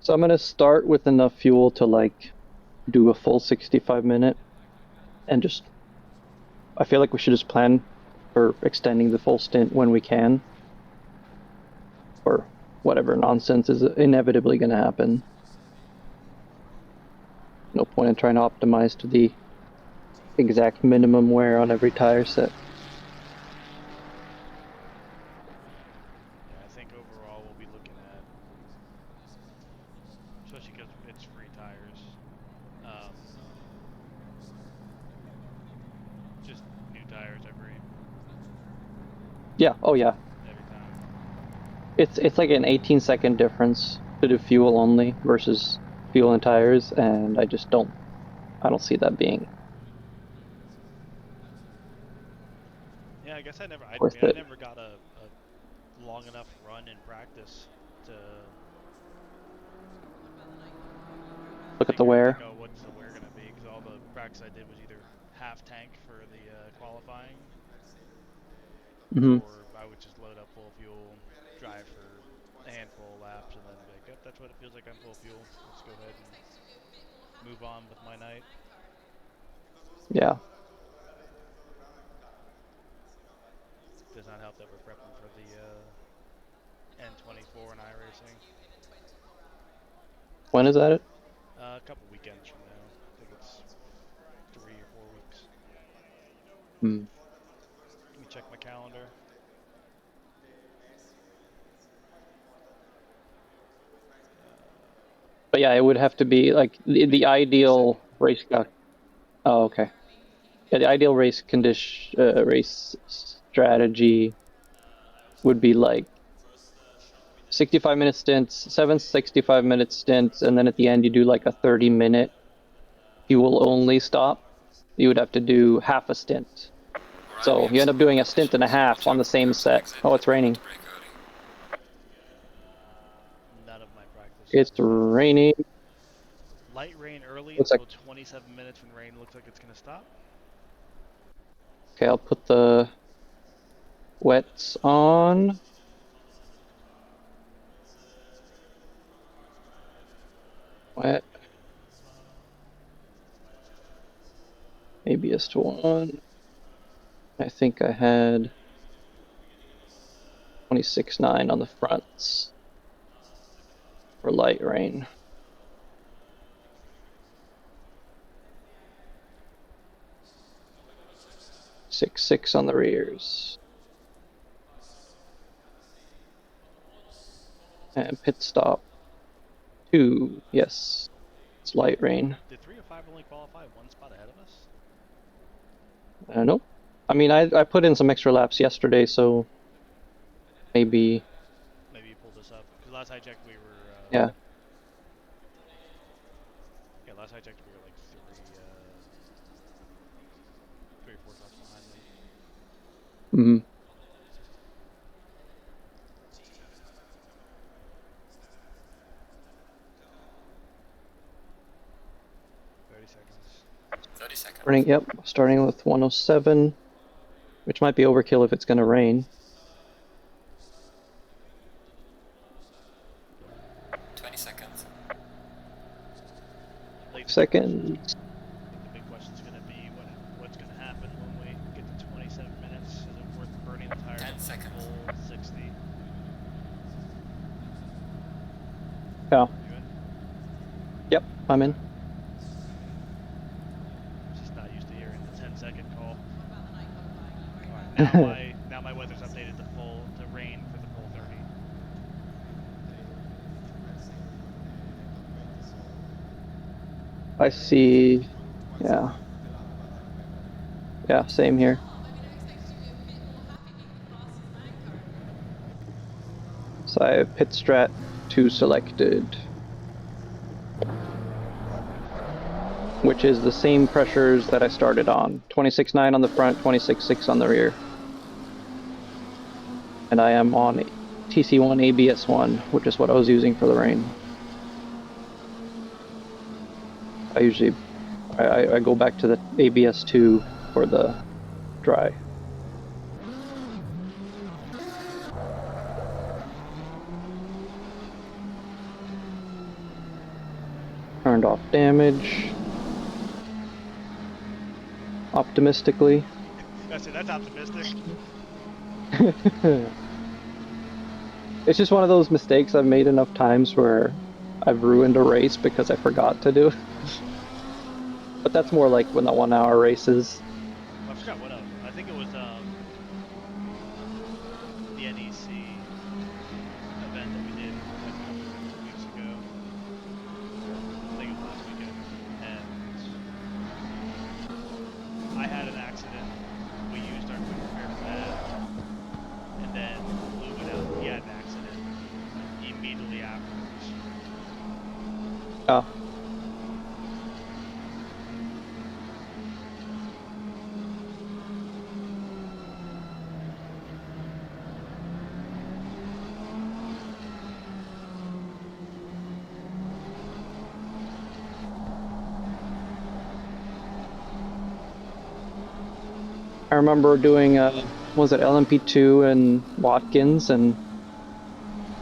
So I'm gonna start with enough fuel to like do a full 65 minute and just I feel like we should just plan for extending the full stint when we can. Or whatever nonsense is inevitably gonna happen. No point in trying to optimize to the exact minimum wear on every tire set. Yeah, I think overall we'll be looking at, especially because it's free tires, um, just new tires Yeah, oh yeah. every time. It's like an 18-second difference to do fuel only versus fuel and tires, and I don't see that being Yeah, I guess I worth mean, I it. never got a long enough run in practice to Look at the think, wear. oh, what's the wear gonna be? Because all the practice I did was either half tank for the qualifying, Hmm. or I would just load up full fuel, drive for a handful of laps, and then be like, yep, that's what it feels like. I'm full fuel. Let's go ahead and move on with my night. Yeah. Does not help that we're prepping for the N24 and iRacing. When is that it? A couple weekends from now. I think it's 3 or 4 weeks. Hmm. Let me check my calendar. But yeah, it would have to be like the The second. ideal race car. Oh, okay. Yeah, the ideal race strategy would be like 65-minute stints, 7 65-minute stints, and then at the end you do like a 30-minute fuel only stop. You would have to do half a stint. Alright, we So have you end up some doing a stint and a conditions. half Watch on out the for same curbs and set. exit. Oh, it's Don't raining. brake early. None of my practices It's have had raining. light rain early Looks like until 27 minutes when rain looks like it's going to stop. okay. I'll put the wets on. Wet. ABS to on. I think I had 26.9 on the fronts for light rain. 6.6 on the rears. And pit stop 2. Yes, it's light rain. Did 3 or 5 only qualify one spot ahead of us? Nope. I mean, I put in some extra laps yesterday, so maybe. Maybe you pulled this up. Because last I checked, we were. Yeah. Yeah, last I checked, we were like 3 or 4 spots behind them. Hmm. 30 seconds. 30 seconds. Yep, starting with 107, which might be overkill if it's going to rain. 20 seconds. Late Seconds. I think the big question is going to be what's going to happen when we get to 27 minutes. Is it worth burning the tires 10 up to seconds. full 60? Yeah. You in? Yep, I'm in. Just not used to hearing the 10-second call. All right, now my weather's updated to rain for the full 30. I see. Yeah. Yeah, same here. So I have pit strat 2 selected, which is the same pressures that I started on. 26.9 on the front, 26.6 on the rear. And I am on TC1 ABS1, which is what I was using for the rain. I go back to the ABS2 for the dry. turned off damage. Optimistically. That's it. That's optimistic. It's just one of those mistakes I've made enough times where I've ruined a race because I forgot to do it. But that's more like when the 1 hour races. I forgot what else. I think it was the NEC event that we did a couple weeks ago. I think it was last weekend. And I had an accident. We used our quick repair for that. And then Lou went out. He had an accident immediately afterwards. Oh. I remember doing, was it LMP2 and Watkins, and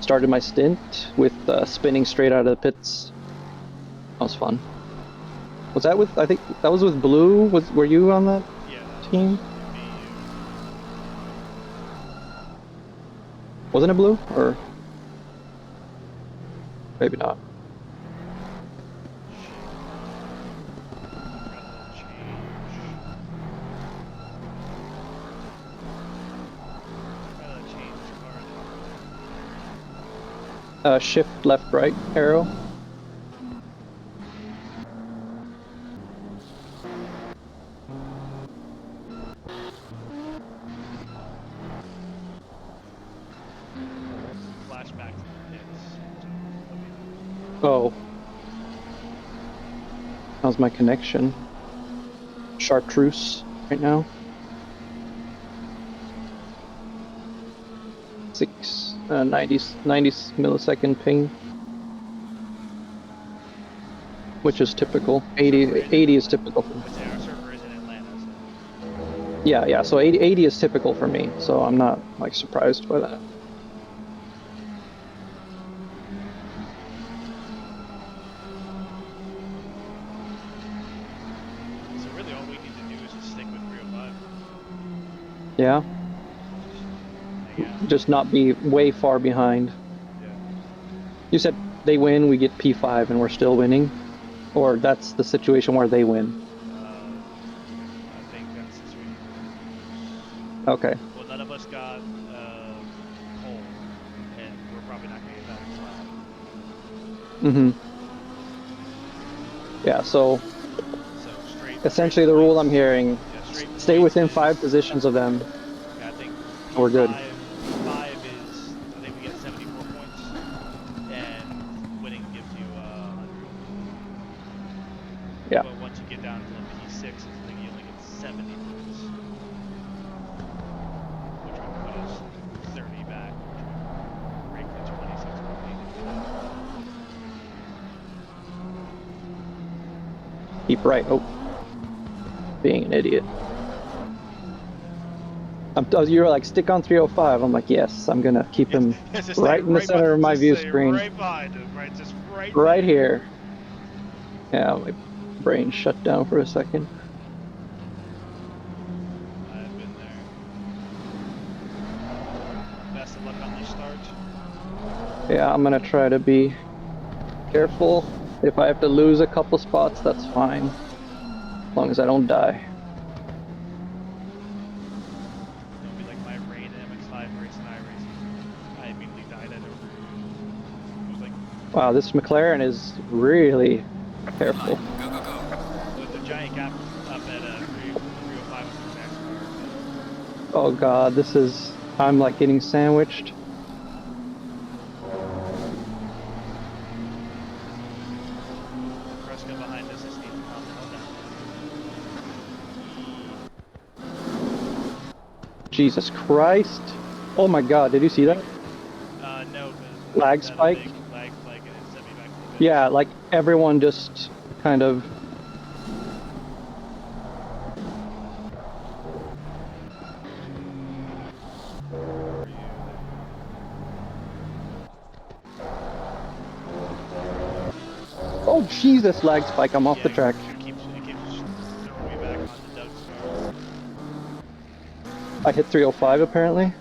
started my stint with spinning straight out of the pits. That was fun. Was that with, I think, that was with Blue? Were you on that team? Wasn't it Blue? Or maybe not. Shift left right arrow. Flashback to the pits. Oh. How's my connection? Chartreuse right now. 90 millisecond ping, which is typical. 80 is typical. Our server is in Atlanta, so. Yeah. So 80 is typical for me, so I'm not like surprised by that. So really, all we need to do is just stick with 305. Yeah. Just not be way far behind. Yeah. You said they win, we get P5, and we're still winning? Or that's the situation where they win? I think that's the situation. Okay. Well, none of us got coal, and we're probably not going to get that flat. Mm-hmm. Yeah, so essentially the rule I'm hearing, stay within 5 positions of them. Yeah, I think we're good. 5 is, I think we get 74 points, and winning gives you 100. Yeah. But once you get down to P6, I think you only get 70 points, which would put us 30 back, which would break the 26 point. Keep right. Oh. Being an idiot. You were like, stick on 305. I'm like, yes, I'm gonna keep him right in the center of my view screen. Right behind him, right? Just right here. Yeah, my brain shut down for a second. I've been there. Best of luck on the start. Yeah, I'm gonna try to be careful. If I have to lose a couple spots, that's fine. As long as I don't die. It'll be like my rain MX5 race and I race. I immediately died at over. It was like. Wow, this McLaren is really careful. Go, go, go. With the giant gap up at 305 with the NASCAR. Oh god, this is. I'm like getting sandwiched. Behind us is Nathan Jesus Christ. Oh my god, did you see that? No. Lag spike? Lag spike and it sent me back to the base. Yeah, like everyone just kind of... Oh Jesus, lag spike! I'm off the track. It keeps throwing me back onto Doug's car. I hit 305 apparently.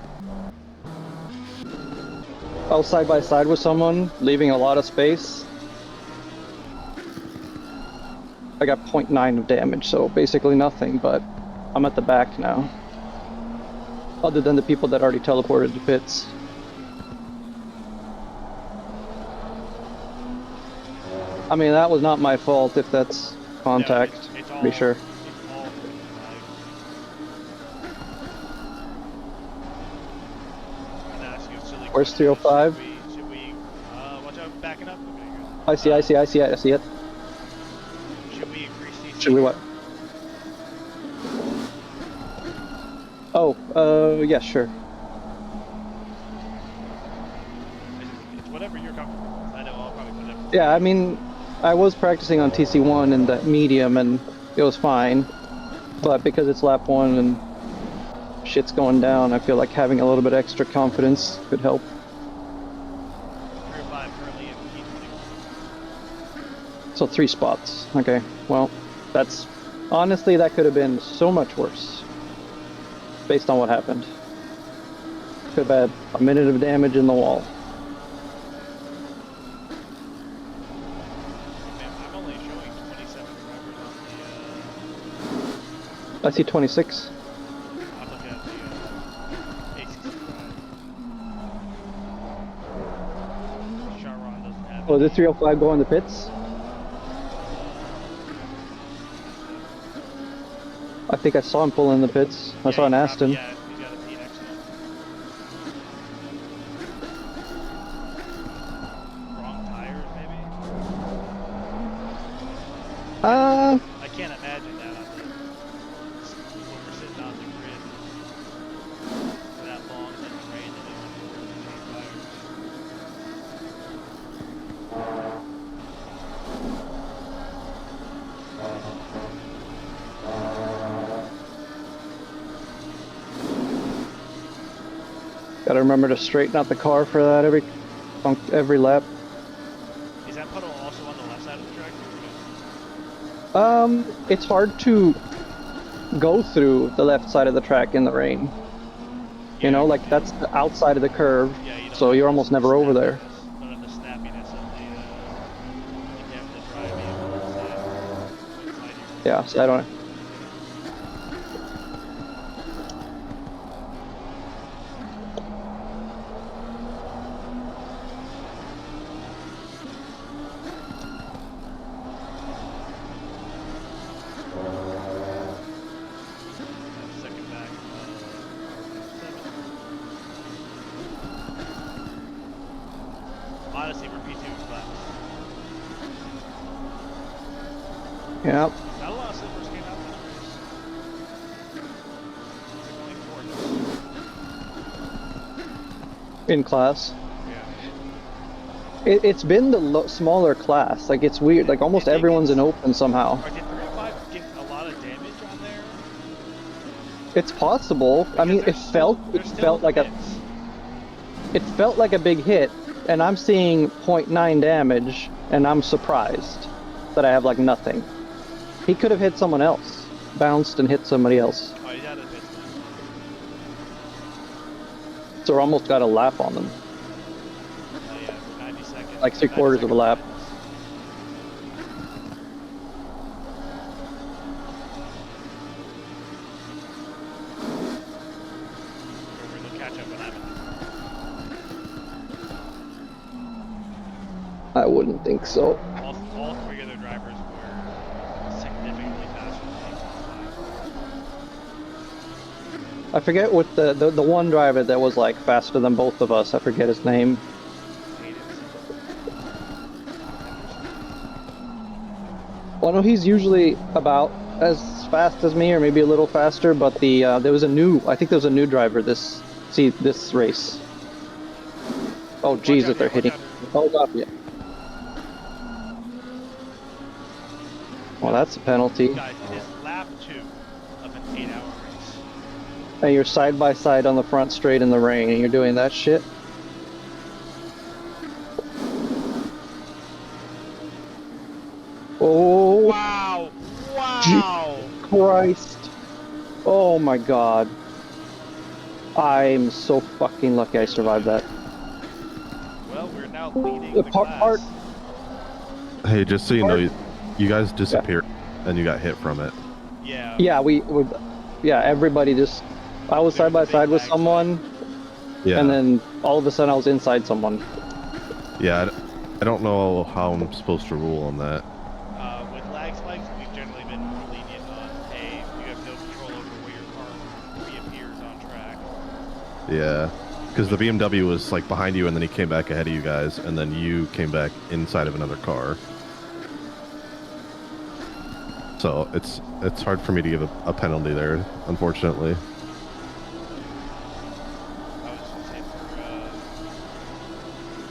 I was side by side with someone, leaving a lot of space. I got 0.9 of damage, so basically nothing, but I'm at the back now. Other than the people that already teleported to pits. I mean, that was not my fault if that's contact, No, it's pretty sure. It's all lag. I'm gonna ask you a silly Where's question. 305? Should we watch out, backing up? Okay, good. I see it. Should we increase CC? Should we what? Oh, yeah, sure. It's whatever you're comfortable with. I know I'll probably put it up. Yeah, I mean, I was practicing on TC1 in the medium and it was fine. But because it's lap 1 and shit's going down, I feel like having a little bit extra confidence could help. 305 currently in P21. So 3 spots. Okay, well, that's... Honestly, that could have been so much worse. Based on what happened. Could have had a minute of damage in the wall. Man, I'm only showing 27 drivers on I see 26. I'm looking at the ACC drive. Sharon doesn't have Oh, did 305 go in the pits? I think I saw him pull in the pits. I saw an Aston. Yeah, he's got a P next to him. Wrong tires, maybe? I can't imagine that on the, when we're sitting on the grid for that long and then it's rain and then we're change tires. Gotta remember to straighten out the car for that every lap. Is that puddle also on the left side of the track? It's hard to go through the left side of the track in the rain. You know, like that's the outside of the curve, Yeah, you don't so have you're the almost never over there. snappiness- Don't have the snappiness of the, you have to drive vehicle inside your... Yeah, so I don't... Second back, honestly, we're P2 left. Yeah. Not a lot of slippers came out this race. Like only 4 In class. Yeah. It's been the smaller class. Like, it's weird. Like, almost everyone's in open somehow. Or did 305 get a lot of damage on there? It's possible. I mean, it felt like a big hit, and I'm seeing 0.9 damage, and I'm surprised that I have like nothing. He could have hit someone else, bounced and hit somebody else. Oh, he's out of pits now. So we almost got a lap on them, Oh yeah, 90 seconds. like 3/4 of a lap. They'll catch up when I'm in. I wouldn't think so. All 3 other drivers were significantly faster than me. I forget what the one driver that was like faster than both of us. I forget his name. Well, no, he's usually about as fast as me, or maybe a little faster. But there was a new driver this race. Oh, geez, if they're hitting. Oh, God, yeah. Well, that's a penalty. Guys, it is lap 2 of an 8-hour race. And you're side by side on the front straight in the rain, and you're doing that shit. Oh, Wow! Wow! Christ. Oh my god. I'm so fucking lucky I survived that. Well, we're now leading The the part- class. Hey, just so you know, you guys Yeah. disappeared and you got hit from it. Yeah. Yeah, yeah, everybody just, I was There side was a by big side with lag someone, Yeah. and then all of a sudden I was inside someone. Yeah, I don't know how I'm supposed to rule on that. With lag spikes, we've generally been more lenient on, hey, you have no control over where your car reappears on track. Yeah. Because the BMW was like behind you and then he came back ahead of you guys and then you came back inside of another car. So it's hard for me to give a penalty there, unfortunately. I was just gonna say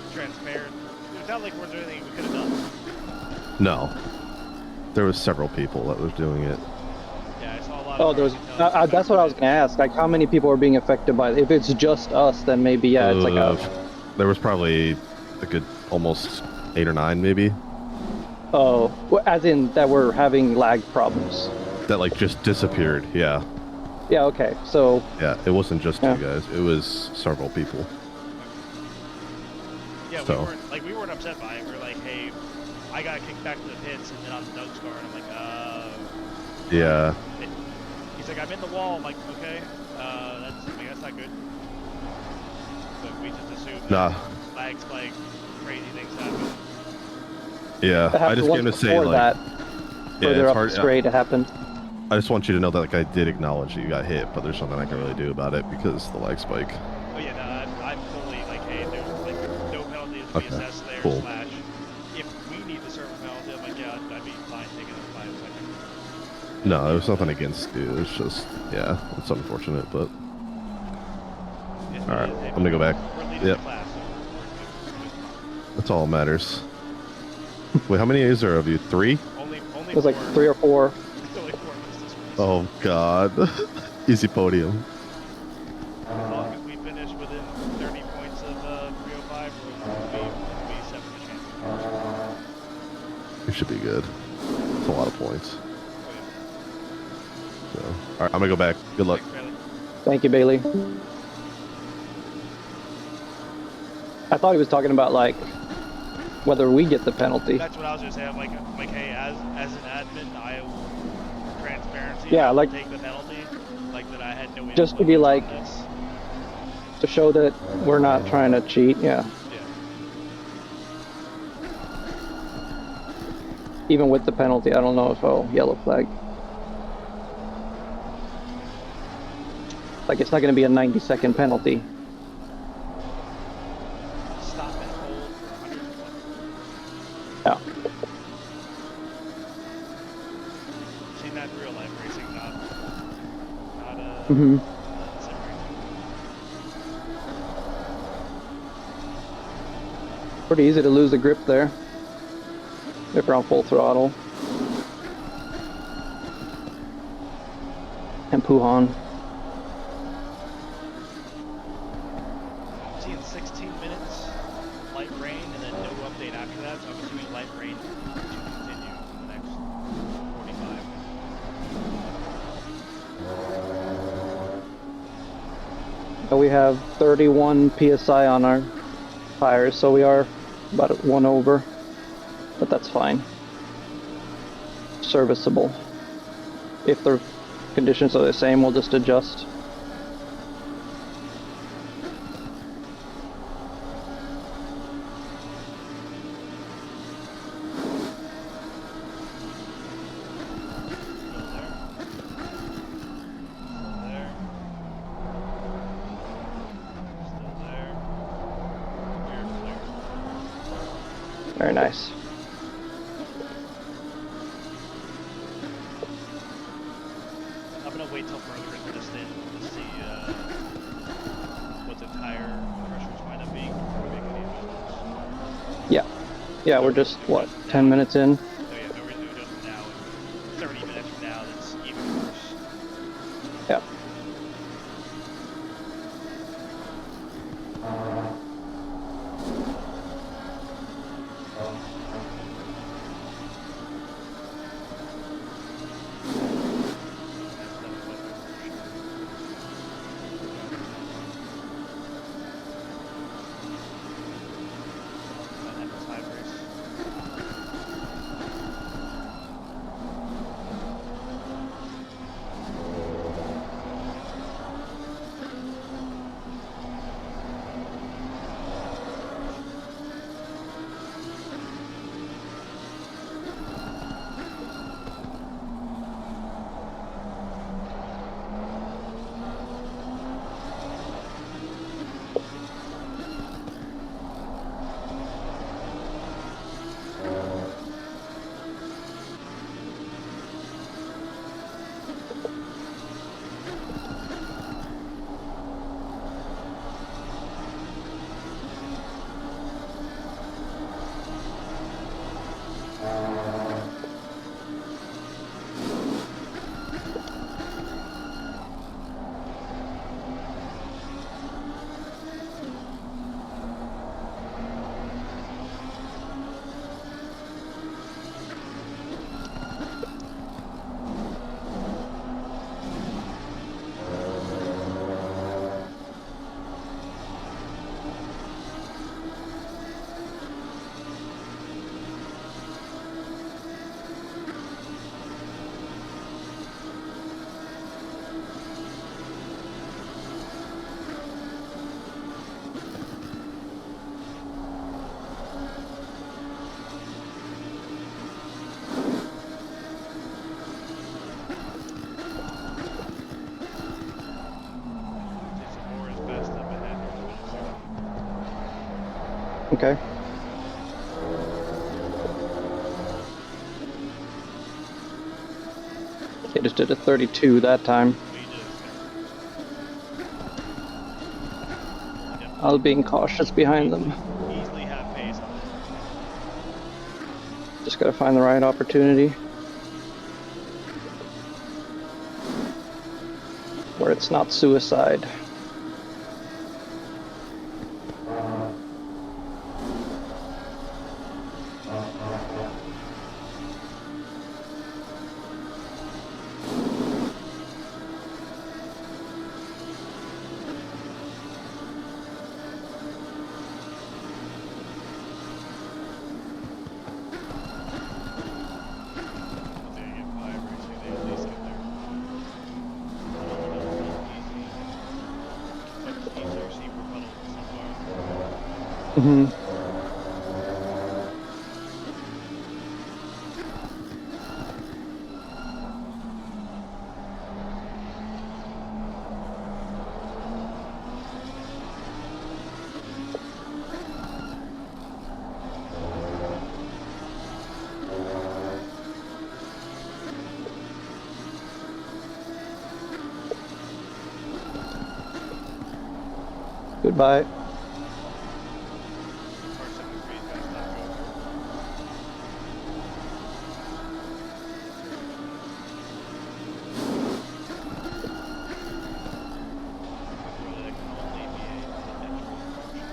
for transparent. It's not like there was anything we could have done. No. There was several people that was doing it. Yeah, I saw a lot Oh, of there's, cars you tell that's what I was gonna ask, like how many people are being affected by it? If it's just us, then maybe, yeah, it's like a... There was probably a good almost 8 or 9 maybe. Oh, well, as in that we're having lag problems. That like just disappeared, yeah. Yeah, okay, so... Yeah, it wasn't just Yeah. you guys, it was several people. Yeah, So. we weren't upset by it. We were like, hey, I got kicked back to the pits, and then on Doug's car, and I'm like, Yeah. He's like, I'm in the wall. I'm like, okay, that's not good. But we just assumed Nah. lag spike, crazy things happen. Yeah, That I happened just once came to say before like, that, yeah, further it's up hard. the straight, it happened. I just want you to know that like I did acknowledge that you got hit, but there's nothing I can really do about it because the lag spike. Oh yeah, no, I'm fully like, hey, there's like no penalty to be Okay, assessed there. cool. Slash, if we need to serve a penalty, I'm like, yeah, I'd be fine taking a 5 second. No, there was nothing against you. It's just, yeah, it's unfortunate, but Yes, all right, hey, I'm gonna go back. We're leading Yep. the class, so we're good. That's all that matters. Wait, how many A's are of you? 3? Only It was like 3 or 4. Only 4 of us this race. Oh God, easy podium. As long as we finish within 30 points of 305, we'll be set for the championship. You should be good. It's a lot of points. Oh, So, all right, I'm gonna go back. Good luck. yeah. Thanks, Riley. Thank you, Bailey. I thought he was talking about, like, whether we get the penalty. That's what I was gonna say. I'm like, hey, as an admin, transparency. Yeah, I will like- take the penalty. Like that, I had no. Just to be influence like- on this. To show that we're not trying to cheat, yeah. Yeah. Even with the penalty, I don't know if I'll yellow flag. Like, it's not going to be a 90-second penalty. Stop and hold for 120. Yeah. Seen that in real life racing, not Mm-hmm. sim racing. Pretty easy to lose the grip there. If we're on full throttle. And Puhan. Seeing 16 minutes, light rain, and then no update after that, so I'm assuming light rain to continue for the next 45. So we have 31 PSI on our tires, so we are about 1 over. But that's fine. Serviceable. If the conditions are the same, we'll just adjust. Still there. We're clear. Very nice. I'm gonna wait till further into the stint to see what the tire pressures might up being before we make any adjustments. Yeah. Yeah, we're just, what, 10 minutes in? So yeah, no reason to adjust it now. And 30 minutes from now, that's even worse. Yeah. Okay. They just did a 32 that time. We did a I was being cautious behind them. easily have pace on this. Just gotta find the right opportunity. Where it's not suicide. Once they get 5 racing, they at least get their much easier seat rebuttal so far. Mm-hmm. Goodbye. Car 73's got to stop over. Really, that can only be a potential approach.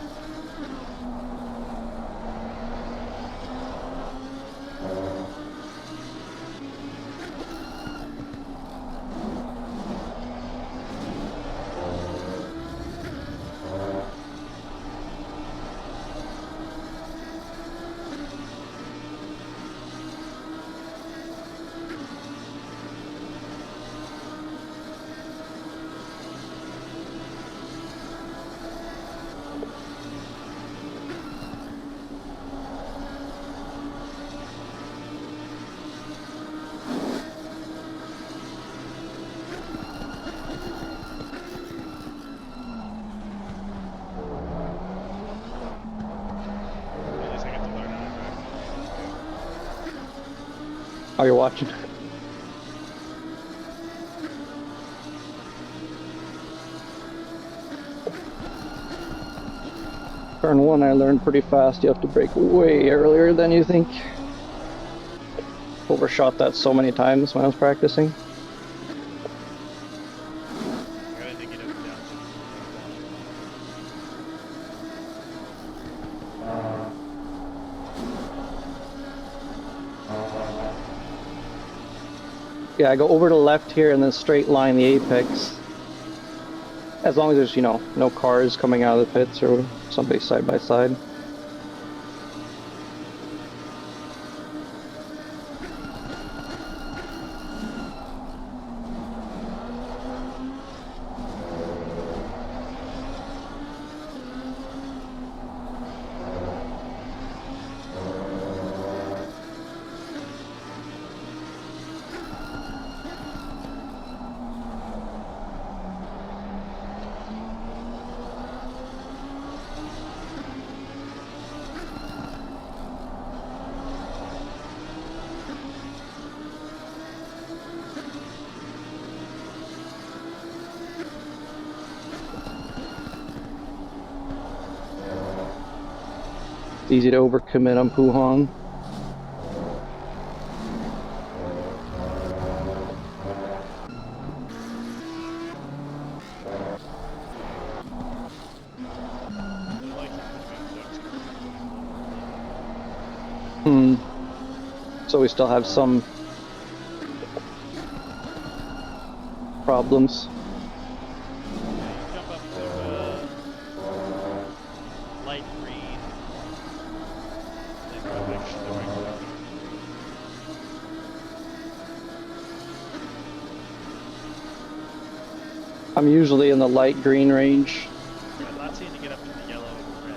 At least I get to learn how to drive one of these too. Oh, you're watching? Turn 1 I learned pretty fast. You have to brake way earlier than you think. Overshot that so many times when I was practicing. I gotta think it up and down. Yeah, I go over to the left here and then straight line the apex. As long as there's, you know, no cars coming out of the pits or somebody side by side. It's easy to overcommit on Puhong. I like it between ducks. So we still have some problems. You jump up to light green, then go back to the regular. I'm usually in the light green range. I'm not seeing to get up to the yellow and red.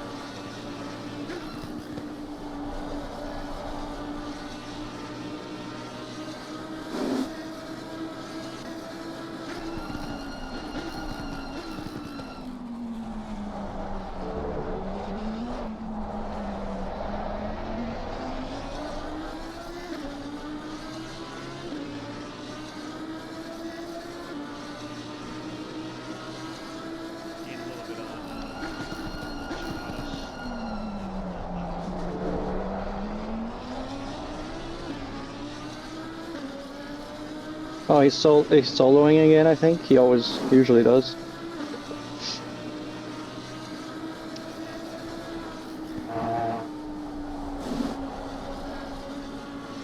Oh, he's soloing again, I think. He usually does.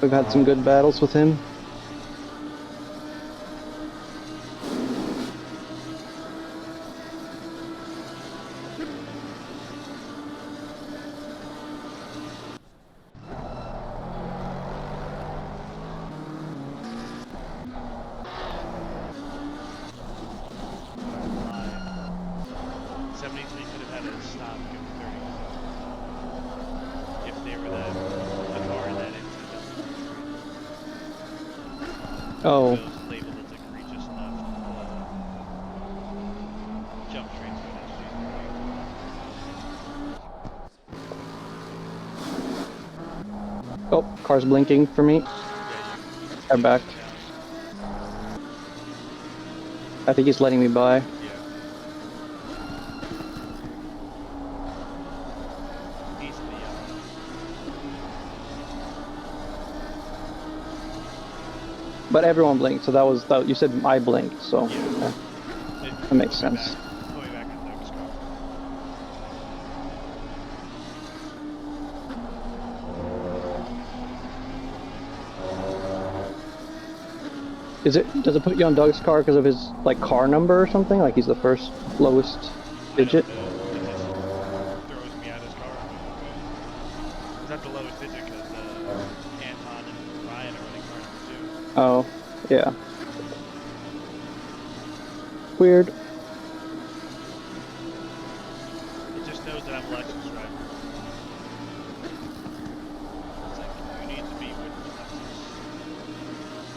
We've had some good battles with him. Lie. 73 could have had a stop and go 30 if they were the car in that incident. Oh, It was labeled as egregious enough to jump straight to an SG3. oh, car's blinking for me. Yeah, you They're back. down. I think he's letting me by. Yeah. He's in the yellow. But everyone blinked, so that you said I blinked, so Yeah. yeah, that makes sense. Going back in Doug's car. Does it put you on Doug's car because of his like car number or something? Like he's the first lowest digit? It just throws me out of his car. Is that the lowest digit? Because Anton and Ryan are running car number 2. Oh, yeah. Weird. It just knows that I'm Lexus driver. It's like, you need to be with Lexus.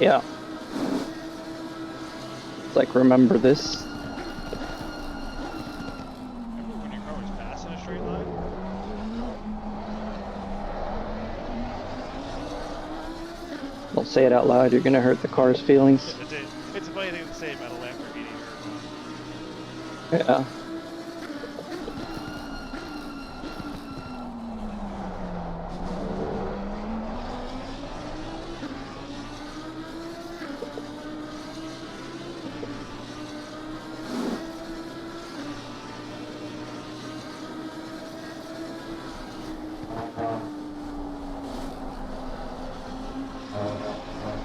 Yeah. It's like, remember this? Remember when your car was passing a straight line? Don't say it out loud, you're gonna hurt the car's feelings. It's a funny thing to say about a Lamborghini or Yeah.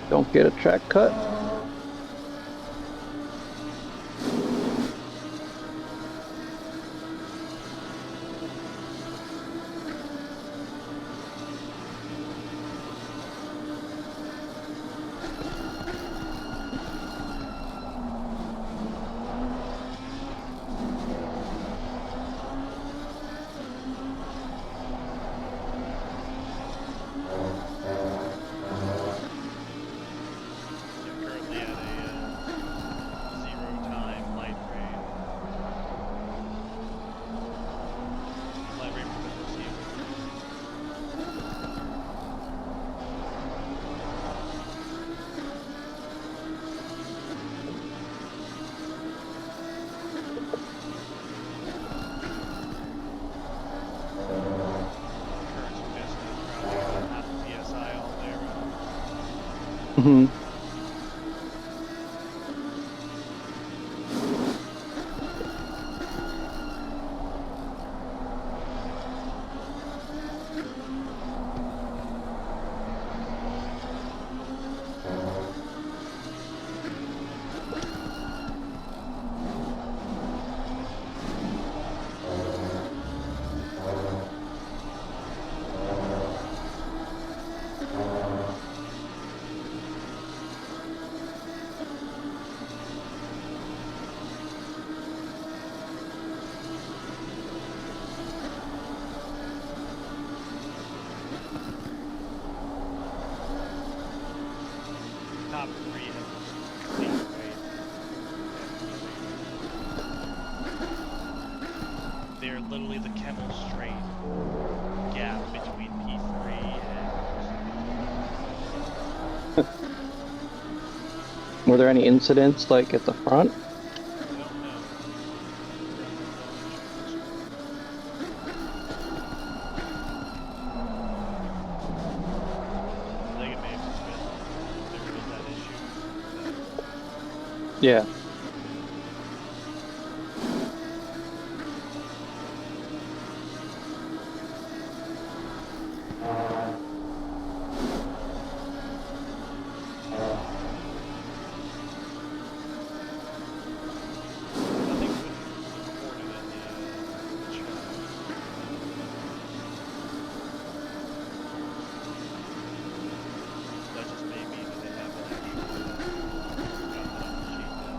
Don't get a track cut. currently at a 0 time light rain. Light rain for the foreseeable. Current's just around half a PSI all day around. Mm-hmm. Top 3 have clean weight. They're literally the Kemmel straight gap between P3 and Were there any incidents like at the front? I don't know. I think it may have just been there was that issue. Yeah. Nothing's been reported in the chat. That just may mean that they haven't actually got that on the sheet yet.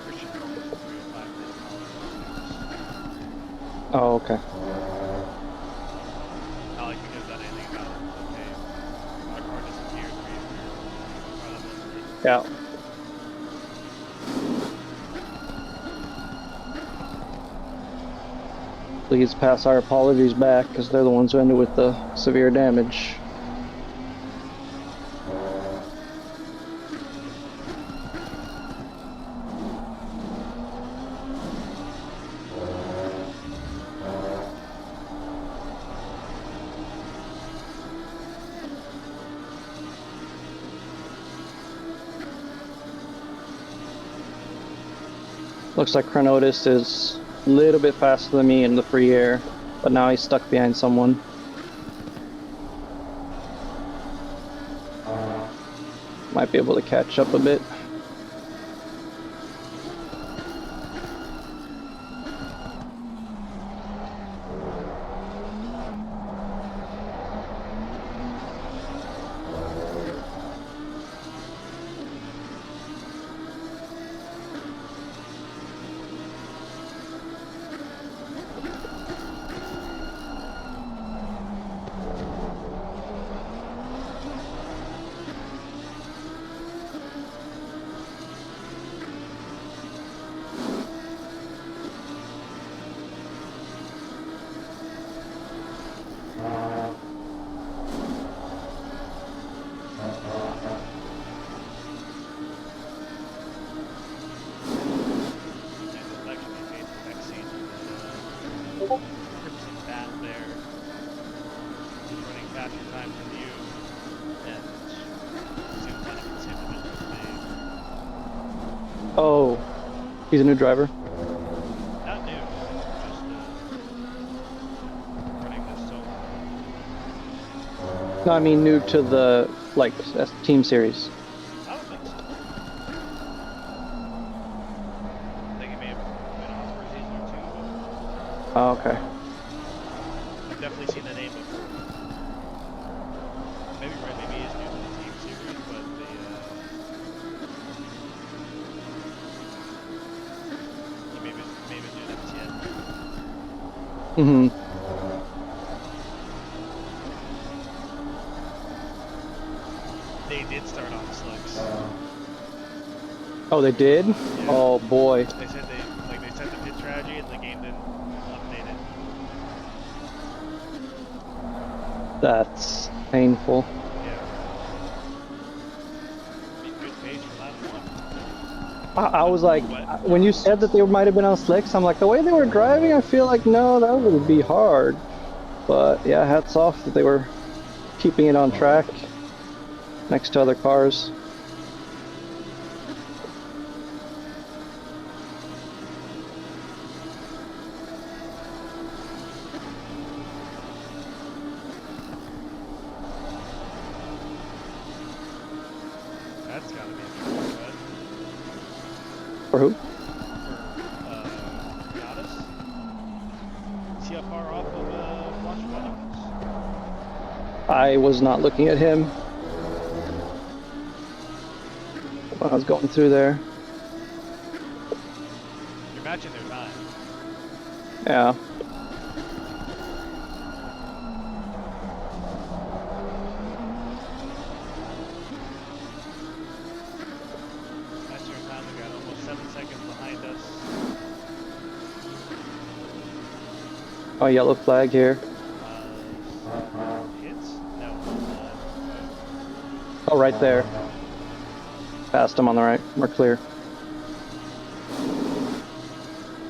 Christian called it 305 to apologize. Oh, okay. Not like we could have done anything about it. Okay. Our car disappeared. Yeah. Please pass our apologies back, because they're the ones who ended with the severe damage. Looks like Chronotis is a little bit faster than me in the free air, but now he's stuck behind someone. Might be able to catch up a bit. Crimson Bat there is running faster times than you, and seems like it's him in the Oh, he's a new driver. Not new, just running this solo. No, I mean new to the team series. I don't think so. I think he may have been on for a season or two, but Oh, okay. I've definitely seen the name before. Maybe right, maybe he is new to the team series, but they he maybe new to MTN. Mm-hmm. They did start on slicks. Oh, they did? Yeah. Oh boy. They said they set the pit strategy and the game didn't update it. That's painful. Yeah. Good page for that one. I was like, when you said that they might have been on slicks, I'm like, the way they were driving, I feel like, no, that would be hard. But yeah, hats off that they were keeping it on track next to other cars. That's gotta be a good cut. For who? For Giannis. See how far off of Watch One I was not looking at him when I was going through there. You're matching their time. Yeah. Oh, yellow flag here. Hits? No. Oh, right there. Past him on the right. We're clear.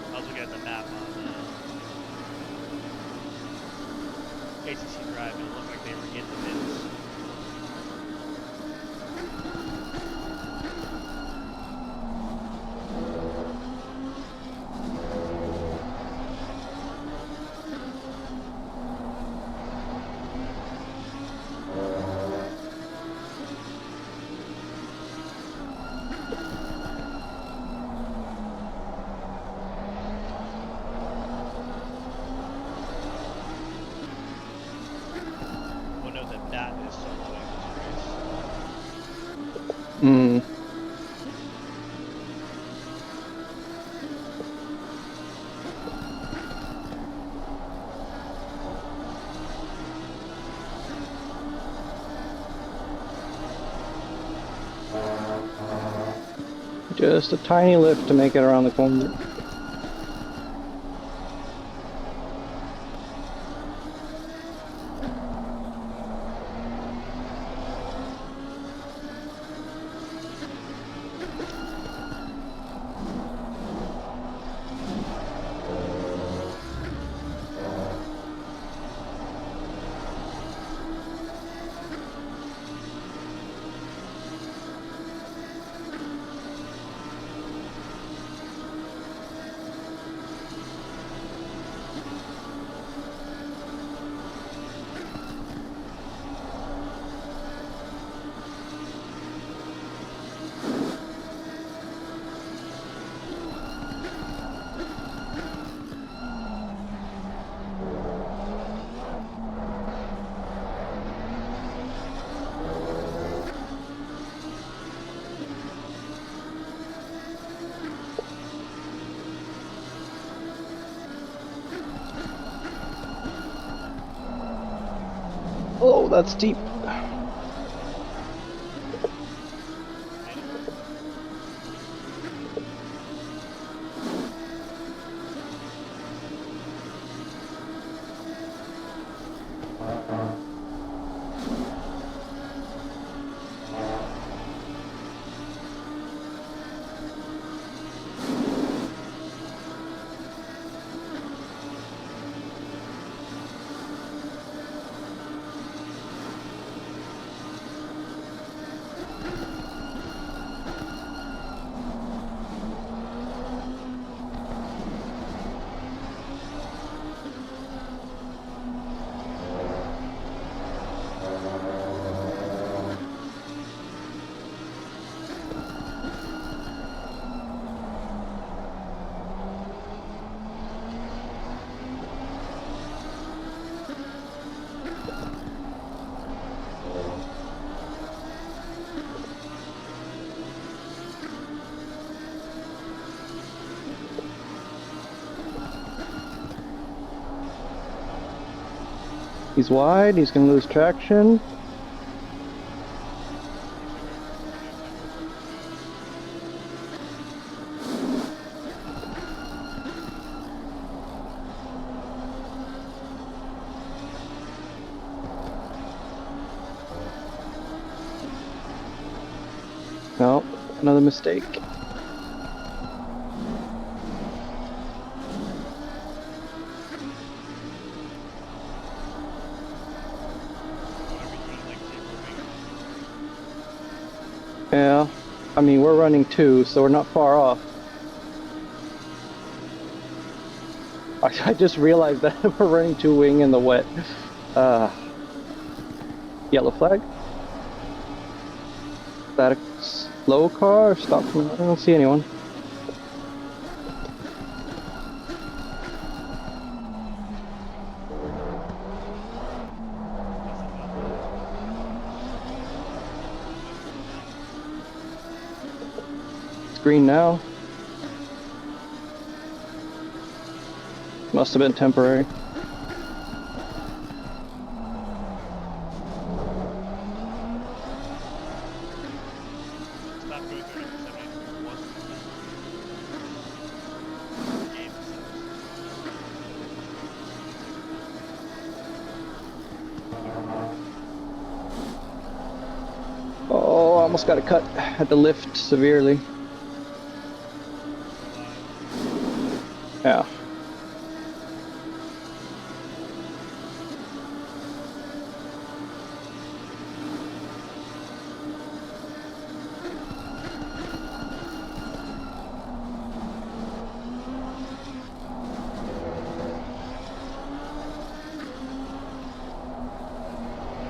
I was looking at the map on ACC Drive, and it looked like they were in the pits. We'll note that that is soloing this race. Hmm. Just a tiny lift to make it around the corner. Oh, that's deep. He's wide, he's gonna lose traction. No, another mistake. Yeah, I mean, we're running 2, so we're not far off. I just realized that we're running 2 wing in the wet. Yellow flag. Is that a slow car or stop? I don't see anyone. It's green now. Must have been temporary. Stop going 30, 70, 1. Game almost got a cut. Had to lift severely. Yeah.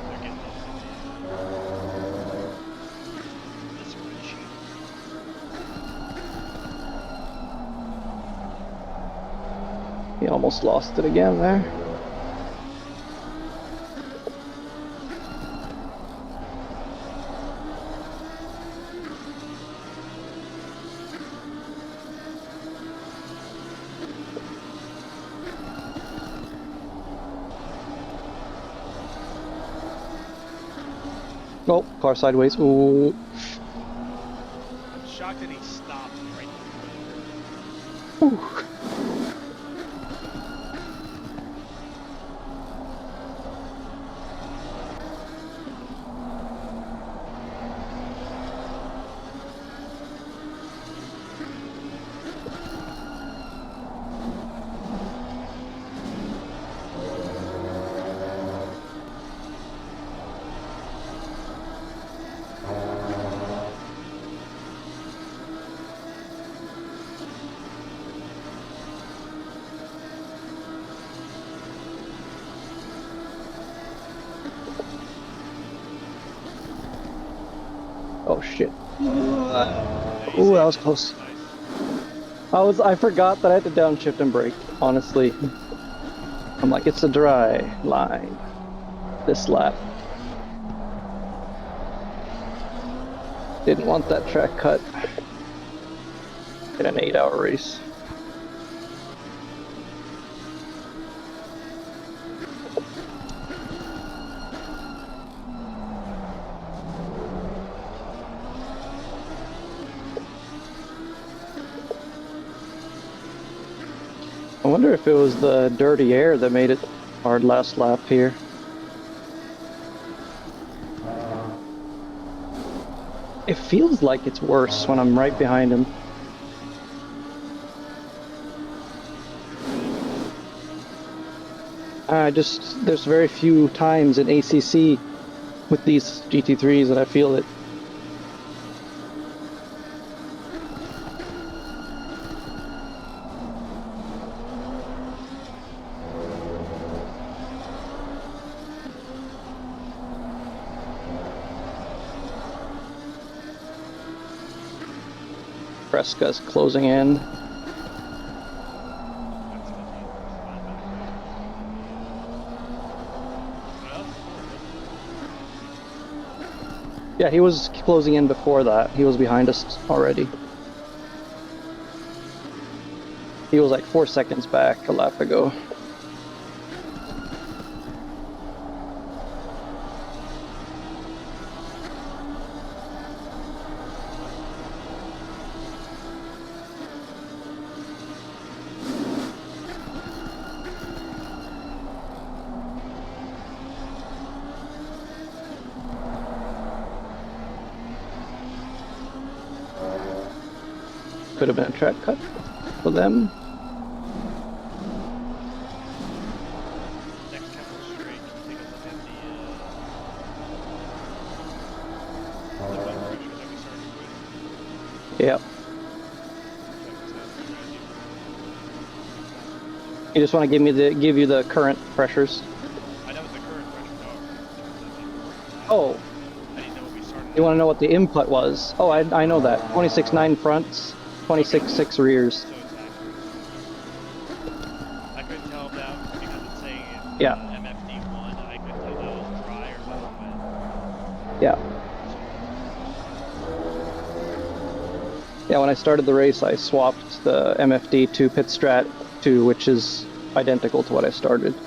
They're getting up to the spreadsheet. He almost lost it again there. Oh, car sideways. Ooh. I'm shocked that he stopped right before Ooh. Oh shit. Ooh, that was close. I forgot that I had to downshift and brake, honestly. I'm like, it's a dry line. This lap. Didn't want that track cut in an 8-hour race. I wonder if it was the dirty air that made it hard last lap here. It feels like it's worse when I'm right behind him. There's very few times in ACC with these GT3s that I feel it. Fresca's closing in. Yeah, he was closing in before that. He was behind us already. He was like 4 seconds back a lap ago. Could have been a track cut for them. Next couple straight, can you take a look at the blood pressure that we started with? Yep. You just want to give you the current pressures. I know what the current pressures are. Oh. I didn't know what we started. You want to know what the input was? Oh, I know that. 26.9 fronts, 26.6 rears. So it's accurate. I couldn't tell that because it's saying Yeah. MFD1. I couldn't tell that was dry or that was wet. Yeah. Yeah, when I started the race, I swapped the MFD to Pit Strat 2, which is identical to what I started. Are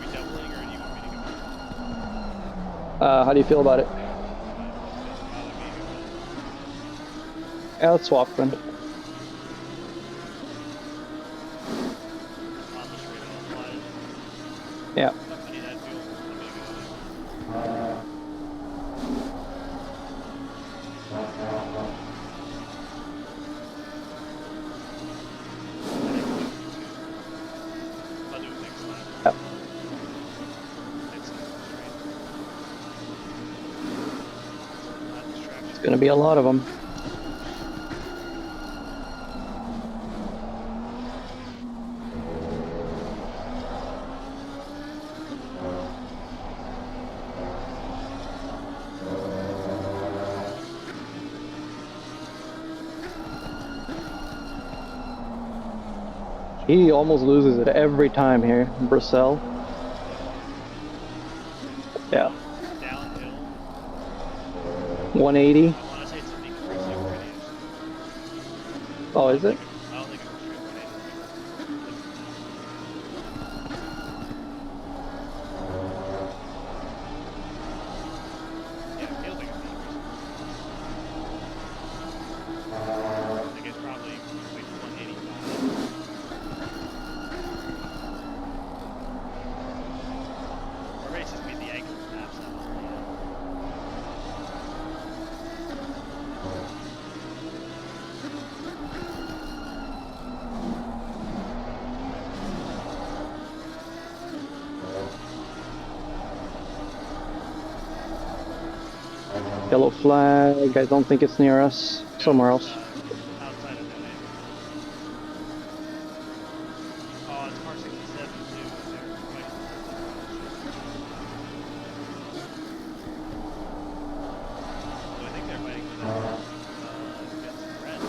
we doubling or do you want me to go? How do you feel about it? Yeah, let's swap then. On the straight on line. Yeah. I need that fuel. Let me go. Gonna be a lot of them. He almost loses it every time here, Brissell. Yeah. Downhill. 180. I want to say it's a legal for super radius. Oh, is it? I don't think it was straight 180. Yeah, it feels like it's legal. I think it's probably like 185. Our races meet the ankle snaps out. Yellow flag. I don't think it's near us. Somewhere else. Outside of LA. Oh, it's car 67 too. They're fighting. So I think they're fighting for that against Red.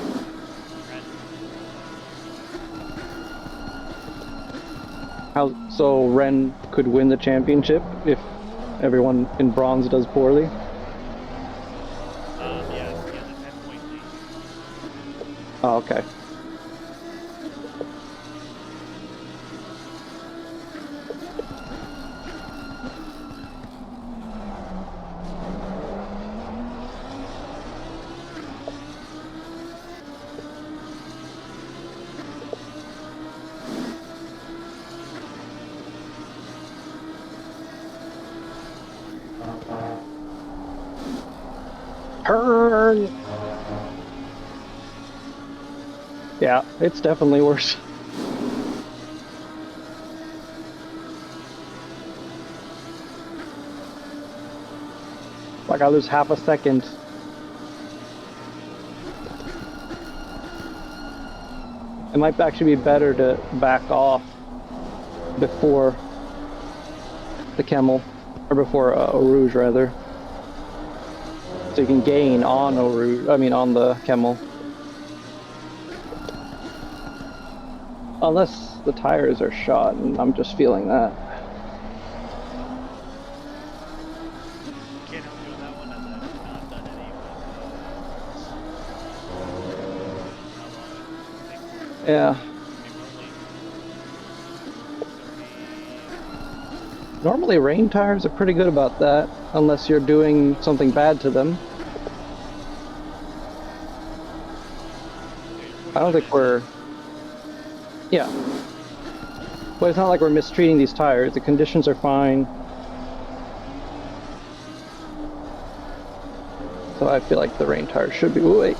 How so? Ren could win the championship if everyone in bronze does poorly. Yeah, he has a 10-point lead. Oh, okay. Turn! Yeah, it's definitely worse. Like I lose half a second. It might actually be better to back off before the Camel, or before Eau Rouge rather. So you can gain on Eau Rouge, I mean on the Camel. Unless the tires are shot, and I'm just feeling that. Can't help you with that one as I've not done any with Yeah. Normally rain tires are pretty good about that, unless you're doing something bad to them. I don't think we're... Yeah. But it's not like we're mistreating these tires. The conditions are fine. So I feel like the rain tires should be... Ooh, wait.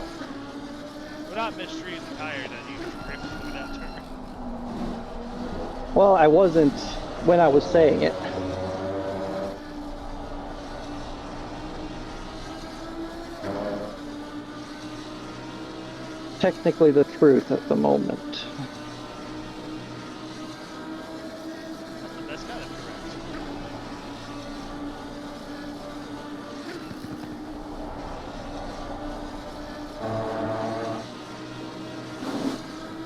We're not mistreating the tires as you drift through that turn. Well, I wasn't when I was saying it. Technically the truth at the moment. But that's kind of correct.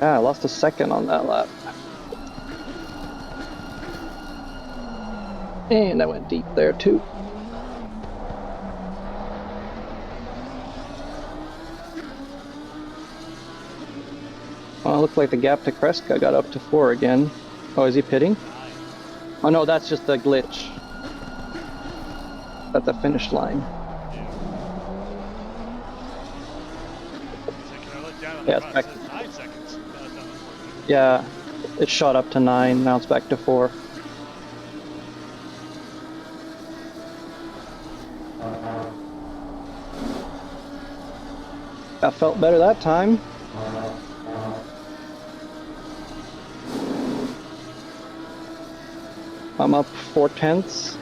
Ah, I lost a second on that lap. And I went deep there too. Well, it looked like the gap to Kreska got up to 4 again. Oh, is he pitting? Oh no, that's just the glitch at the finish line. Yeah, it's back. 9 seconds. Yeah, it shot up to 9. Now it's back to 4. I felt better that time. I'm up 4/10.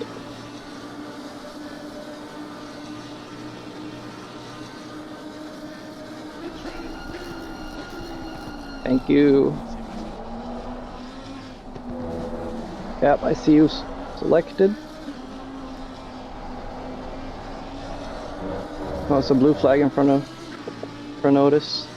Thank you. See myself. Yep, I see you selected. Oh, it's a blue flag in front of for notice.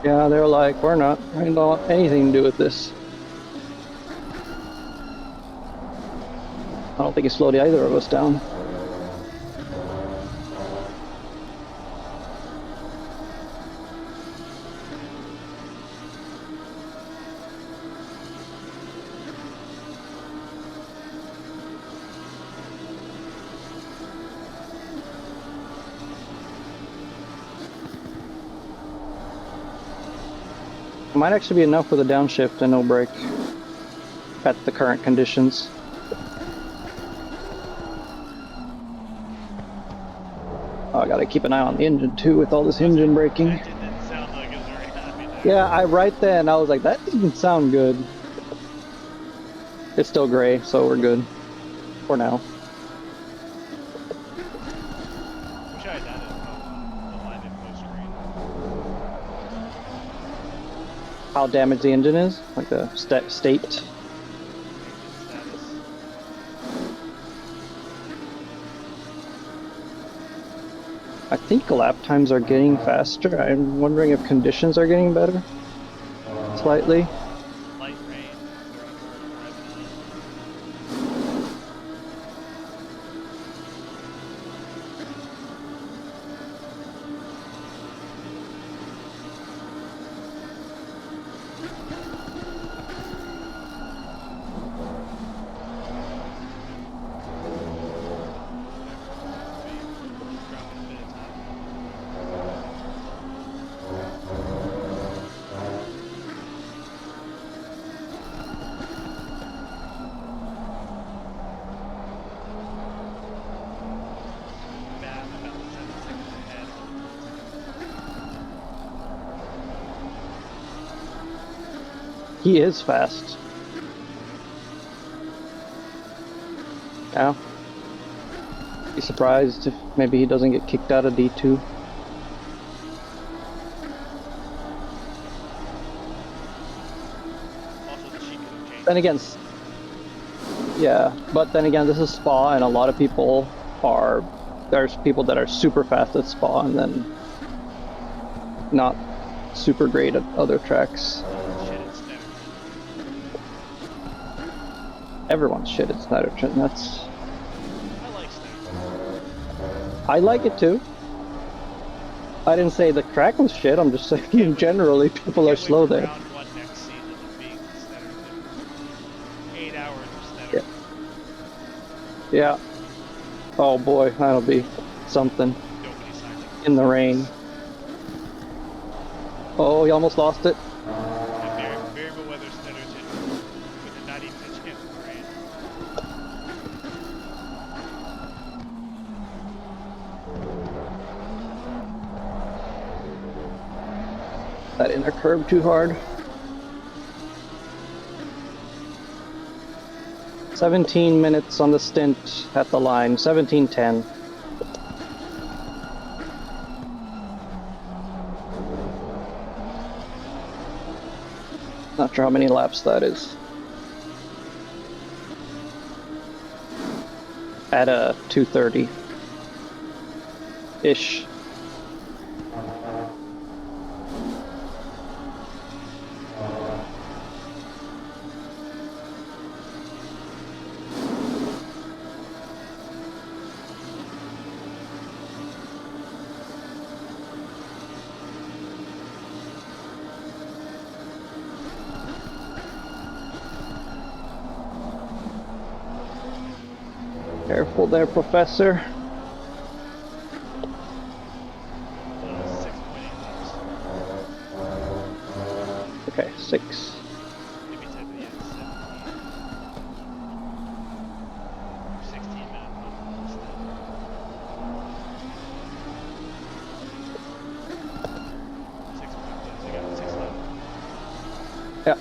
Yeah, they're like, we don't want anything to do with this. I don't think it slowed either of us down. It might actually be enough with a downshift and no brake at the current conditions. Oh, I gotta keep an eye on the engine too with all this engine braking. It didn't sound like it was very happy there. Yeah, right then I was like, that doesn't sound good. It's still gray, so we're good for now. Wish I had that alignment post screen. How damaged the engine is, like the state. Engine status. I think lap times are getting faster. I'm wondering if conditions are getting better. Slightly. Light rain. 34 to 5. Dropping a bit of time. About 7 seconds ahead. He is fast. Yeah. Be surprised if maybe he doesn't get kicked out of D2. Also, the sheet could have changed. Then again, yeah, but then again, this is Spa, and a lot of people there's people that are super fast at Spa and then not super great at other tracks. Shit, it's never. Everyone's shit at Snatterton, that's... I like Snowden. I like it too. I didn't say the track was shit, I'm just saying generally people are slow there. Round 1 next season of being Snetterton. 8 hours of Snetterton. Yeah. Oh boy, that'll be something. Nobody signed up. In the rain. Oh, he almost lost it. And variable weather Snetterton with a 90% chance of rain. That inner curve too hard. 17 minutes on the stint at the line, 17:10. Not sure how many laps that is. At a 2:30-ish. Careful there, Professor. 6.8 laps. Okay, 6. Maybe 10, yeah, 16-minute full stint. 6 point, what does it got? 6:11. Yeah.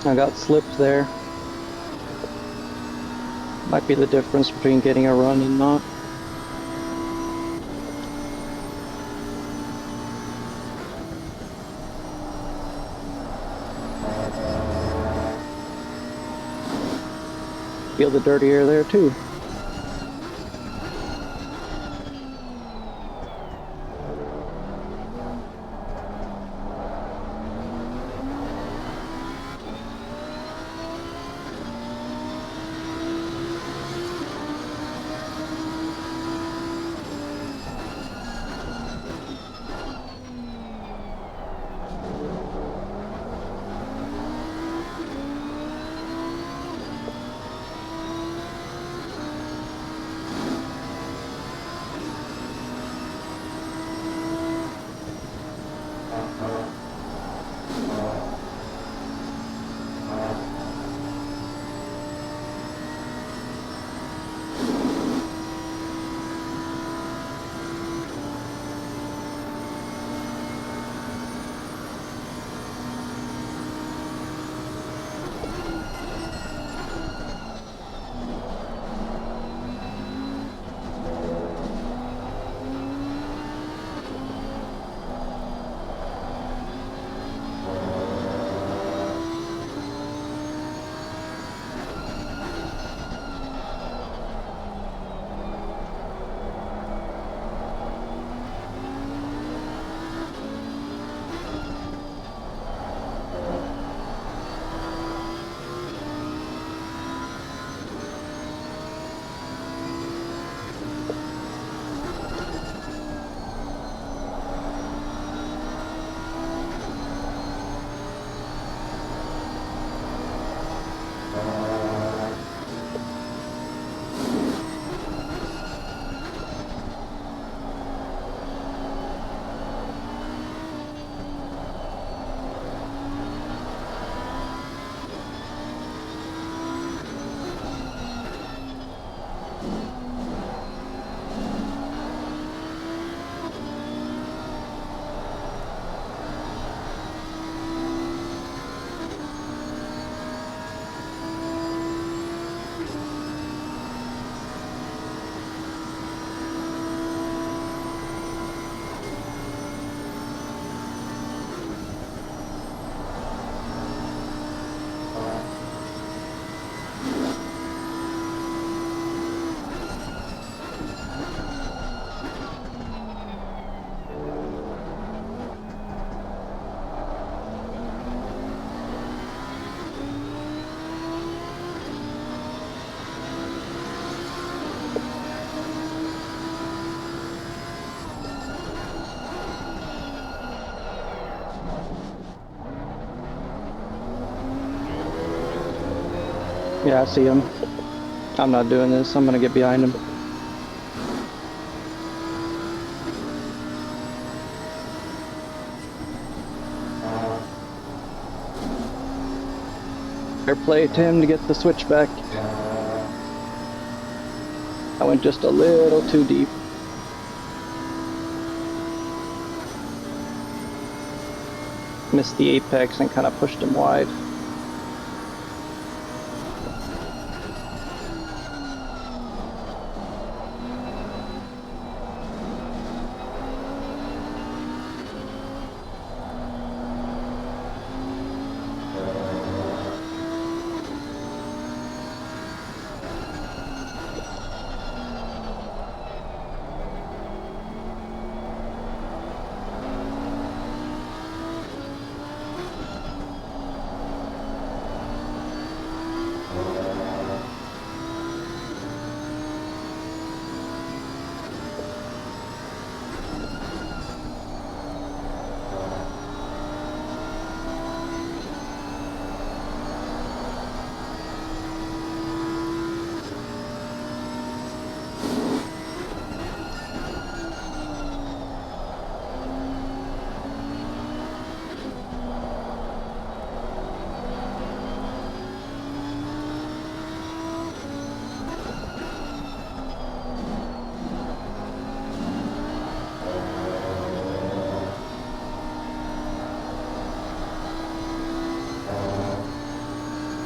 I got slipped there. Might be the difference between getting a run and not. Feel the dirty air there too. Yeah, I see him. I'm not doing this. I'm gonna get behind him. Fair play to him to get the switchback. I went just a little too deep. Missed the apex and kind of pushed him wide.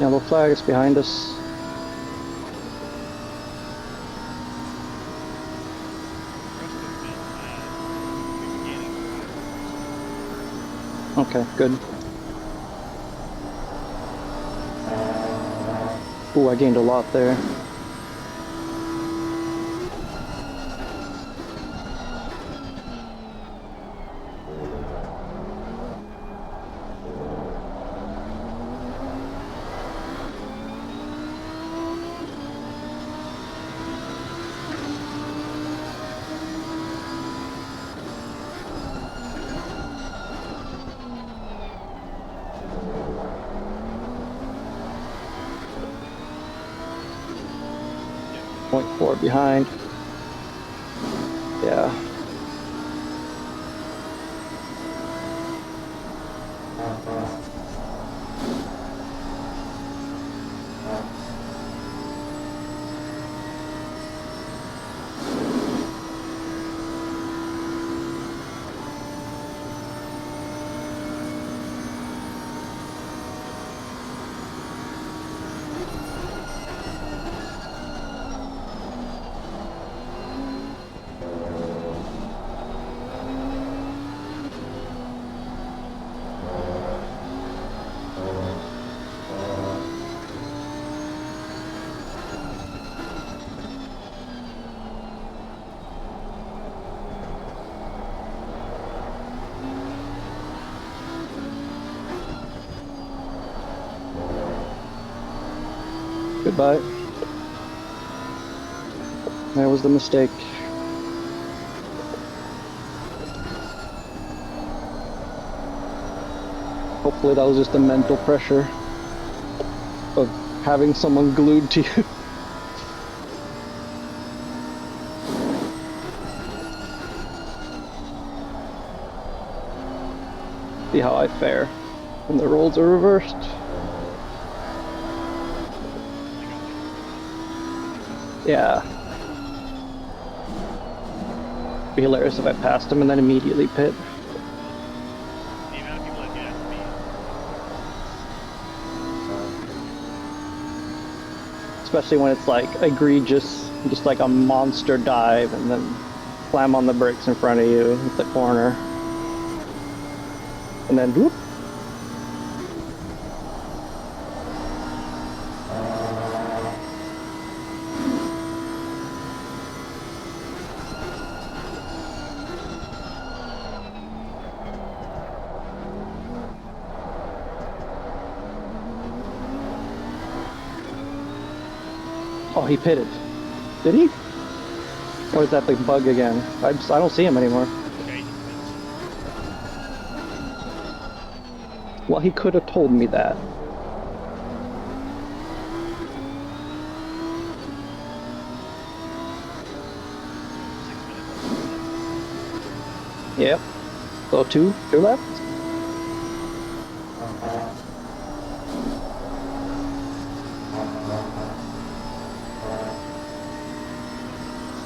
Yellow flag is behind us. Rest has been regaining Okay, good. Ooh, I gained a lot there. Point 4 behind. Yeah. Goodbye. That was the mistake. Hopefully that was just the mental pressure of having someone glued to you. See how I fare when the roles are reversed. Yeah. Be hilarious if I passed him and then immediately pit. the amount of people that do that to me. Especially when it's like egregious, just like a monster dive and then slam on the brakes in front of you at the corner. And then whoop. Oh, he pitted. Did he? Or is that the bug again? I don't see him anymore. Okay. Well, he could have told me that. Yep. So two left.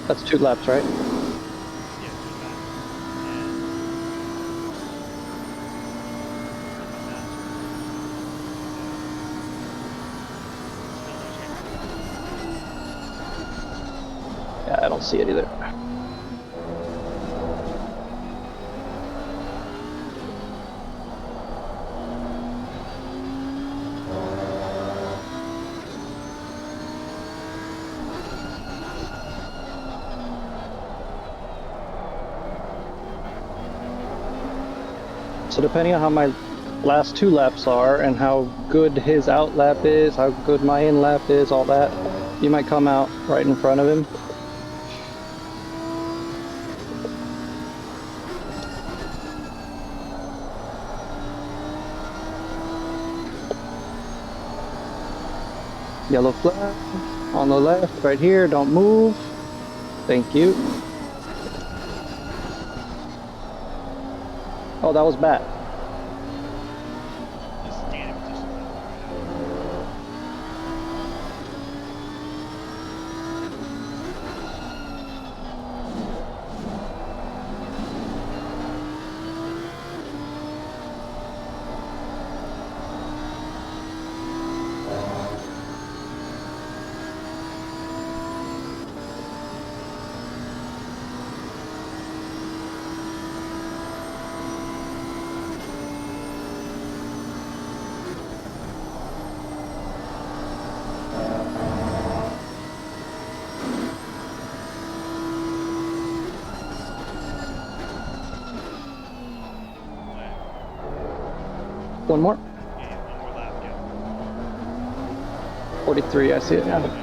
That's 2 laps, right? Yeah, do that. Yeah, I don't see it either. So depending on how my last 2 laps are and how good his out lap is, how good my in lap is, all that, you might come out right in front of him. Yellow flag on the left, right here, don't move. Thank you. Oh, that was bad. Just stand in position. One more. Yeah, one more lap, yeah. 43, I see it now.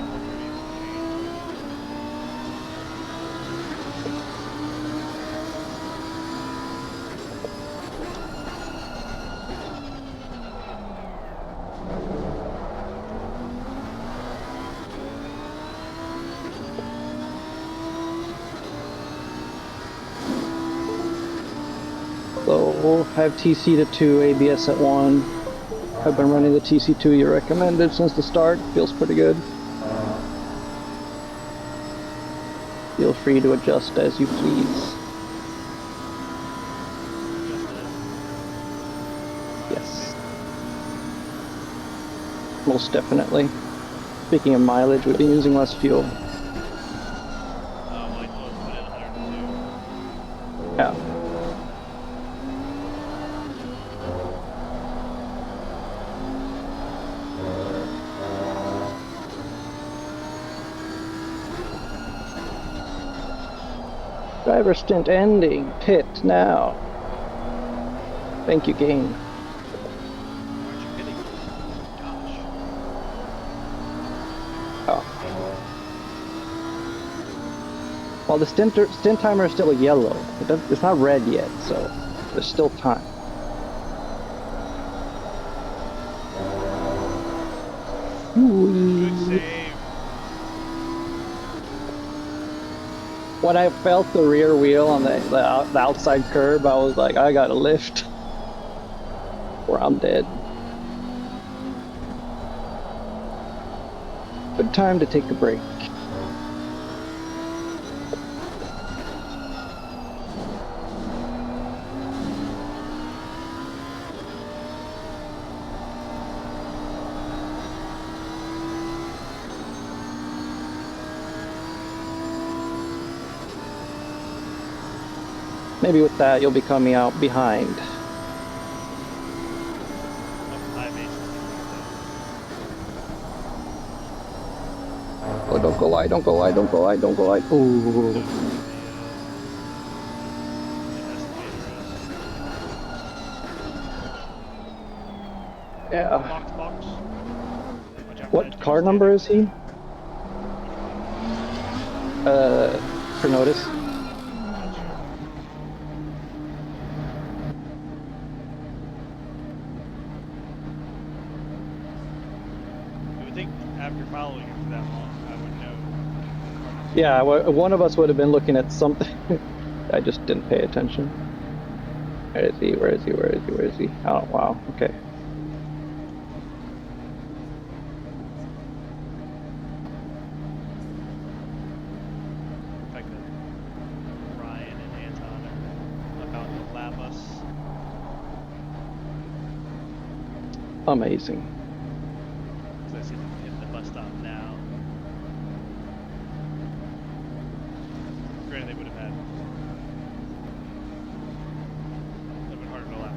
So, I have TC to 2, ABS at 1. I've been running the TC2 you recommended since the start. Feels pretty good. Feel free to adjust as you please. Yes. Most definitely. Speaking of mileage, we've been using less fuel. Well, I told put in 102. Yeah. Driver stint ending. Pit now. Thank you, game. Aren't you kidding? Gosh. Oh. Well, the stint timer is still a yellow. It's not red yet, so there's still time. Good save. When I felt the rear wheel on the outside curb, I was like, I gotta lift, or I'm dead. Good time to take a break. Maybe with that, you'll be coming out behind. Oh, don't go wide, don't go wide, don't go wide, don't go wide. Ooh. Yeah. Box. What car number is he? For notice. I would think after following him for that long, I would know. Yeah, one of us would have been looking at something. I just didn't pay attention. Where is he? Where is he? Where is he? Where is he? Oh, wow. Okay. The fact that Ryan and Anton are about to lap us. Amazing. Because I see them hitting the bus stop now. Granted, they would have had. It would have been harder to lap.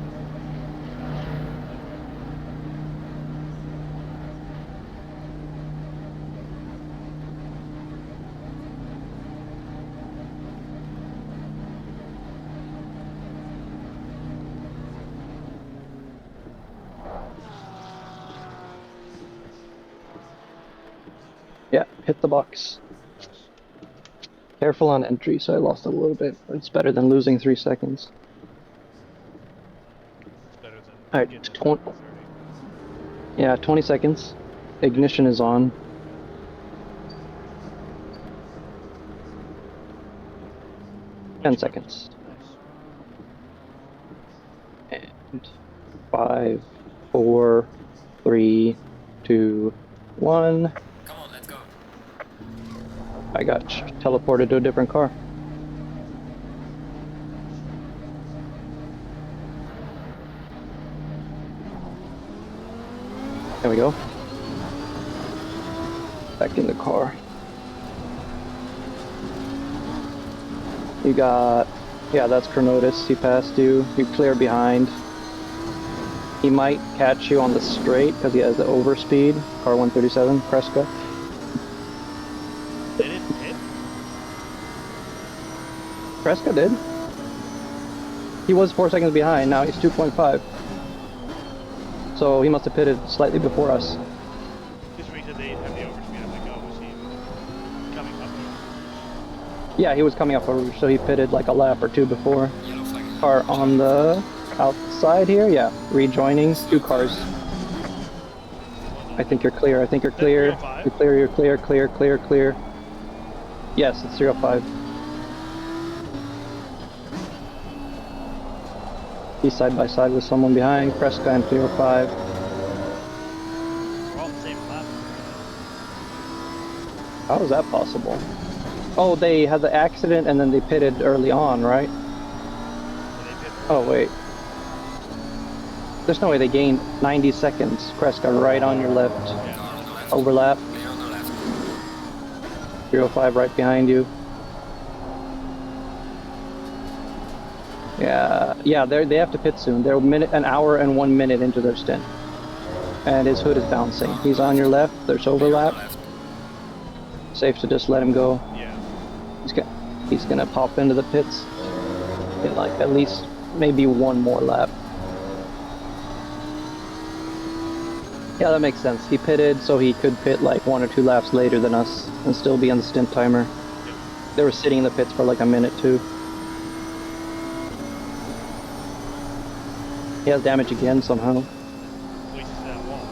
Yeah, hit the box. Careful on entry, so I lost a little bit. It's better than losing 3 seconds. It's better than Alright, getting 20. 30. Yeah, 20 seconds. Ignition is on. What'd 10 you go? seconds. Nice. And 5, 4, 3, 2, 1. Come on, let's go. I got teleported to a different car. There we go. Back in the car. You got... Yeah, that's Chronotis. He passed you. You clear behind. He might catch you on the straight because he has the overspeed. Car 137, Kreska. They didn't hit? Kreska did. He was 4 seconds behind. Now he's 2.5. So he must have pitted slightly before us. Just when he said they have the overspeed, I'm like, oh, was he coming up? Yeah, he was coming up over, so he pitted like a lap or two before. Yellow flag. Car on the outside here, yeah, rejoining. 2 cars. I think you're clear. I think you're clear. Is that 305? You're clear. You're clear. Clear. Clear. Clear. Yes, it's 305. He's side by side with someone behind. Kreska and 305. We're all on the same lap. How is that possible? Oh, they had the accident and then they pitted early on, right? So they pit Oh, wait. There's no way they gained 90 seconds. Kreska right on your left. Car on the left. Overlap. Clear on the left. 305 right behind you. Yeah, they have to pit soon. They're an hour and 1 minute into their stint. And his hood is bouncing. He's on your left. There's Clear on overlap. the left. Safe to just let him go. Yeah. He's gonna pop into the pits in like at least maybe one more lap. Yeah, that makes sense. He pitted so he could pit like 1 or 2 laps later than us and still be on the stint timer. They were sitting in the pits for like a minute too. He has damage again somehow. Places that wall.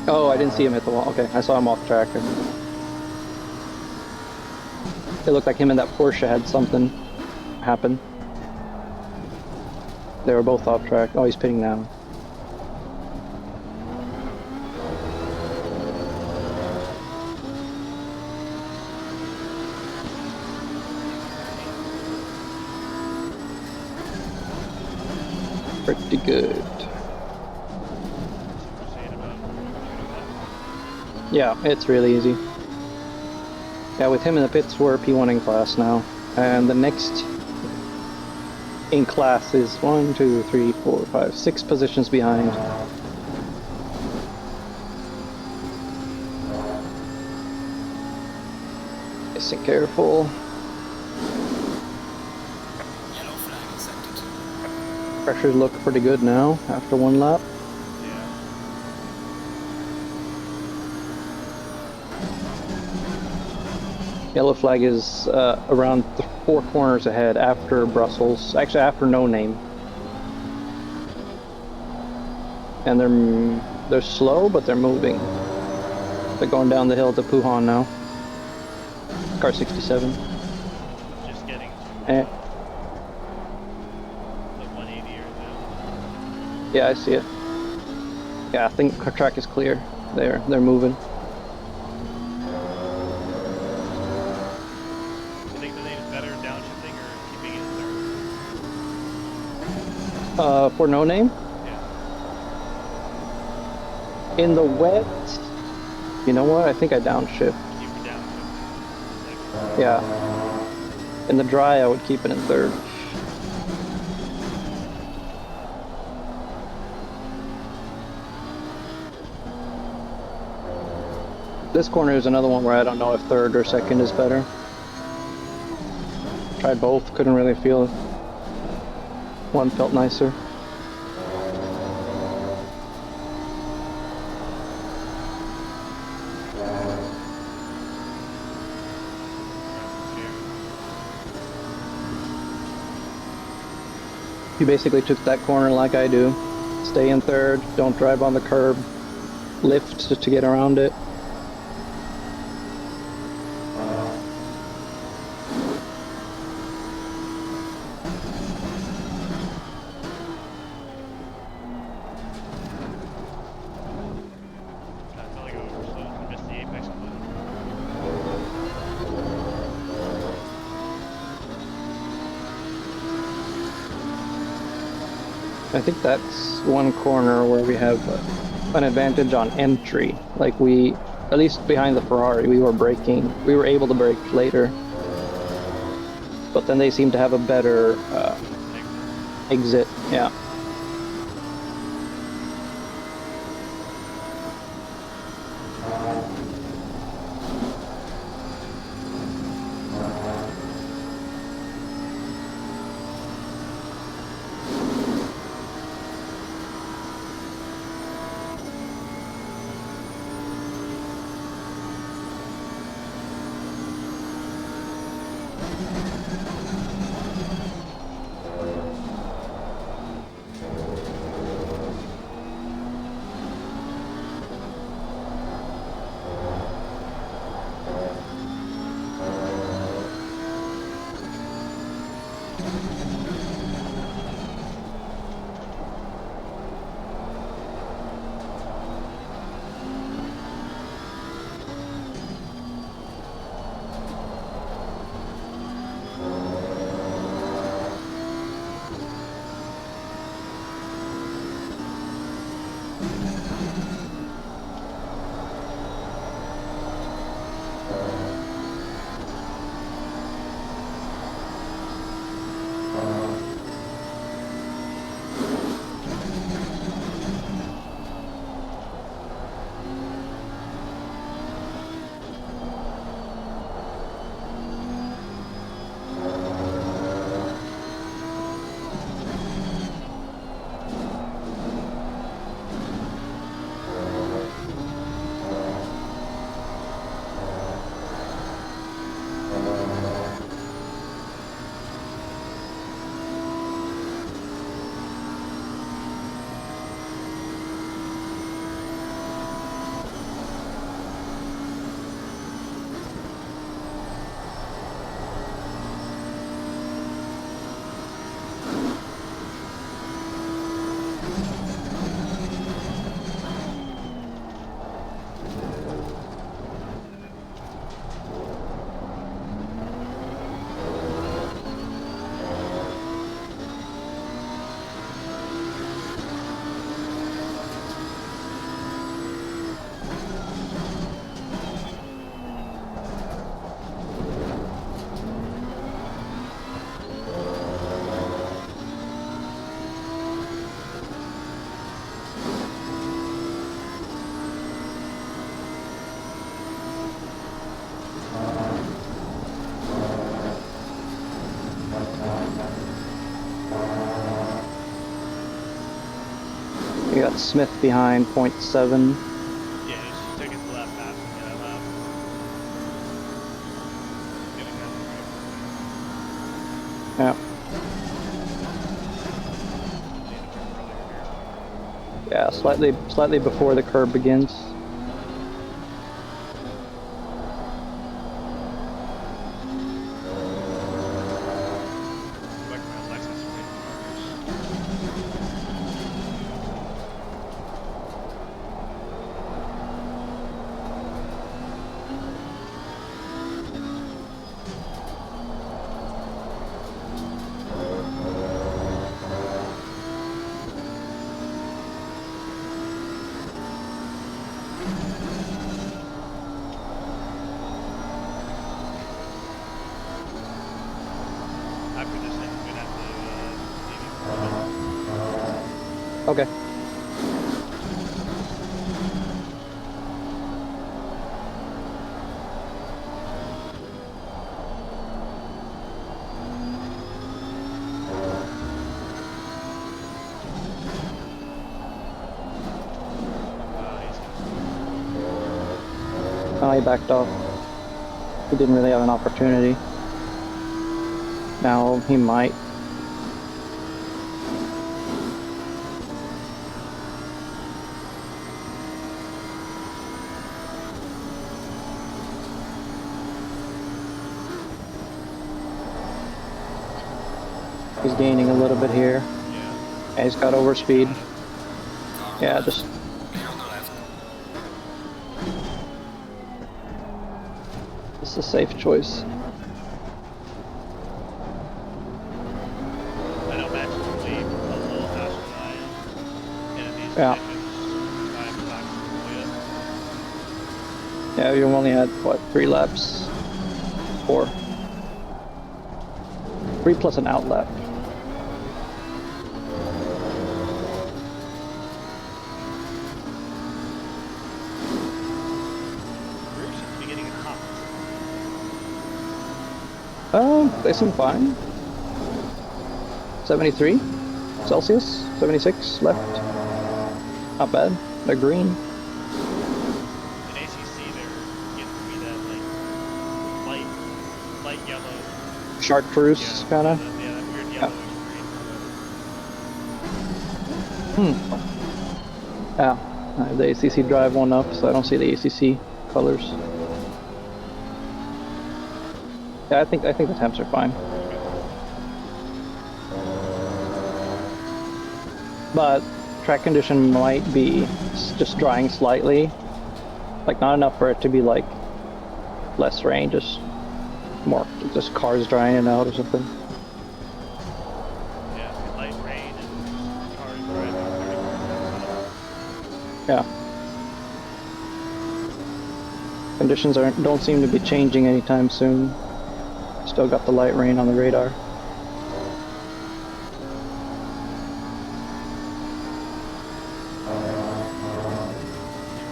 Oh, I didn't see him hit the wall. Okay, I saw him off track. It looked like him and that Porsche had something happen. They were both off track. Oh, he's pitting now. Pretty good. We're saying about that. Yeah, it's really easy. Yeah, with him in the pits, we're P1 in class now. And the next in class is 1, 2, 3, 4, 5, 6 positions behind. Nice and careful. Yellow flag is active. Pressures look pretty good now after 1 lap. Yeah. Yellow flag is around 4 corners ahead after Brussels. Actually, after No Name. And they're slow, but they're moving. They're going down the hill to Puhan now. Car 67. Just getting to Eh. the 180 or the. Yeah, I see it. Yeah, I think our track is clear. They're moving. You think the name is better downshifting or keeping it in third? For No Name, Yeah. in the wet, you know what? I think I downshift. Keep it downshift. Yeah. In the dry, I would keep it in third. This corner is another one where I don't know if third or second is better. Tried both, couldn't really feel it. One felt nicer. You basically took that corner like I do. Stay in third, don't drive on the curb, lift to get around it. I felt like I overslowed and missed the apex completely. I think that's one corner where we have an advantage on entry. Like at least behind the Ferrari, we were braking. We were able to brake later. But then they seem to have a better exit. Yeah. You got Smith behind, 0.7. Yeah, just take it to left fast and get out left. Getting that right. Yeah. Need to Yeah, slightly before the curb begins. Like my Lexus rate after this thing, we're gonna have to Okay. Oh, he backed off. He didn't really have an opportunity. Now he might. He's gaining a little bit here. Yeah, he's got overspeed. Yeah, just Clear on the left. it's a safe choice. I know Max will leave a little faster than I am. And in these Yeah. conditions, I'm not going to Yeah, you only had what, 3 laps? 4. 3 plus an out lap. Rear seems to be getting hot. They seem fine. 73 Celsius, 76 left. Not bad. They're green. In ACC, they're getting to be that like light yellow. Chartreuse, kind of. Yeah, that weird yellowish green. Yeah. I have the ACC drive one up, so I don't see the ACC colors. Yeah, I think the temps are fine. but track condition might be just drying slightly, like not enough for it to be like less rain, just more, just cars drying it out or something. Yeah, light rain and cars driving 30 miles an hour. Yeah. Conditions don't seem to be changing anytime soon. Still got the light rain on the radar. You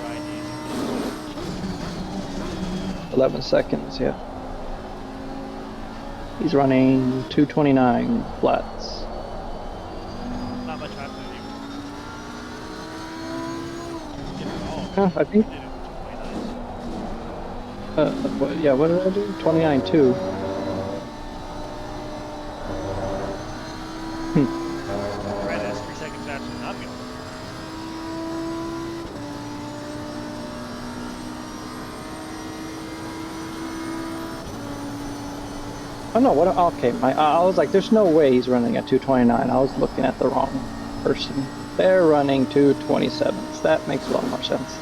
ride easy. 11 seconds, yeah. He's running 229 flats. Not much faster than you. I think. Did it 29. Yeah, what did I do? 29 too. Right, that's 3 seconds faster than I'm going. Oh no, what? Okay, I was like, there's no way he's running at 229. I was looking at the wrong person. They're running 227s. That makes a lot more sense.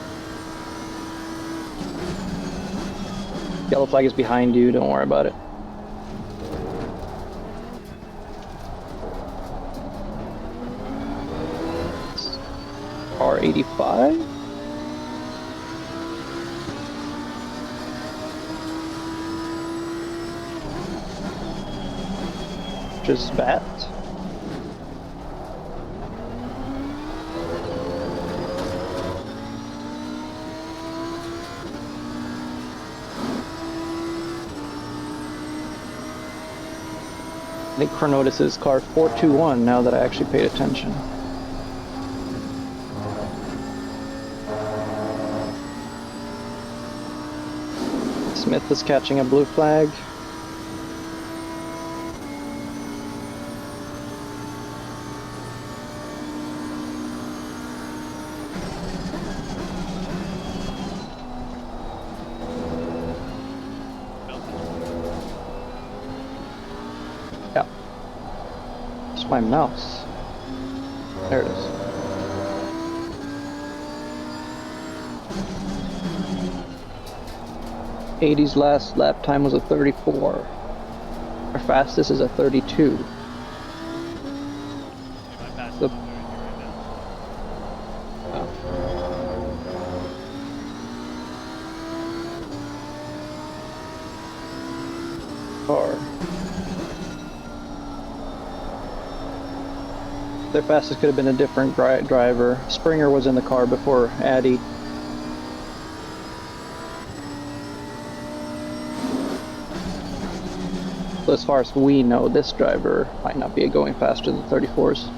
Yellow flag is behind you, don't worry about it. R85? Just bat. I think Chronotis is car 421 now that I actually paid attention. Smith is catching a blue flag. Yeah. It's my mouse. There it is. '80's last lap time was a 34. Our fastest is a 32. You might pass The- it right now. Car. Their fastest could have been a different driver. Springer was in the car before Addy. So as far as we know, this driver might not be going faster than 34s.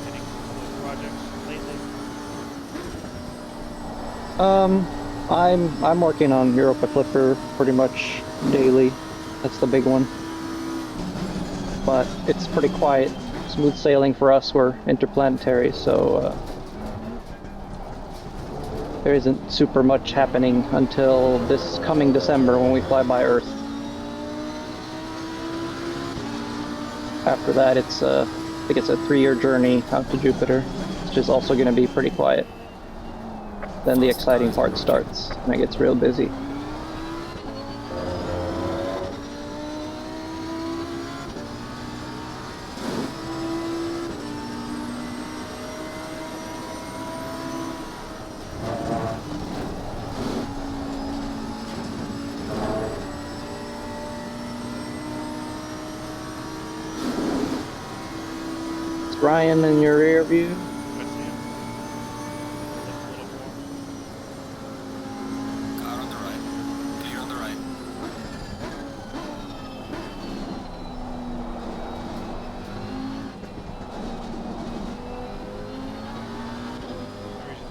Any cool projects lately? I'm working on Europa Clipper pretty much daily. That's the big one. But it's pretty quiet, smooth sailing for us. We're interplanetary, so there isn't super much happening until this coming December when we fly by Earth. After that, I think it's a 3-year journey out to Jupiter, which is also going to be pretty quiet. Then the exciting part starts, and it gets real busy. It's Ryan in your rear view. I see him. Look a little more. Car on the right. Clear on the right. Maybe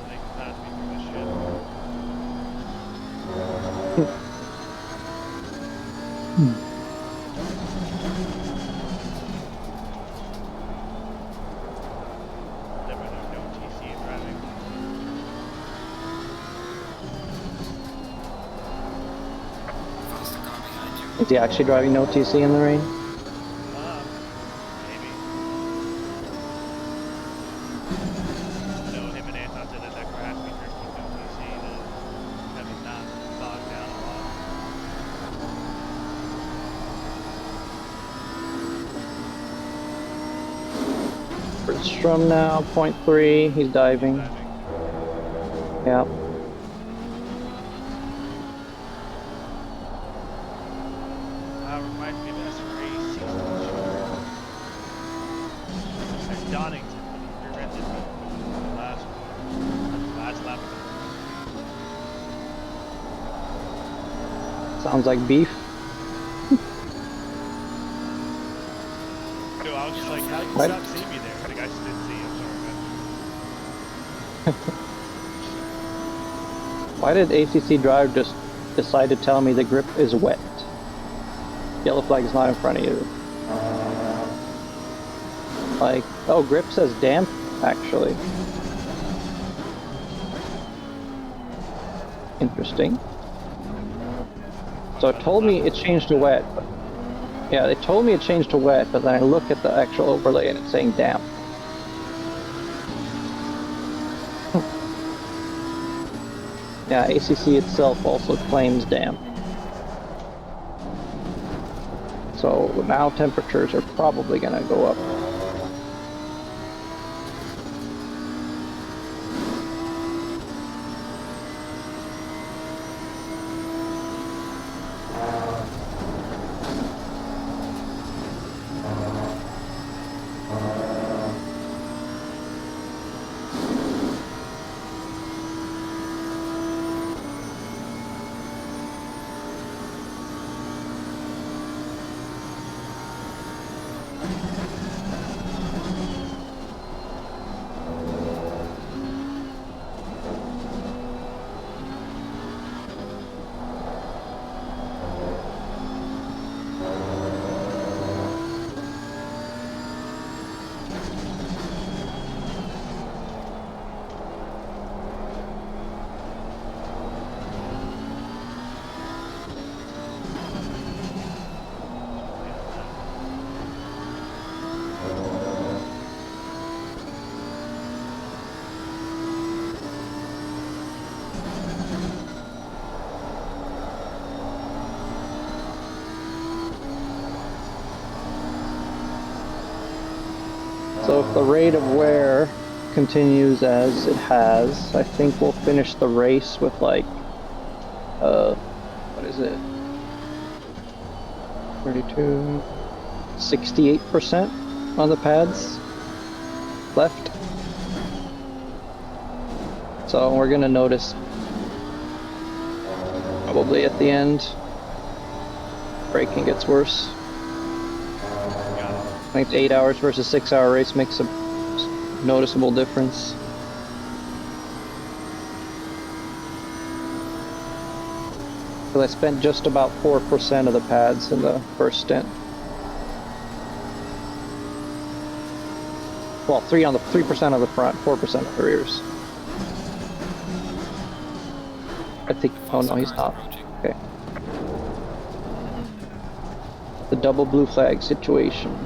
Is he actually driving no TC in the rain? Maybe. No, him and Anton said that crash we drift with no TC to have him not bogged down a lot. Strum now, 0.3, he's diving. Yeah. Reminds me of SRAGT3 at Donington, we rented the last lap. Sounds like beef. No, I was just like, how did you not see me there? The guy just didn't see you. I'm sorry, man. Why did ACC Drive just decide to tell me the grip is wet? Yellow flag is not in front of you. Like, oh, grip says damp, actually. Interesting. So it told me it changed to wet. But, yeah, it told me it changed to wet, but then I look at the actual overlay and it's saying damp. Yeah, ACC itself also claims damp. So now temperatures are probably going to go up. So if the rate of wear continues as it has, I think we'll finish the race with like, what is it? 32, 68% on the pads left. So we're gonna notice probably at the end, braking gets worse. I think the 8 hours versus 6 hour race makes a noticeable difference. Because I spent just about 4% of the pads in the first stint. Well, 3% on the front, 4% of the rears. I think. Oh no, he's not. Okay. The double blue flag situation.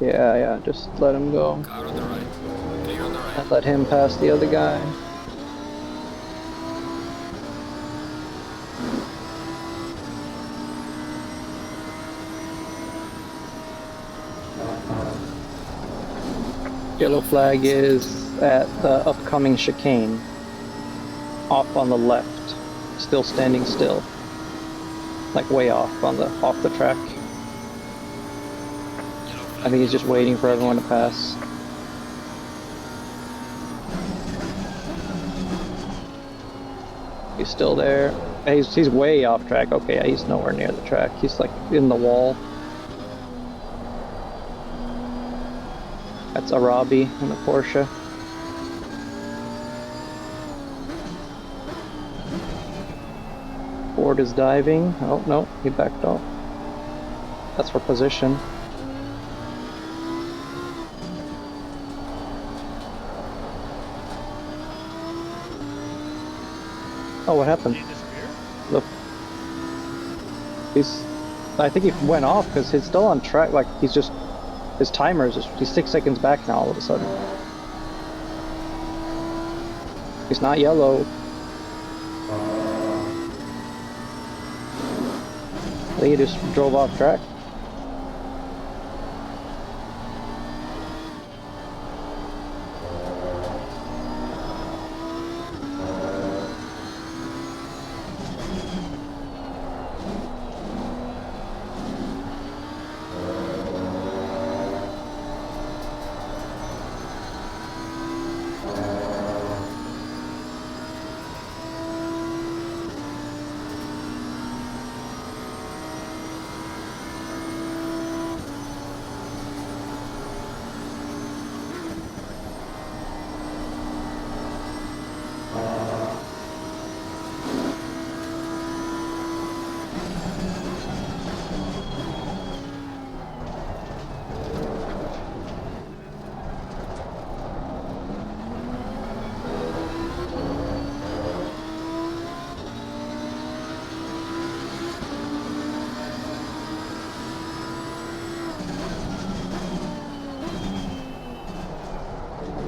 Yeah, just let him go. Car on the right. Clear on the right. And let him pass the other guy. Yellow flag is at the upcoming chicane. Off on the left. Still standing still. Like way off the track. I think he's just waiting for everyone to pass. He's still there. He's way off track. Okay, yeah, he's nowhere near the track. He's like in the wall. That's Arabi in the Porsche. Ford is diving. Oh no, he backed off. That's for position. Oh, what happened? Did he disappear? Look. I think he went off because he's still on track. Like, he's just, his timer is just, he's 6 seconds back now all of a sudden. He's not yellow. I think he just drove off track.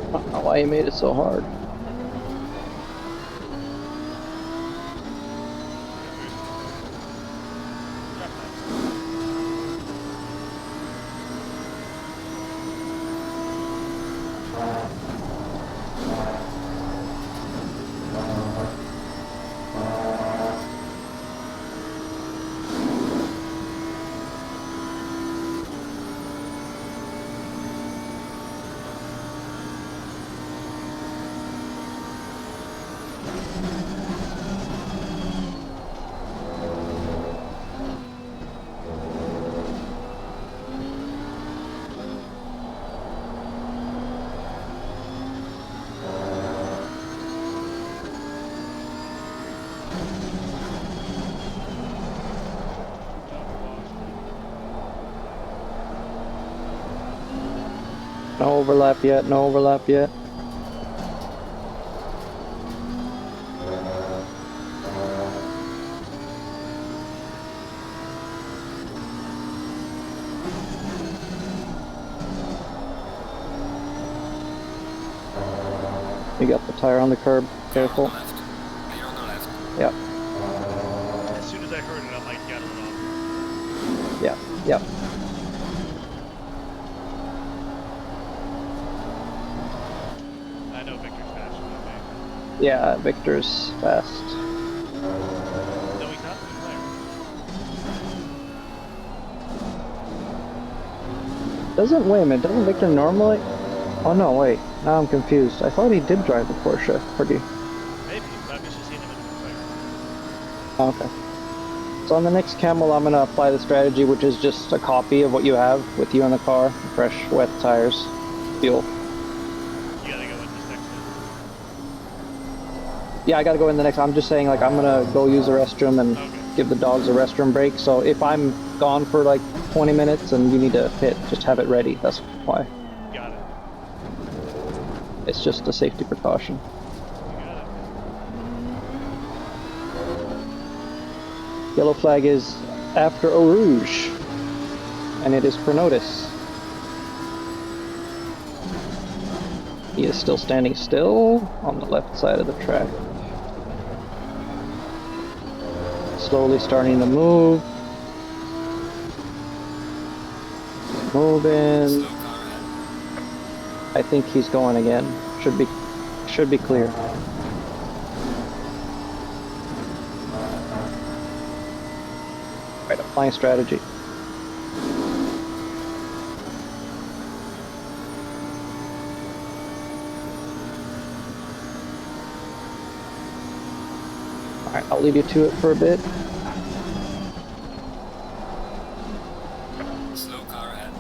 I don't know why he made it so hard. No overlap yet, no overlap yet. You got the tire on the curb, careful. Left. Clear on the left. Yep, As soon as I heard it, I'm like, gotta let off. yep, yep. I know Victor's faster than me. Yeah, Victor's fast. No, he's not. He's there. Wait a minute, doesn't Victor normally? Oh no, wait, now I'm confused. I thought he did drive the Porsche pretty. Maybe, but I've just seen him in the player. Oh, okay. So on the next camel, I'm gonna apply the strategy, which is just a copy of what you have with you in the car. Fresh, wet tires, fuel. You gotta go with this next one. Yeah, I gotta go in the next. I'm just saying, like, I'm gonna go use the restroom and Okay. give the dogs a restroom break. So if I'm gone for like 20 minutes and you need to pit, just have it ready. That's why. Got it. It's just a safety precaution. You got it. Yellow flag is after Eau Rouge, and it is for notice. He is still standing still on the left side of the track. Slowly starting to move. Moving. Slow car ahead. I think he's going again. Should be clear. Right, applying strategy. Alright, I'll leave you to it for a bit. Slow car ahead.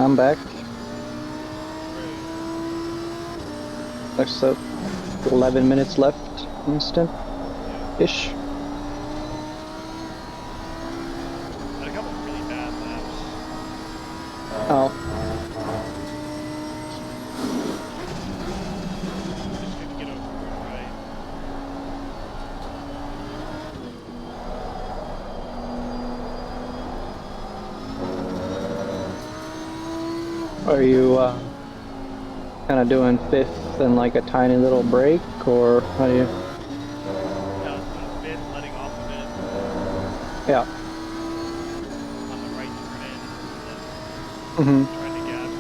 I'm back. There's 11 minutes left instant-ish. Had a couple of really bad laps. Oh, Just couldn't get over it, right? are you kind of doing fifth and like a tiny little break, or how do you? Yeah, I was doing fifth, letting off a bit Yeah. on the right turn in, and Mm-hmm. then trying to gas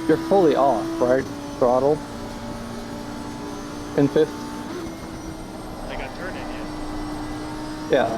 it. You're fully off, right? Throttle. In fifth. I got turn in, yeah. Yeah.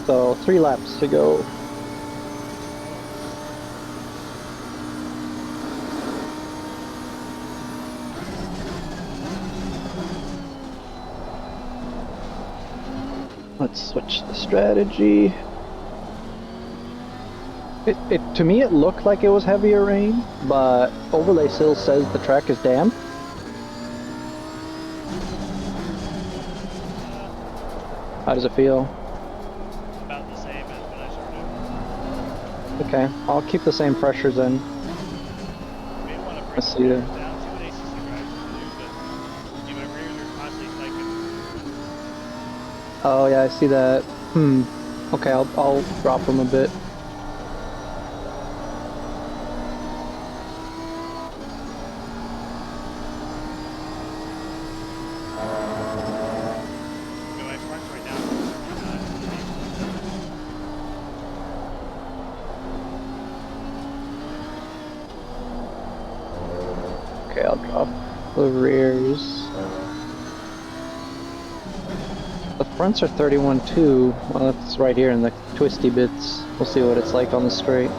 So 3 laps to go. Let's switch the strategy. It to me it looked like it was heavier rain, but overlay still says the track is damp. How does it feel? About the same as when I started. Okay, I'll keep the same pressures in. You may want to bring Let's the see rears that. down, see what ACC drivers can do, but my rears are constantly spiking. Oh yeah, I see that. Okay, I'll drop them a bit. My fronts right now are Okay, I'll drop the rears. The fronts are 31.2. Well, that's right here in the twisty bits. We'll see what it's like on the straight.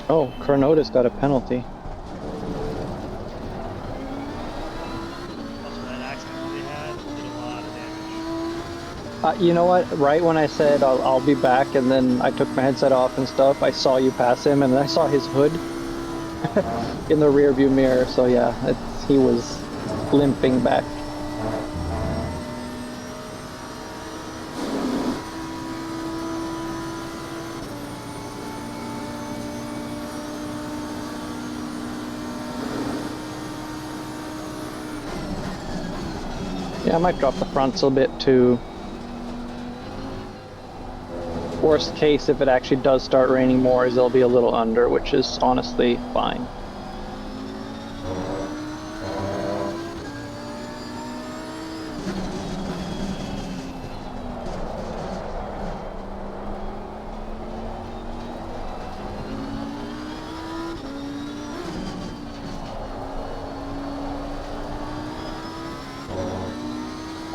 Oh, Cronotis got a penalty. also that accident they had did a lot of damage. You know what? Right when I said I'll be back, and then I took my headset off and stuff, I saw you pass him, and then I saw his hood in the rear view mirror. So yeah, he was limping back. Yeah, I might drop the fronts a bit too. Worst case, if it actually does start raining more, is they'll be a little under, which is honestly fine.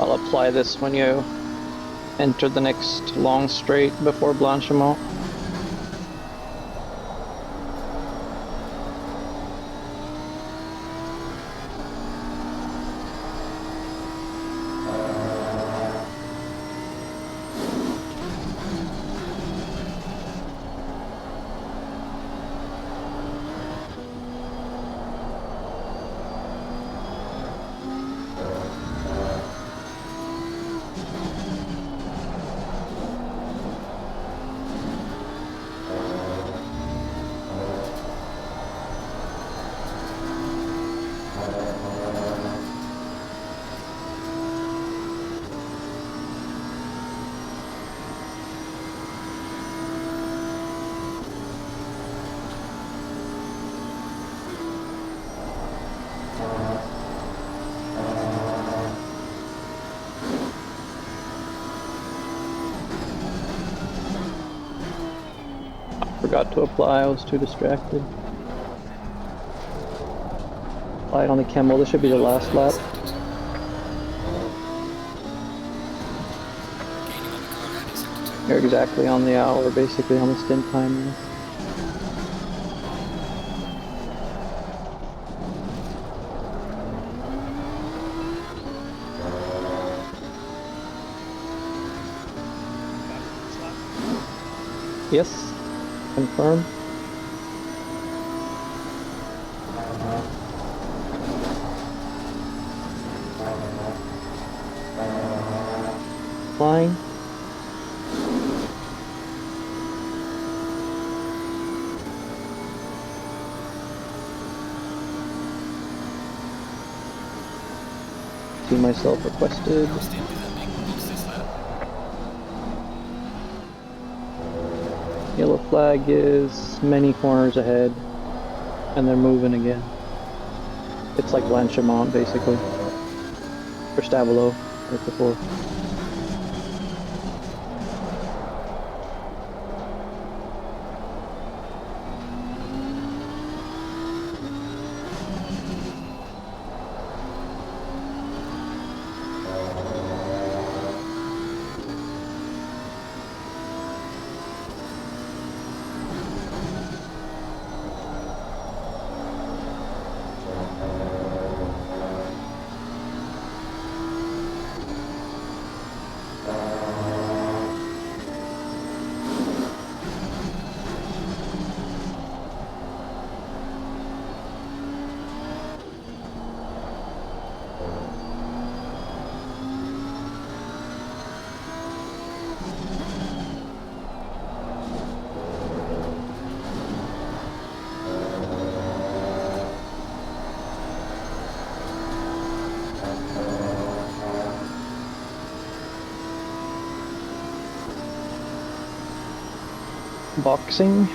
I'll apply this when you enter the next long straight before Blanchimont. Forgot to apply, I was too distracted. Apply it on the Camel, this should be the last lap. You're exactly on the hour, basically on the stint time now. Yes, confirm. Flying. See myself requested. Yellow flag is many corners ahead, and they're moving again. It's like Blanchimont, basically. Or Stavelo, right before. Boxing.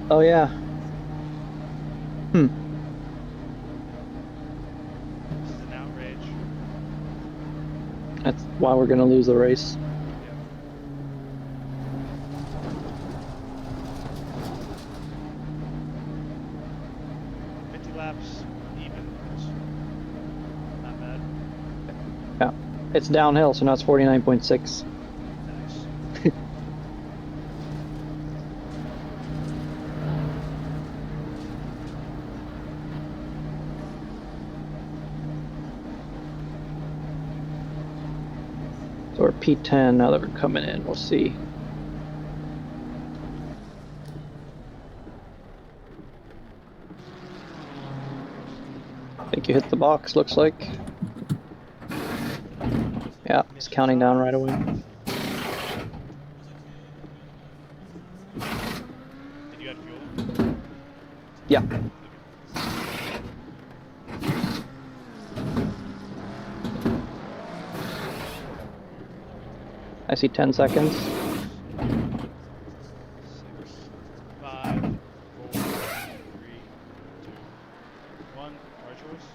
Oh yeah. This is an outrage. That's why we're gonna lose the race. Yep. 50 laps, even. Not bad. Yeah. It's downhill, so now it's 49.6. Nice. So we're P10 now that we're coming in, we'll see. I think think you hit the box, looks like. Yeah, it's counting down right away. Did you add fuel? Yeah. I see 10 seconds. 6, 5, 4, 3, 2, 1. Our choice.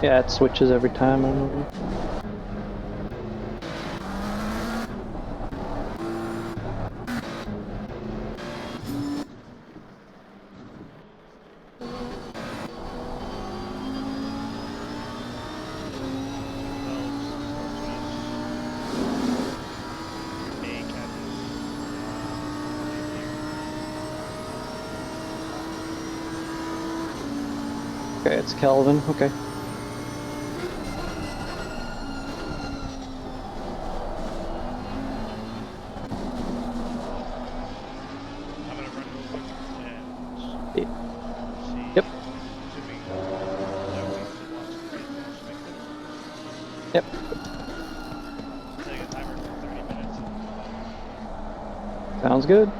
Yeah, it switches every time. I remember. Okay, it's Kelvin. Okay. I'm gonna run real quick and Y- see. Yep. Assuming everything wants to get finished. Yep. Setting a timer for 30 minutes. Sounds good.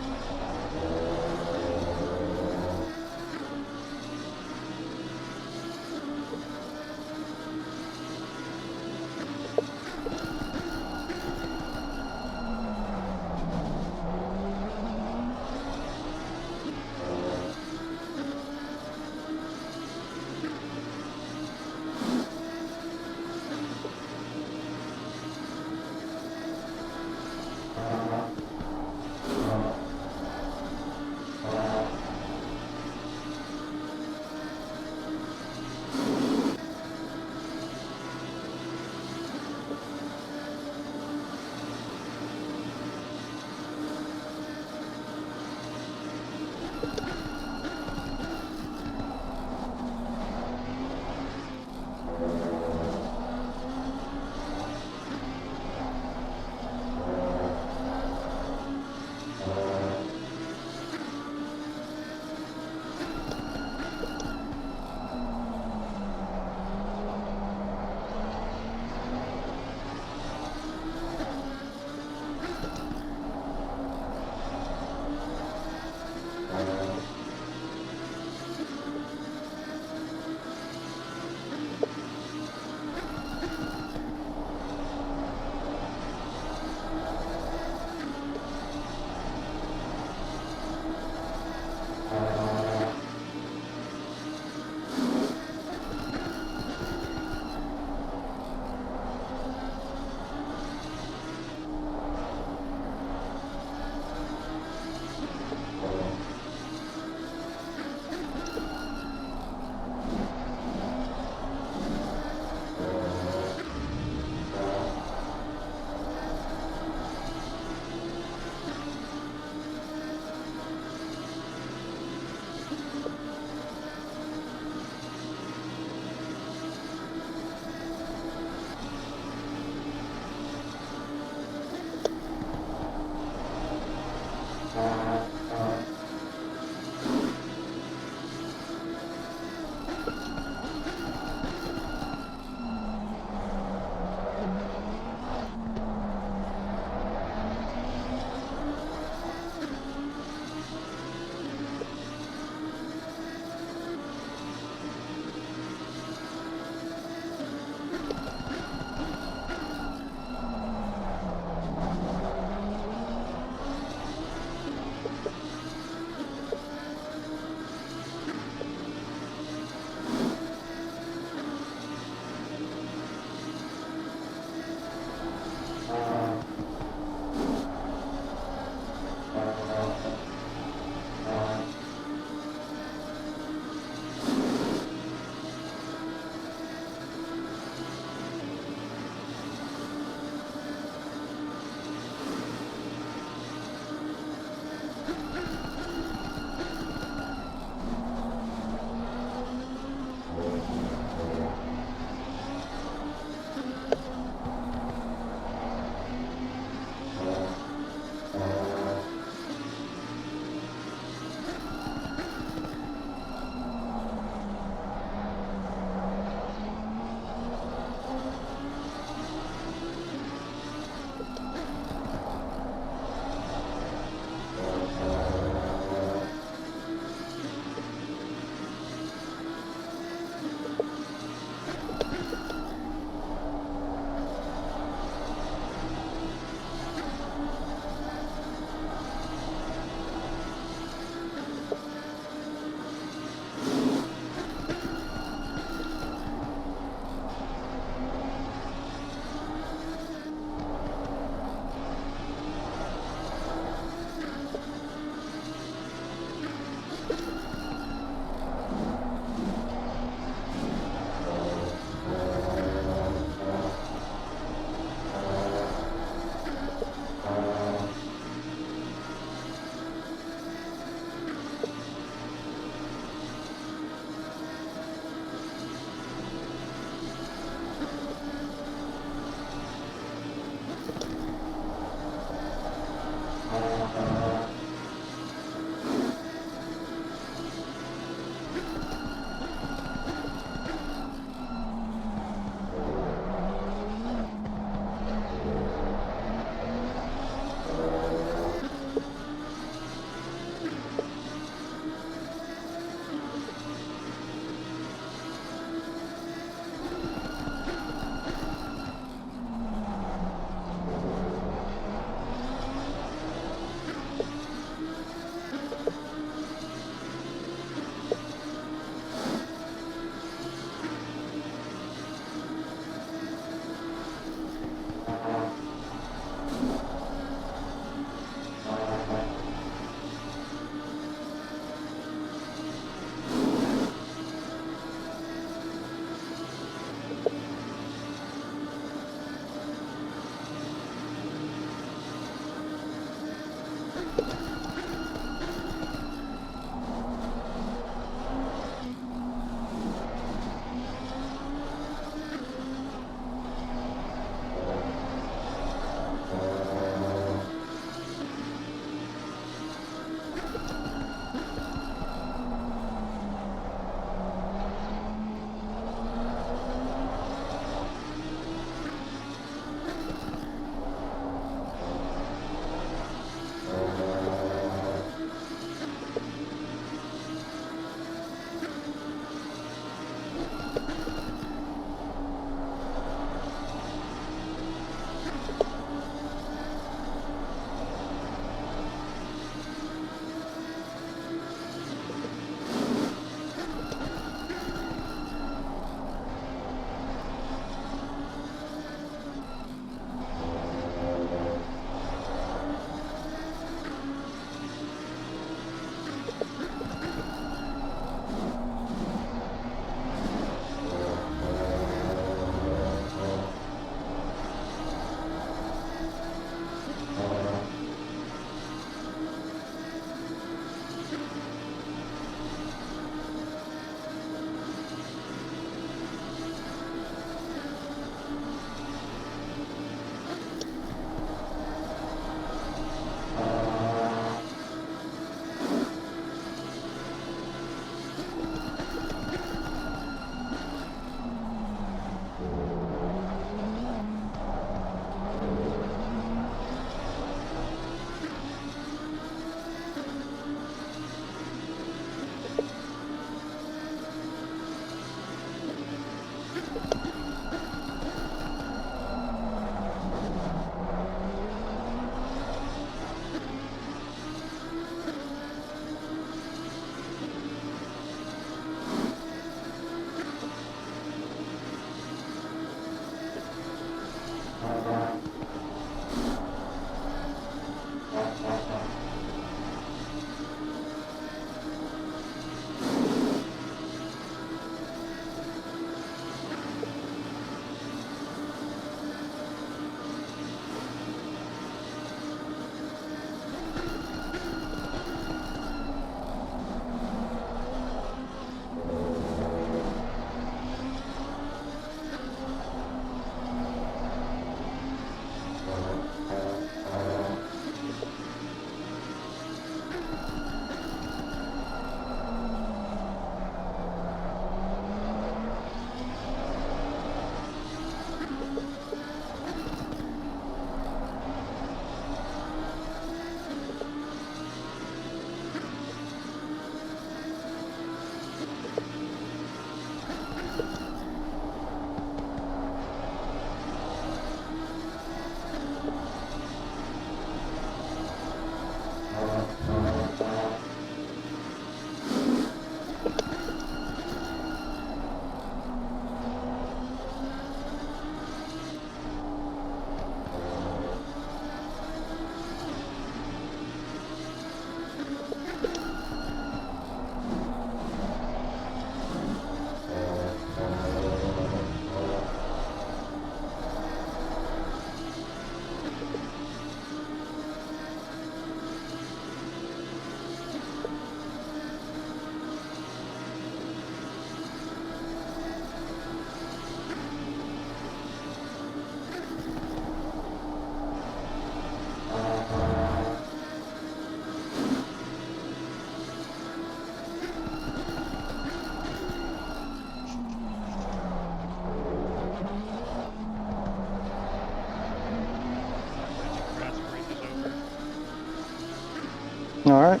All right.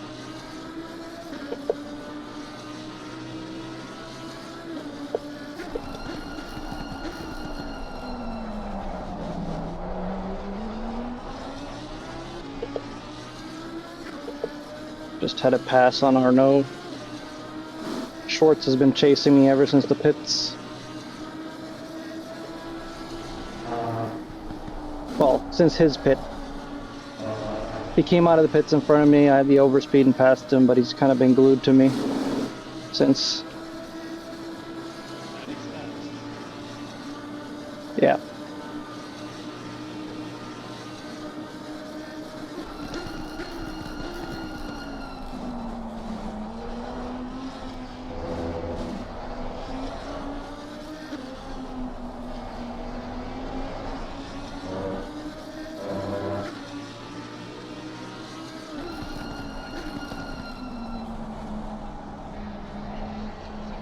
Just had a pass on Arnaud. Schwartz has been chasing me ever since the pits. Well, since his pit. He came out of the pits in front of me. I had the overspeed and passed him, but he's kind of been glued to me since. Yeah.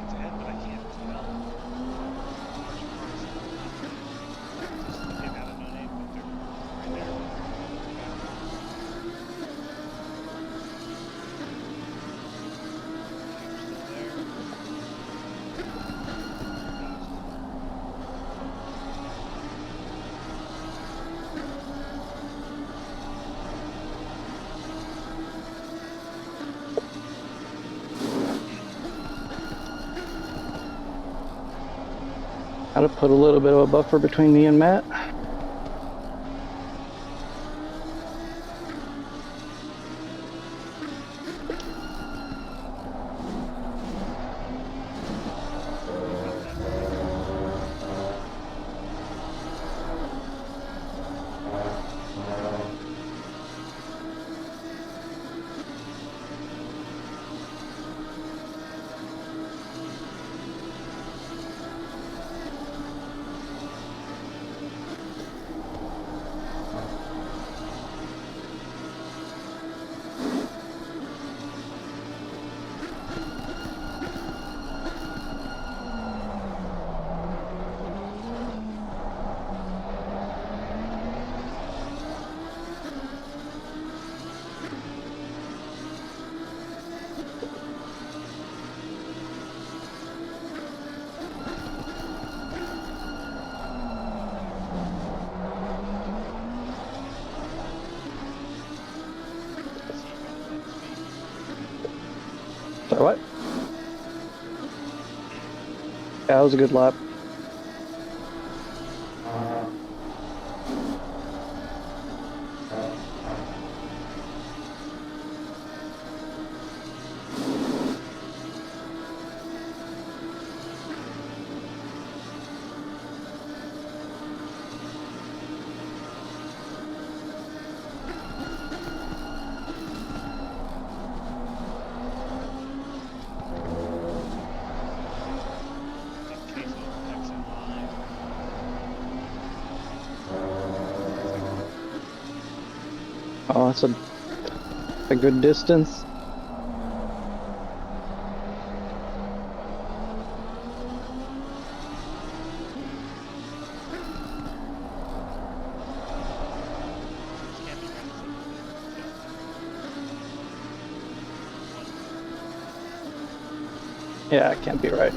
It's ahead, but I can't tell. Just looking at a no-name, but they're right there. How to put a little bit of a buffer between me and Matt. Sorry, what? Yeah, that was a good lap. Oh, that's a good distance. Yeah, it can't be right.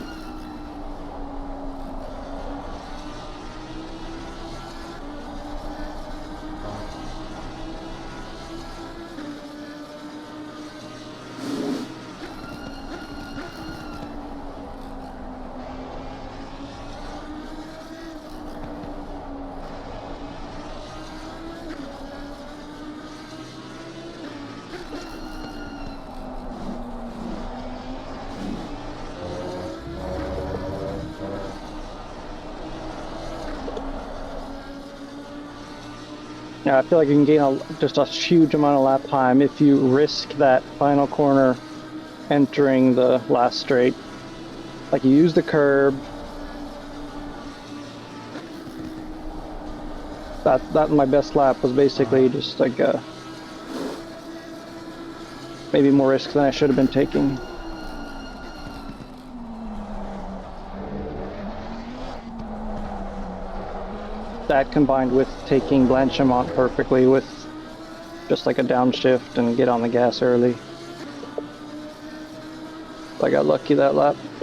Yeah, I feel like you can gain just a huge amount of lap time if you risk that final corner entering the last straight. Like you use the curb. That my best lap was basically just like maybe more risk than I should have been taking. That combined with taking Blanchimont perfectly with just like a downshift and get on the gas early. I got lucky that lap. 610's,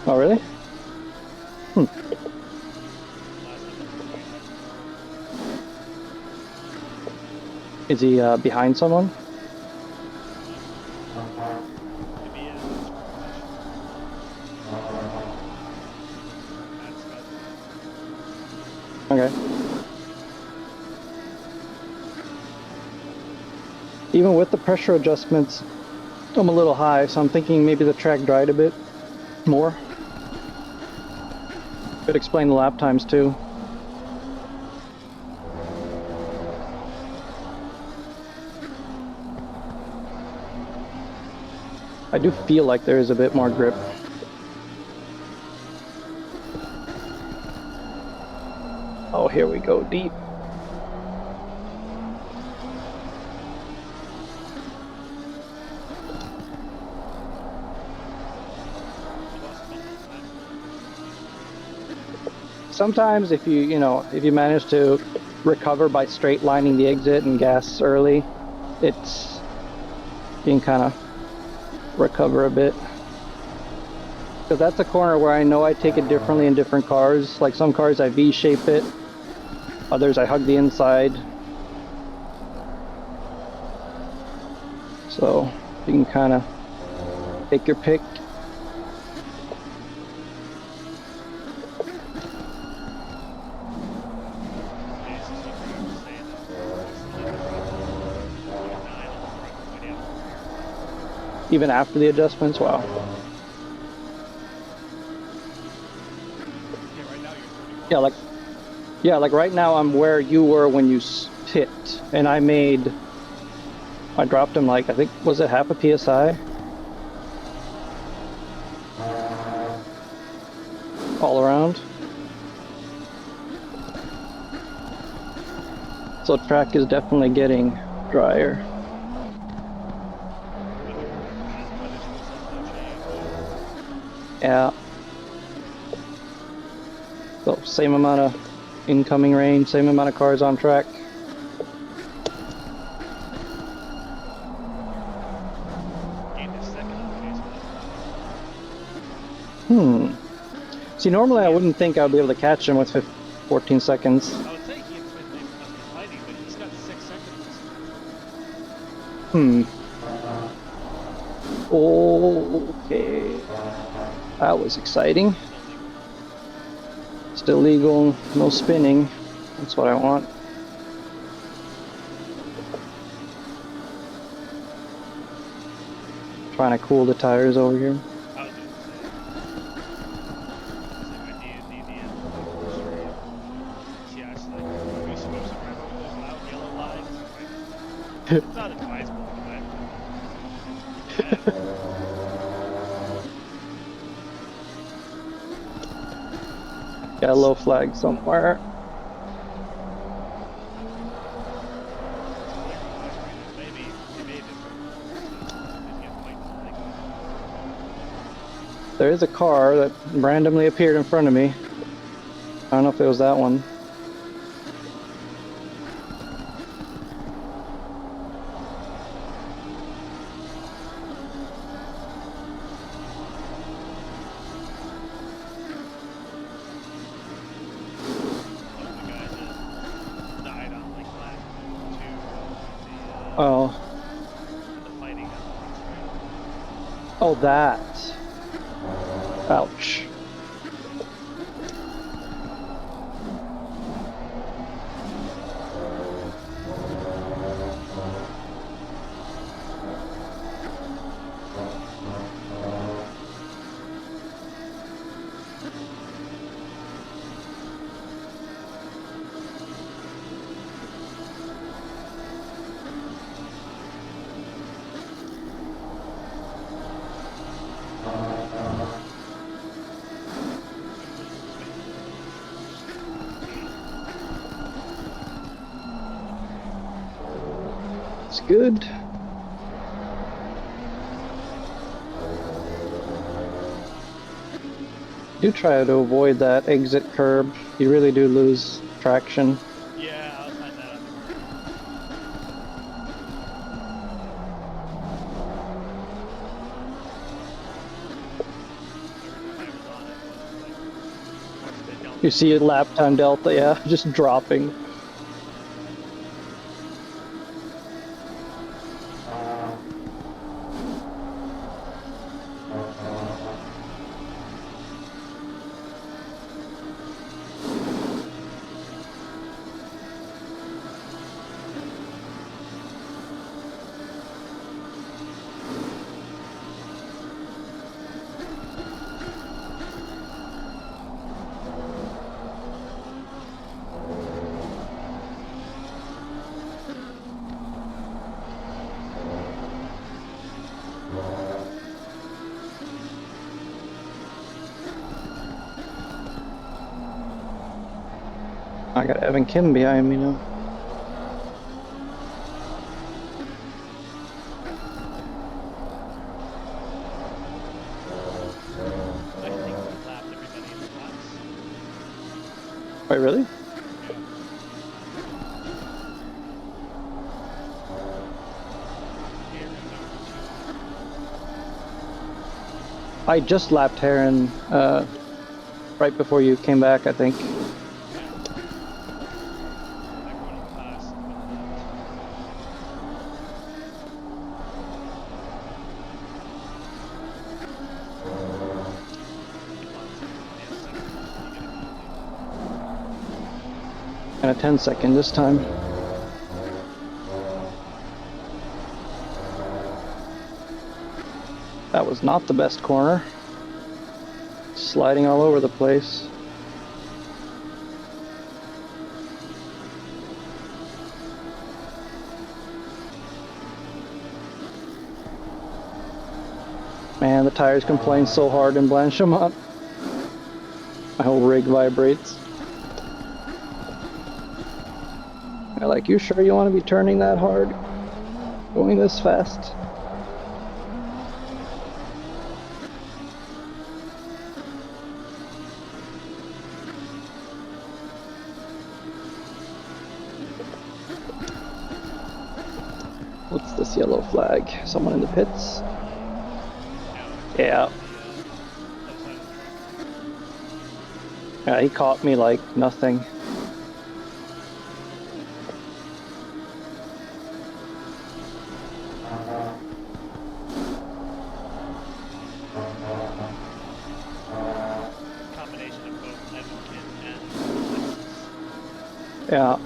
Oh, really? Hmm. last time I Is he behind someone? maybe he is. Okay. Even with the pressure adjustments, I'm a little high, so I'm thinking maybe the track dried a bit more. Could explain the lap times too. I do feel like there is a bit more grip. Oh, here we go, deep. Sometimes if you manage to recover by straight lining the exit and gas early, you can kind of recover a bit. Because that's a corner where I know I take it differently in different cars. Like some cars I V-shape it, others I hug the inside. So you can kind of take your pick. Even after the adjustments, wow. Yeah, like right now I'm where you were when you hit, and I dropped him like, I think, was it half a PSI? All around. So track is definitely getting drier. Yeah. So same amount of incoming range, same amount of cars on track. See, normally I wouldn't think I'd be able to catch him with 14 seconds. I would say he must be fighting, but he's got 6 seconds. Okay. That was exciting. Still legal, no spinning. That's what I want. Trying to cool the tires over here. I was doing the same. See, actually, we supposed to drive over those loud yellow lines. It's not advisable, but Got a low flag somewhere. There is a car that randomly appeared in front of me. I don't know if it was that one. Oh. Oh, that. Ouch. It's good. Do try to avoid that exit curb. You really do lose traction. Yeah, I'll find that on the curve. Every time I was on it, was like once the delta. You see a lap time delta, yeah, just dropping. I got Evan Kim behind me now. I think we lapped everybody in the box. Wait, really? I just lapped Heron right before you came back, I think. And a 10-second this time. That was not the best corner. Sliding all over the place. Man, the tires complain so hard in Blanchimont. My whole rig vibrates. They're like, you sure you want to be turning that hard? Going this fast? What's this yellow flag? Someone in the pits? Yeah. Yeah, he caught me like nothing. Combination of both Evan Kim and Yeah.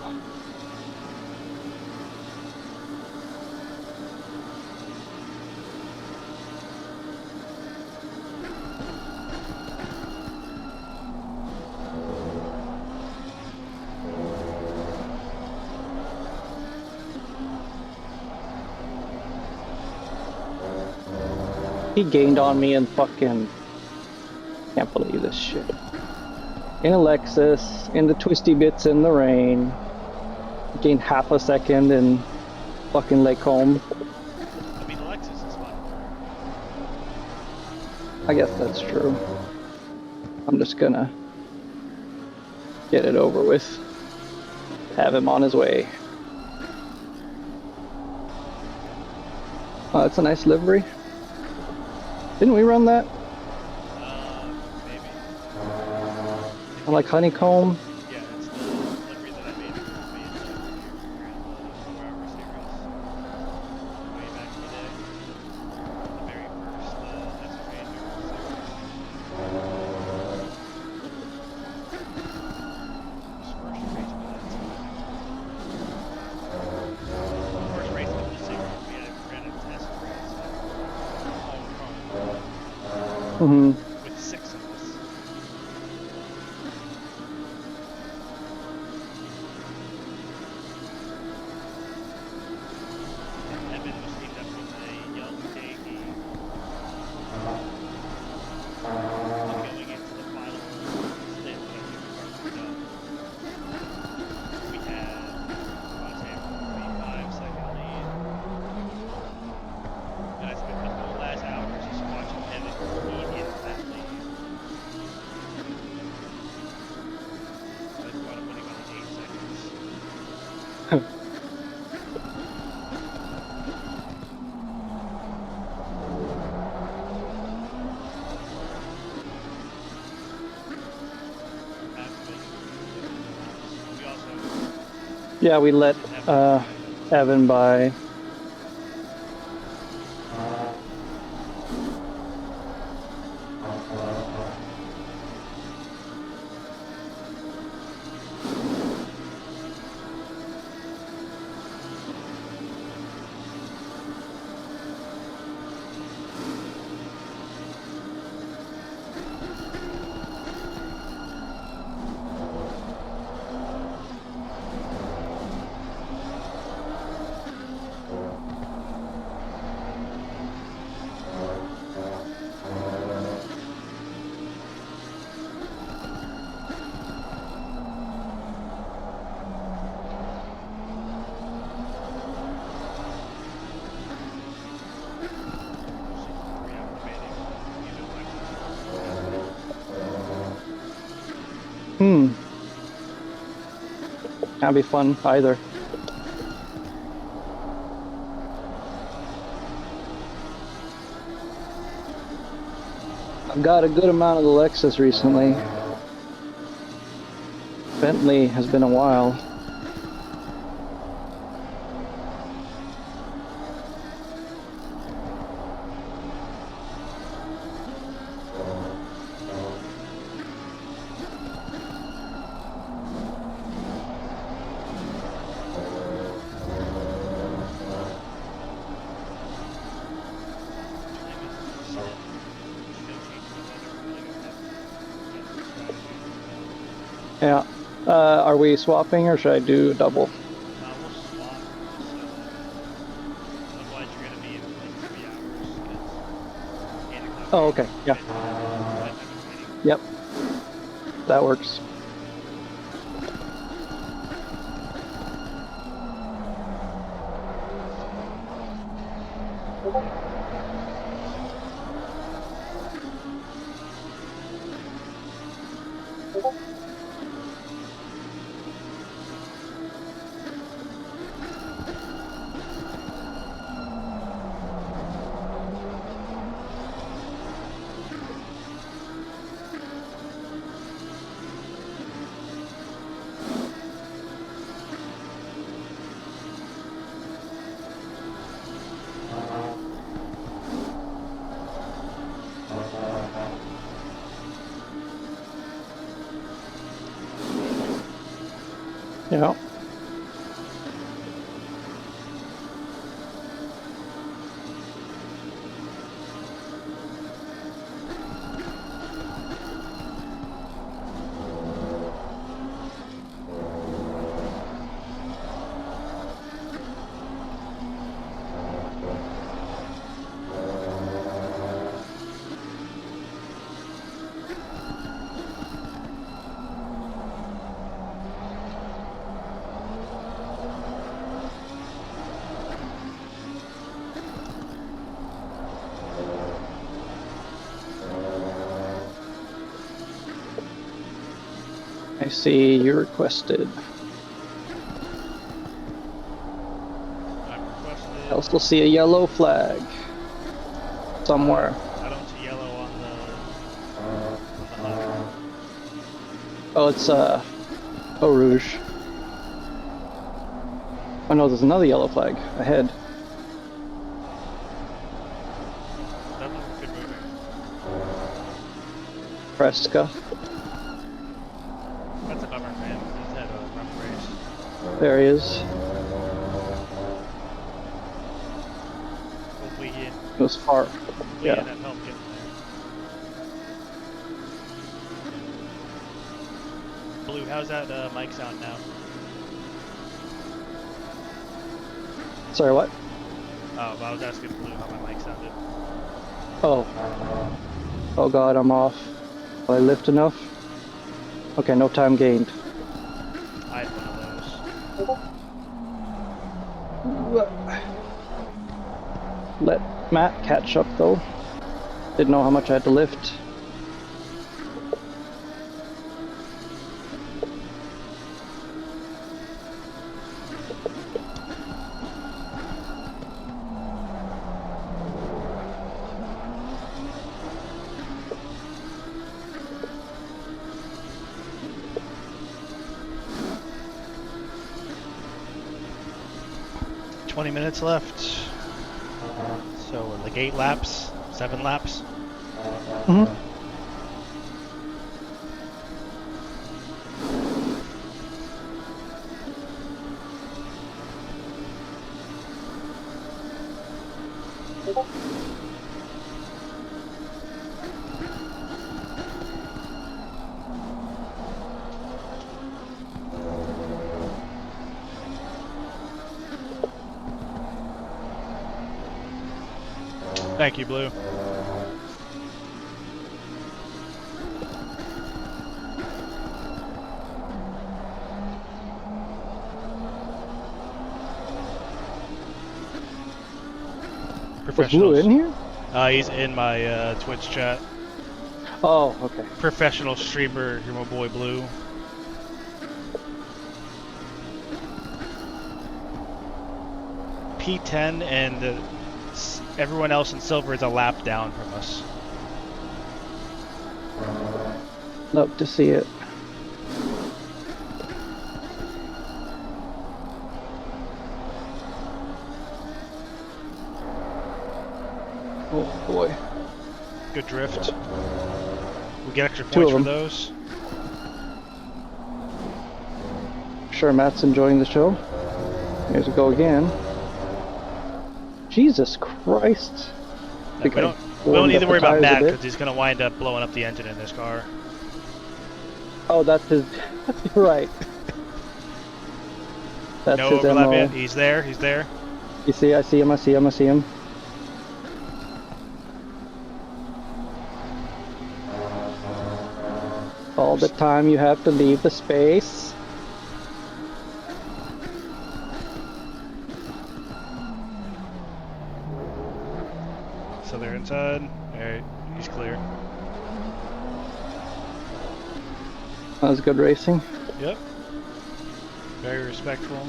He gained on me and fucking... Can't believe this shit. In a Lexus, in the twisty bits in the rain. Gained half a second in fucking Lacombe. I mean, Lexus is fun. I guess that's true. I'm just gonna get it over with. Have him on his way. Oh, that's a nice livery. Didn't we run that? Maybe. I like honeycomb. Yeah, it's the livery that I made for me and the 4-hour series. Way back in the day. The very first SRAGT3 series. First race with that series. First race with the series, we ran a test race. Mm-hmm. With 6 of us. And Evan was teamed up with a young Davey. Going into the final stint that I think the car was done. We had, I want to say, a 45-second lead. And I spent the whole last hour just watching Evan compete in that Yeah, we let Evan by. Hmm. Can't be fun either. I've got a good amount of the Lexus recently. Bentley has been a while. Yeah. Are we swapping or should I do a double? We'll swap. Otherwise, you're gonna be in like 3 hours. 'Cause 8 o'clock. Oh, okay. Yeah. Yep. That works. Yeah. I see you requested. I'm requested. I also see a yellow flag somewhere. I don't see yellow on the HUD. Oh, it's Eau Rouge. Oh no, there's another yellow flag ahead. That one's been moving. Fresca. That's a bummer, man. He's had a rough race. There he is. Hopefully he It was far. Yeah. had help getting there. Blue, how's that mic sound now? Sorry, what? Oh, I was asking Blue how my mic sounded. Oh. Oh god, I'm off. Will I lift enough? Okay, no time gained. I had one of those. Let Matt catch up though. Didn't know how much I had to lift. 20 minutes left. So like 8 laps, 7 laps. Mm-hmm. Thank you, Blue. Was Blue in here? He's in my Twitch chat. Oh, okay. Professional streamer, you're my boy Blue. P10 and everyone else in silver is a lap down from us. Love to see it. Oh boy. Good drift. We get extra 2 points of for them. those. Sure, Matt's enjoying the show. Here's we go again. Jesus Christ. No, we don't need to worry about Matt because he's going to wind up blowing up the engine in this car. Oh, that's his. You're right. That's No his overlap MO. yet. He's there. He's there. You see, I see him, I see him, I see him. All the time you have to leave the space. So they're inside. Alright, he's clear. That was good racing. Yep. Very respectful.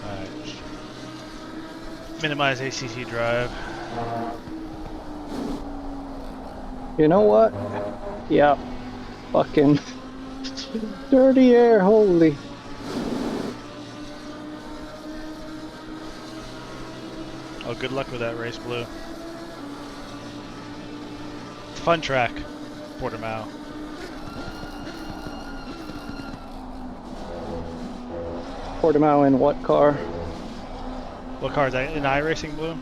Alright. Minimize ACC drive. You know what? Yeah. Fucking dirty air, holy. Oh, good luck with that race, Blue. Fun track, Portimao. Portimao in what car? What car is that? In iRacing, Blue?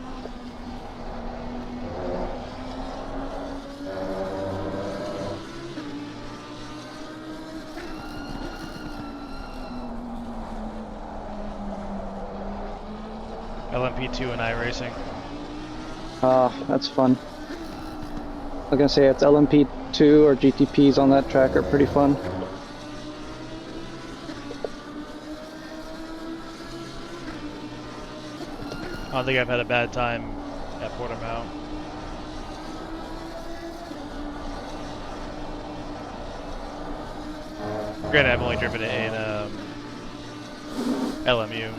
LMP2 and iRacing. Ah, that's fun. I was gonna say it's LMP2 or GTPs on that track are pretty fun. I don't think I've had a bad time at Portimao. Granted, I've only driven it in LMU.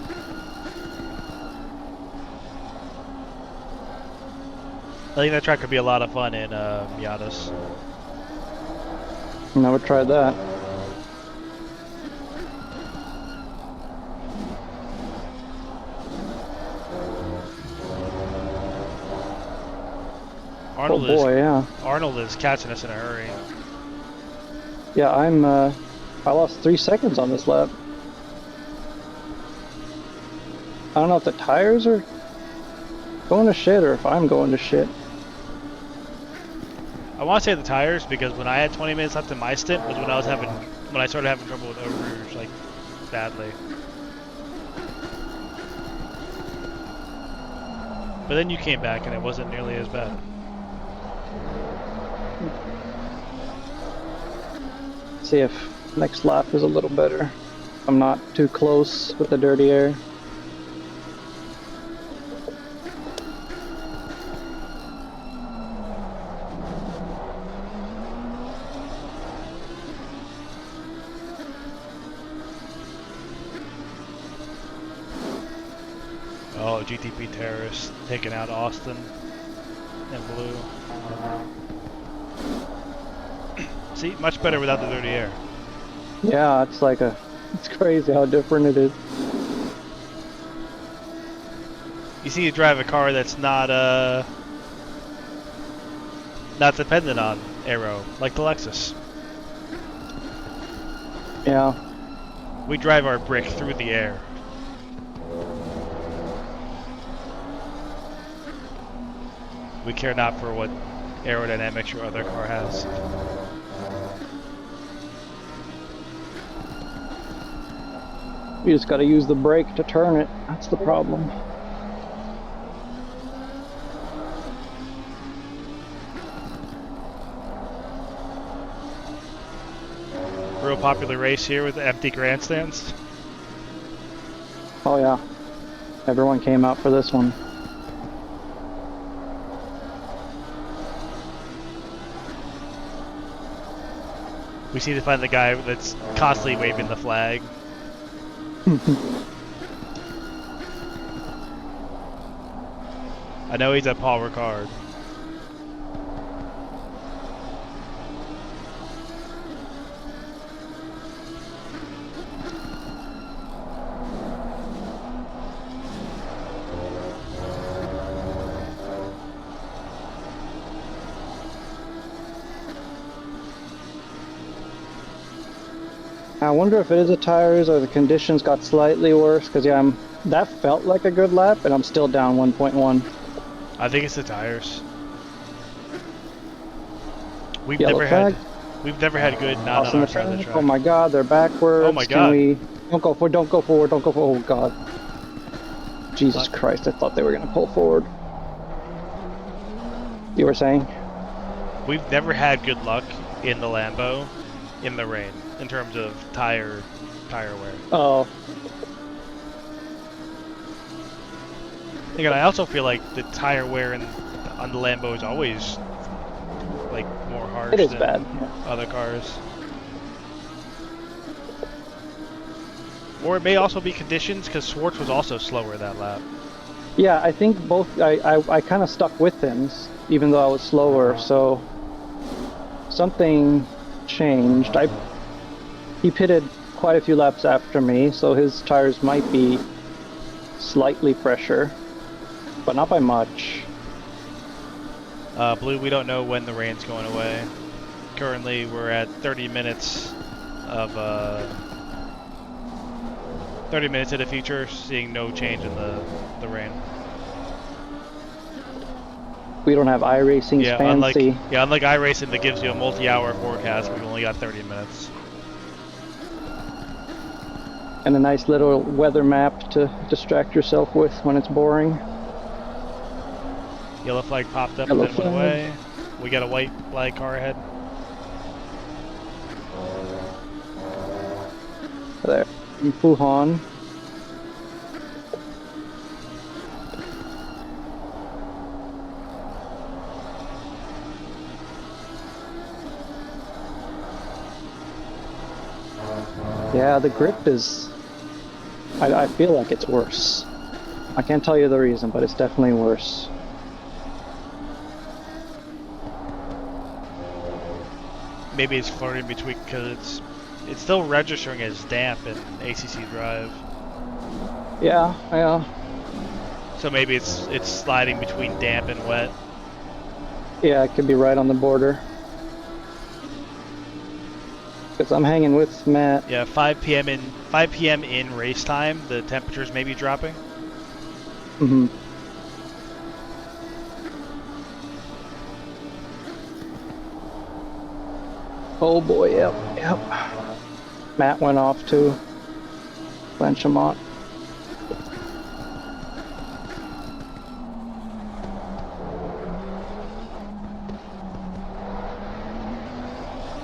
I think that track could be a lot of fun in Miatas. Never tried that. Arnold Oh boy, yeah. Arnold is catching us in a hurry. Yeah, I lost 3 seconds on this lap. I don't know if the tires are going to shit or if I'm going to shit. I want to say the tires because when I had 20 minutes left in my stint was when I started having trouble with overage, like, badly. But then you came back and it wasn't nearly as bad. See if next lap is a little better. I'm not too close with the dirty air. Oh, GTP terrorists taking out Austin in blue. See, much better without the dirty air. Yeah, it's like it's crazy how different it is. You see, you drive a car that's not dependent on aero, like the Lexus. Yeah. We drive our brick through the air. We care not for what aerodynamics your other car has. You just gotta use the brake to turn it. That's the problem. Real popular race here with empty grandstands. Oh yeah. Everyone came out for this one. We seem to find the guy that's constantly waving the flag. I know he's at Paul Ricard. I wonder if it is the tires or the conditions got slightly worse, because yeah, that felt like a good lap, and I'm still down 1.1. I think it's the tires. We've Yellow flag. We've never had good not on Crossing our the side of the track. track. Oh my god, they're backwards. Oh my god. Don't go forward, don't go forward, don't go forward. Oh god. Jesus Fuck. Christ, I thought they were gonna pull forward. You were saying? We've never had good luck in the Lambo in the rain in terms of tire wear. Oh. Again, I also feel like the tire wear on the Lambo is always like more harsh It is than bad. other cars. Or it may also be conditions, because Swartz was also slower that lap. Yeah, I think both. I kind of stuck with him, even though I was slower. So something changed. He pitted quite a few laps after me, so his tires might be slightly fresher, but not by much. Blue, we don't know when the rain's going away. Currently, we're at 30 minutes of 30 minutes in the future, seeing no change in the rain. We don't have iRacing's fancy. Unlike iRacing that gives you a multi-hour forecast, we've only got 30 minutes. And a nice little weather map to distract yourself with when it's boring. Yellow flag popped up Yellow and then went flag. away. We got a white flag car ahead. There. Fuhan. Yeah, the grip is... I feel like it's worse. I can't tell you the reason, but it's definitely worse. Maybe it's flirting between, because it's still registering as damp in ACC Drive. Yeah, yeah. So maybe it's sliding between damp and wet. Yeah, it could be right on the border. Because I'm hanging with Matt. Yeah, 5 p.m. in race time, the temperatures may be dropping. Mm-hmm. Oh boy, yep. Matt went off too. Blanchimont.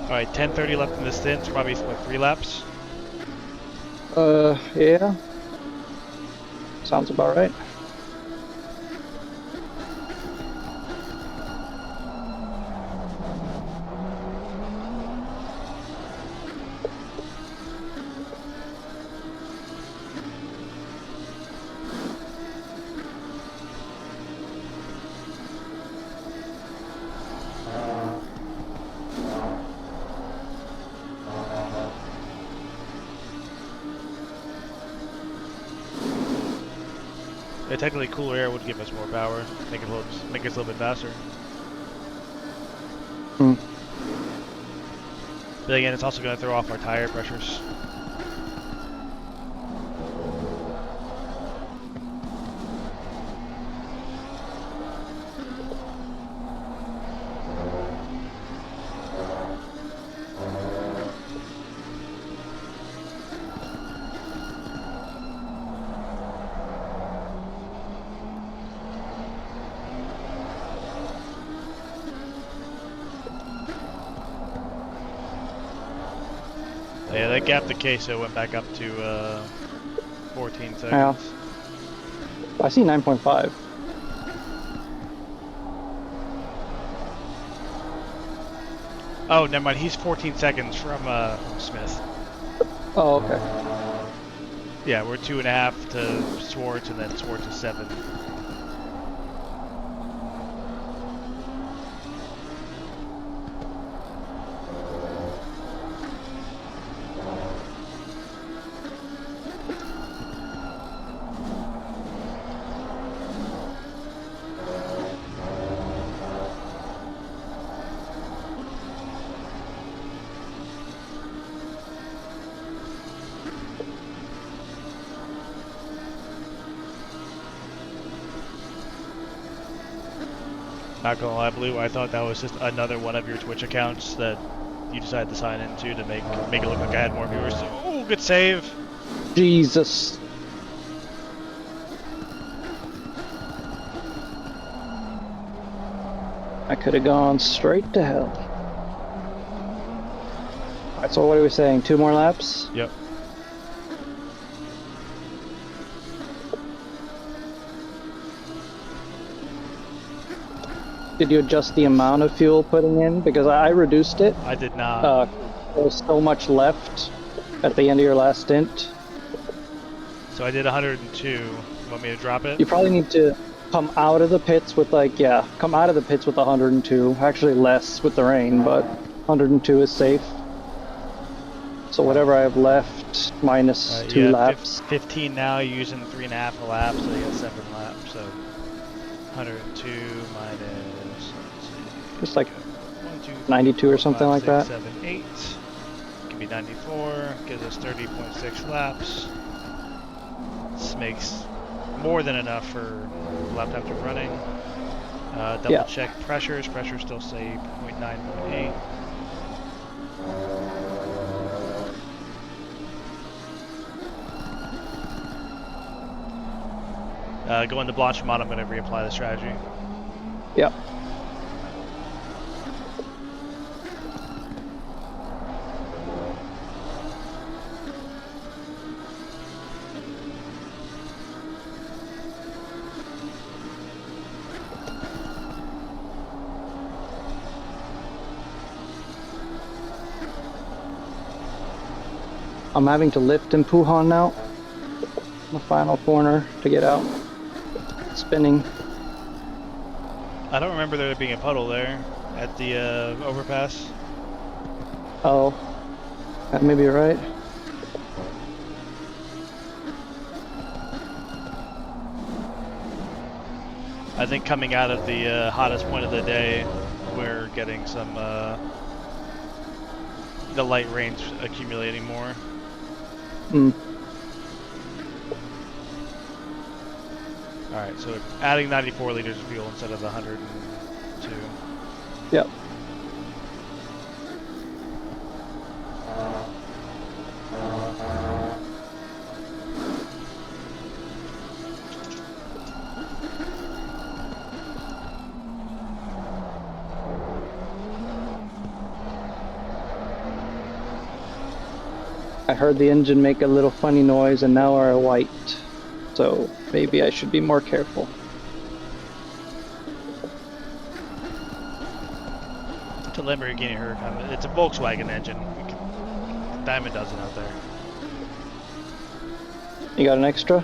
Alright, 10:30 left in the stint, so probably what, 3 laps? Yeah. Sounds about right. Yeah, technically, cooler air would give us more power, make us a little bit faster. Hmm. But again, it's also going to throw off our tire pressures. Yeah, that gap to queso went back up to 14 seconds. Yeah. I see 9.5. Oh, never mind. He's 14 seconds from Smith. Oh, okay. Yeah, we're 2.5 to Swartz, and then Swartz is 7. Not gonna lie, Blue, I thought that was just another one of your Twitch accounts that you decided to sign into to make it look like I had more viewers. Oh, good save! Jesus. I could have gone straight to hell. Alright, so what are we saying? 2 more laps? Yep. Did you adjust the amount of fuel putting in? Because I reduced it. I did not. There's so much left at the end of your last stint. So I did 102. You want me to drop it? You probably need to come out of the pits with come out of the pits with 102. Actually less with the rain, but 102 is safe. So whatever I have left minus 2 laps. 15 now, using 3.5 a lap, so you got 7 laps. So 102 minus, Just like 1, 2, 3, 92 or something 5, like 6, that. 7, 8. Can be 94. Gives us 30.6 laps. This makes more than enough for lap after running. Double check pressures. Pressures still say 0.9, 0.8. Going to Blanchimont, I'm going to reapply the strategy. Yep. I'm having to lift and Puhan now. The final corner to get out. Spinning. I don't remember there being a puddle there at the overpass. Oh. That may be right. I think coming out of the hottest point of the day, we're getting some the light rain's accumulating more. Hmm. Alright, so adding 94 liters of fuel instead of the 102. Yep. I heard the engine make a little funny noise and now are white. So maybe I should be more careful. It's a Lamborghini Huracan. It's a Volkswagen engine. Diamond does it out there. You got an extra?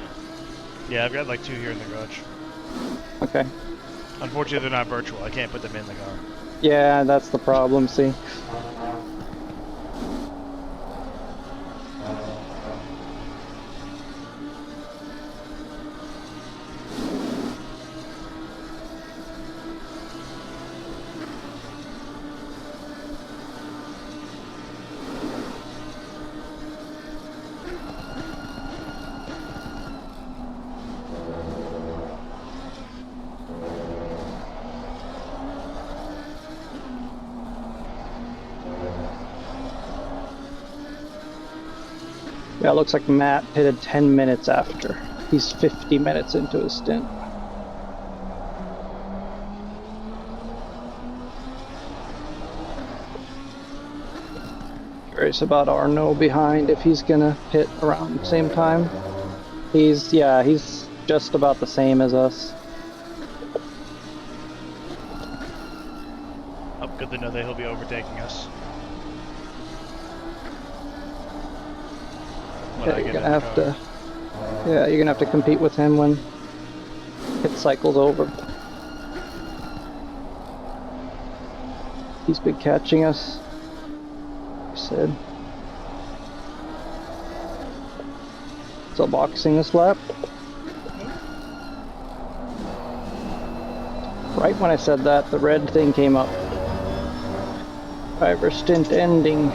Yeah, I've got like 2 here in the garage. Okay. Unfortunately, they're not virtual. I can't put them in the car. Yeah, that's the problem, see? Yeah, it looks like Matt pitted 10 minutes after. He's 50 minutes into his stint. Curious about Arno behind, if he's gonna pit around the same time. He's just about the same as us. Oh, good to know that he'll be overtaking us. Yeah, you're gonna have to. Yeah, you're gonna have to compete with him when pit cycle's over. He's been catching us. He said. So boxing this lap. Right when I said that, the red thing came up. Driver stint ending.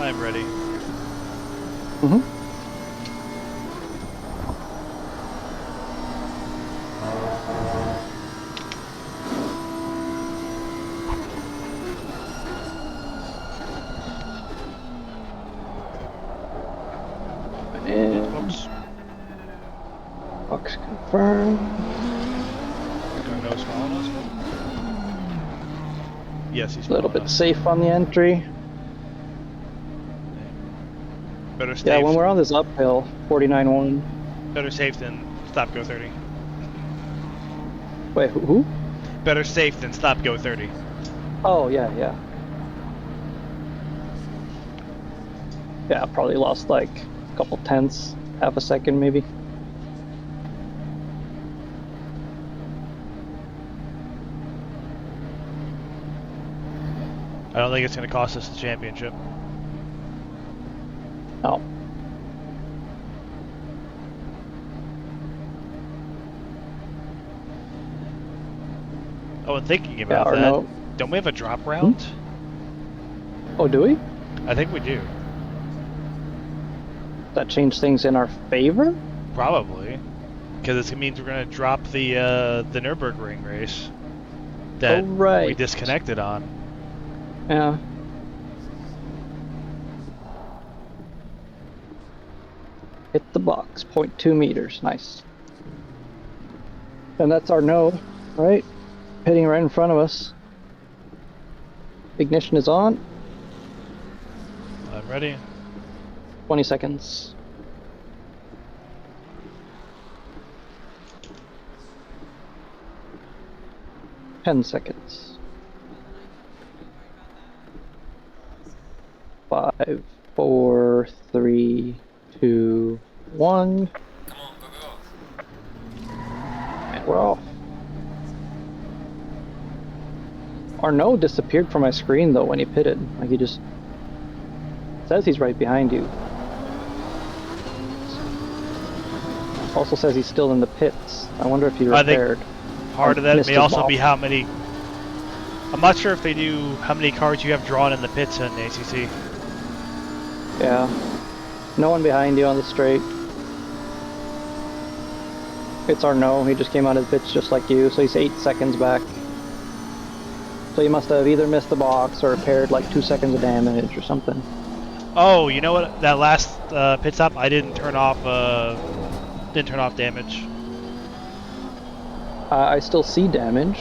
I'm ready. Mm-hmm. Oops. Box confirmed. Doing no small on us? Yes, he's A little following bit us. safe on the entry. Better stay. Yeah, when we're on this uphill, 49.1. Better safe than stop go 30. Wait, who? Better safe than stop go 30. Oh, yeah. Yeah, probably lost like a couple tenths, half a second maybe. I don't think it's going to cost us the championship. No. Oh, and thinking about or that, no. don't we have a drop round? Oh, do we? I think we do. That changed things in our favor? Probably. Because it means we're going to drop the Nürburgring race that we disconnected on. Yeah. Hit the box, 0.2 meters, nice. And that's our no, right? Hitting right in front of us. Ignition is on. I'm ready. 20 seconds. Ten seconds. 5, 4, 3, 2, 1. Come on, go. And we're off. Arnaud disappeared from my screen though when he pitted. Like he just says he's right behind you. Also says he's still in the pits. I wonder if he repaired. Part of that may also be how many. I'm not sure if they do how many cars you have drawn in the pits in the ACC. Yeah. No one behind you on the straight. It's Arnaud. He just came out of the pits just like you, so he's 8 seconds back. So you must have either missed the box or repaired like 2 seconds of damage or something. Oh, you know what? That last pit stop, I didn't turn off damage. I still see damage.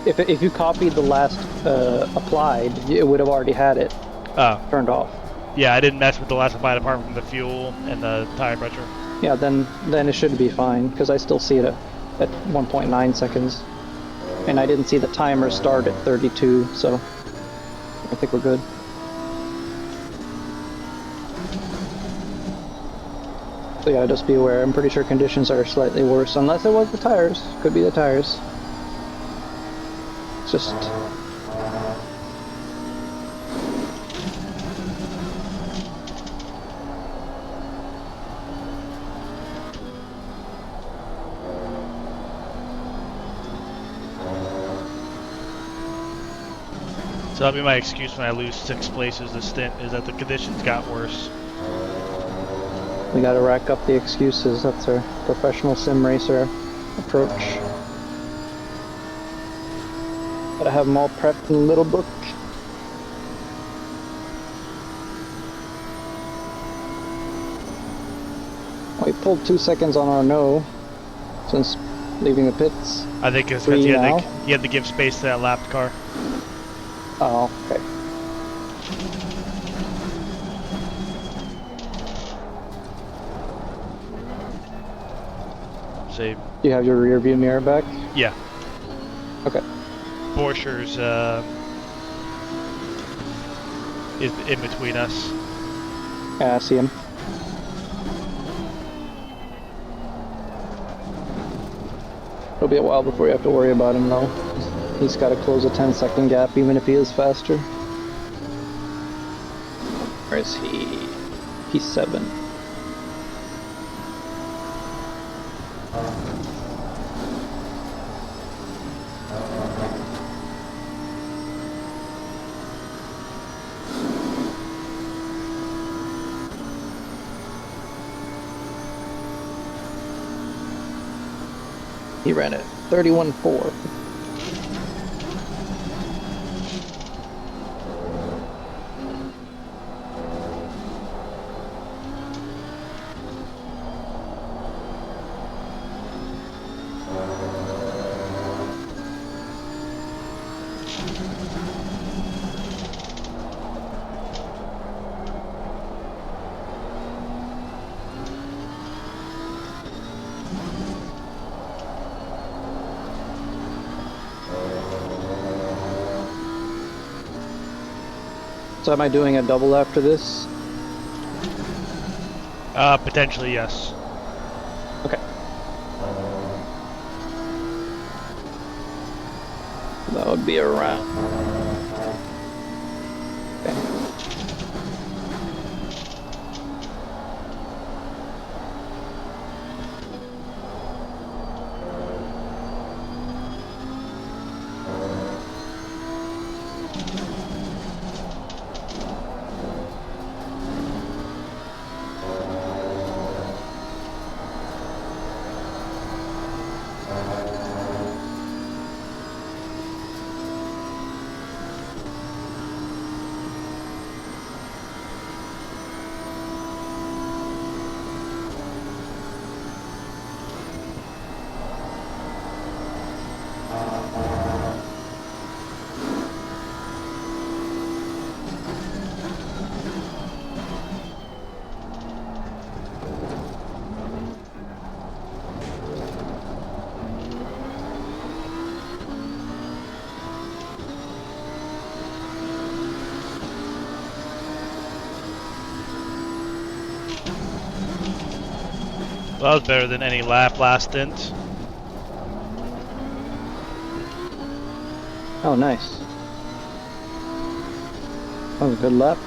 If you copied the last applied, it would have already had it turned off. Yeah, I didn't mess with the last applied apart from the fuel and the tire pressure. Yeah, then it should be fine because I still see it at 1.9 seconds, and I didn't see the timer start at 32, so I think we're good. So yeah, just be aware. I'm pretty sure conditions are slightly worse, unless it was the tires. Could be the tires. It's just... So that'll be my excuse when I lose 6 places this stint, is that the conditions got worse. We gotta rack up the excuses. That's our professional sim racer approach. Gotta have them all prepped in a little book. We pulled 2 seconds on our no since leaving the pits. I think it's Three because you now. had to give space to that lapped car. Oh, okay. So, Do you have your rear view mirror back? yeah. Okay. Borcher's is in between us. Yeah, I see him. It'll be a while before you have to worry about him, though. He's got to close a 10-second gap, even if he is faster. Where is he? He's 7. He ran it 31.4. So am I doing a double after this? Potentially, yes. Okay. That would be around. Okay. Well, that was better than any lap last stint. Oh, nice. That was a good lap.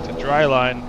It's a dry line.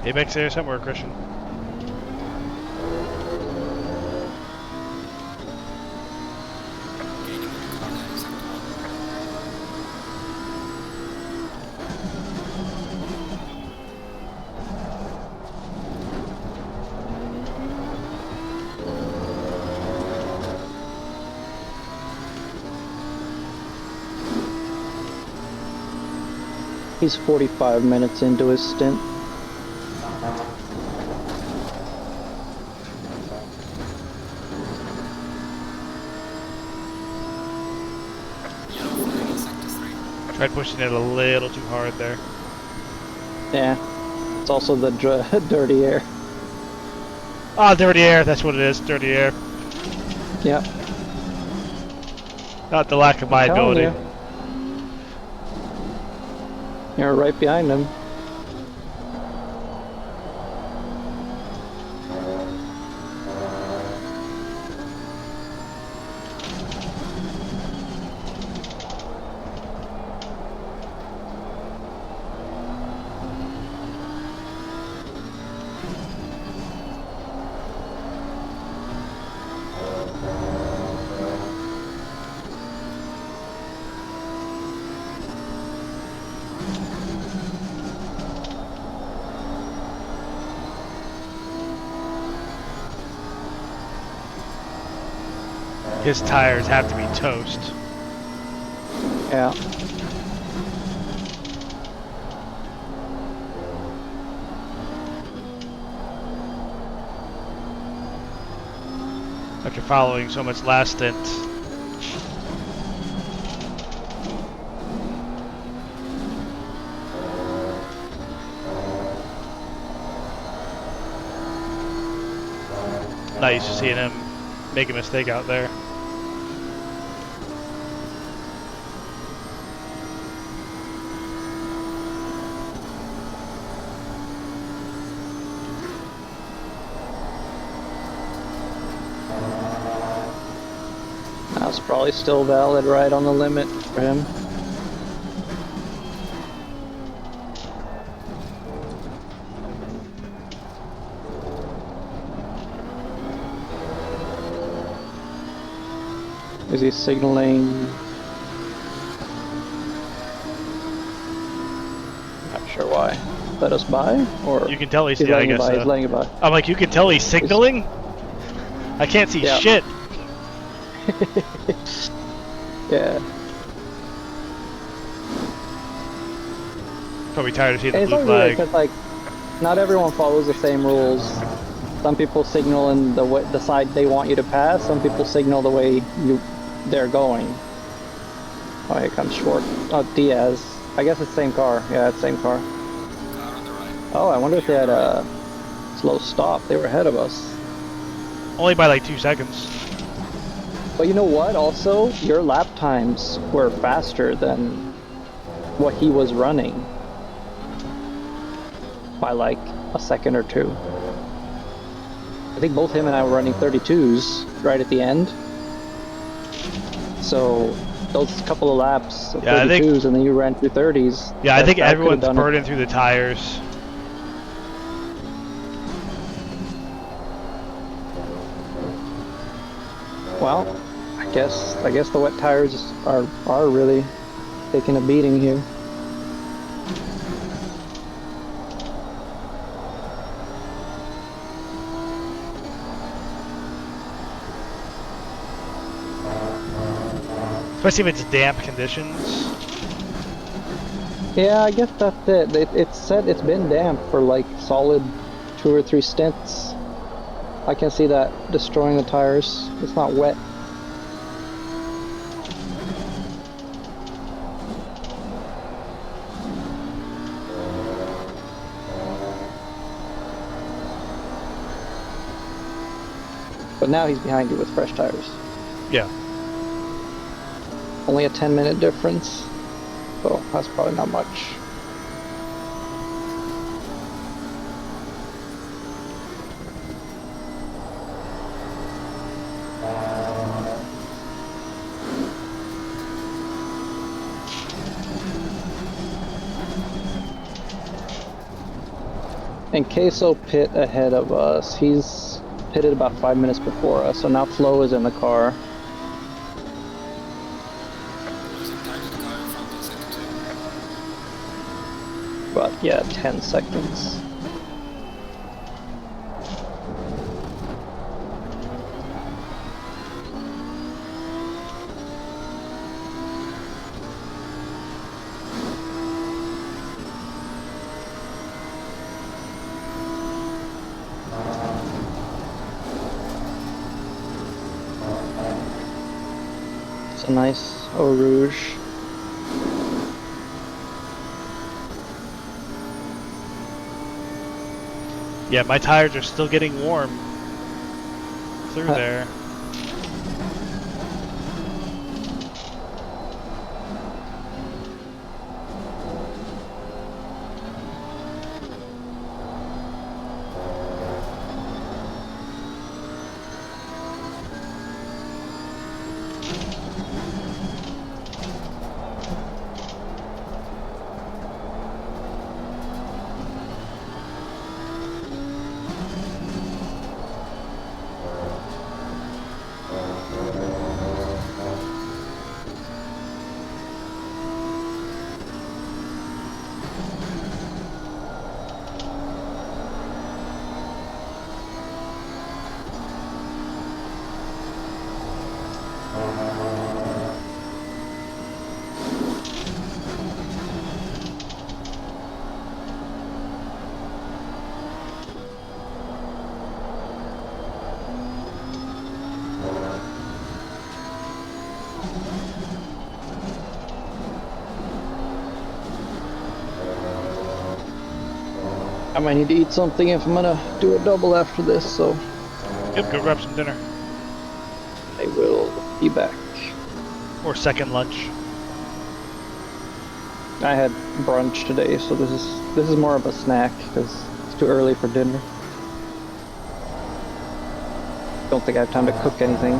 Apex there somewhere, Christian. Gaining on the car there in sector 1. He's 45 minutes into his stint. Yellow flag in sector 3. Tried pushing it a little too hard there. Yeah. It's also the dirty air. Ah, dirty air. That's what it is. Dirty air. Yep. Not the lack of my Telling ability. you. You're right behind him. His tires have to be toast. Yeah. After following so much last stint. Not used to seeing him make a mistake out there. That's probably still valid right on the limit for him. Is he signaling? Not sure why. Let us by? Or You can tell he's, he's yeah, I letting it guess by, so. he's letting it by. I'm like, you can tell he's signaling? I can't see Yeah. shit. Yeah. Probably tired of seeing And the it's blue only weird flag. because, like, not everyone follows the same rules. Some people signal in the side they want you to pass. Some people signal the way they're going. Oh, here comes Short. Oh, Diaz. I guess it's the same car. Yeah, it's the same car. Car on the right. Oh, I wonder if they had a slow stop. They were ahead of us. Only by like 2 seconds. But you know what? Also, your lap times were faster than what he was running by like a second or two. I think both him and I were running 32s right at the end. So those couple of laps of Yeah, I think- 32s and then you ran through 30s. Yeah, I think that could've everyone's done it. burning through the tires. Well, I guess the wet tires are really taking a beating here. Especially if it's damp conditions. Yeah, I guess that's it. It's said it's been damp for like solid 2 or 3 stints. I can see that destroying the tires. It's not wet. But now he's behind you with fresh tires. Yeah. Only a 10-minute difference, so that's probably not much. And Queso pit ahead of us. He's pitted about 5 minutes before us, so now Flo is in the car. Losing time to the car in front in sector 2. But yeah, 10 seconds. It's a nice Eau Rouge. Yeah, my tires are still getting warm through there. I might need to eat something if I'm gonna do a double after this, so Yep, go grab some dinner. I will be back. Or second lunch. I had brunch today, so this is more of a snack because it's too early for dinner. Don't think I have time to cook anything.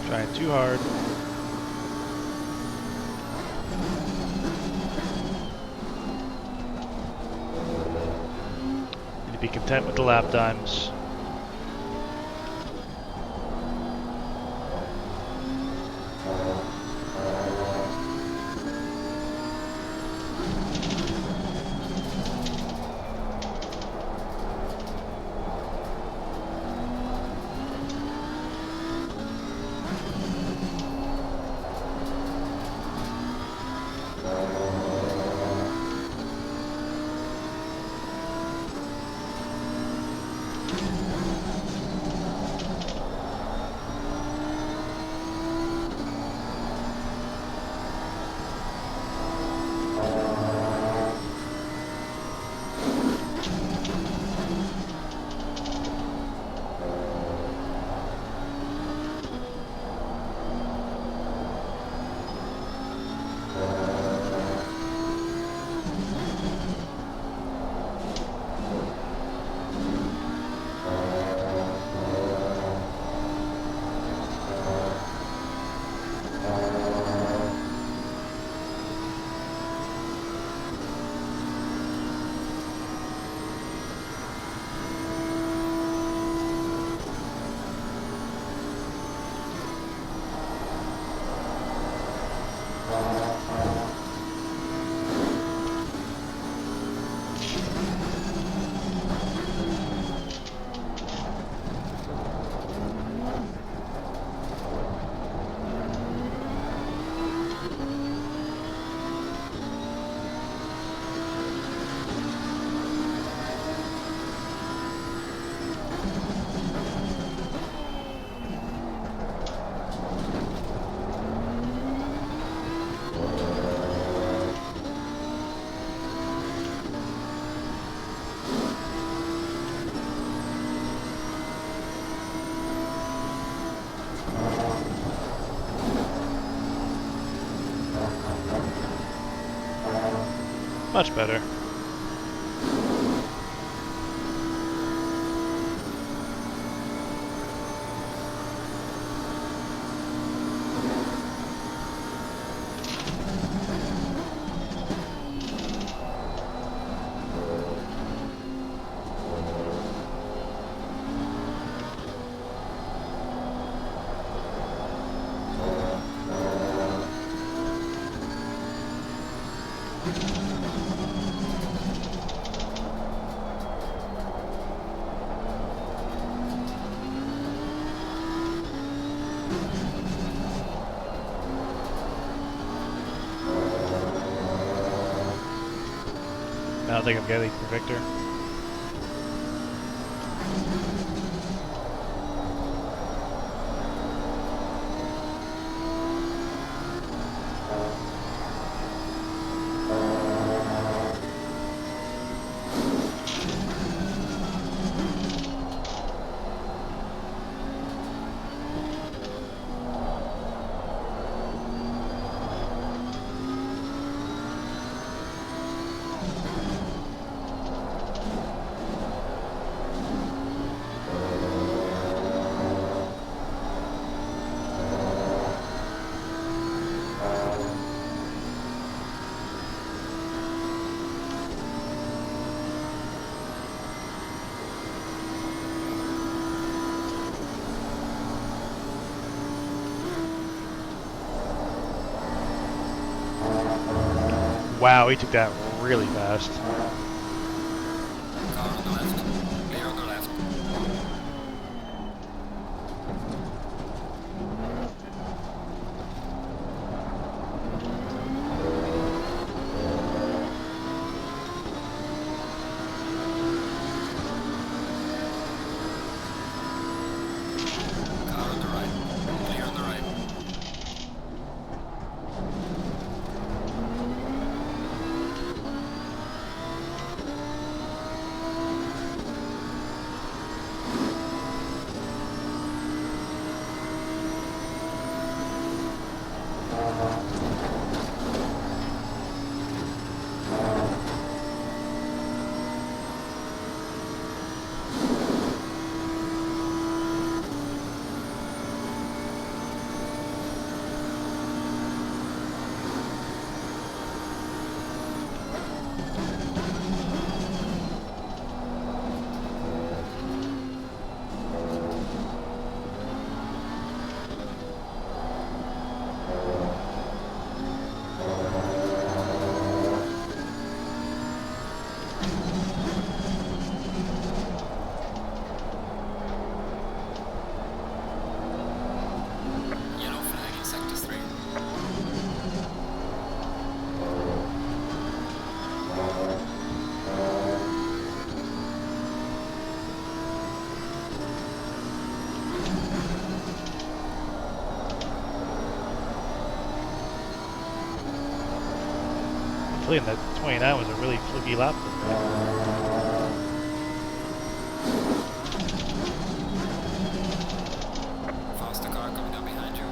Trying too hard. Need to be content with the lap times. Much better. I don't think I'm getting for Victor. Wow, he took that really fast. Car on the left. Clear on the left. Car on the right. Clear on the right. Yellow flag in sector 3. I believe that 29 was a really fluky lap. Faster car coming up behind you.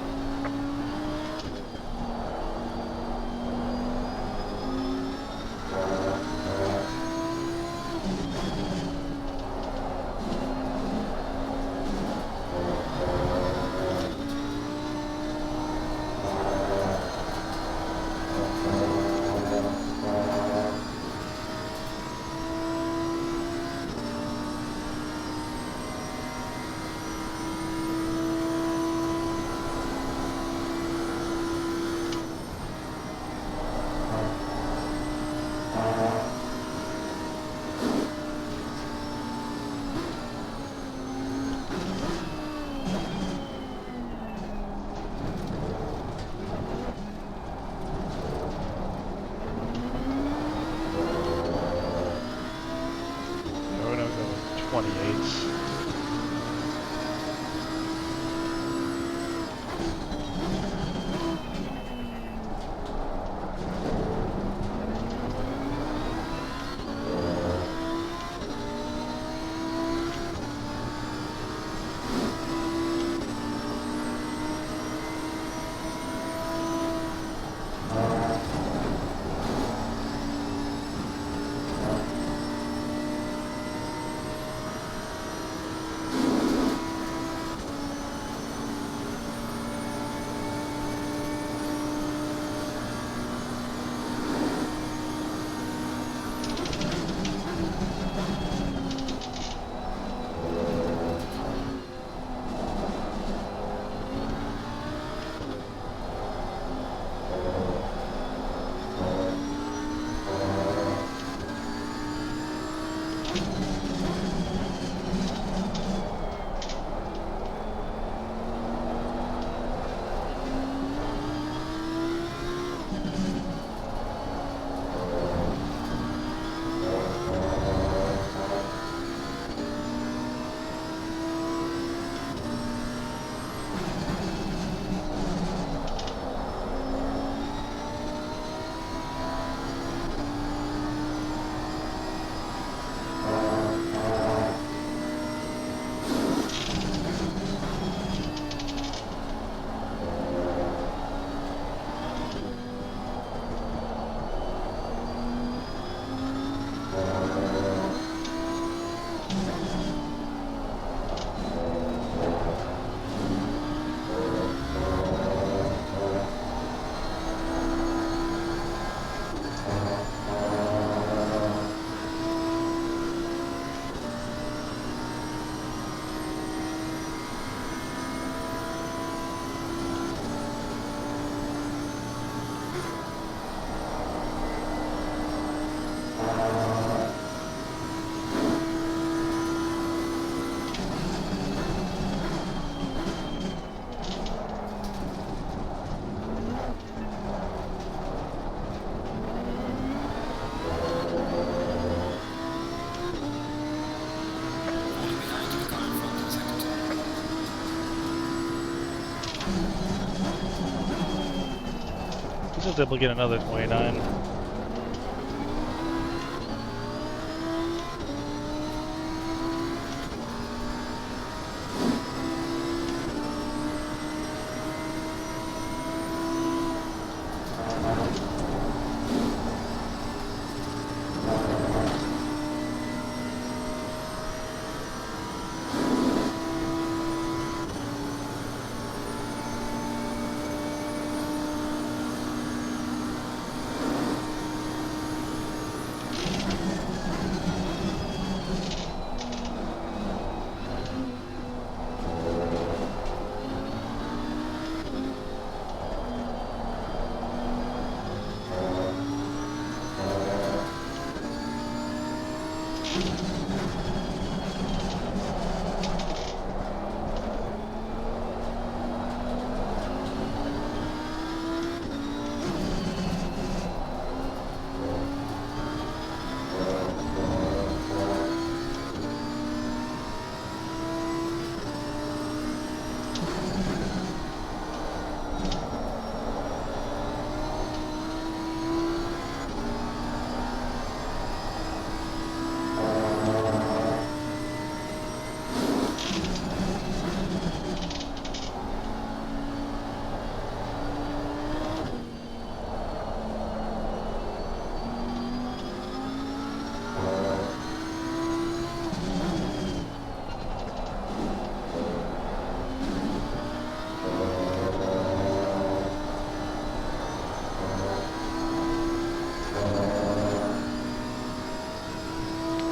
He's just able to get another 29.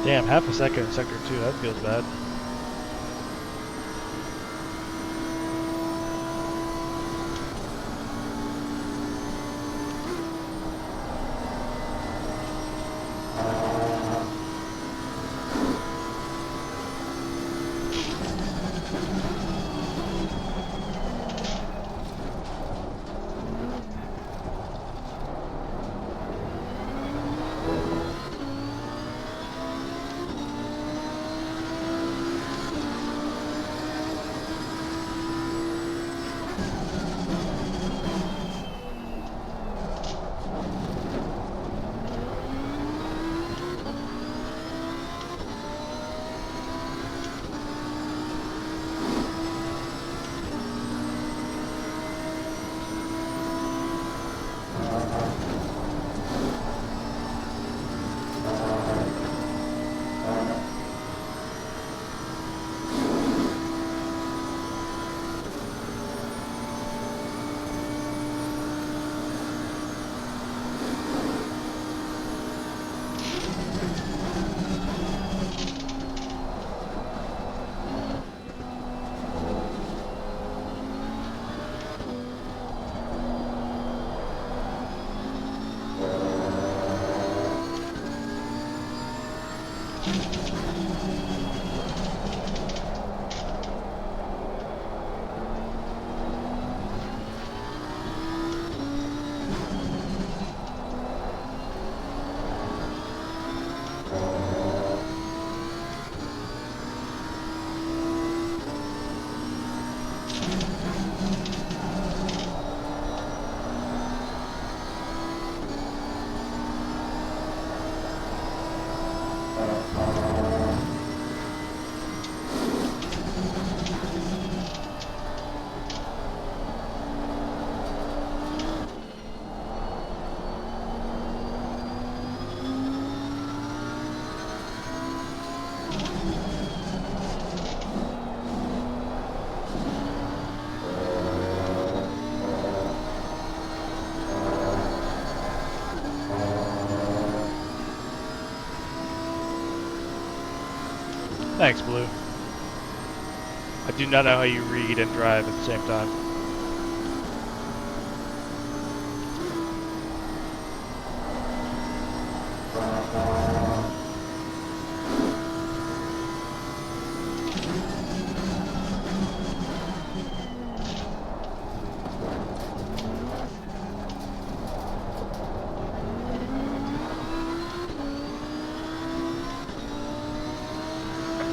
Damn, half a second in sector 2, that feels bad. Thanks, Blue. I do not know how you read and drive at the same time.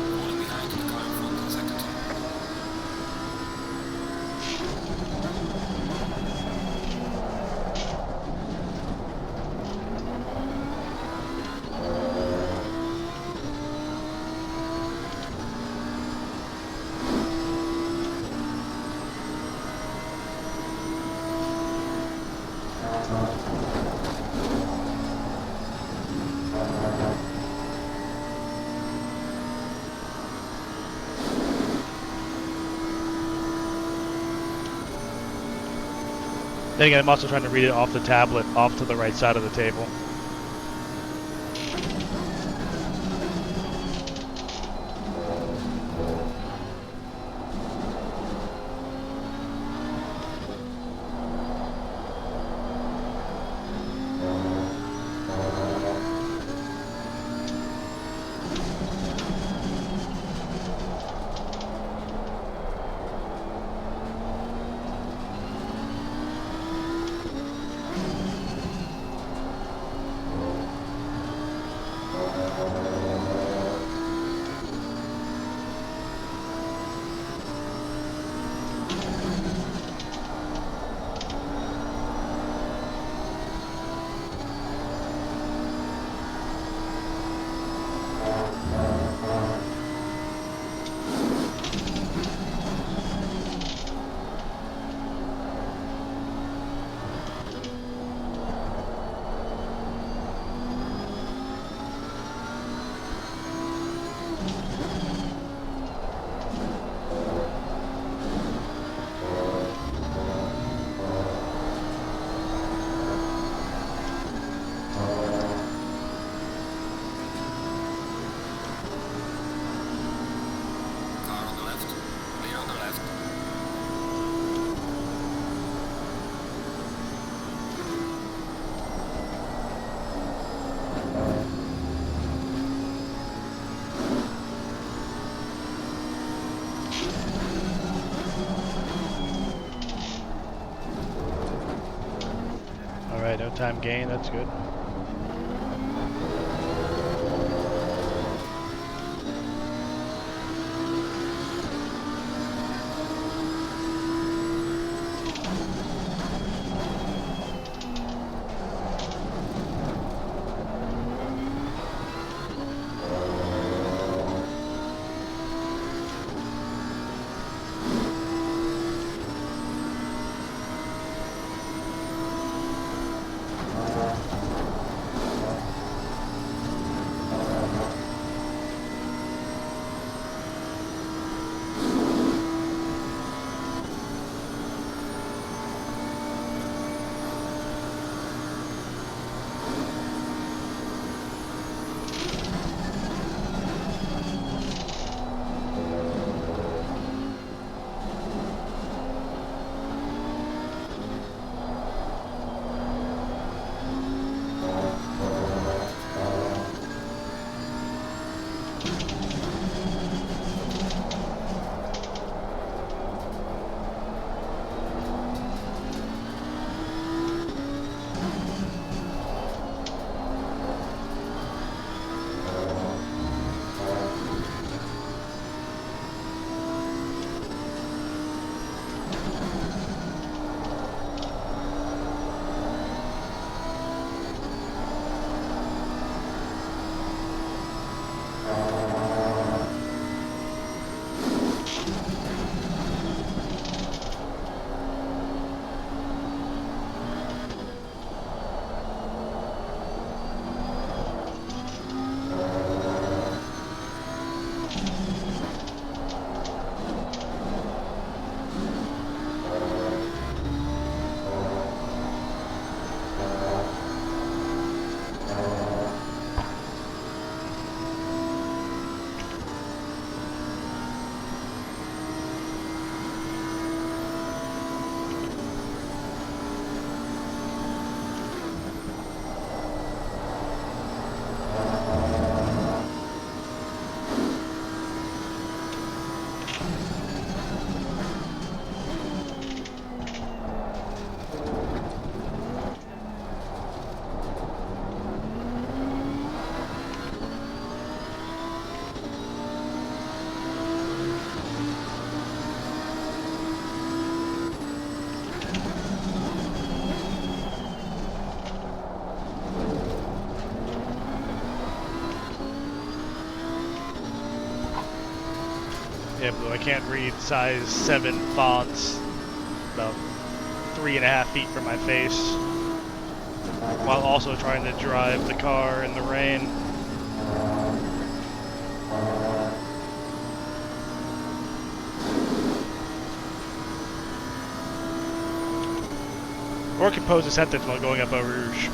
Falling behind the car in front in sector 2. Then again, I'm also trying to read it off the tablet, off to the right side of the table. Car on the left. Clear on the left. Alright, no time gain, that's good. Yeah, Blue, I can't read size 7 fonts about 3.5 feet from my face while also trying to drive the car in the rain. Or compose a sentence while going up Eau Rouge.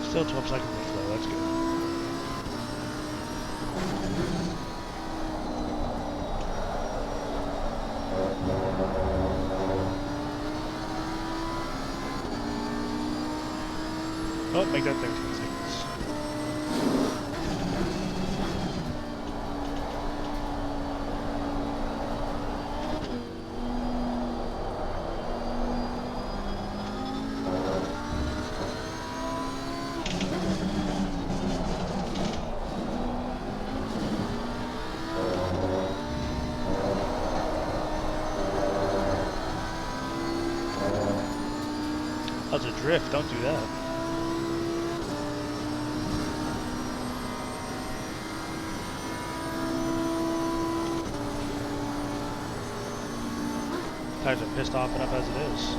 Still 12 seconds of flow, that's good. Oh, make that 13 seconds. That's a drift, don't do that. Tires are pissed off enough as it is.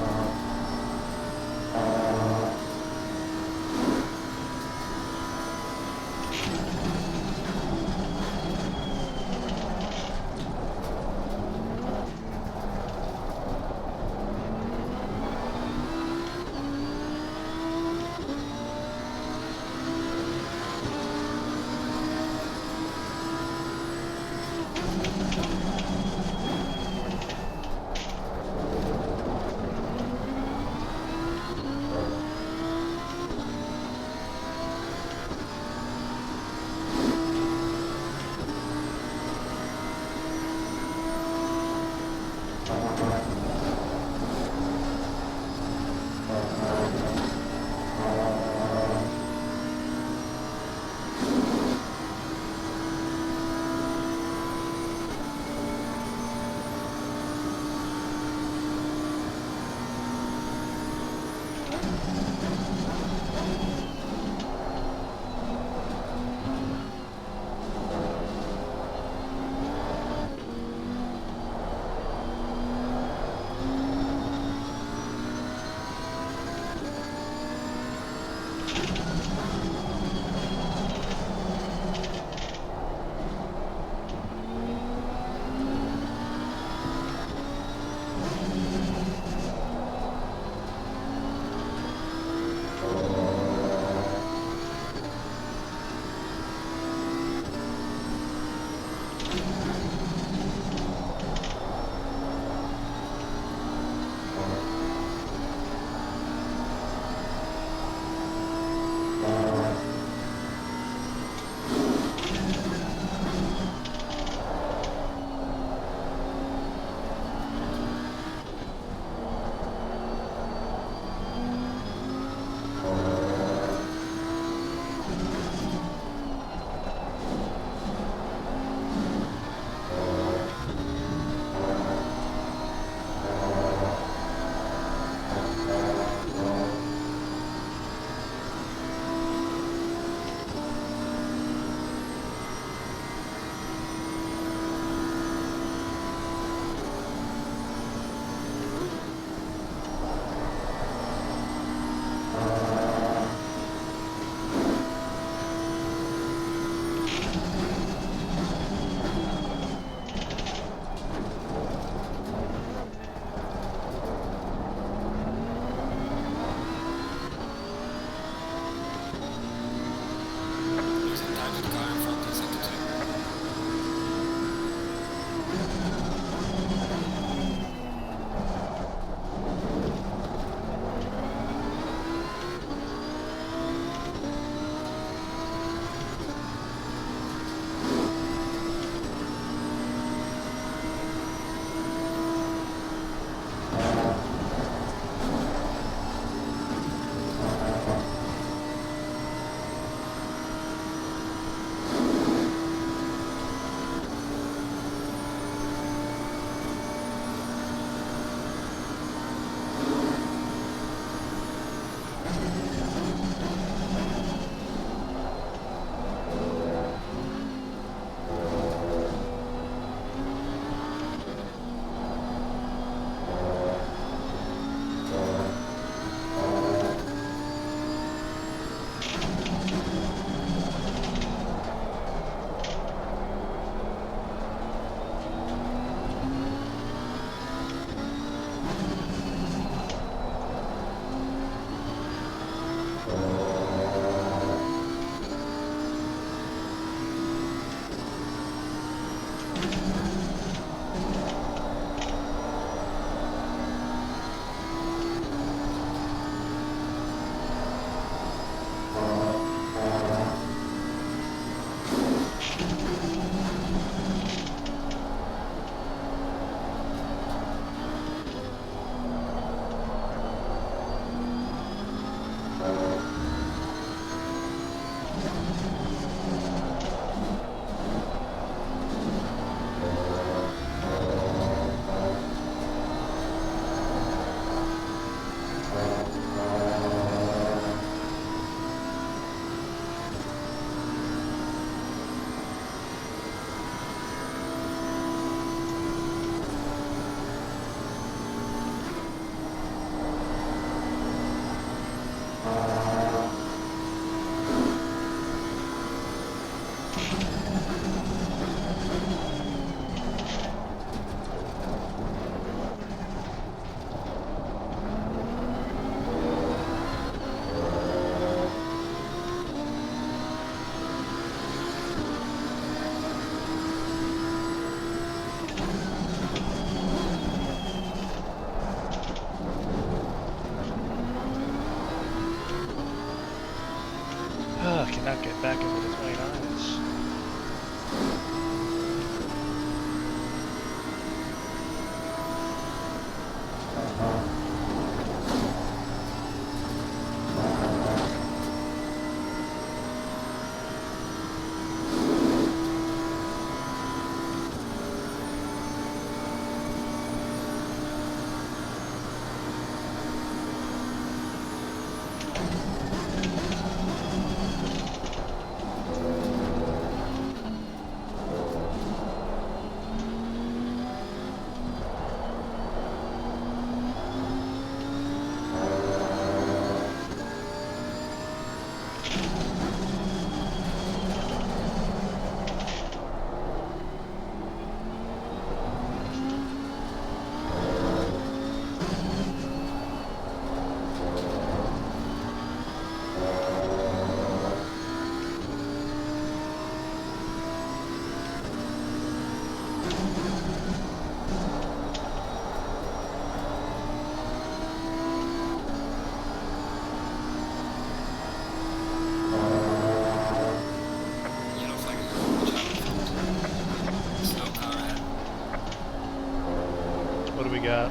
What do we got?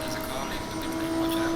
There's a car leaving the pit lane, watch out.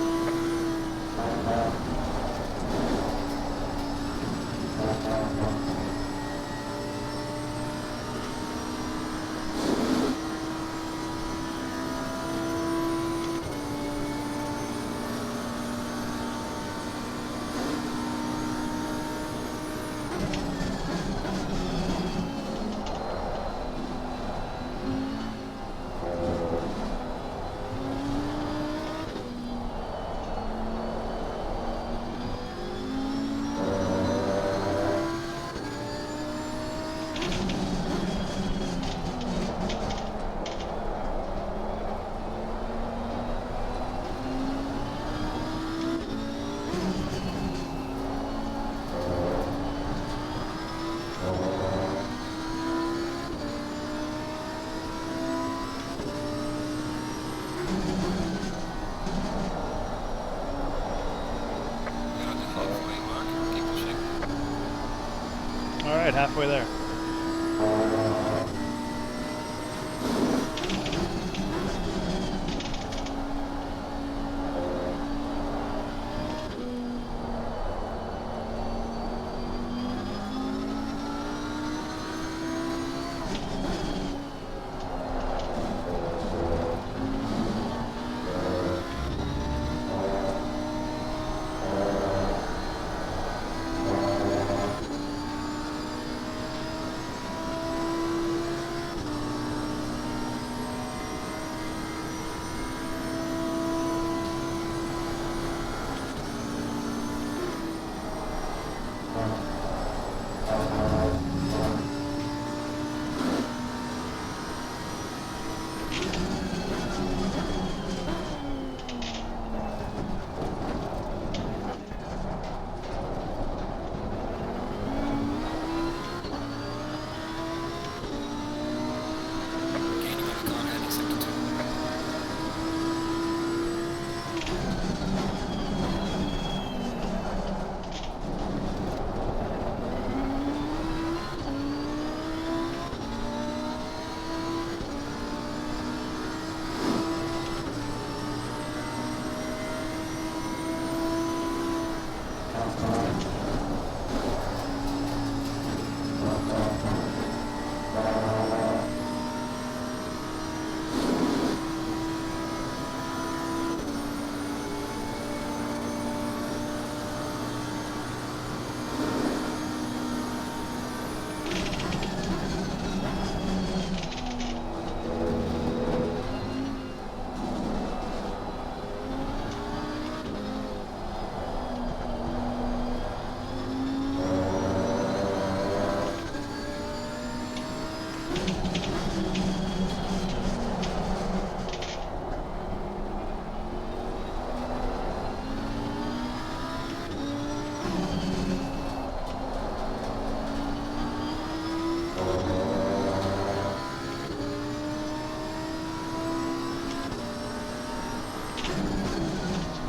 We're at the halfway mark, keep pushing. All right, halfway there. Gaining on the car heading sector 2.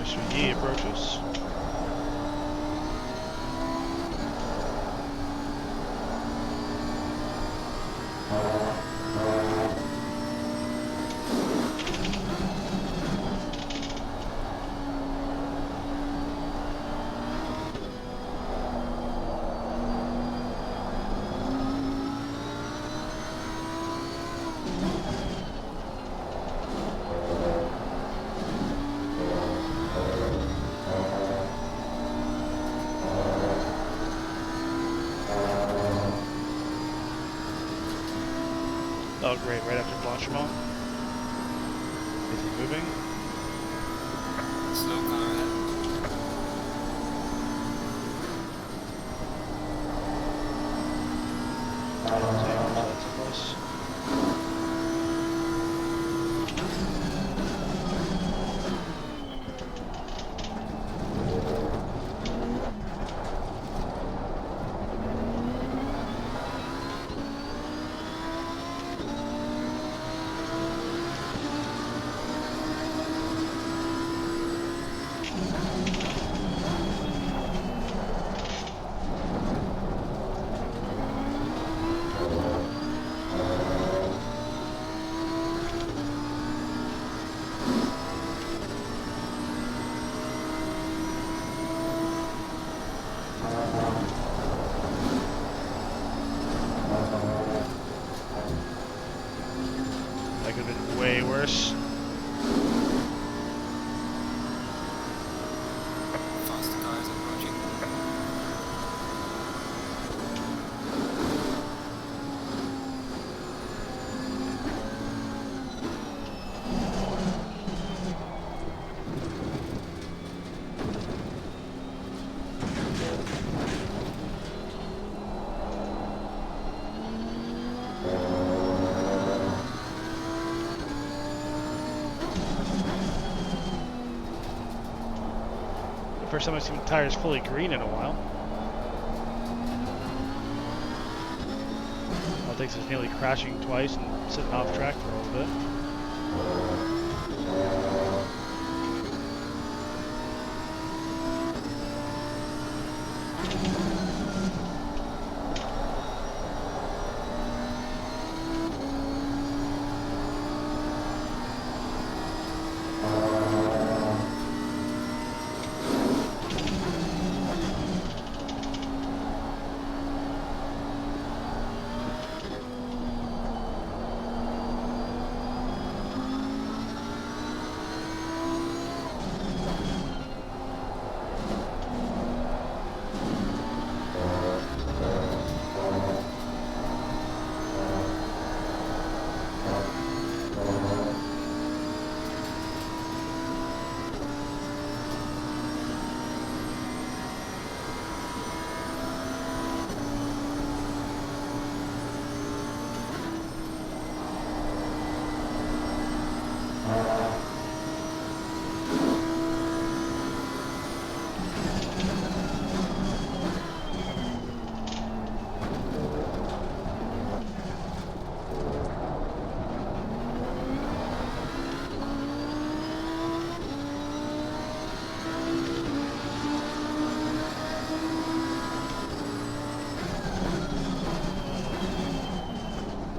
Mr. Yi approaches. Oh, great, right after Blanchimont. Is he moving? Slow car ahead. That's a plus. That could have been way worse. Faster cars approaching. First time I've seen tires fully green in a while. All it takes is nearly crashing twice and sitting off track for a little bit.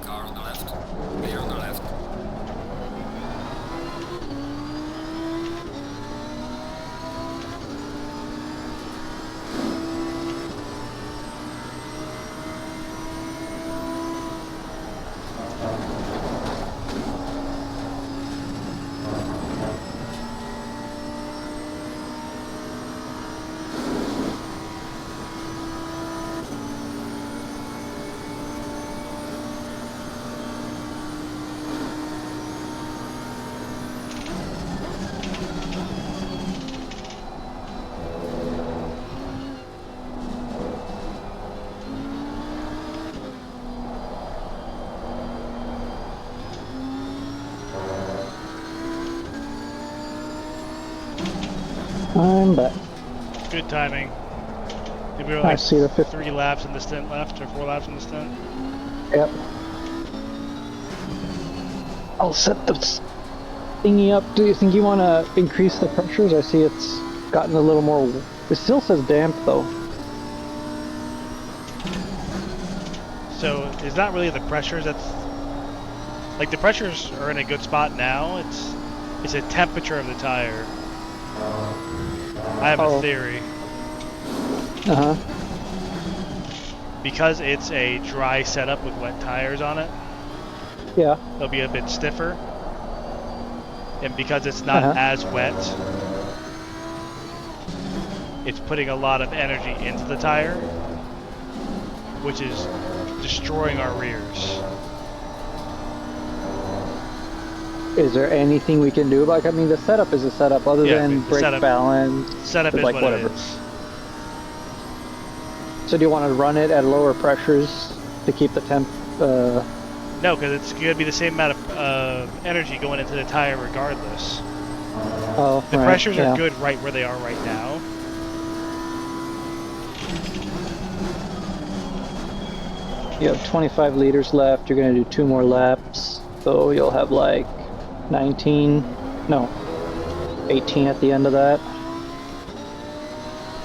Car on the left. Clear on the left. I'm back. Good timing. I think we were I like see the 3 laps in the stint left, or 4 laps in the stint. Yep. I'll set this thingy up. Do you think you want to increase the pressures? I see it's gotten a little more. It still says damp though. So it's not really the pressures that's like the pressures are in a good spot now. It's a temperature of the tire. I have a theory. Uh huh. Because it's a dry setup with wet tires on it, Yeah. they'll be a bit stiffer. And because it's not as wet, it's putting a lot of energy into the tire, which is destroying our rears. Is there anything we can do? Like, I mean, the setup is a setup, other Yeah, than the brake setup- balance. Setup is like what whatever. it is. So do you want to run it at lower pressures to keep the temp? No, because it's going to be the same amount of energy going into the tire regardless. Oh, The right, pressures yeah. are good right where they are right now. You have 25 liters left. You're going to do 2 more laps. So you'll have like 19, no, 18 at the end of that.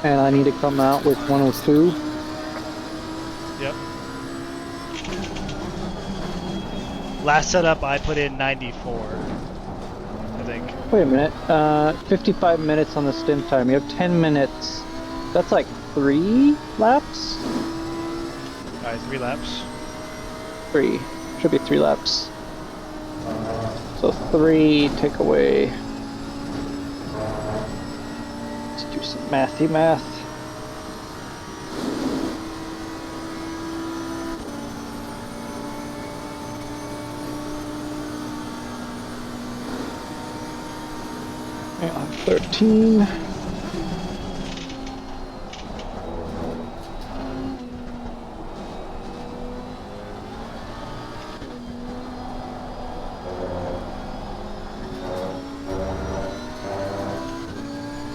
And I need to come out with 102. Yep. Last setup, I put in 94, I think. Wait a minute. 55 minutes on the stint time. You have 10 minutes. That's like 3 laps? Alright, 3 laps. 3. Should be 3 laps. So 3 take away. Let's do some mathy math. And 13.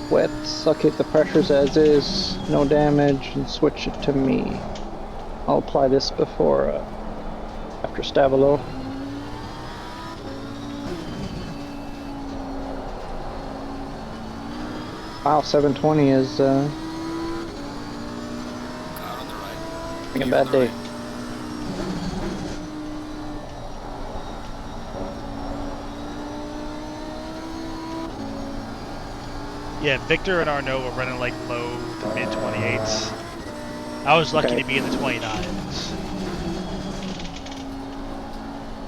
Wets, I'll keep the pressures as is, no damage, and switch it to me. I'll apply this before, after Stabilo. Wow, 720 is, Car on the right. having a You bad on the day. right. Yeah, Victor and Arnaud were running like low to mid 28s. I was lucky Okay. to be in the 29s.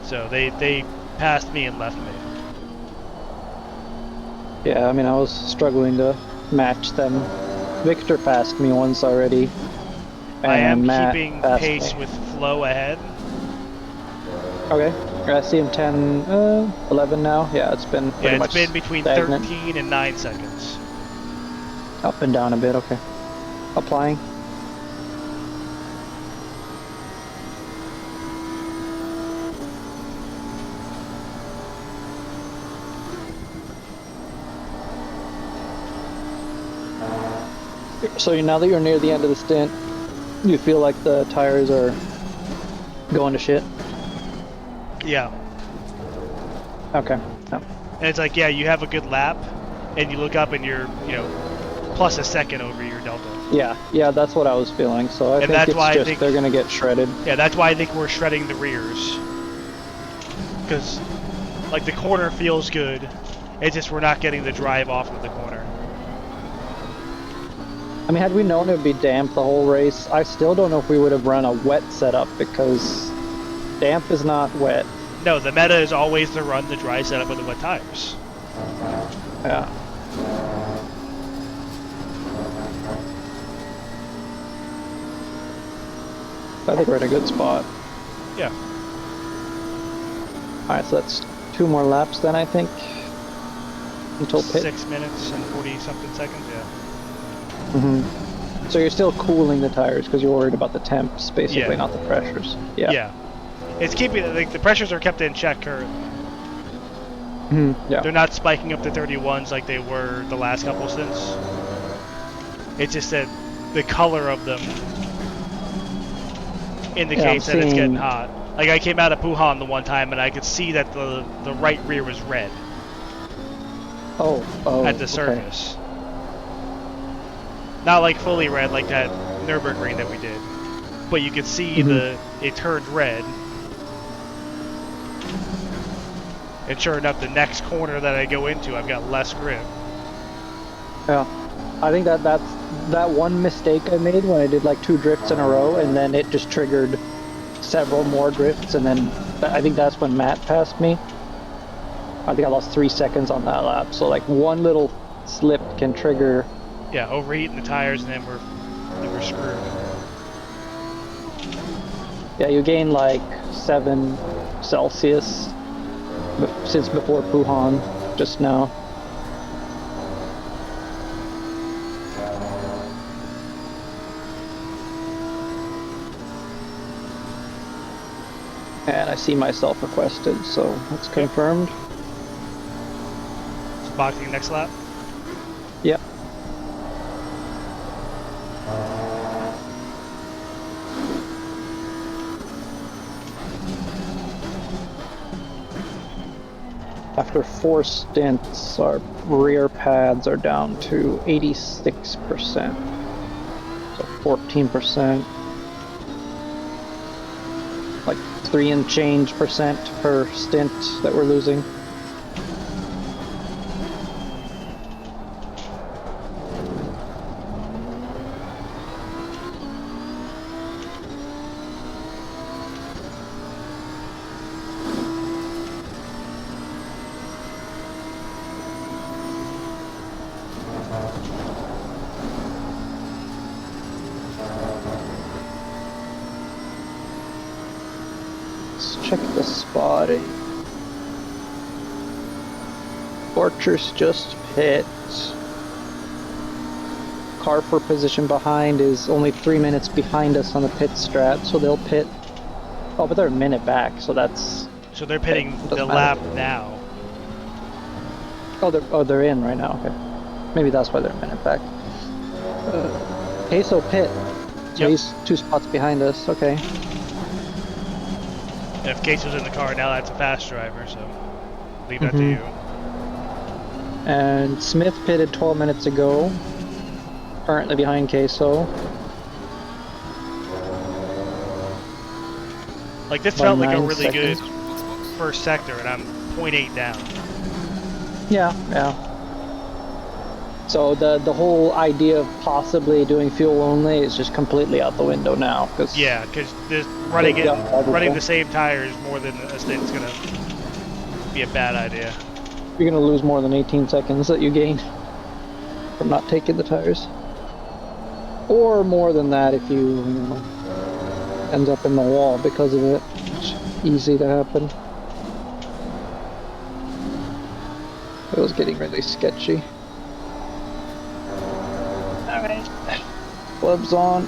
So they passed me and left me. Yeah, I mean, I was struggling to match them. Victor passed me once already. I am and Matt keeping passed pace me. with Flo ahead. Okay, I see him 10, 11 now. Yeah, it's been pretty Yeah, it's much been between stagnant. 13 and 9 seconds. Up and down a bit, okay. Applying. So now that you're near the end of the stint, you feel like the tires are going to shit? Yeah. Okay. Yeah. And it's like, yeah, you have a good lap, and you look up and you're, you know, plus a second over your delta. Yeah, that's what I was feeling. So I And think that's it's why I just think- they're gonna get shredded. Yeah, that's why I think we're shredding the rears. Because, like, the corner feels good. It's just we're not getting the drive off of the corner. I mean, had we known it would be damp the whole race, I still don't know if we would have run a wet setup because damp is not wet. No, the meta is always to run the dry setup with the wet tires. Yeah. I think we're in a good spot. Yeah. Alright, so that's 2 more laps then, I think. Until pit. 6 minutes and 40-something seconds, yeah. So you're still cooling the tires because you're worried about the temps, basically, Yeah. not the pressures. Yeah. Yeah. It's keeping, like, the pressures are kept in check currently. Yeah. They're not spiking up to 31s like they were the last couple stints. It's just that the color of them indicates that it's getting seeing- hot. Like, I came out of Puhan the one time and I could see that the right rear was red Oh, at the okay. surface. Not like fully red like that Nürburgring that we did, but you could see it turned red. And sure enough, the next corner that I go into, I've got less grip. Yeah. I think that's that one mistake I made when I did like 2 drifts in a row, and then it just triggered several more drifts, and then I think that's when Matt passed me. I think I lost 3 seconds on that lap, so like one little slip can trigger. Yeah, overheating the tires, and then we're screwed. Yeah, you gain like 7 Celsius since before Puhan, just now. And I see myself requested, so it's confirmed. So boxing next lap. Yep. After 4 stints, our rear pads are down to 86%. So 14%. Like 3 and change percent per stint that we're losing. Let's check the spotting. Fortress just pit. Car for position behind is only 3 minutes behind us on the pit strat, so they'll pit. Oh, but they're a minute back, so that's. So they're pitting Doesn't the matter. lap now. They're in right now. Okay, maybe that's why they're a minute back. Queso pit. So Yep. he's 2 spots behind us. Okay. And if Case was in the car, now that's a fast driver, so leave that to Mhm. you. And Smith pitted 12 minutes ago. Currently behind Queso. Like, this By felt like a 9 really seconds. good first sector, and I'm 0.8 down. Yeah. So the whole idea of possibly doing fuel only is just completely out the window now. Cause Yeah, because running Yeah, obviously. running the same tires more than a stint's gonna be a bad idea. you're gonna lose more than 18 seconds that you gain from not taking the tires, or more than that if you know, end up in the wall because of it. It's easy to happen. It was getting really sketchy. Alright. Gloves on.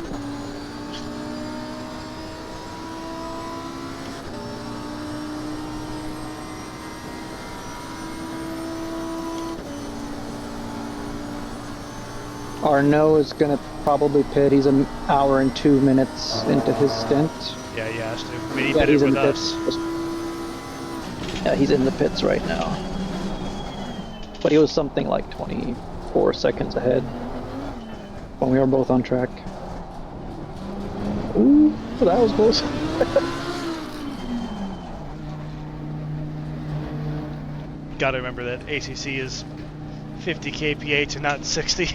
Arnaud is gonna probably pit. He's an hour and 2 minutes into his stint. Yeah, he has to. I mean, he Yeah, pitted he's in with the us. pits. Yeah, he's in the pits right now. But he was something like 24 seconds ahead when we were both on track. Ooh, that was close. Gotta remember that ACC is 50 kph and not 60.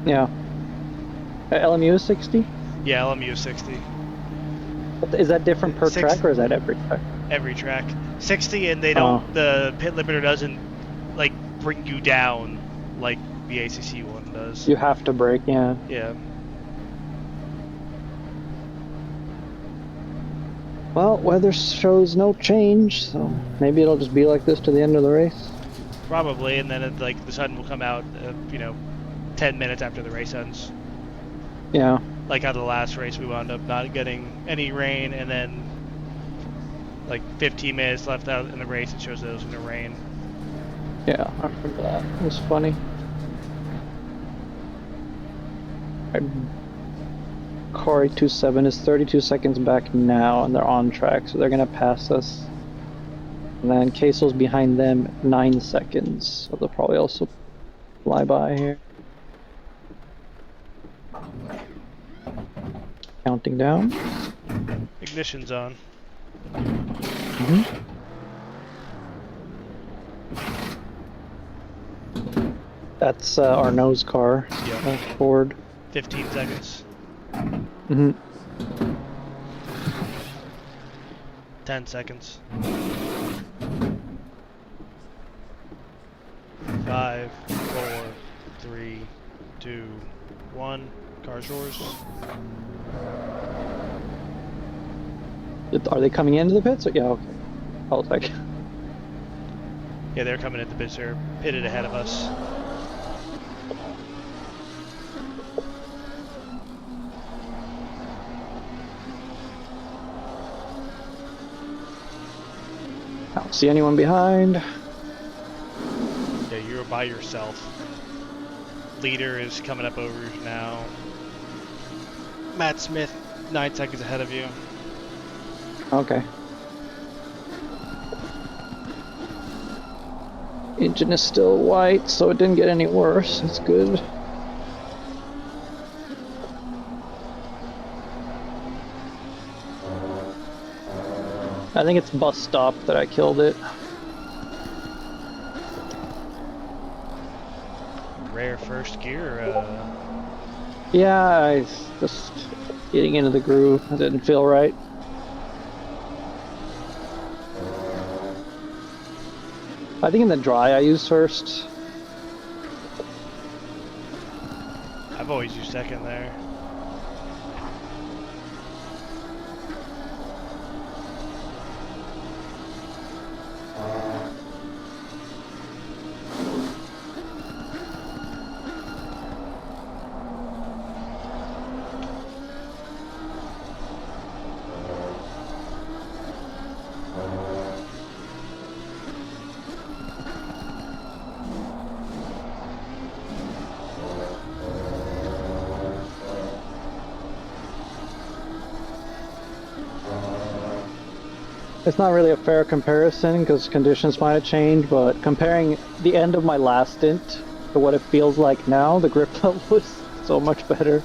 Yeah. LMU is 60? Yeah, LMU is 60. Is that different per 60. track or is that every track? Every track. 60, and they don't. The pit limiter doesn't like bring you down like the ACC one does. You have to brake, yeah. Yeah. Well, weather shows no change, so maybe it'll just be like this to the end of the race. Probably, and then like the sun will come out, 10 minutes after the race ends. Yeah. Like how the last race we wound up not getting any rain, and then like 15 minutes left out in the race, it shows that it was going to rain. Yeah, I remember that. It was funny. Corey 27 is 32 seconds back now, and they're on track, so they're gonna pass us. And then Queso's behind them 9 seconds, so they'll probably also fly by here. Counting down. Ignition's on. That's Arnaud's car. Yeah. Ford. 15 seconds. 10 seconds. 5, 4, 3, 2, 1. Car's yours. Are they coming into the pits? Yeah, okay. I'll take. Yeah, they're coming at the bits. They're pitted ahead of us. I don't see anyone behind. Yeah, you're by yourself. Leader is coming up over you now. Matt Smith, 9 seconds ahead of you. Okay. Engine is still white, so it didn't get any worse. That's good. I think it's bus stop that I killed it. Rare first gear. Yeah, I just getting into the groove. It didn't feel right. I think in the dry I used first. I've always used second there. It's not really a fair comparison because conditions might have changed, but comparing the end of my last stint to what it feels like now, the grip level is so much better.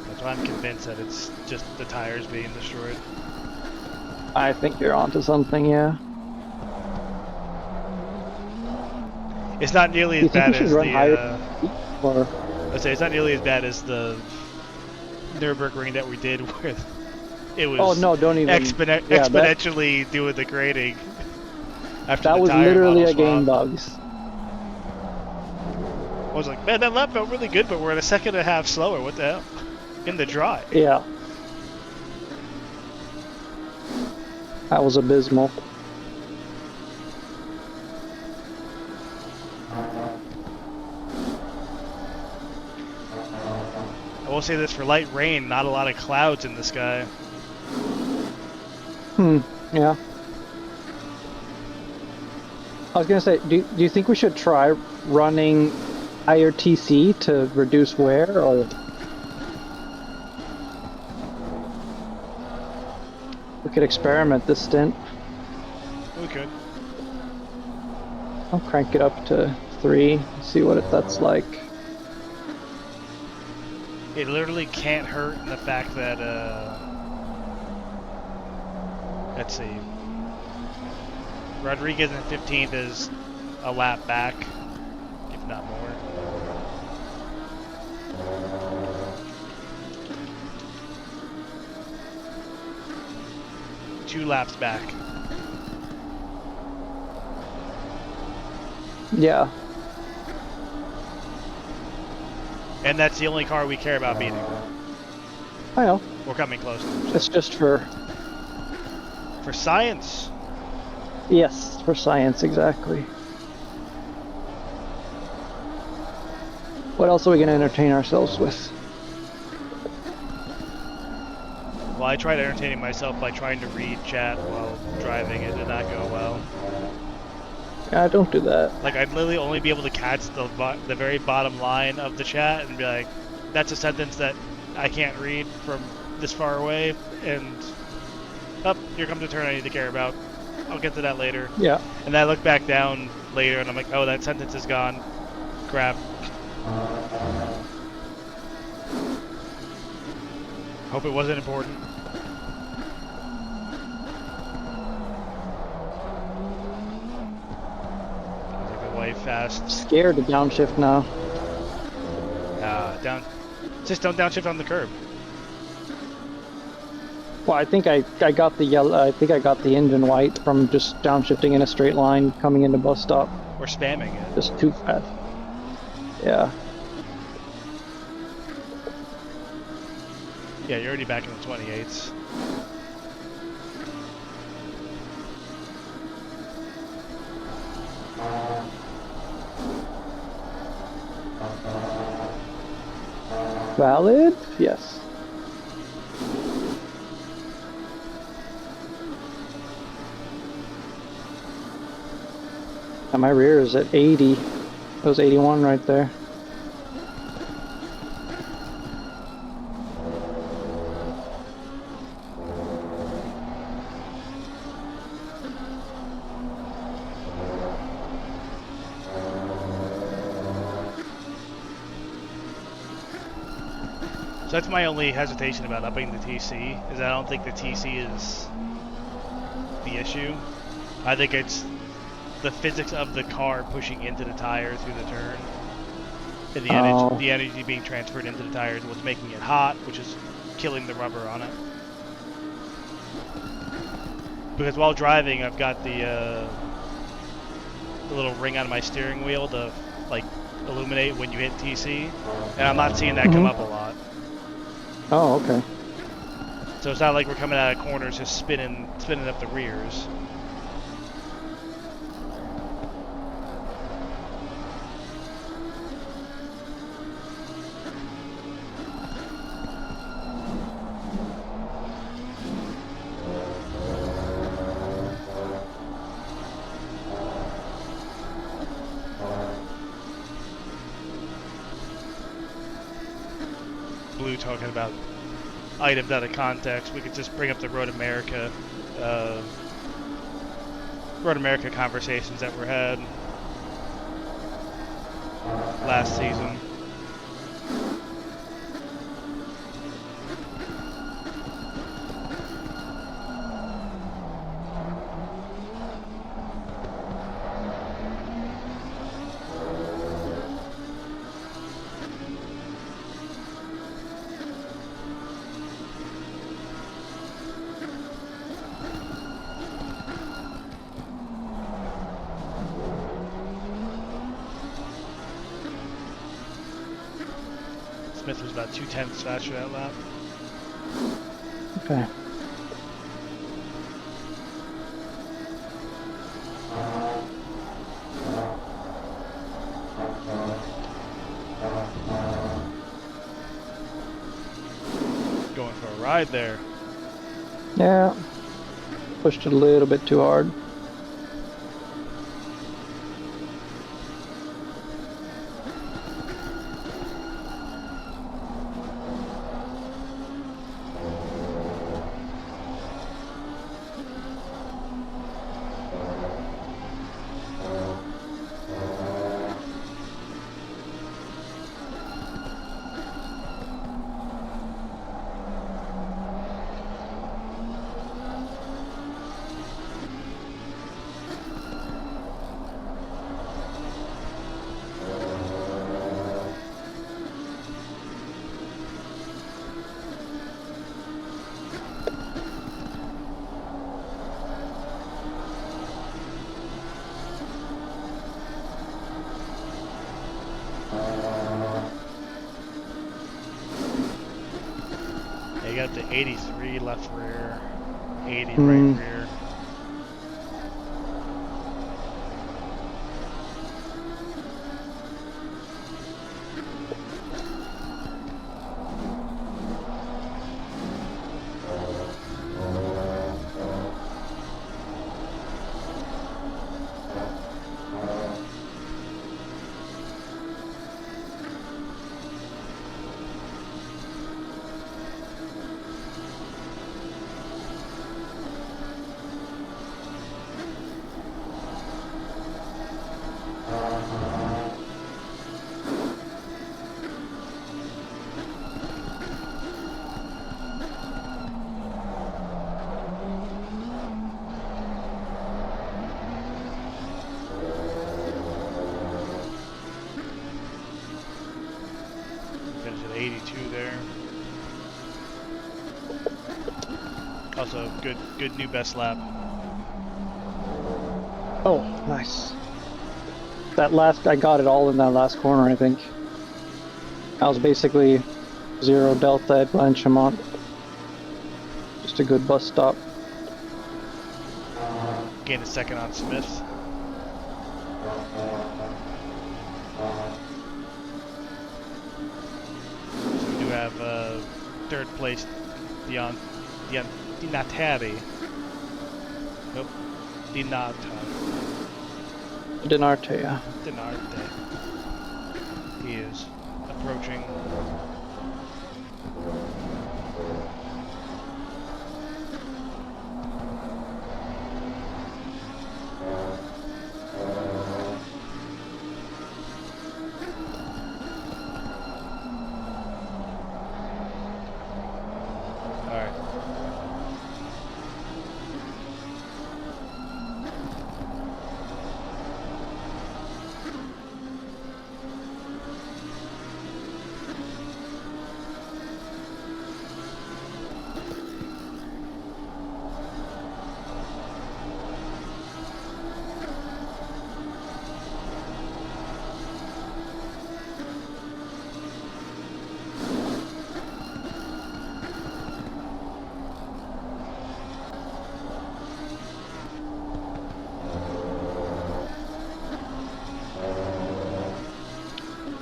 That's why I'm convinced that it's just the tires being destroyed. I think you're onto something, yeah. It's not nearly Do you as think bad we should as run the. higher or Let's say it's not nearly as bad as the Nürburgring that we did, where it was oh no, don't even. Yeah, exponentially doing the grading after that the was tire literally model a game swap. bugs. I was like, man, that lap felt really good, but we're at a second and a half slower. What the hell? In the dry. Yeah. That was abysmal. I will say this, for light rain, not a lot of clouds in the sky. Yeah. I was gonna say, do you think we should try running higher TC to reduce wear, or we could experiment this stint? We could. I'll crank it up to 3, see what that's like. It literally can't hurt in the fact that, let's see. Rodriguez in 15th is a lap back, if not more. Two laps back. Yeah. And that's the only car we care about beating. I know. We're coming close. It's just for science. yes, for science, exactly. What else are we gonna entertain ourselves with? Well, I tried entertaining myself by trying to read chat while driving. It did not go well. Yeah, don't do that. Like, I'd literally only be able to catch the very bottom line of the chat and be like, that's a sentence that I can't read from this far away, and here comes a turn I need to care about. I'll get to that later. Yeah. And then I look back down later and I'm like, oh, that sentence is gone. Crap. Hope it wasn't important. Way fast. Scared to downshift now. Just don't downshift on the curb. Well, I think I got the yellow. I think I got the engine white from just downshifting in a straight line coming into bus stop. Or spamming it. Just too fast. Yeah. Yeah, you're already back in the 28s. Valid? Yes. And my rear is at 80. That was 81 right there. So that's my only hesitation about upping the TC, is I don't think the TC is the issue. I think it's the physics of the car pushing into the tire through the turn. And the energy being transferred into the tires, what's making it hot, which is killing the rubber on it. Because while driving, I've got the little ring on my steering wheel to like illuminate when you hit TC, and I'm not seeing that come up a lot. Oh, okay. So it's not like we're coming out of corners just spinning up the rears. Blue talking about items out of context. We could just bring up the Road America conversations that were had last season. Smith was about 2/10 faster that lap. Okay. Going for a ride there. Yeah. Pushed it a little bit too hard. You got the 83 left rear, 80 right rear. Finish at 82 there. Also, good new best lap. Oh, nice. That last, I got it all in that last corner, I think. I was basically 0 delta at Blanchimont. Just a good bus stop. Gain a second on Smith. So we do have third place Dinatari. Nope. Dinarte, yeah. Dinarte. He is approaching. Alright.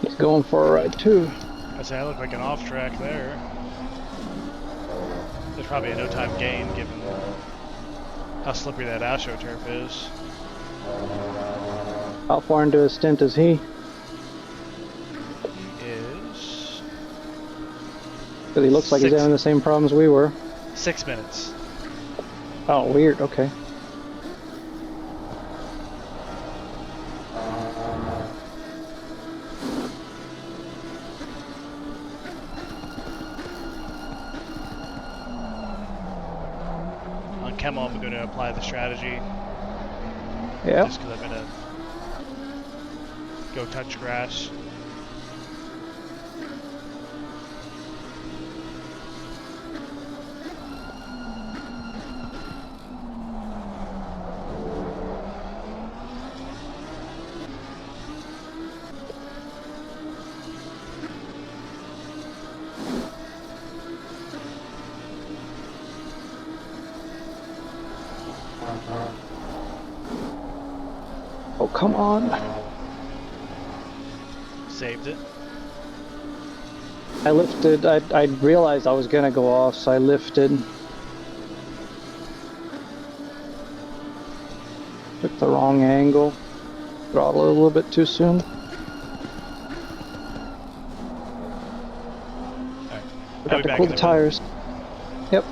He's going for a ride too. I say I look like an off track there. There's probably a no time gain given how slippery that AstroTurf is. How far into his stint is he? He is Because he looks like he's having the same problems we were. 6 minutes. Oh, weird. Okay. On Kemmel, I'm going to apply the strategy. Yeah. Just because I'm going to go touch grass. Oh, come on. Saved it. I lifted. I realized I was gonna go off, so I lifted. Took the wrong angle. Throttled a little bit too soon. Alright. Forgot to cool the tires. Yep.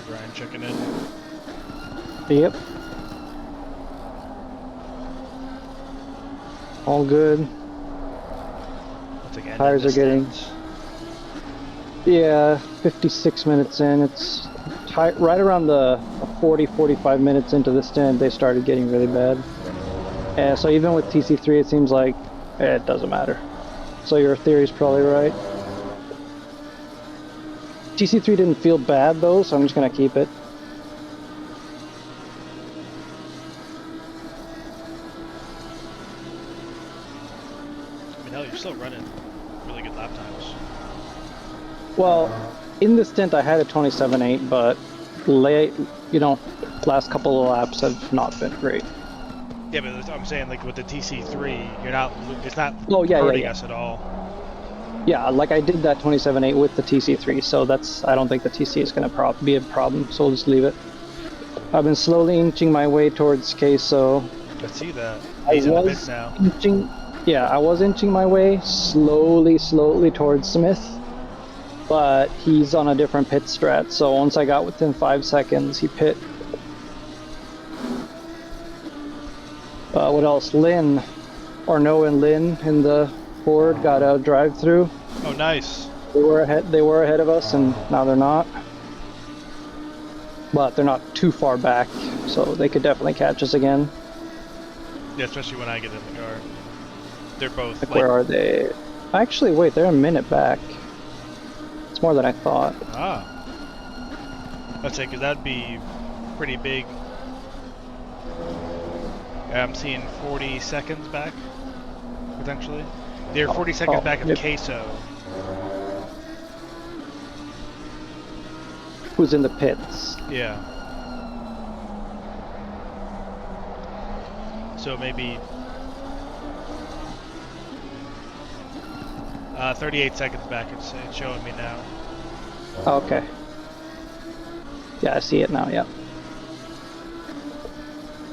Ryan checking in. Yep. All good. Looks like Tires are getting- stint. Yeah, 56 minutes in. It's right around the 40-45 minutes into the stint, they started getting really bad. And so even with TC3, it seems like it doesn't matter. So your theory's probably right. TC3 didn't feel bad though, so I'm just gonna keep it. I mean, hell, you're still running really good lap times. Well, in the stint I had a 27.8, but late, last couple of laps have not been great. Yeah, but I'm saying like with the TC3, it's not Yeah, hurting us at all. Yeah, like I did that 27.8 with the TC3, so I don't think the TC is going to be a problem, so we'll just leave it. I've been slowly inching my way towards Queso. I see that. He's in the pits now. I was inching my way slowly towards Smith, but he's on a different pit strat, so once I got within 5 seconds, he pit. What else? Lynn and Lynn in the Ford got a drive-through. Oh, nice. They were ahead of us, and now they're not. But they're not too far back, so they could definitely catch us again. Yeah, especially when I get in the car. They're both Like, where are they? Actually, wait, they're a minute back. It's more than I thought. Ah. I'd say, because that'd be pretty big. I'm seeing 40 seconds back, potentially. They're 40 seconds back of Queso. Who's in the pits? Yeah. So maybe 38 seconds back, it's showing me now. Okay. Yeah, I see it now, yeah.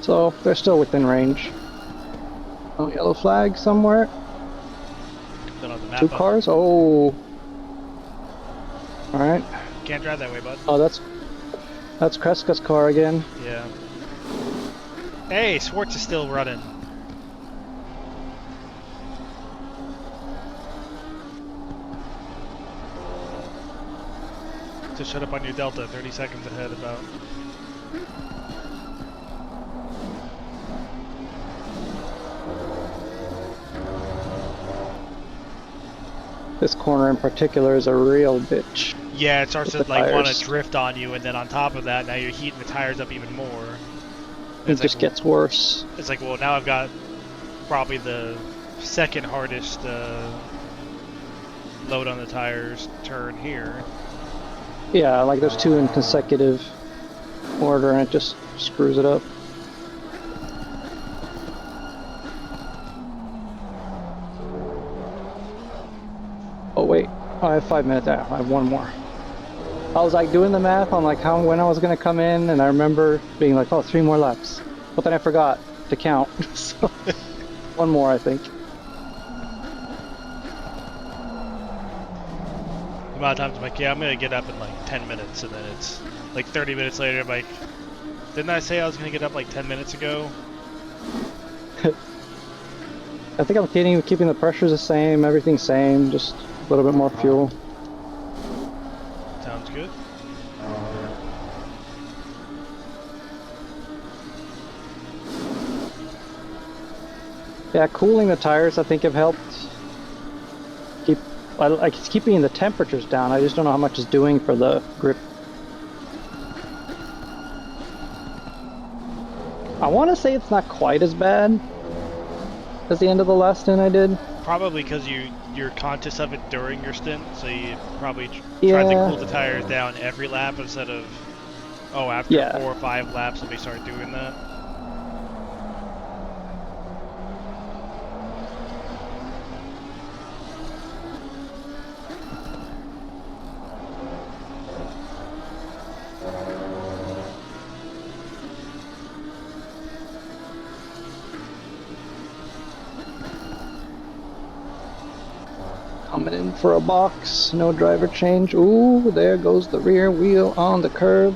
So, they're still within range. Oh, yellow flag somewhere. Don't have the map 2 up. cars? Oh. Alright. Can't drive that way, bud. Oh, that's Kreska's car again. Yeah. Hey, Swartz is still running. Just shut up on your Delta, 30 seconds ahead about. This corner in particular is a real bitch. Yeah, it starts to With the like want to tires. drift on you, and then on top of that, now you're heating the tires up even more. It just gets worse. It's like, well, now I've got probably the second hardest load on the tires turn here. Yeah, like there's 2 in consecutive order and it just screws it up. Oh wait, I have 5 minutes. I have 1 more. I was like doing the math on like when I was gonna come in, and I remember being like, oh, 3 more laps. But then I forgot to count. So 1 more, I think. The amount of times I'm like, yeah, I'm gonna get up in like 10 minutes, and then it's like 30 minutes later, I'm like, didn't I say I was gonna get up like 10 minutes ago? I think I'm keeping the pressures the same, everything same, just a little bit more fuel. Sounds good. Yeah, cooling the tires I think have helped it's keeping the temperatures down. I just don't know how much it's doing for the grip. I want to say it's not quite as bad as the end of the last stint I did. Probably because you're conscious of it during your stint, so you probably tried to cool the tires down every lap instead of, after 4 or 5 laps let me start doing that. Coming in for a box, no driver change. Ooh, there goes the rear wheel on the curb.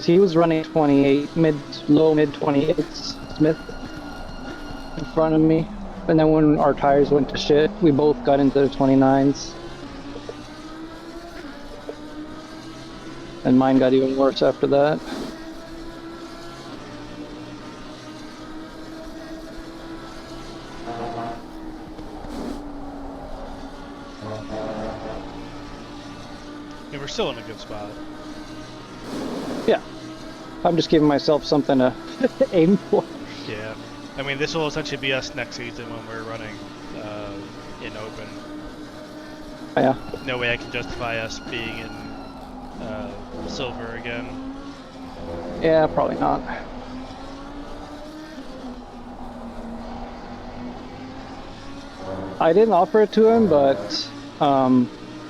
because he was running 28, low mid 28s, Smith, in front of me. And then when our tires went to shit, we both got into the 29s. And mine got even worse after that. And we're still in a good spot. Yeah. I'm just giving myself something to aim for. Yeah. I mean, this will essentially be us next season when we're running in open. Yeah. No way I can justify us being in silver again. Yeah, probably not. I didn't offer it to him, but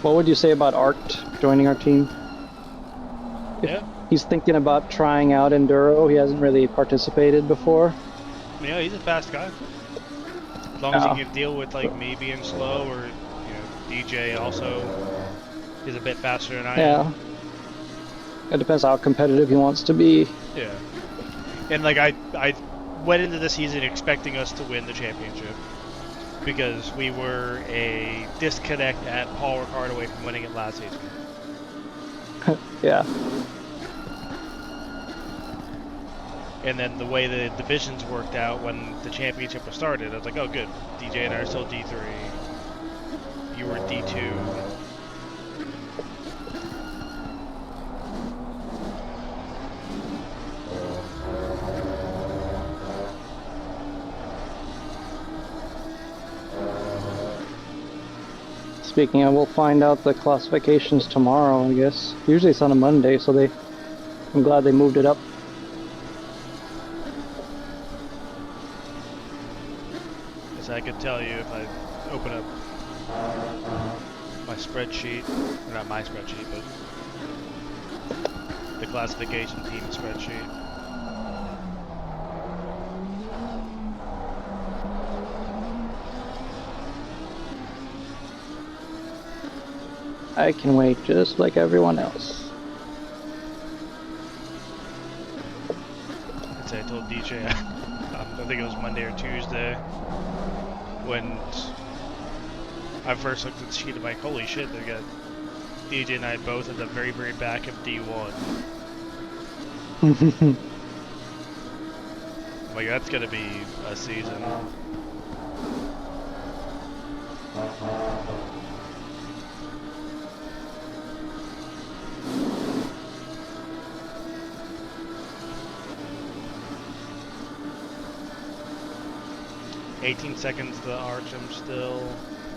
what would you say about Art joining our team? Yeah. He's thinking about trying out Enduro. He hasn't really participated before. Yeah, he's a fast guy. As long as he can deal with like me being slow, or DJ also is a bit faster than I am. Yeah. It depends how competitive he wants to be. Yeah. And like I went into the season expecting us to win the championship because we were a disconnect at Paul Ricard away from winning it last season. Yeah. And then the way the divisions worked out when the championship was started, I was like, oh good, DJ and I are still D3. You were D2. Speaking of, we'll find out the classifications tomorrow, I guess. Usually it's on a Monday, so I'm glad they moved it up. As I could tell you if I open up my spreadsheet, or not my spreadsheet, but the classification team spreadsheet. I can wait just like everyone else. I'd say I told DJ, I think it was Monday or Tuesday, when I first looked at the sheet, I'm like, holy shit, they got DJ and I both at the very, very back of D1. I'm like, that's gonna be a season. $18 seconds to Archam still,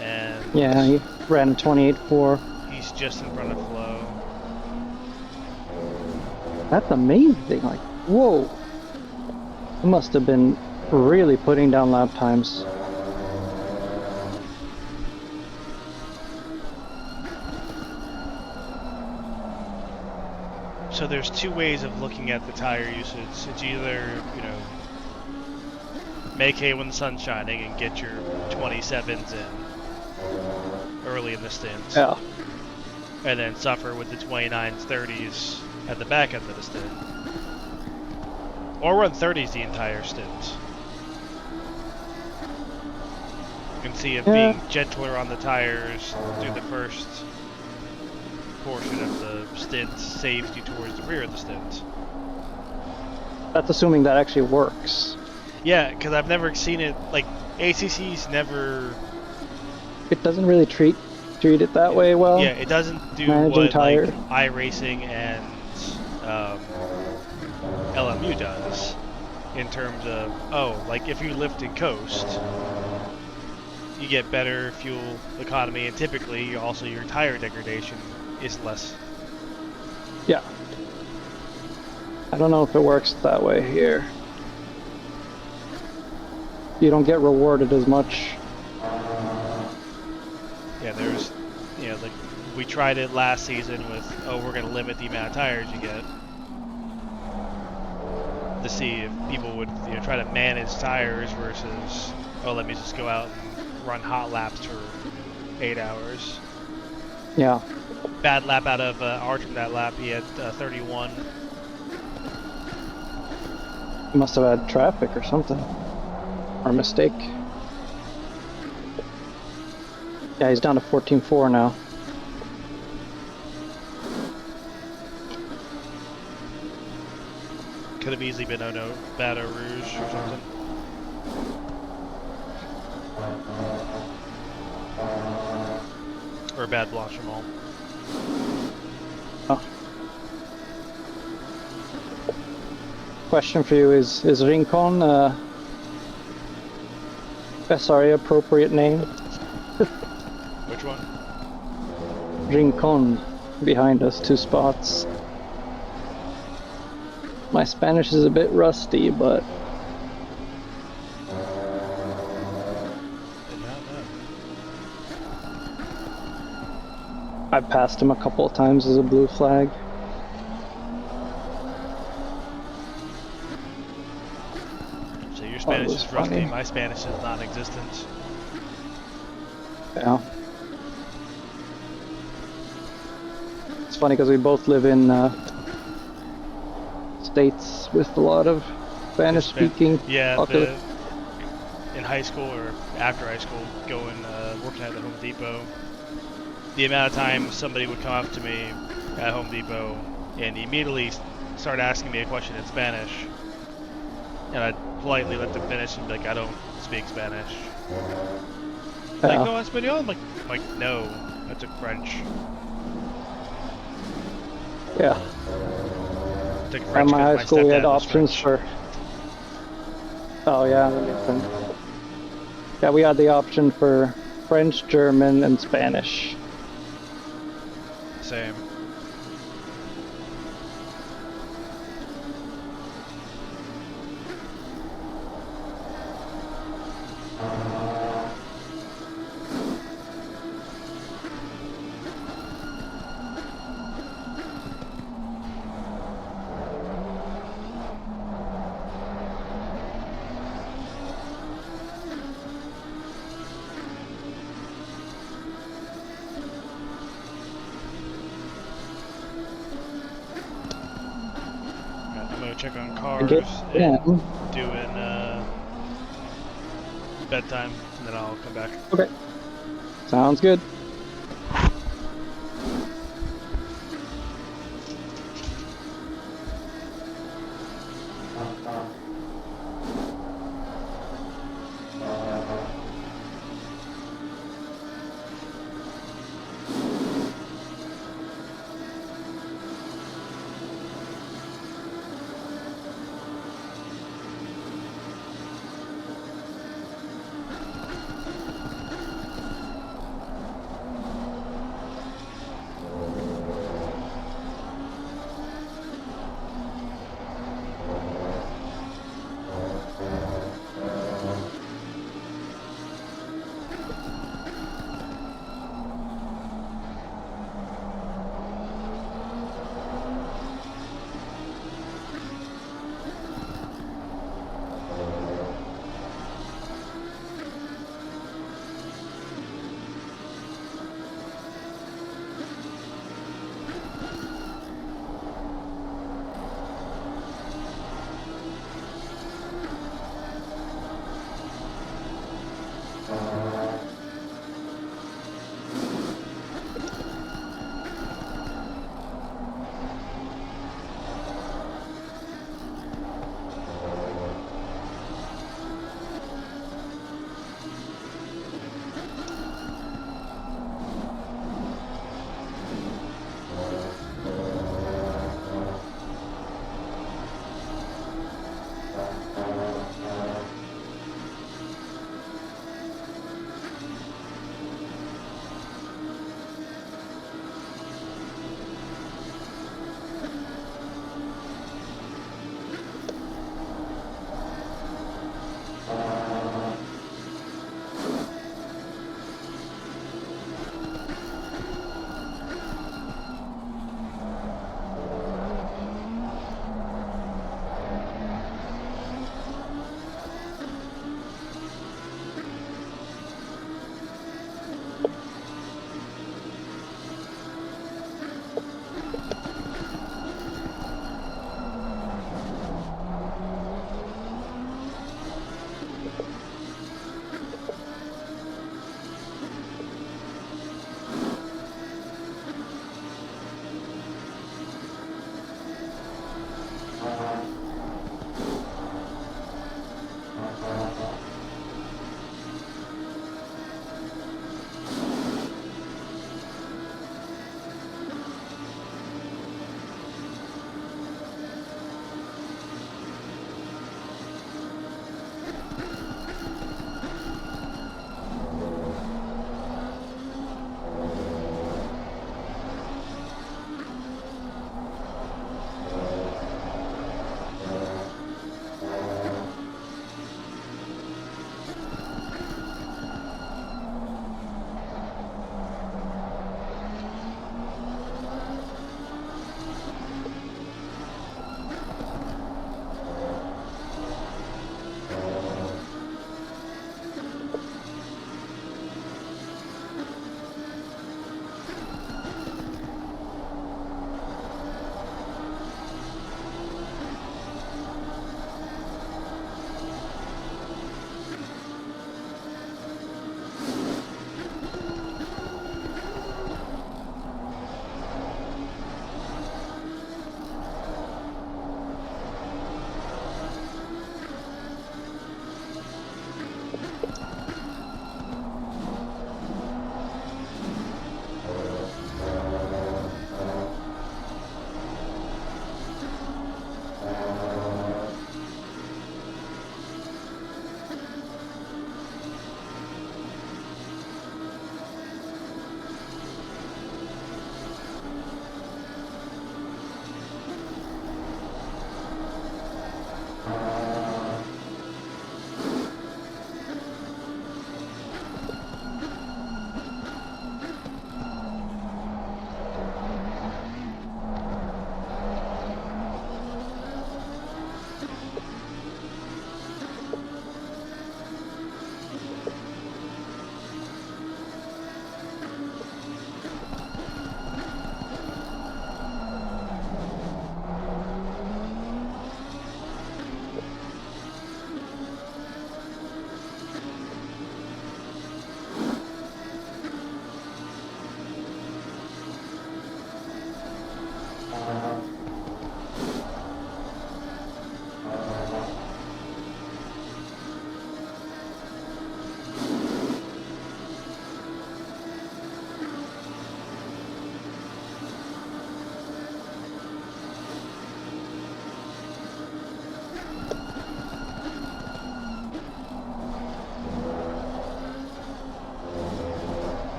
and Yeah, he ran a 28.4. he's just in front of Flo. That's amazing. Like, whoa. He must have been really putting down lap times. So there's two ways of looking at the tire usage. It's either, make hay when the sun's shining and get your 27s in early in the stint. Yeah. And then suffer with the 29s, 30s at the back end of the stint. Or run 30s the entire stint. You can see it being gentler on the tires through the first portion of the stint saves you towards the rear of the stint. That's assuming that actually works. Yeah, because I've never seen it, like, ACC's never... It doesn't really treat it that way well. Yeah, it doesn't do managing what, tire. like, iRacing and LMU does, in terms of, like, if you lift and coast, you get better fuel economy, and typically, also, your tire degradation is less. Yeah. I don't know if it works that way here. You don't get rewarded as much. Yeah, there's, like, we tried it last season with, we're going to limit the amount of tires you get, to see if people would, try to manage tires versus, let me just go out and run hot laps for 8 hours. Yeah. Bad lap out of Archam that lap. He had 31. Must have had traffic or something. Or a mistake. Yeah, he's down to 14.4 now. Could have easily been a Baton Rouge or something. Or a bad Blanchimont. Oh. Question for you is Rincon SRA appropriate name? Which one? Rincon, behind us, 2 spots. My Spanish is a bit rusty, but Did not know. I passed him a couple of times as a blue flag. So your Spanish was is rusty, funny. my Spanish is non-existent. Yeah. It's funny because we both live in states with a lot of Spanish-speaking Yeah, population. in high school or after high school, going working at the Home Depot, the amount of time somebody would come up to me at Home Depot and immediately start asking me a question in Spanish, and I'd politely let them finish and be like, I don't speak Spanish. Like, no, Espanol? I'm like, no, I took French. Yeah. Took At French my high because school, we had stepdad was options French. for. Oh yeah, that makes sense. Yeah, we had the option for French, German, and Spanish. Same. I'm gonna check on cars Yeah. and doing bedtime, and then I'll come back. Okay. Sounds good.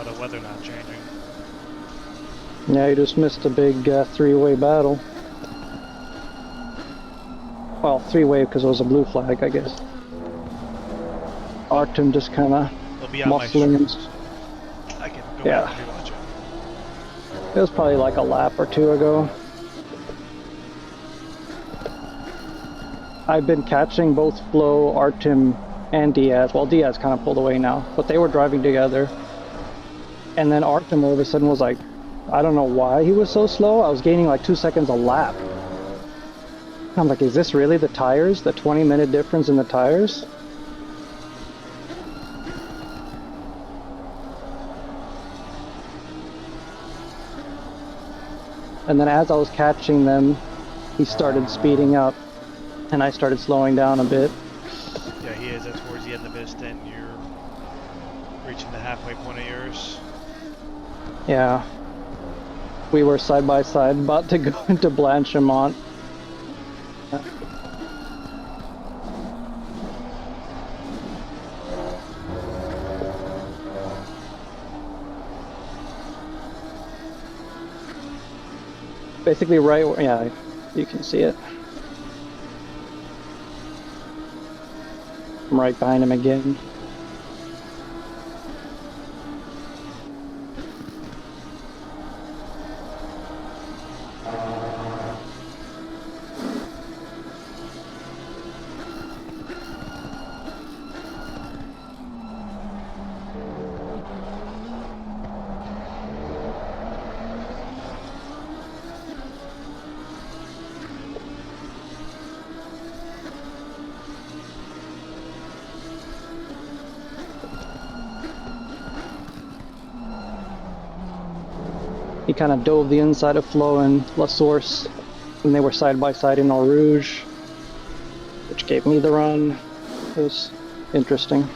the weather not changing. Yeah, you just missed a big three-way battle. Well, three-way because it was a blue flag, I guess. Artem just kind of It'll be on my muscling stream, him. so I can go Yeah. back and rewatch it. It was probably like a lap or two ago. I've been catching both Flo, Artem, and Diaz. Well, Diaz kind of pulled away now, but they were driving together. And then Artem all of a sudden was like, I don't know why he was so slow. I was gaining like 2 seconds a lap. I'm like, is this really the tires? The 20-minute difference in the tires? And then as I was catching them, he started speeding up, and I started slowing down a bit. Yeah, he is. That's towards the end of his stint. You're reaching the halfway point of yours. Yeah. We were side by side, about to go into Blanchimont. Basically right where, yeah, you can see it. I'm right behind him again. He kind of dove the inside of Flo and La Source, and they were side by side in Eau Rouge, which gave me the run. It was interesting.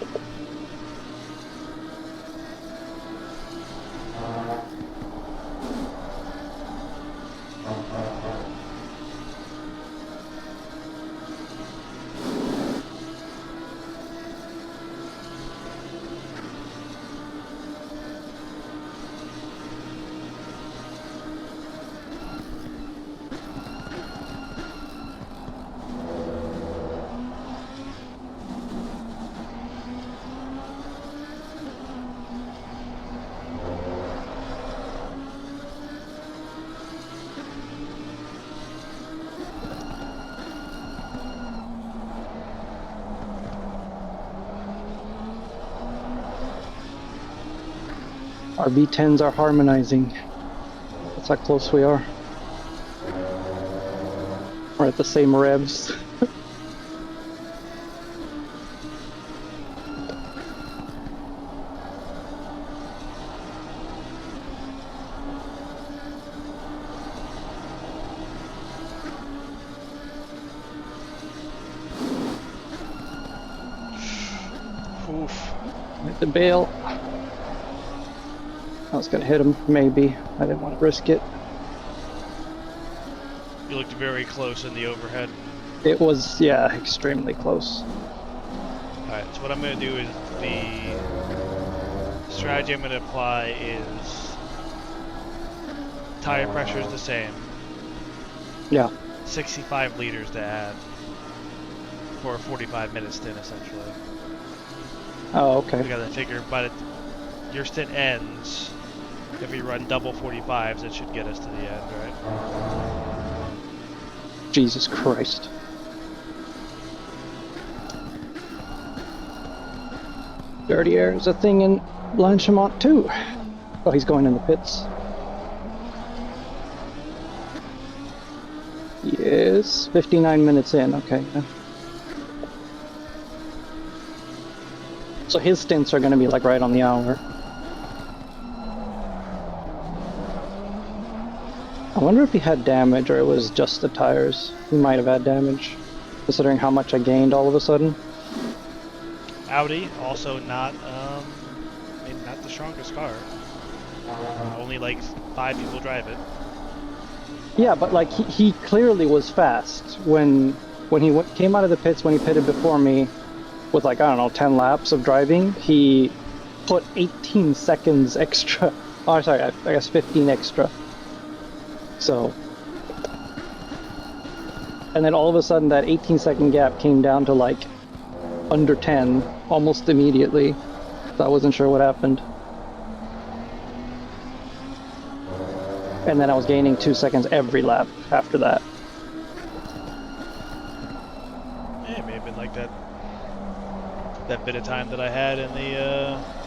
Our V10s are harmonizing. That's how close we are. We're at the same revs. Oof. Hit the bail. I was gonna hit him, maybe. I didn't want to risk it. You looked very close in the overhead. It was, yeah, extremely close. Alright, so what I'm going to do is the strategy I'm going to apply is tire pressure is the same. Yeah. 65 liters to add for a 45-minute stint, essentially. Oh, okay. We got to figure, but your stint ends. If we run double 45s, it should get us to the end, right? Jesus Christ. Dirty air is a thing in Blanchimont too. Oh, he's going in the pits. He is 59 minutes in, okay. So his stints are going to be like right on the hour. I wonder if he had damage or it was just the tires. He might have had damage, considering how much I gained all of a sudden. Audi, also not, I mean, not the strongest car. Only like 5 people drive it. Yeah, but like he clearly was fast when he came out of the pits, when he pitted before me with like, I don't know, 10 laps of driving. He put 18 seconds extra. Oh, sorry, I guess 15 extra. So, and then all of a sudden that 18-second gap came down to like under 10 almost immediately. So I wasn't sure what happened. And then I was gaining 2 seconds every lap after that. Yeah, it may have been like that bit of time that I had in the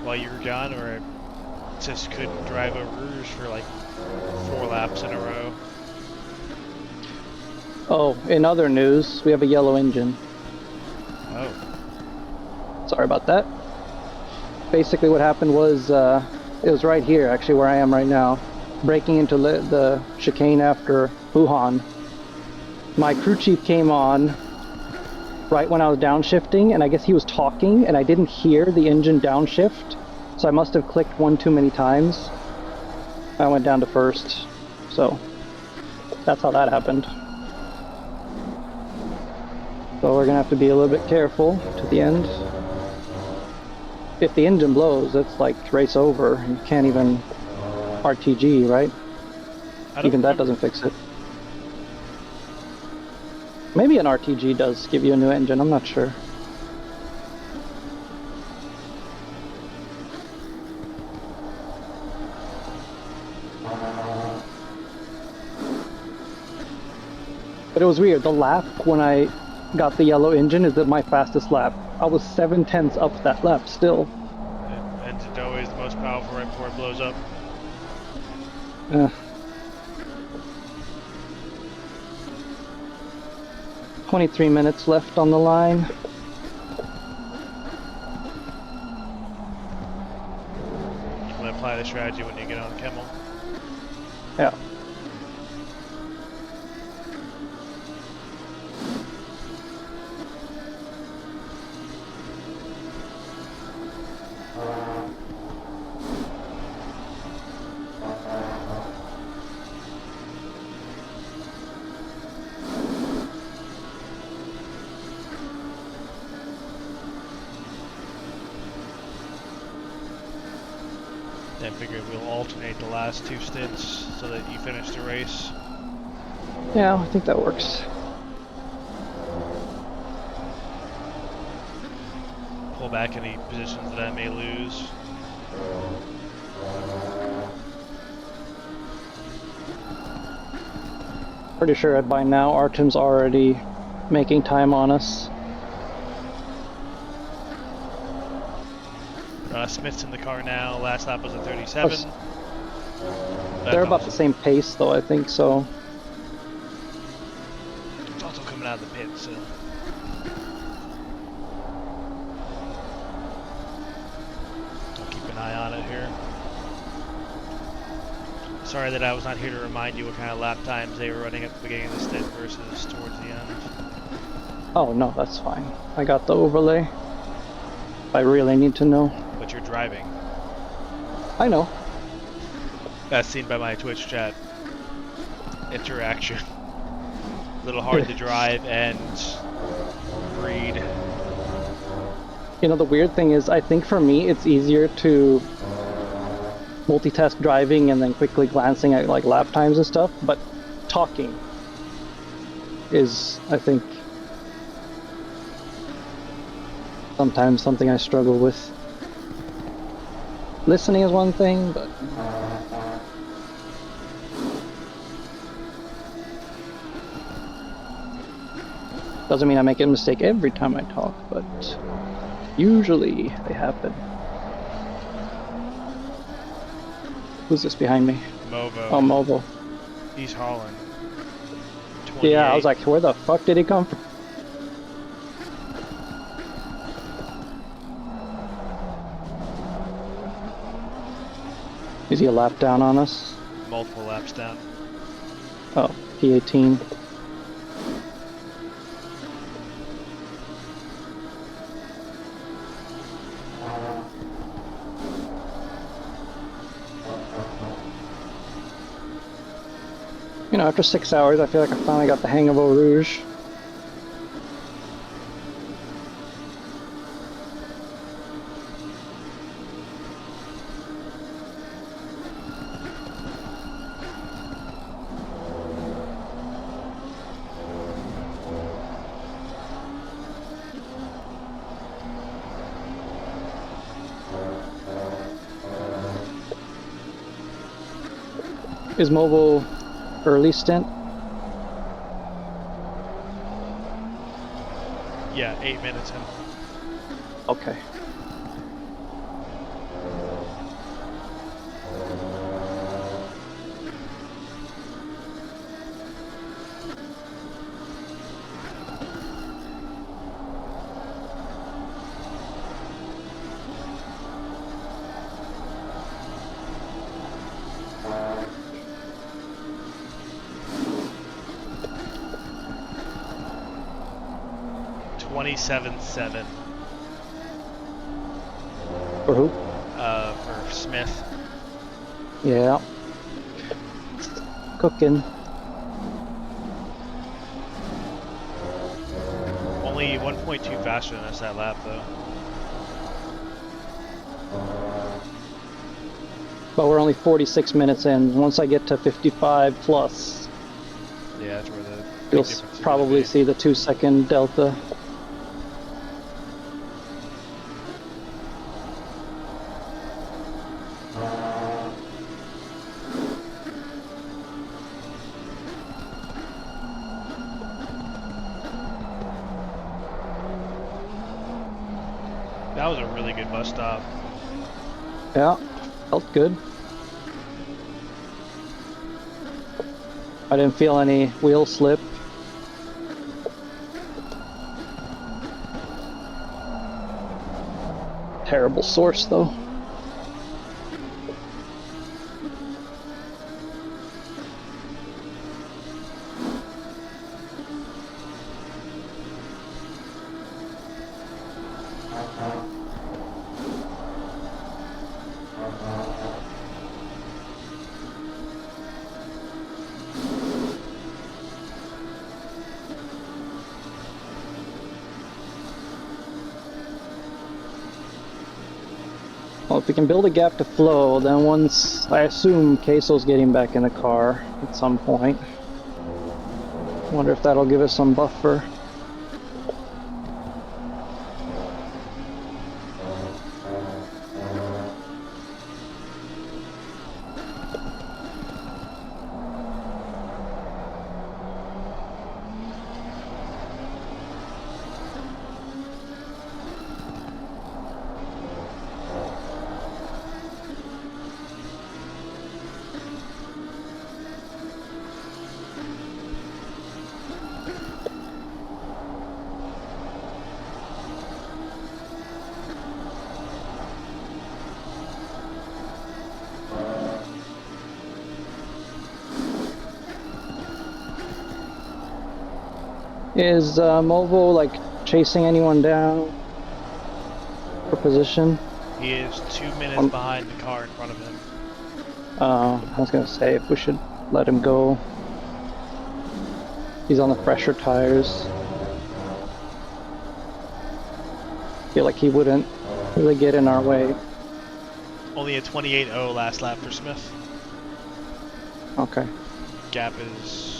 while you were gone, where I just couldn't drive over Rouge for like 4 laps in a row. Oh, in other news, we have a yellow engine. Oh. Sorry about that. Basically what happened was, it was right here, actually, where I am right now. Braking into the chicane after Wuhan. My crew chief came on right when I was downshifting, and I guess he was talking, and I didn't hear the engine downshift, so I must have clicked one too many times. I went down to first, so that's how that happened. So we're gonna have to be a little bit careful to the end. If the engine blows, it's like race over. You can't even RTG, right? Even that doesn't fix it. Maybe an RTG does give you a new engine, I'm not sure. But it was weird, the lap when I got the yellow engine is my fastest lap. I was 7/10 up that lap still. And it's always the most powerful right before it blows up. 23 minutes left on the line. I'm gonna apply the strategy when you get on Kemmel. Yeah. I figured we'll alternate the last 2 stints so that you finish the race. Yeah, I think that works. Pull back any positions that I may lose. Pretty sure by now Artem's already making time on us. Smith's in the car now. Last lap was a 37. They're about the same pace though, I think, so. It's also coming out of the pit, so. I'll keep an eye on it here. Sorry that I was not here to remind you what kind of lap times they were running at the beginning of the stint versus towards the end. Oh no, that's fine. I got the overlay. I really need to know. But you're driving. I know. As seen by my Twitch chat interaction. A little hard to drive and read. You know, the weird thing is, I think for me, it's easier to multitask driving and then quickly glancing at like lap times and stuff, but talking is, I think, sometimes something I struggle with. Listening is one thing, but doesn't mean I make a mistake every time I talk, but usually they happen. Who's this behind me? Movo. Oh, Movo. He's hauling. Yeah, I was like, where the fuck did he come from? Is he a lap down on us? Multiple laps down. Oh, P18. You know, after 6 hours, I feel like I finally got the hang of Eau Rouge. Is Movo early stint? Yeah, 8 minutes in. Okay. $27.7 For who? for Smith. Yeah. Cooking. Only 1.2 faster than us that lap, though. But we're only 46 minutes in. Once I get to 55 plus, Yeah, that's where the big you'll difference is gonna probably be. see the 2-second delta. That was a really good bus stop. Yeah, felt good. I didn't feel any wheel slip. Terrible source though. Well, if we can build a gap to flow, then once I assume Queso's getting back in the car at some point. Wonder if that'll give us some buffer. Is Movo like chasing anyone down for position? He is 2 minutes behind the car in front of him. I was gonna say if we should let him go. He's on the fresher tires. Feel like he wouldn't really get in our way. Only a 28.0 last lap for Smith. Okay. Gap is,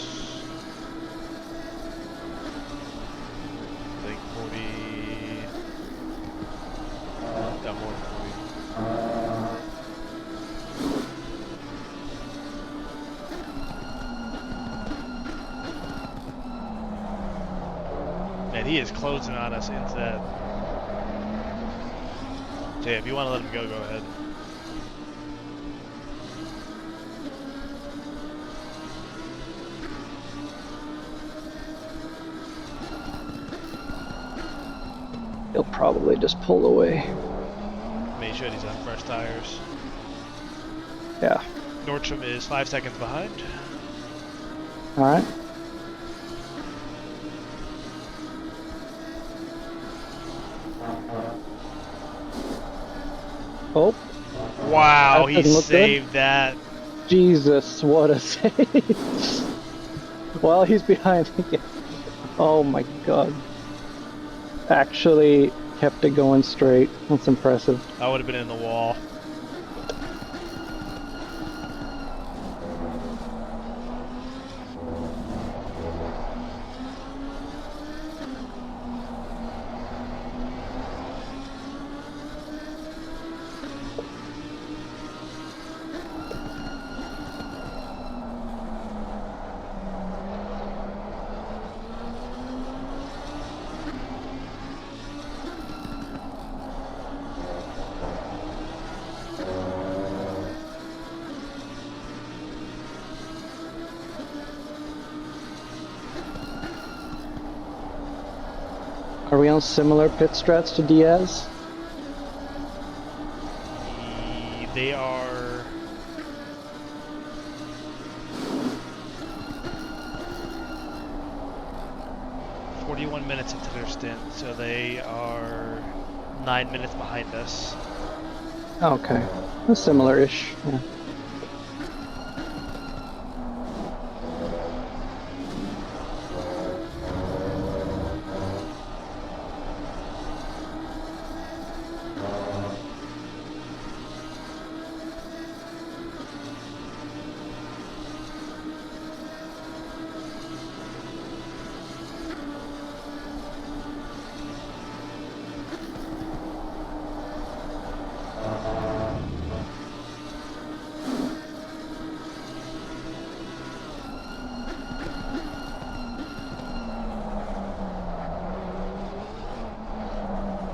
I think, 40. No, more than 40. Man, he is closing on us into that. So yeah, if you want to let him go, go ahead. He'll probably just pull away. Make sure he's on fresh tires. Yeah. Nordstrom is 5 seconds behind. Alright. Oh. Wow, That he doesn't look saved that. Jesus, what a save. Well, he's behind again. Oh my god. Actually kept it going straight. That's impressive. I would have been in the wall. Are we on similar pit strats to Diaz? They are 41 minutes into their stint, so they are 9 minutes behind us. Okay. Similar-ish. Yeah.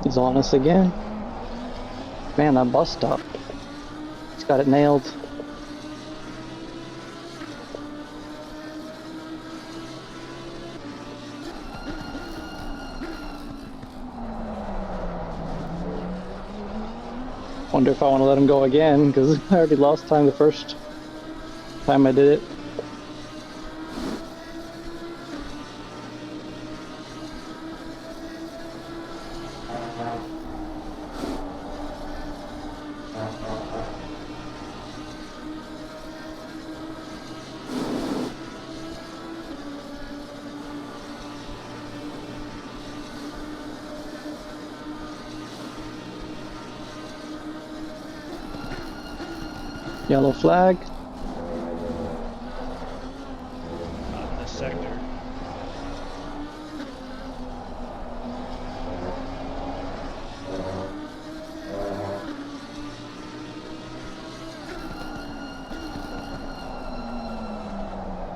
He's on us again. Man, that bus stop. He's got it nailed. Wonder if I want to let him go again, because I already lost time the first time I did it. Yellow flag. Not in this sector.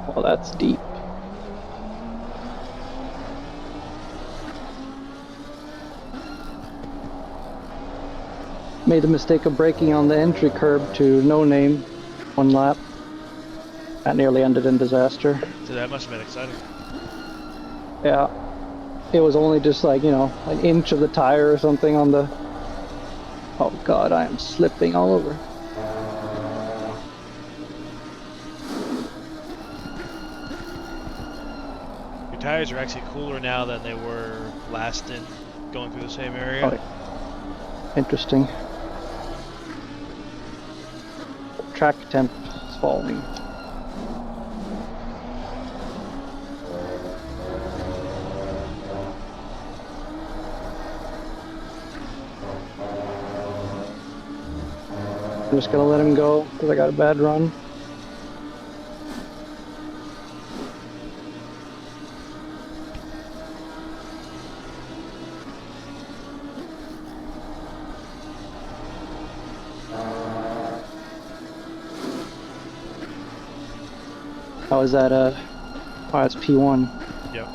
Well, that's deep. Made the mistake of braking on the entry curb to No Name one lap. That nearly ended in disaster. So that must have been exciting. Yeah. It was only just like, you know, an inch of the tire or something on the... Oh god, I am slipping all over. Your tires are actually cooler now than they were last stint going through the same area. Oh, yeah. Interesting. Track temp is falling. I'm just gonna let him go because I got a bad run. How is that? Oh, it's P1. Yep.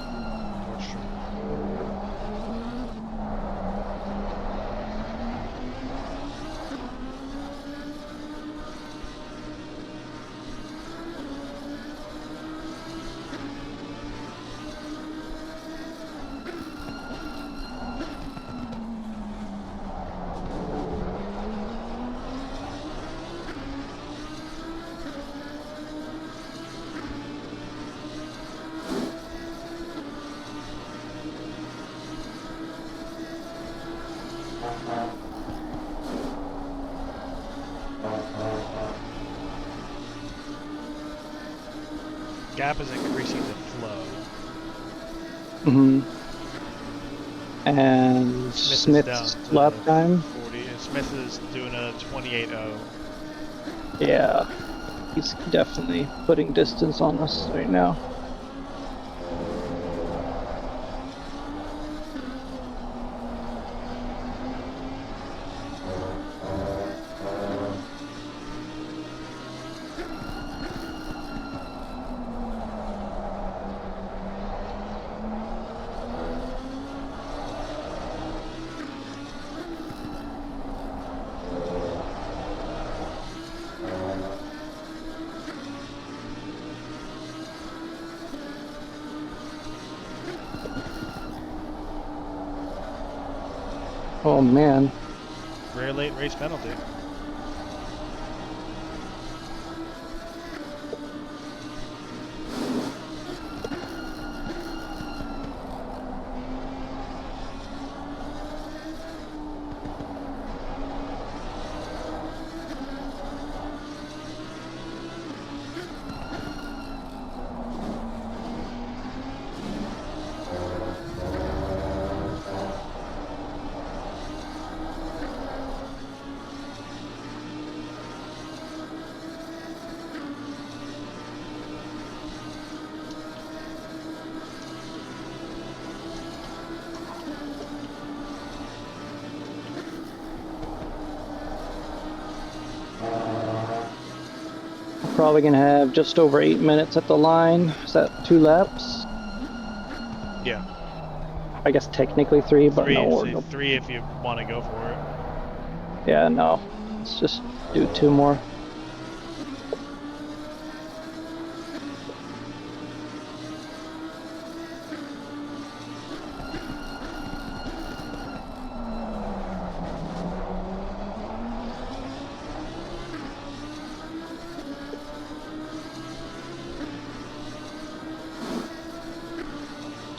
That's true. Gap is increasing the flow. And Smith is Smith's down to lap time. 40. And Smith is doing a 28.0. Yeah, he's definitely putting distance on us right now. Oh man. Rare late race penalty. Probably gonna have just over 8 minutes at the line. Is that 2 laps? Yeah. I guess technically 3, but Three, no. say 3 if you want to go for it. Yeah, no. Let's just do 2 more.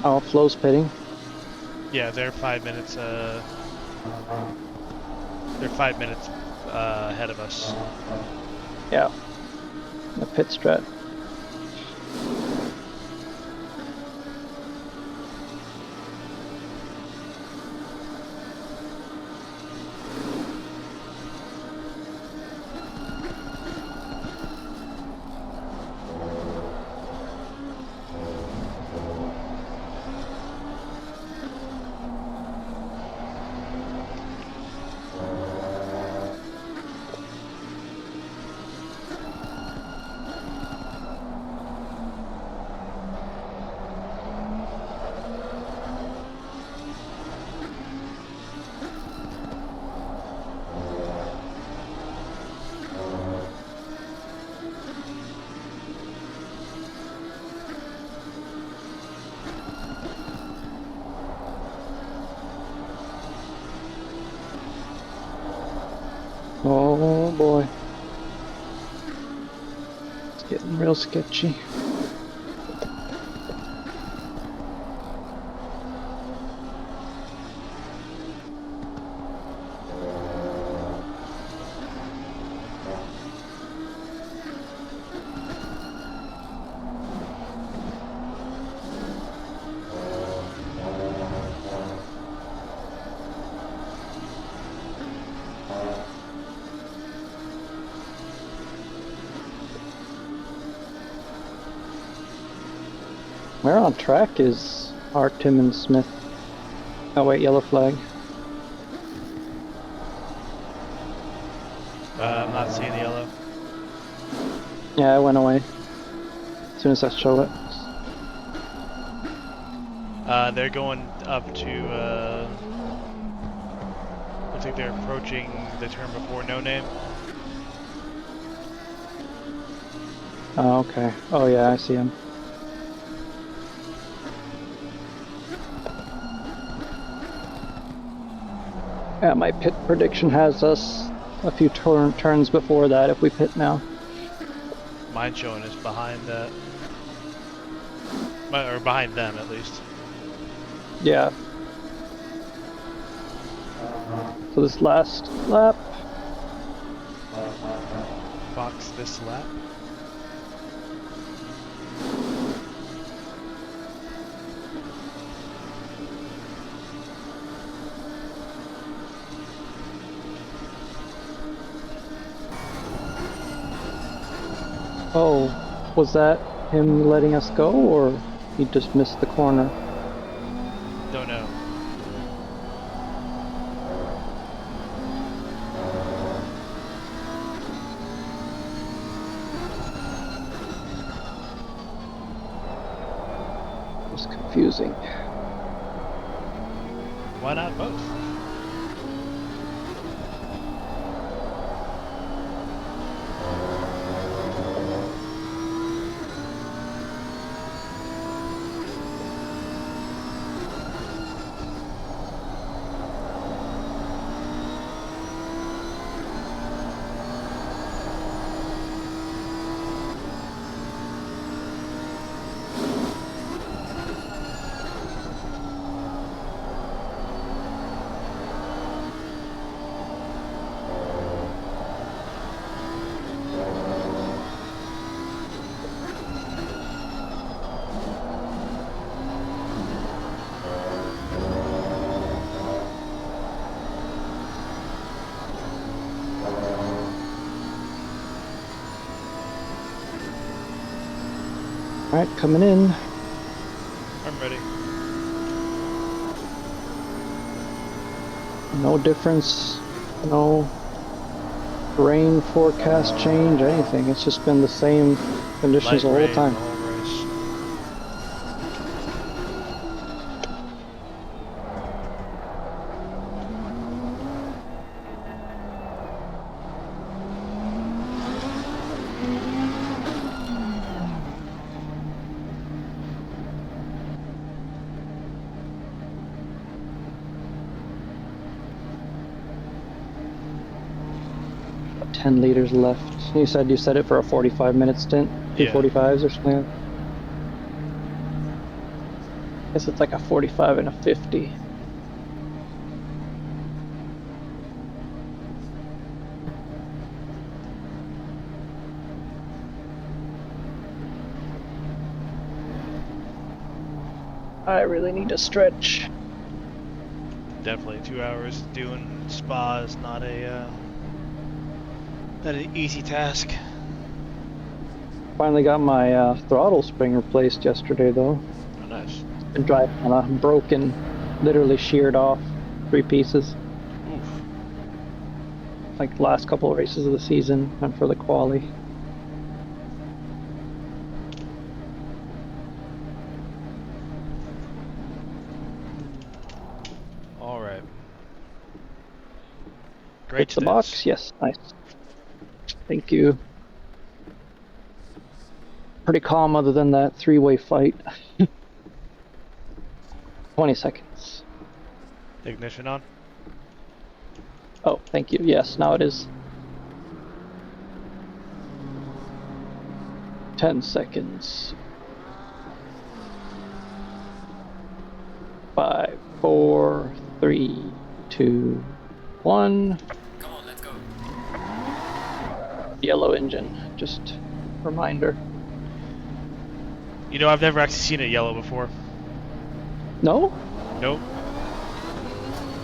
Oh, Flo's pitting. Yeah, they're 5 minutes. They're 5 minutes ahead of us. Yeah. The pit strat. Oh boy. It's getting real sketchy. Where on track is Tim and Smith? Oh wait, yellow flag. I'm not seeing the yellow. Yeah, it went away as soon as I show it. They're going up to. Looks like they're approaching the turn before no name. Oh, okay. Oh yeah, I see him. Yeah, my pit prediction has us a few turns before that if we pit now. Mine showing is behind that. Or behind them, at least. Yeah. So this last lap. Fox this lap. Oh, was that him letting us go, or he just missed the corner? Don't know. It was confusing. Why not both? Alright, coming in. I'm ready. No difference, no rain forecast change, anything. It's just been the same conditions the whole rain time. the whole race. About 10 liters left. You said it for a 45-minute stint? Two Yeah. 45s or something? Guess it's like a 45 and a 50. I really need to stretch. Definitely 2 hours doing spa is not an easy task. Finally got my throttle spring replaced yesterday though. Oh, nice. Been driving on a broken, literally sheared off 3 pieces. Oof. Like the last couple of races of the season and for the quali. All right. Great. Hit the box, yes, nice. Thank you. Pretty calm other than that 3-way fight. 20 seconds. Ignition on. Oh, thank you. Yes, now it is. 10 seconds. 5, 4, 3, 2, 1. Come on, let's go. Yellow engine. Just reminder. You know, I've never actually seen it yellow before. No? Nope.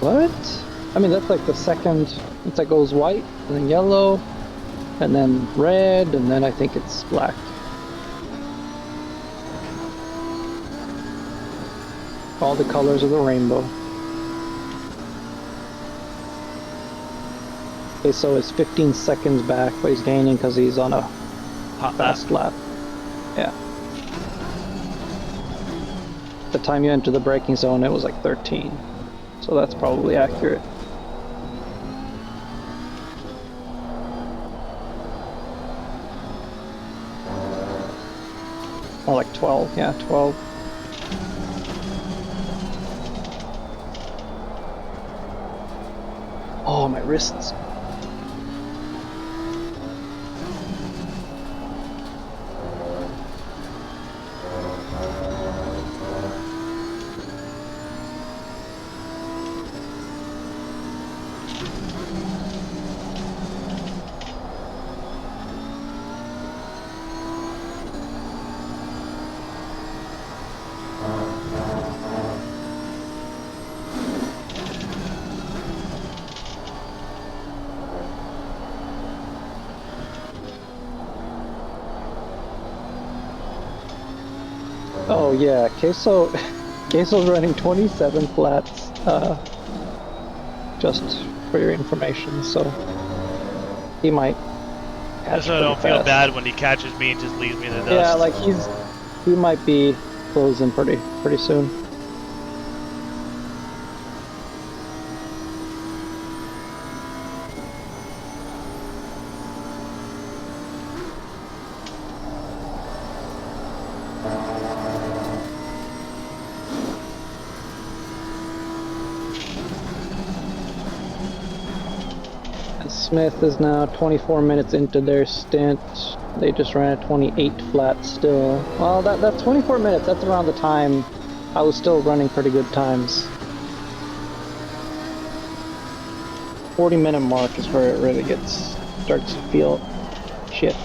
What? I mean, that's like the second. It's like goes white, and then yellow, and then red, and then I think it's black. All the colors of the rainbow. Okay, so it's 15 seconds back, but he's gaining because he's on a Hot fast lap. Yeah. The time you enter the braking zone, it was like 13. So that's probably accurate. More like 12, yeah, 12. Oh, my wrists. Oh yeah, Queso's running 27 flats, just for your information, so he might catch So I don't pretty feel fast. bad when he catches me and just leaves me in the dust. Yeah, like he might be closing pretty soon. Smith is now 24 minutes into their stint. They just ran a 28 flat still. Well, that 24 minutes, that's around the time I was still running pretty good times. 40-minute mark is where it really starts to feel shit.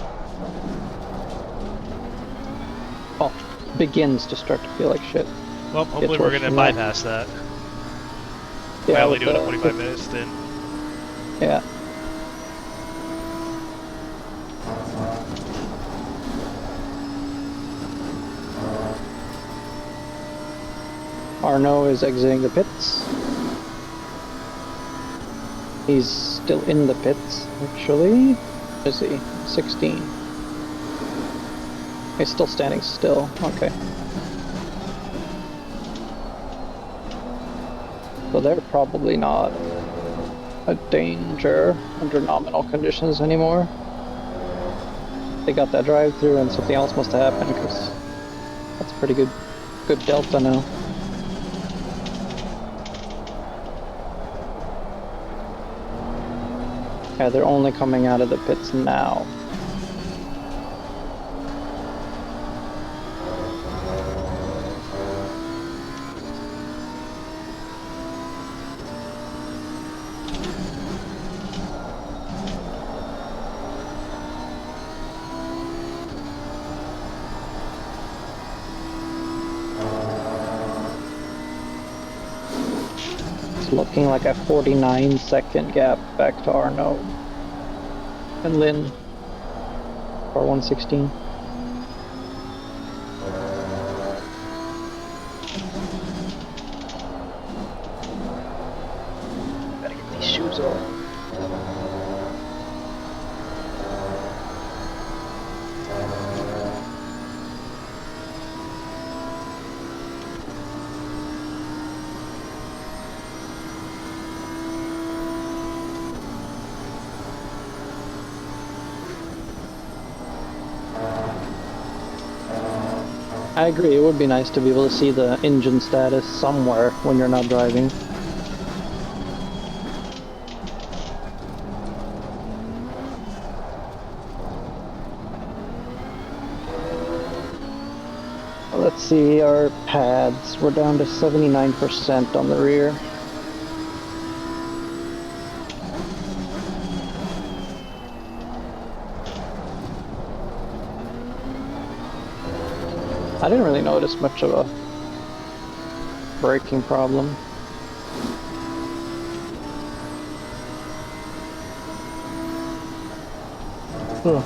Oh, begins to start to feel like shit. Well, hopefully Gets we're worse gonna from that. bypass that. Yeah, By only with doing a the- 45 minute stint. Yeah. Arnaud is exiting the pits. He's still in the pits, actually. Where is he? 16. He's still standing still. Okay. So they're probably not a danger under nominal conditions anymore. They got that drive-through and something else must have happened, because that's a pretty good delta now. Yeah, they're only coming out of the pits now. It's looking like a 49-second gap back to Arnaud and Lynn for 116. Gotta get these shoes off. I agree, it would be nice to be able to see the engine status somewhere when you're not driving. Let's see, our pads, we're down to 79% on the rear. I didn't really notice much of a braking problem. Ugh.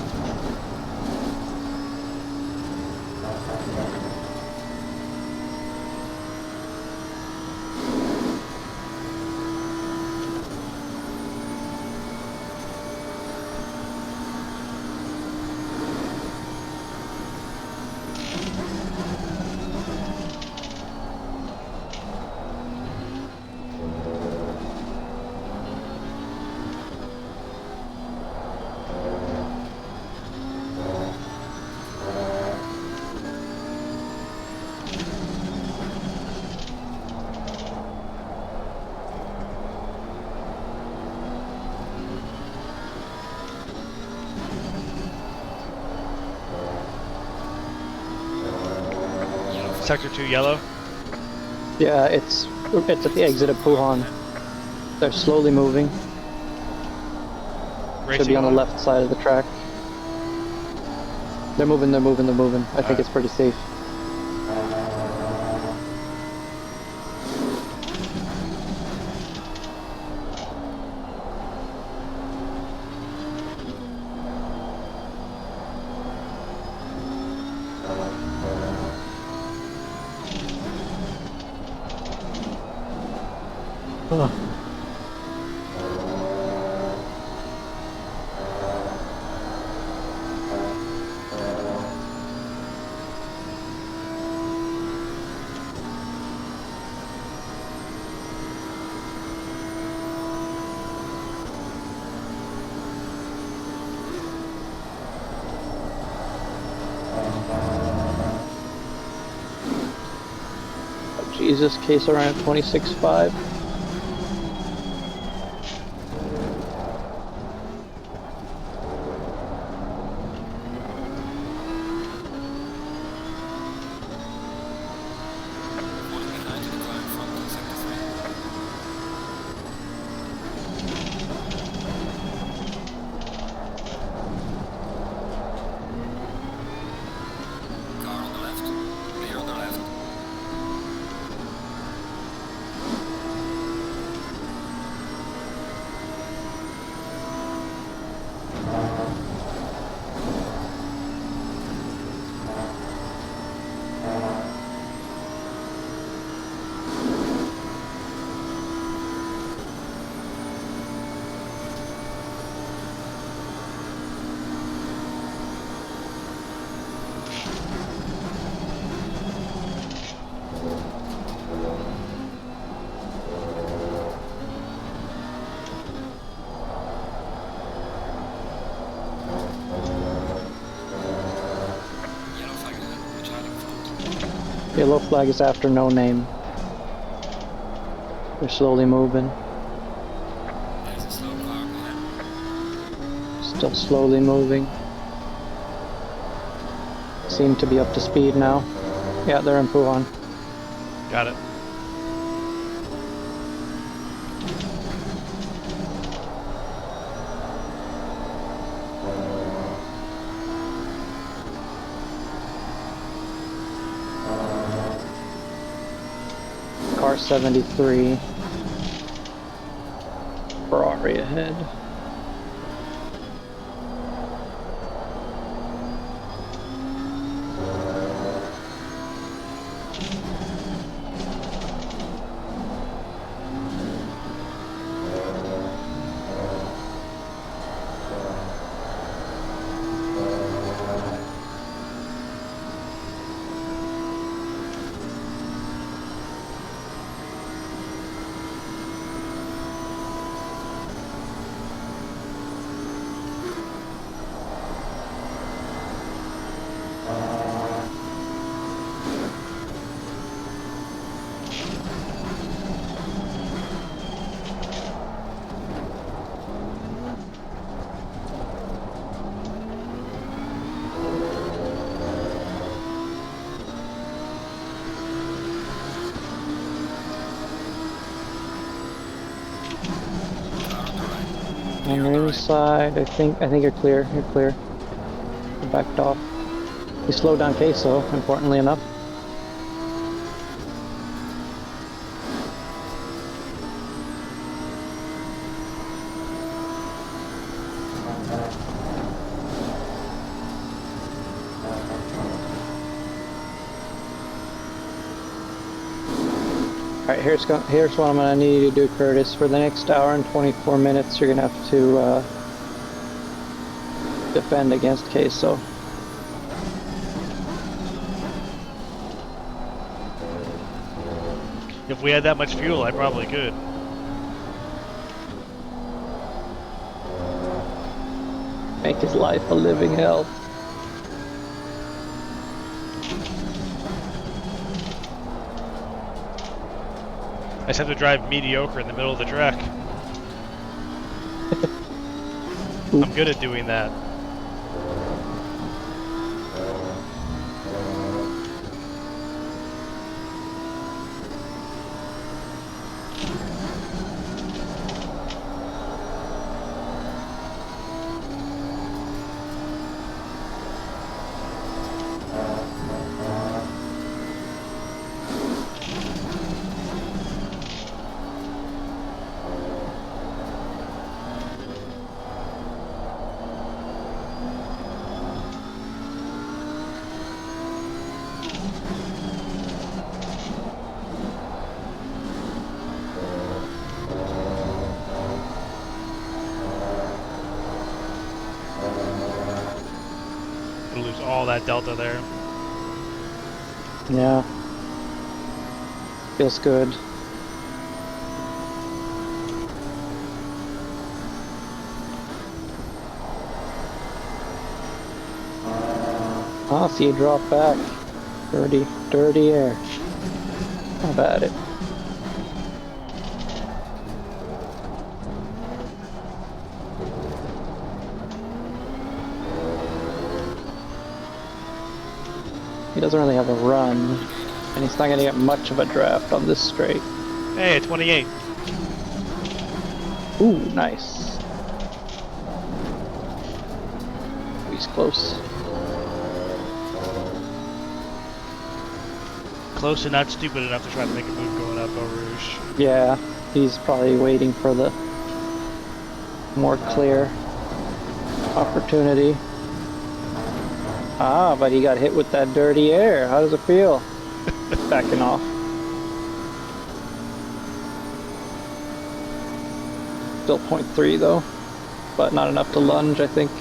Sector 2 yellow. Yeah, it's at the exit of Puhan. They're slowly moving. Should be on the left side of the track. They're moving. I think it's pretty safe. Ugh. Jesus, case around 26.5. Yellow flag is after no name. They're slowly moving. There's a slow car going. Still slowly moving. Seem to be up to speed now. Yeah, they're in Puhan. Got it. Car 73. Ferrari ahead. On the inside, I think you're clear. You're clear. You backed off. You slowed down Queso, importantly enough. Alright, here's what I'm gonna need you to do, Curtis. For the next hour and 24 minutes, you're gonna have to defend against Queso. If we had that much fuel, I probably could. Make his life a living hell. I just have to drive mediocre in the middle of the track. I'm good at doing that. Gonna lose all that delta there. Yeah. Feels good. Ah, see you drop back. Dirty, dirty air. How about it? He doesn't really have a run, and he's not going to get much of a draft on this straight. Hey, 28. Ooh, nice. He's close. Close and not stupid enough to try to make a move going up Eau Rouge. Yeah, he's probably waiting for the more clear opportunity. Ah, but he got hit with that dirty air. How does it feel? Backing off. Still 0.3 though, but not enough to lunge, I think.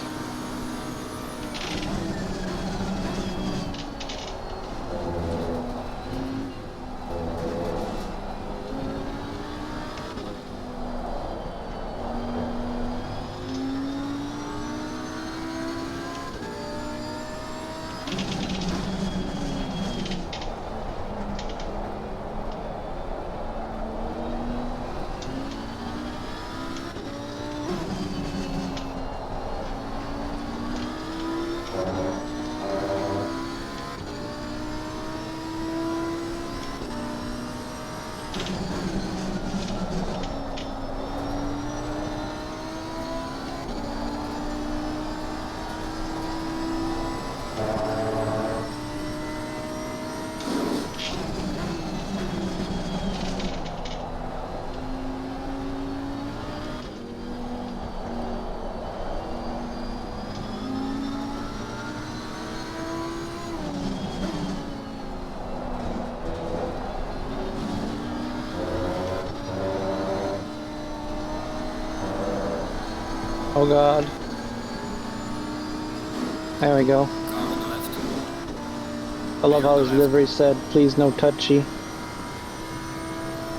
Oh god. There we go. Car on the left. I love how his livery said, please no touchy.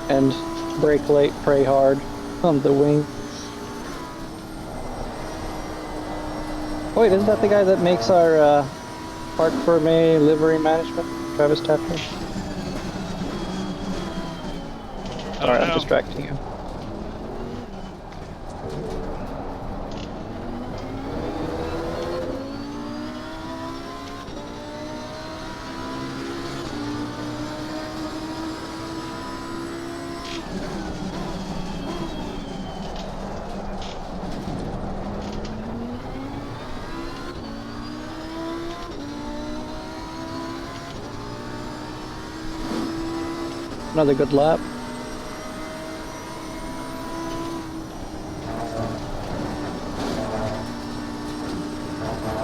And brake late, pray hard on the wing. Wait, isn't that the guy that makes our Park for May livery management? Travis Tapper? Sorry, I'm distracting you. Another good lap.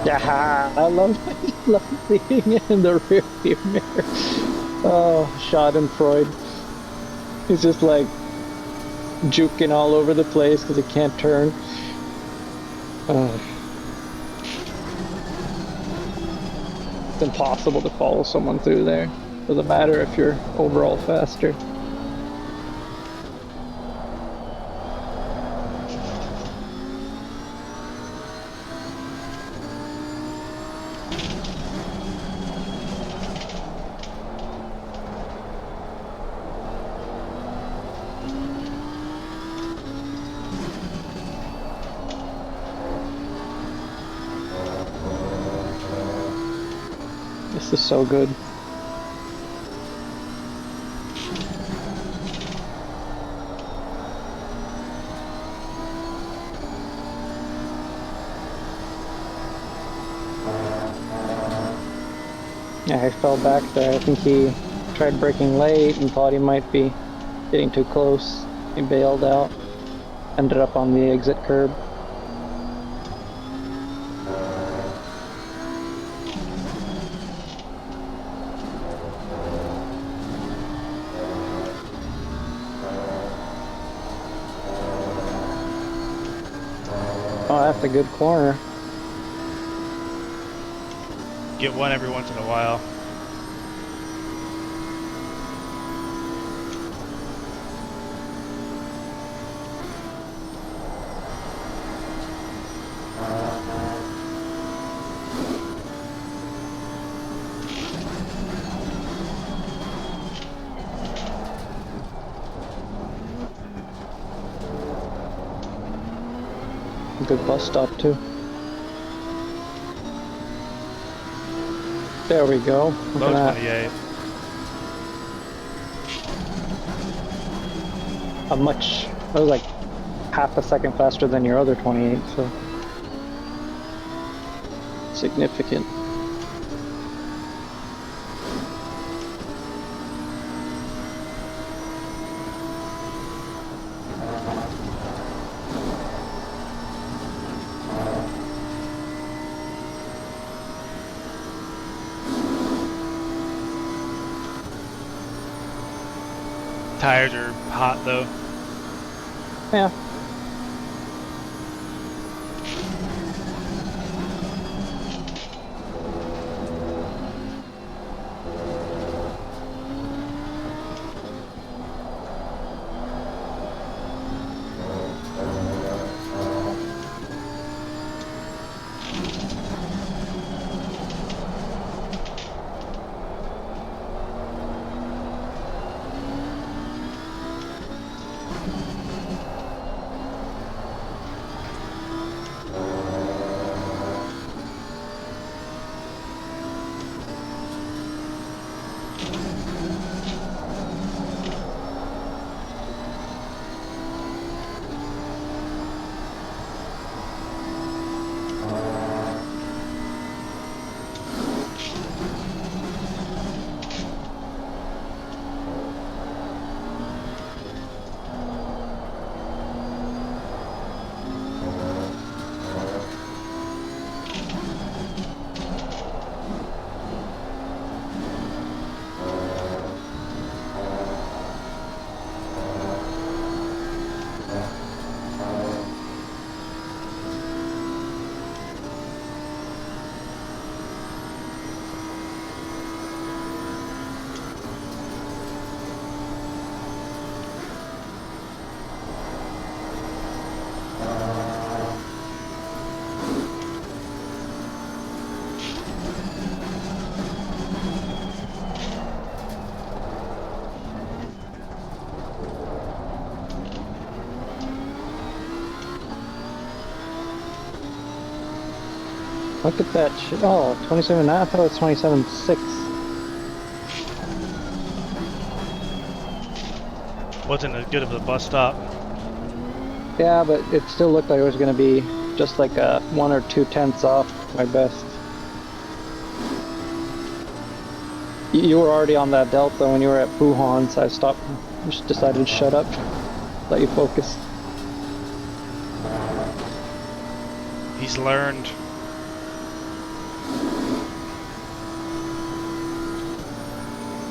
Yeah, I love seeing it in the rear view mirror. Oh, Schadenfreude. He's just like juking all over the place because he can't turn. It's impossible to follow someone through there. Doesn't matter if you're overall faster. This is so good. Yeah, he fell back there. I think he tried braking late and thought he might be getting too close. He bailed out. Ended up on the exit curb. Oh, that's a good corner. Get one every once in a while. Good bus stop too. There we go. Look Low at 28. that. That was like half a second faster than your other 28, so significant. Tires are hot though. Yeah. Look at that shit. Oh, 27.9. I thought it was 27.6. Wasn't as good of a bus stop. Yeah, but it still looked like it was going to be just like 1 or 2 tenths off my best. You were already on that delta when you were at Wuhan, so I stopped. Just decided to shut up, let you focus. He's learned.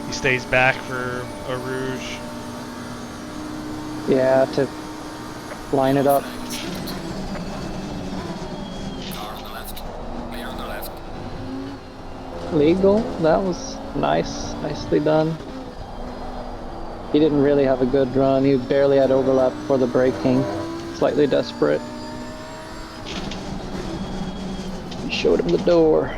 He stays back for a Rouge. Yeah, to line it up. Car on the left. Clear on the left. Legal. That was nice. Nicely done. He didn't really have a good run. He barely had overlap for the braking. Slightly desperate. He showed him the door.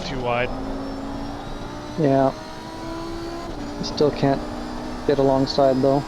Too wide. Yeah. Still can't get alongside though.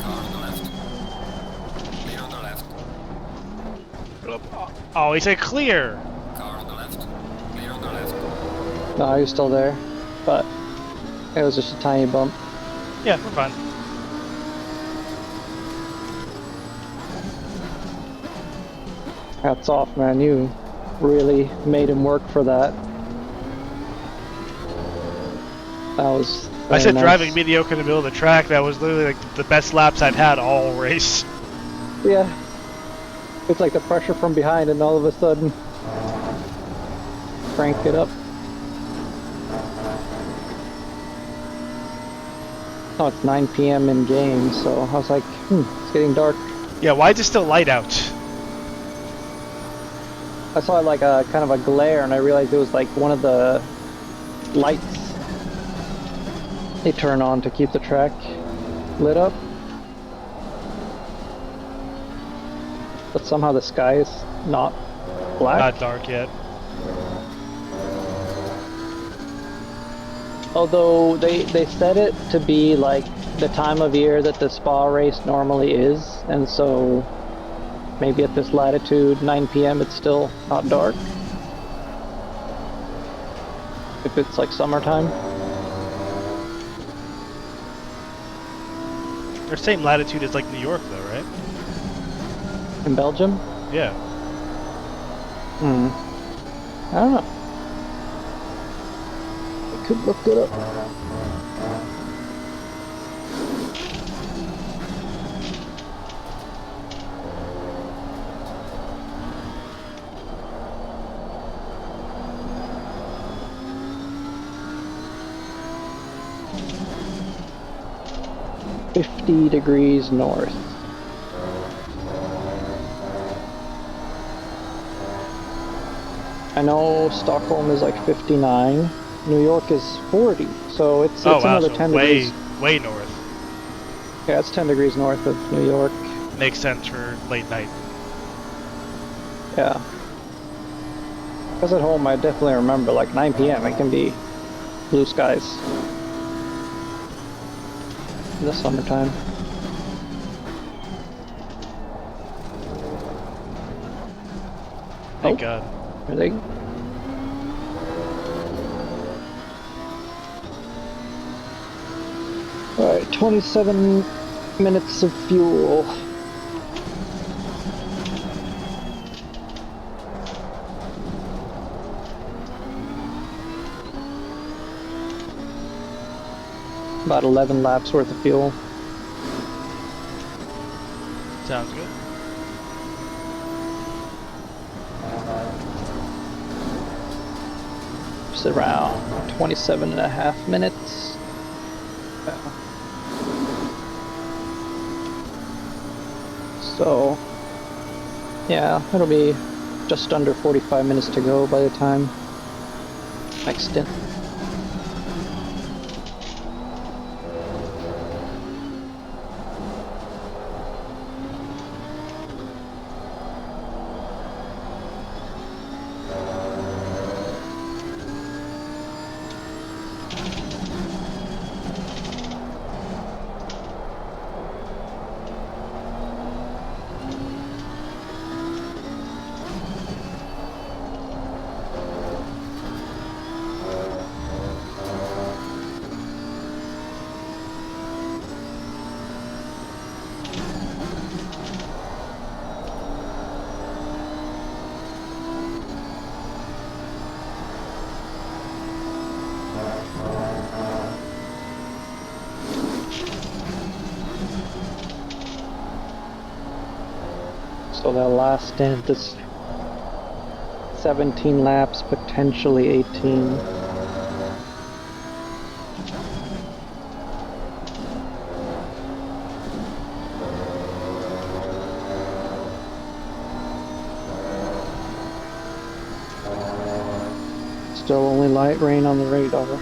Car on the left. Clear on the left. Oh, he said clear. Car on the left. Clear on the left. No, he was still there, but it was just a tiny bump. Yeah, we're fine. Hats off, man. You really made him work for that. That was I very said nice. driving mediocre in the middle of the track. That was literally like the best laps I've had all race. Yeah. It's like the pressure from behind and all of a sudden crank it up. Oh, it's 9 p.m. in game, so I was like, it's getting dark. Yeah, why is it still light out? I saw like a kind of a glare and I realized it was like one of the lights they turn on to keep the track lit up. But somehow the sky is not black. Not dark yet. Although they set it to be like the time of year that the spa race normally is, and so maybe at this latitude, 9 p.m. it's still not dark. If it's like summertime. Their same latitude as like New York though, right? In Belgium? Yeah. I don't know. I could look it up. $50 north. I know Stockholm is like 59. New York is 40, so it's Oh wow, another so 10 way, degrees. way north. Yeah, it's 10 degrees north of New York. Makes sense for late night. Yeah. Because at home, I definitely remember like 9 p.m. it can be blue skies in the summertime. Thank Oh. God. Are they? 27 minutes of fuel. About 11 laps worth of fuel. Sounds good. Just around 27 and a half minutes. So, yeah, it'll be just under 45 minutes to go by the time next stint. So that last stint is 17 laps, potentially 18. Still only light rain on the radar.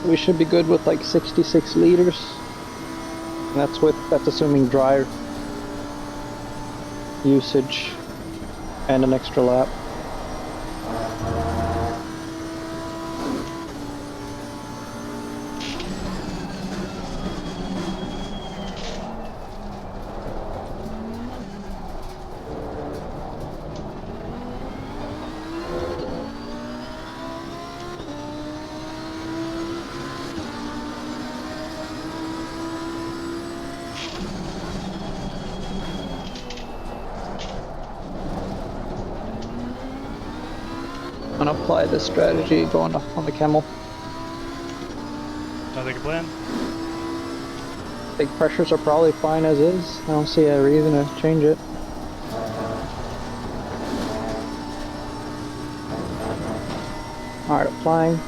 We should be good with like 66 liters. And that's assuming dry usage and an extra lap. And apply this strategy going on the camel. Sounds like a plan. Big pressures are probably fine as is. I don't see a reason to change it. Alright, applying.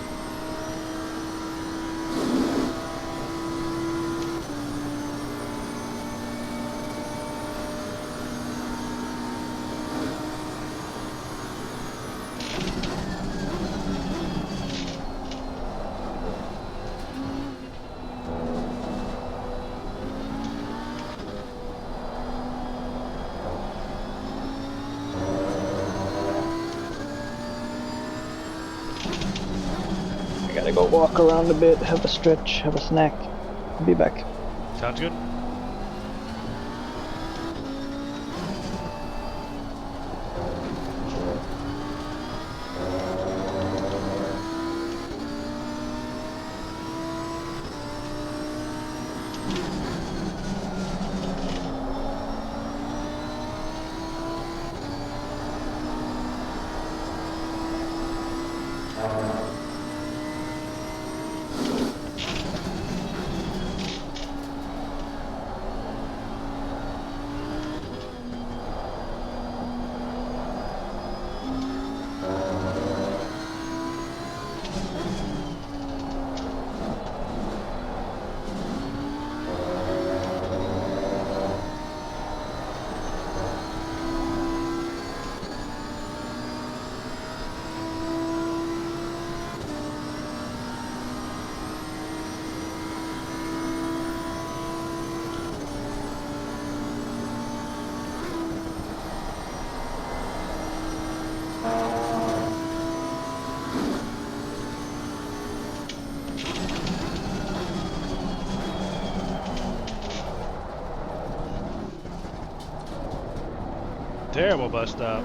Gotta go walk around a bit, have a stretch, have a snack. I'll be back. Sounds good. Terrible bus stop.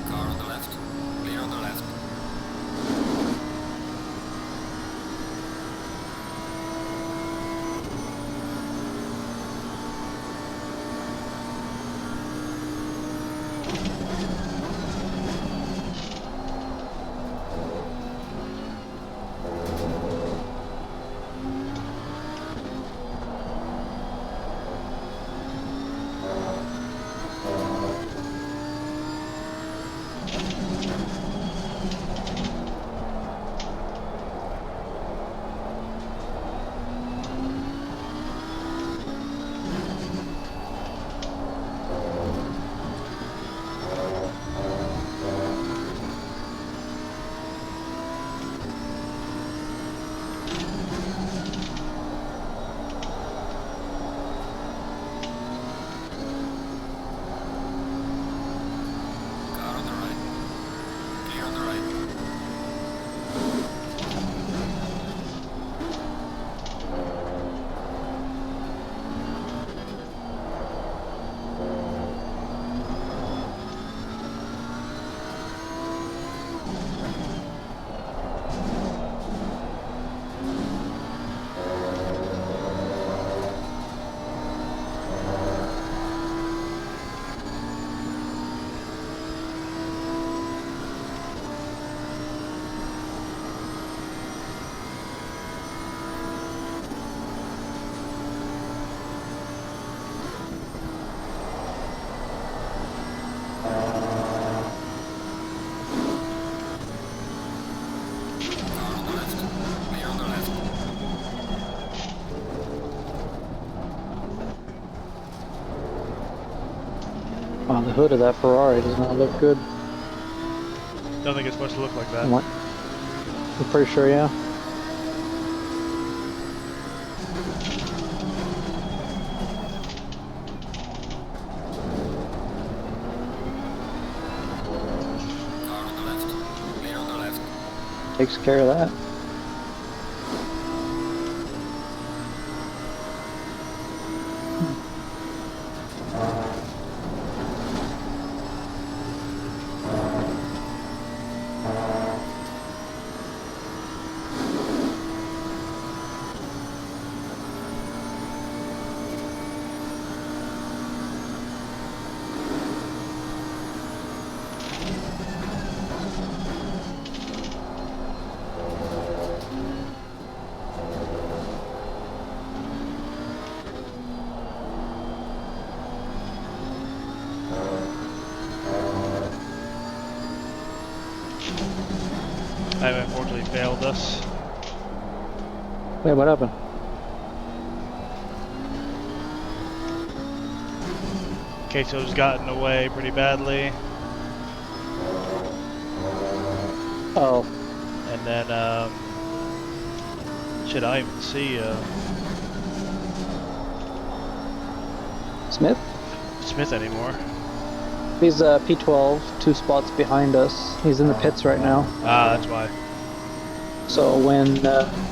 Car on the left. Clear on the left. Car on the right. Clear on the right. Car on the left. Clear on the left. Oh, the hood of that Ferrari does not look good. Don't think it's supposed to look like that. What? I'm pretty sure, yeah. Car on the left. Clear on the left. Takes care of that. I've unfortunately failed us. Wait, what happened? Queso's gotten away pretty badly. Oh, And then, shit, I don't even see, Smith? Smith anymore. He's P12, 2 spots behind us. He's in the pits right now. Ah, that's why. So when,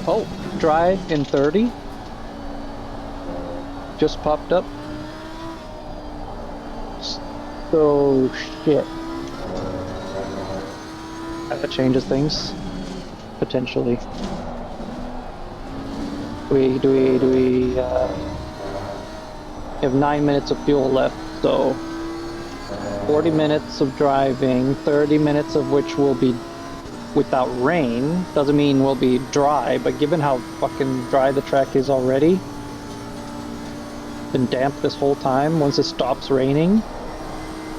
oh, dry in 30. Just popped up. So, shit. That changes things. Potentially. Do we have 9 minutes of fuel left, so 40 minutes of driving, 30 minutes of which will be without rain. Doesn't mean we'll be dry, but given how fucking dry the track is already, been damp this whole time, once it stops raining,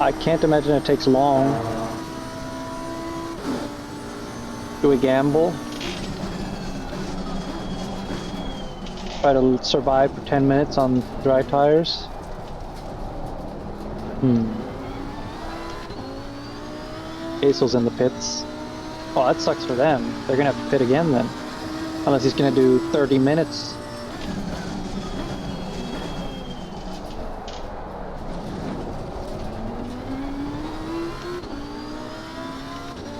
I can't imagine it takes long Do we gamble? Try to survive for 10 minutes on dry tires? Acel's in the pits. Oh, that sucks for them. They're gonna have to pit again then. Unless he's gonna do 30 minutes.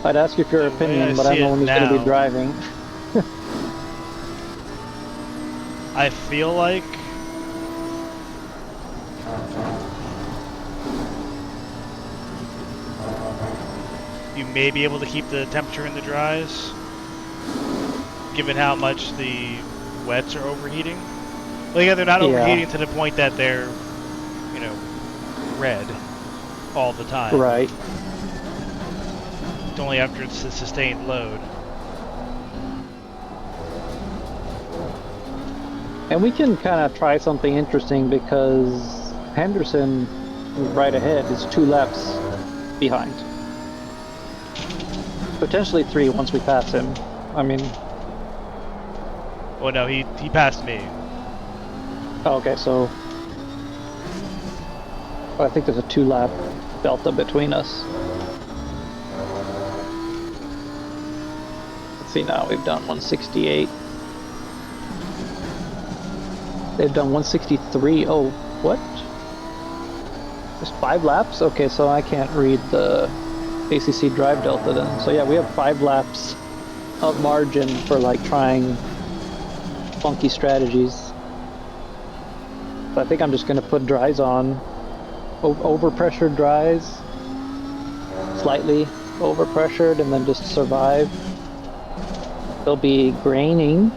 I'd ask you for your opinion, but I'm the one who's gonna be driving. I feel like you may be able to keep the temperature in the dries, given how much the wets are overheating. Like, yeah, they're not overheating to the point that they're, you know, red all the time. Right. It's only after it's a sustained load. And we can kind of try something interesting because Henderson, right ahead, is 2 laps behind. Potentially 3 once we pass him. I mean... Well, no, he passed me. Oh, okay, so... I think there's a 2-lap delta between us. Let's see now, we've done 168. They've done 163. Oh, what? Just 5 laps? Okay, so I can't read the ACC drive delta then. So yeah, we have 5 laps of margin for like trying funky strategies. So I think I'm just gonna put dries on. Overpressured dries. Slightly overpressured and then just survive. They'll be graining.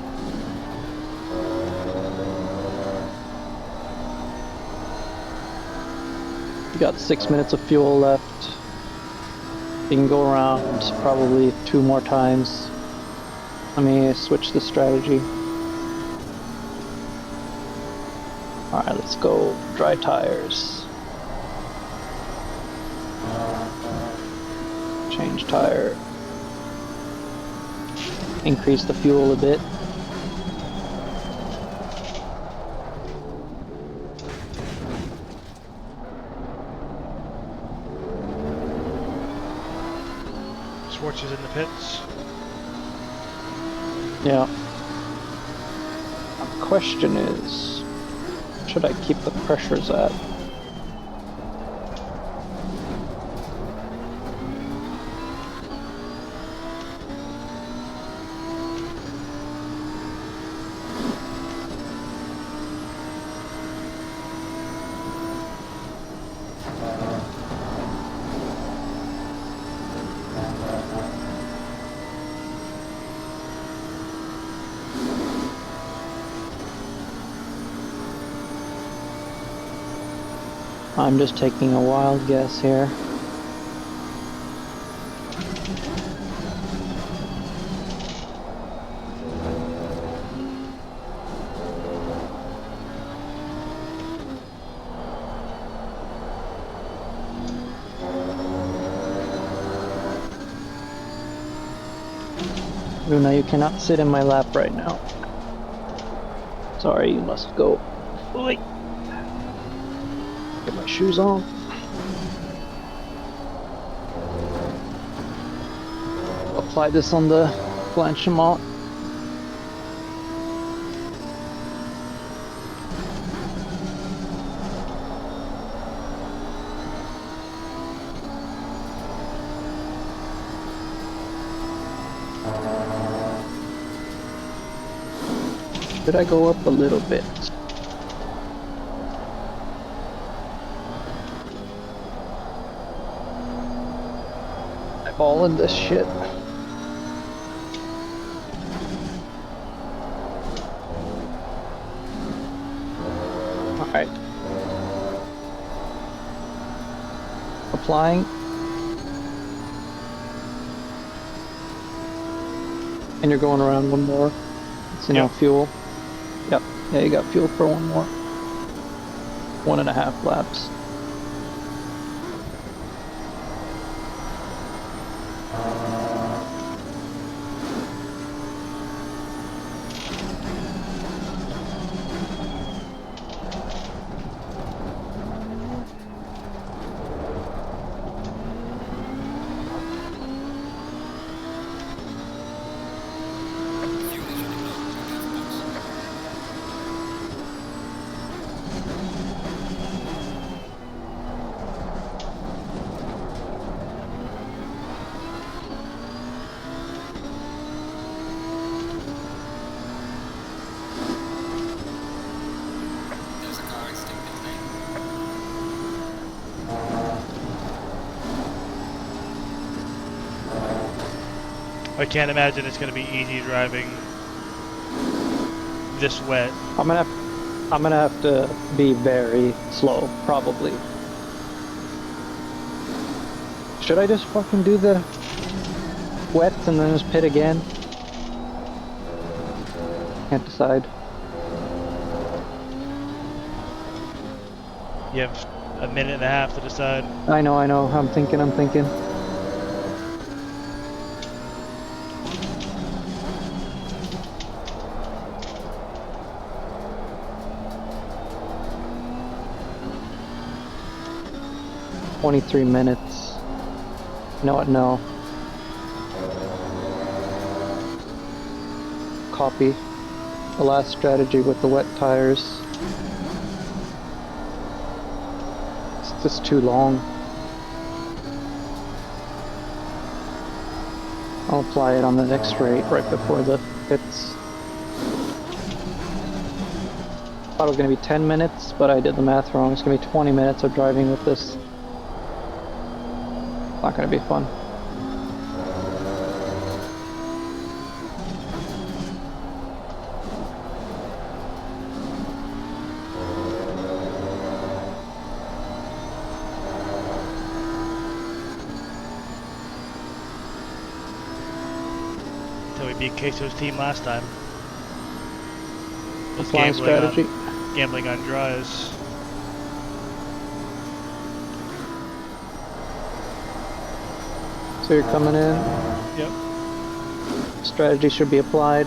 We got 6 minutes of fuel left. You can go around probably 2 more times. Let me switch the strategy. Alright, let's go dry tires. Change tire. Increase the fuel a bit. Schwartz is in the pits. Yeah. The question is, should I keep the pressures at? I'm just taking a wild guess here. Luna, you cannot sit in my lap right now. Sorry, you must go. Oi. Get my shoes on. Apply this on the blanchiment. Should I go up a little bit? All in this shit. Alright. Applying. And you're going around one more. It's enough fuel. Yep. Yeah, you got fuel for one more. 1.5 laps. I can't imagine it's going to be easy driving this wet. I'm gonna have to be very slow, probably. Should I just fucking do the wets and then just pit again? Can't decide. You have a minute and a half to decide. I know. I'm thinking. 23 minutes. You know what? No. Copy the last strategy with the wet tires. It's just too long. I'll apply it on the next rate right before the pits. Thought it was going to be 10 minutes, but I did the math wrong. It's going to be 20 minutes of driving with this. Not going to be fun. Until we beat Queso's team last time. Was Flying strategy. Gambling on draws. So you're coming in. Yep. Strategy should be applied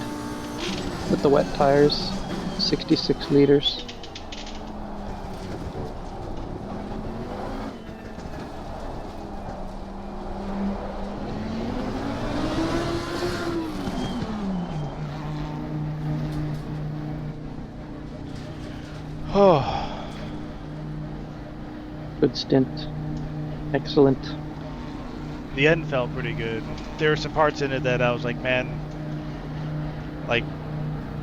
with the wet tires. 66 liters. Oh. Good stint. Excellent. The end felt pretty good. There were some parts in it that I was like, man, like,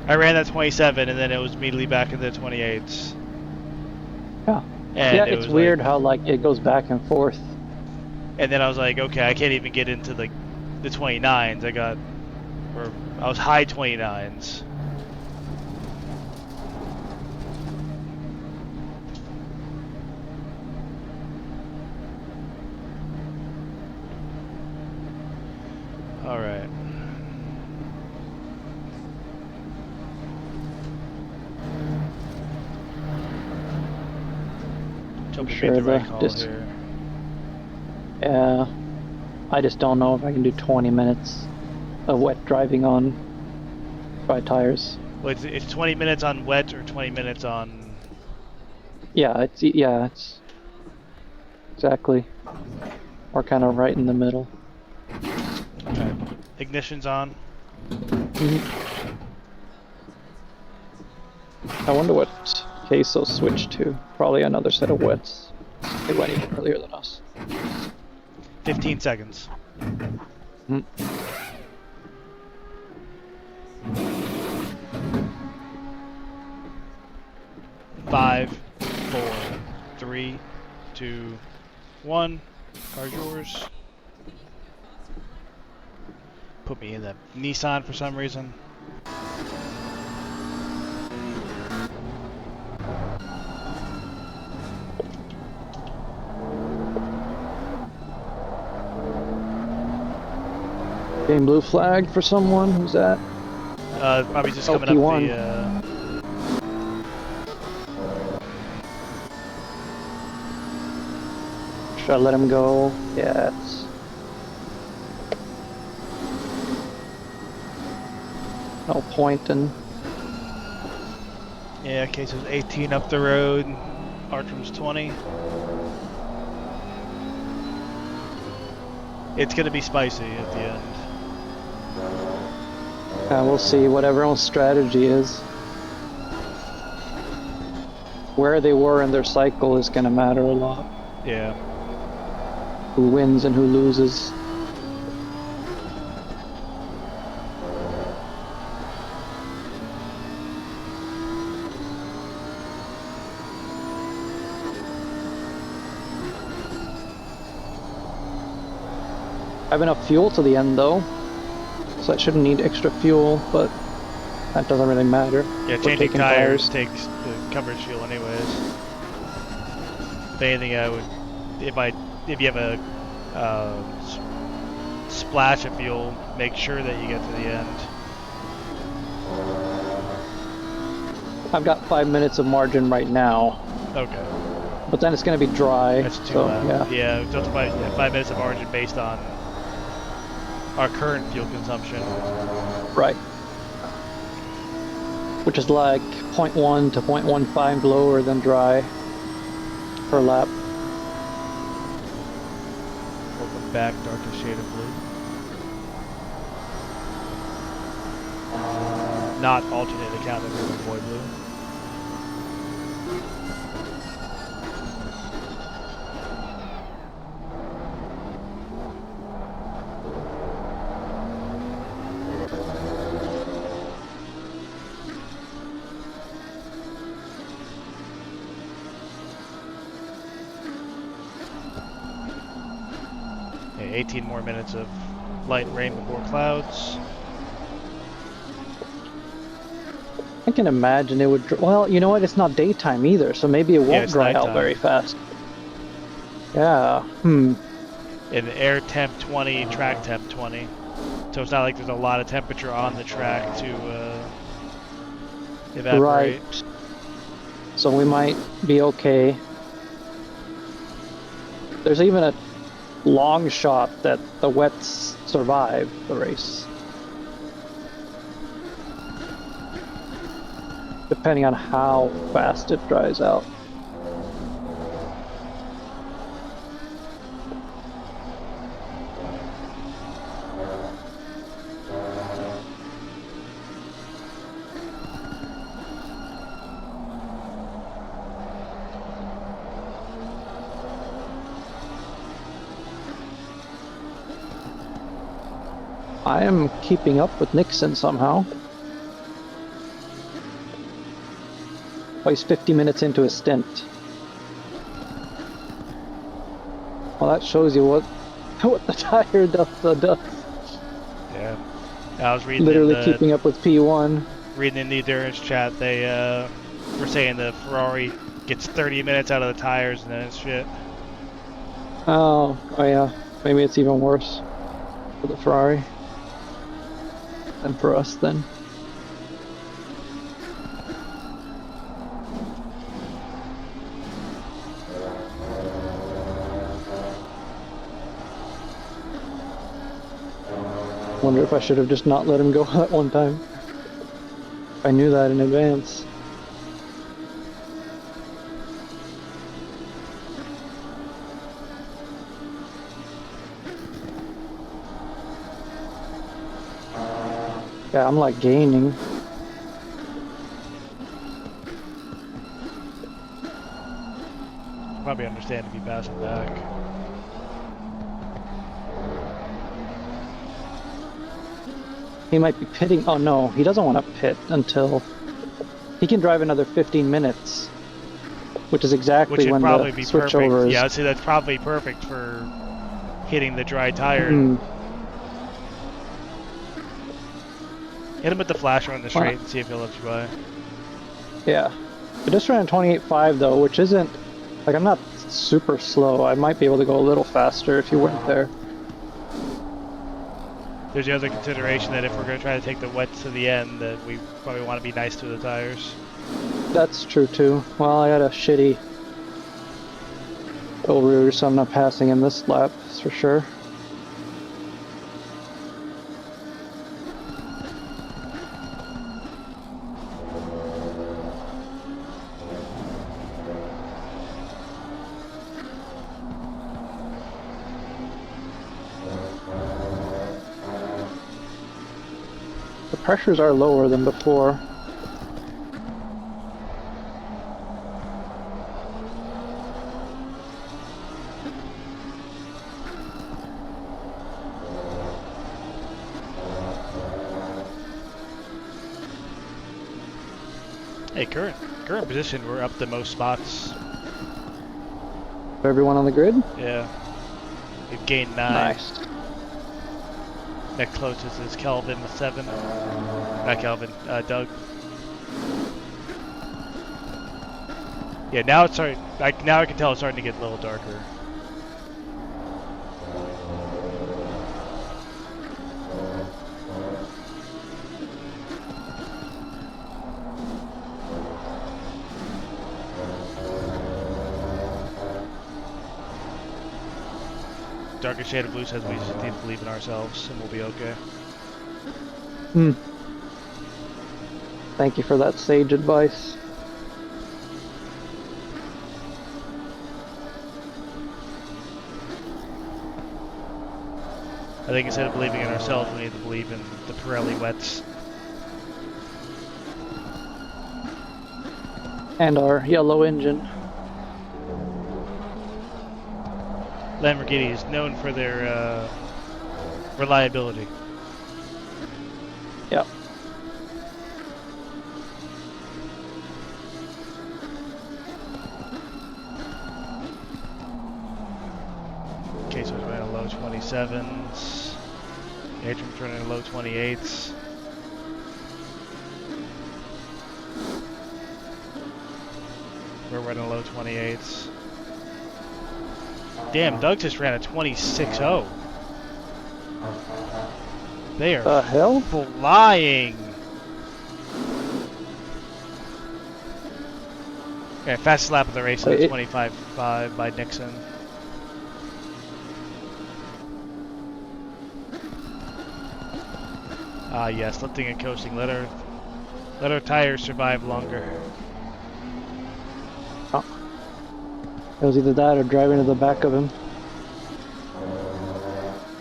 I ran that 27 and then it was immediately back in the 28s. Yeah. And Yeah, it it's was weird like, how like it goes back and forth. and then I was like, okay, I can't even get into the 29s. I was high 29s. All right. Hope we Sure, made the right the call dis- here. Yeah. I just don't know if I can do 20 minutes of wet driving on dry tires. Well, it's 20 minutes on wet or 20 minutes on. Yeah, it's exactly. We're kind of right in the middle. Okay. Ignition's on. I wonder what Queso switched to. Probably another set of wets. They went even earlier than us. 15 seconds. Mhm. Five, 4, 3, 2, 1. Car's yours. Put me in the Nissan for some reason. Game blue flag for someone. Who's that? Probably just Oh, coming up P1. the. Should I let him go? Yeah, it's... No point in... Yeah, Queso's 18 up the road. Artram's 20. It's gonna be spicy at the end. we'll see what everyone's strategy is. Where they were in their cycle is gonna matter a lot. Yeah. Who wins and who loses. I have enough fuel to the end though. so I shouldn't need extra fuel, but that doesn't really matter. Yeah, We're changing taking tires takes the coverage fuel anyways. If anything, I would, if you have a splash of fuel, make sure that you get to the end. I've got 5 minutes of margin right now, Okay, but then it's going to be dry. that's 2 so, left. Yeah. Yeah, just 5 minutes of margin based on our current fuel consumption. Right. Which is like 0.1 to 0.15 lower than dry per lap. Welcome back, darkest shade of blue. Not alternate account of Urban Boy Blue. Okay, 18 more minutes of light rain before clouds. I can imagine it would. Well, you know what? It's not daytime either, so maybe it won't it's dry out nighttime. very fast. Yeah. And air temp 20, track temp 20. So it's not like there's a lot of temperature on the track to evaporate. Right. So we might be okay. There's even a long shot that the wets survive the race. Depending on how fast it dries out. I am keeping up with Nixon somehow. Oh, he's 50 minutes into his stint. Well, that shows you what the tire does. Yeah. I was reading Literally keeping up with P1. Reading in the endurance chat, they were saying the Ferrari gets 30 minutes out of the tires and then it's shit. Oh yeah. Maybe it's even worse for the Ferrari than for us then. Wonder if I should have just not let him go that one time. I knew that in advance. Yeah, I'm like gaining. Probably understand if you pass him back. He might be pitting. Oh no, he doesn't want to pit until he can drive another 15 minutes, which is exactly Which would when probably the be switchover perfect. is. Yeah, I'd say that's probably perfect for hitting the dry tire. Hit him with the flasher on the straight and see if he'll let you by. Yeah. I just ran 28.5 though, which isn't, like, I'm not super slow. I might be able to go a little faster if you weren't there. There's the other consideration that if we're going to try to take the wets to the end, that we probably want to be nice to the tires. That's true too. Well, I got a shitty over, so I'm not passing in this lap, that's for sure. The pressures are lower than before. Hey, current position, we're up the most spots. Everyone on the grid? Yeah. We've gained 9. Nice. Next closest is Kelvin with 7. Not Kelvin, Doug. Yeah, now it's starting. Like now I can tell it's starting to get a little darker. Darkest shade of blue says we just need to believe in ourselves and we'll be okay. Thank you for that sage advice. I think instead of believing in ourselves, we need to believe in the Pirelli wets. And our yellow engine. Lamborghini is known for their reliability. Yep. Okay, so it's running low 27s. Atrium's running low 28s. We're running low 28s. Damn, Doug just ran a 26.0. They are The hell? flying. Okay, fastest lap of the race is 25.5 by Nixon. Ah, yes, lifting and coasting. Let our tires survive longer. Oh. It was either that or driving to the back of him.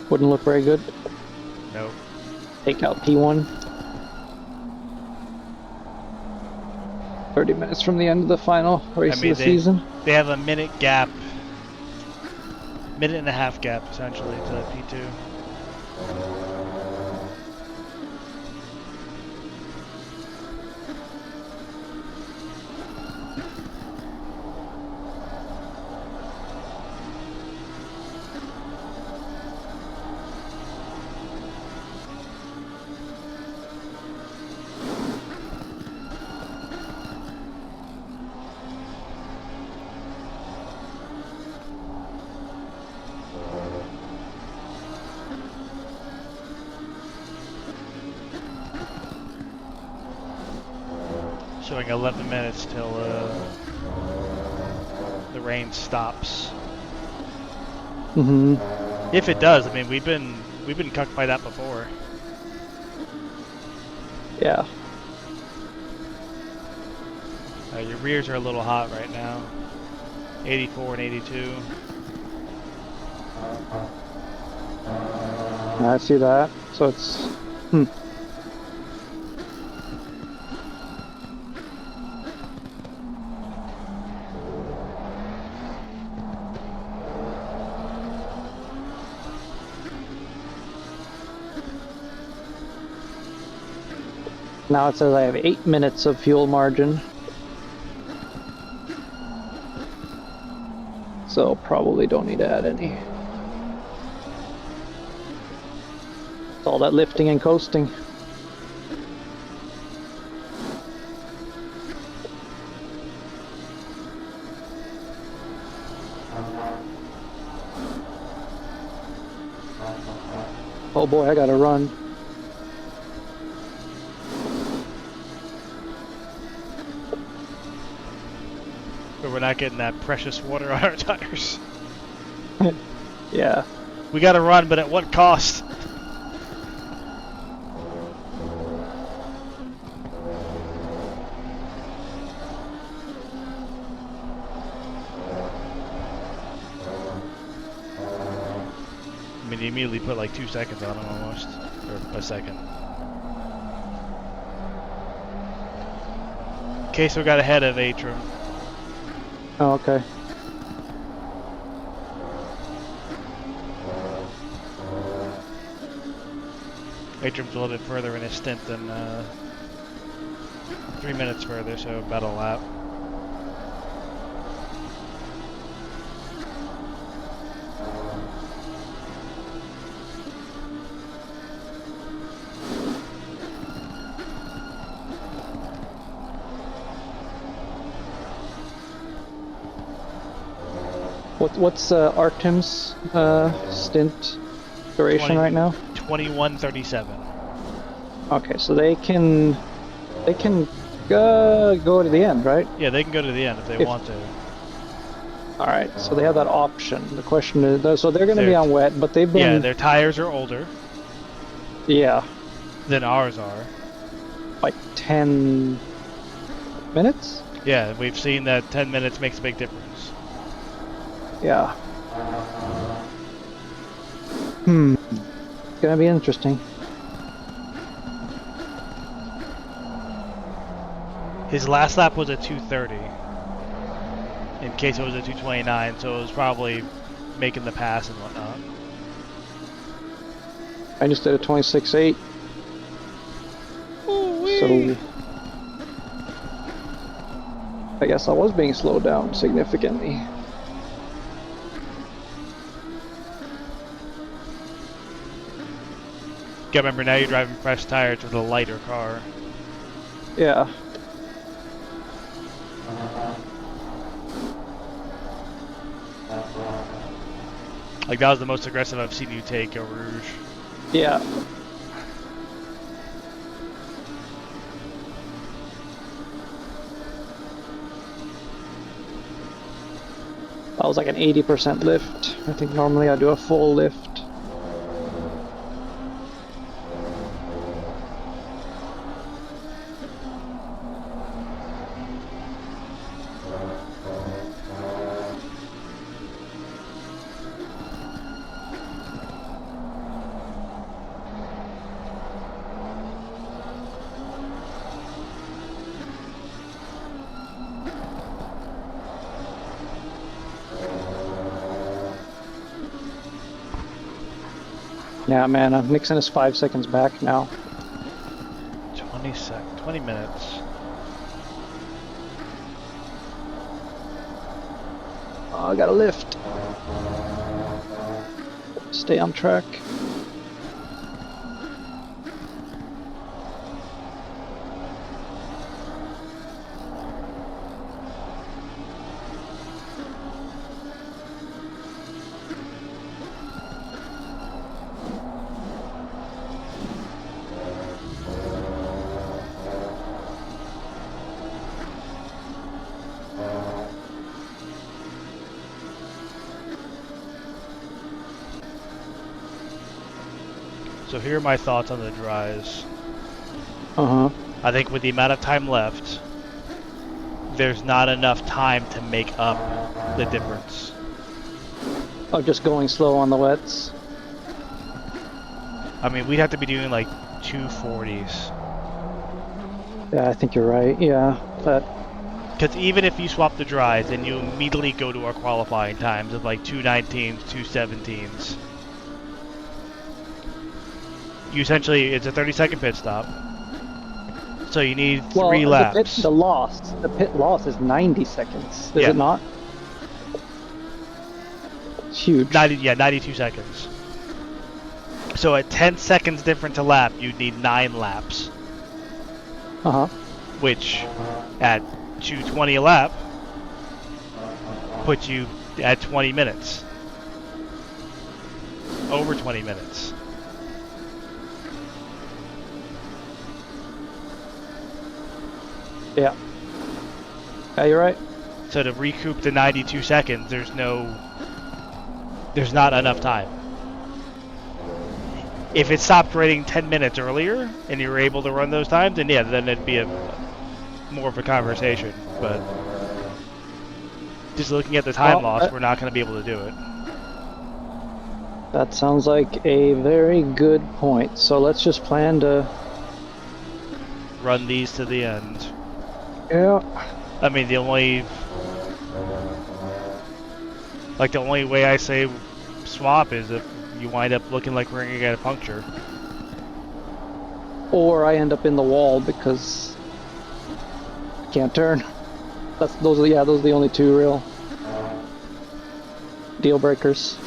Wouldn't look very good. Nope. Take out P1. 30 minutes from the end of the final race of the season. They have a minute gap. Minute and a half gap, essentially, to P2. Showing 11 minutes till the rain stops. If it does, I mean we've been cucked by that before. Yeah. Your rears are a little hot right now. 84 and 82. I see that. So it's Now it says I have 8 minutes of fuel margin. So probably don't need to add any. It's all that lifting and coasting. Oh boy, I gotta run. But we're not getting that precious water on our tires. Yeah. We gotta run, but at what cost? I mean, you immediately put like 2 seconds on them almost. Or a second. Okay, so we got ahead of Atrium. Oh, okay. Atrium's a little bit further in his stint than 3 minutes further, so about a lap. What's Artem's stint duration 20 right now? 21:37. Okay, so they can go to the end, right? Yeah, they can go to the end if they want to. All right, so they have that option. The question is, so they're going to be on wet, but they've Yeah, been their tires are older yeah, than ours are. like 10 minutes. Yeah, we've seen that 10 minutes makes a big difference. Yeah. It's gonna be interesting. His last lap was at 2:30. In case it was at 2:29, so it was probably making the pass and whatnot. I just did a 26.8. So I guess I was being slowed down significantly. Gotta remember, now you're driving fresh tires with a lighter car. Yeah. Like, that was the most aggressive I've seen you take a Rouge. Yeah. That was like an 80% lift. I think normally I do a full lift. Yeah, man, Nixon is 5 seconds back now. 20 minutes. Oh, I got a lift. Stay on track. So here are my thoughts on the dries. Uh-huh. I think with the amount of time left, there's not enough time to make up the difference. Oh, just going slow on the wets. I mean, we'd have to be doing like 240s. Yeah, I think you're right. Yeah, but Because even if you swap the dries, then you immediately go to our qualifying times of like 219s, 217s. You essentially, it's a 30-second pit stop. So you need 3 laps. The pit loss is 90 seconds. Is it not? It's huge. 92 seconds. So at 10 seconds different to lap, you'd need 9 laps. Uh-huh. Which, at 220 a lap, puts you at 20 minutes. Over 20 minutes. Yeah. Yeah, you're right. So to recoup the 92 seconds, there's not enough time. If it stopped rating 10 minutes earlier and you were able to run those times, then yeah, then it'd be more of a conversation. But just looking at the time loss, we're not going to be able to do it. That sounds like a very good point. So let's just plan to run these to the end. Yeah. I mean, the only way I say swap is if you wind up looking like we're gonna get a puncture. Or I end up in the wall because I can't turn. Those are the only two real deal breakers.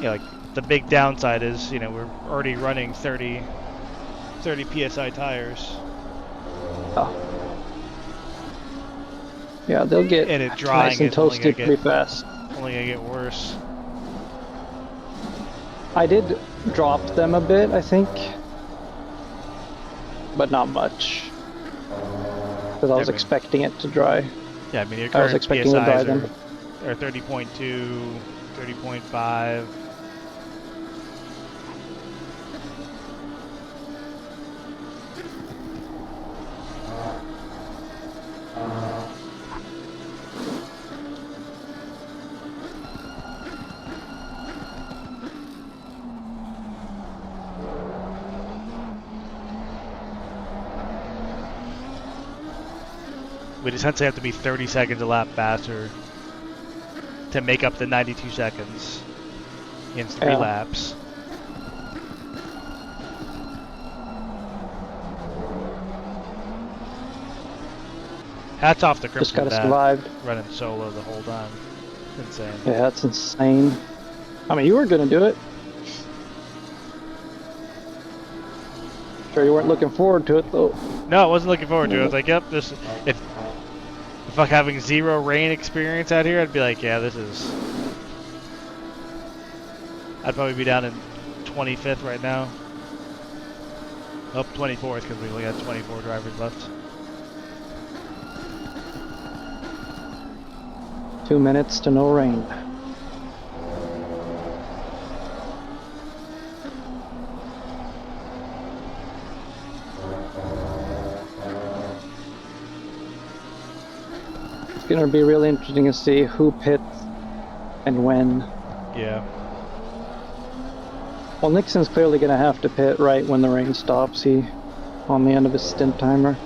Yeah, like the big downside is, we're already running 30 PSI tires. Oh. Yeah, they'll get And it drying nice and is only gonna toasted pretty fast. only gonna get worse. I did drop them a bit, I think, but not much. Because I was expecting it to dry. Yeah, I mean your I was current expecting to dry PSIs them. are 30.2, 30.5. We'd essentially have to be 30 seconds a lap faster to make up the 92 seconds in 3 laps. Hats off to Just Crimson gotta Bat survive. running solo the whole time. Insane. Yeah, that's insane. I mean, you were gonna do it. Sure, you weren't looking forward to it though. No, I wasn't looking forward to it. I was like, yep, this. If I'm having 0 rain experience out here, I'd be like, yeah, this is. I'd probably be down in 25th right now. Oh, 24th because we only got 24 drivers left. 2 minutes to no rain. It's gonna be really interesting to see who pits and when. Yeah. Well, Nixon's clearly gonna have to pit right when the rain stops. He on the end of his stint timer.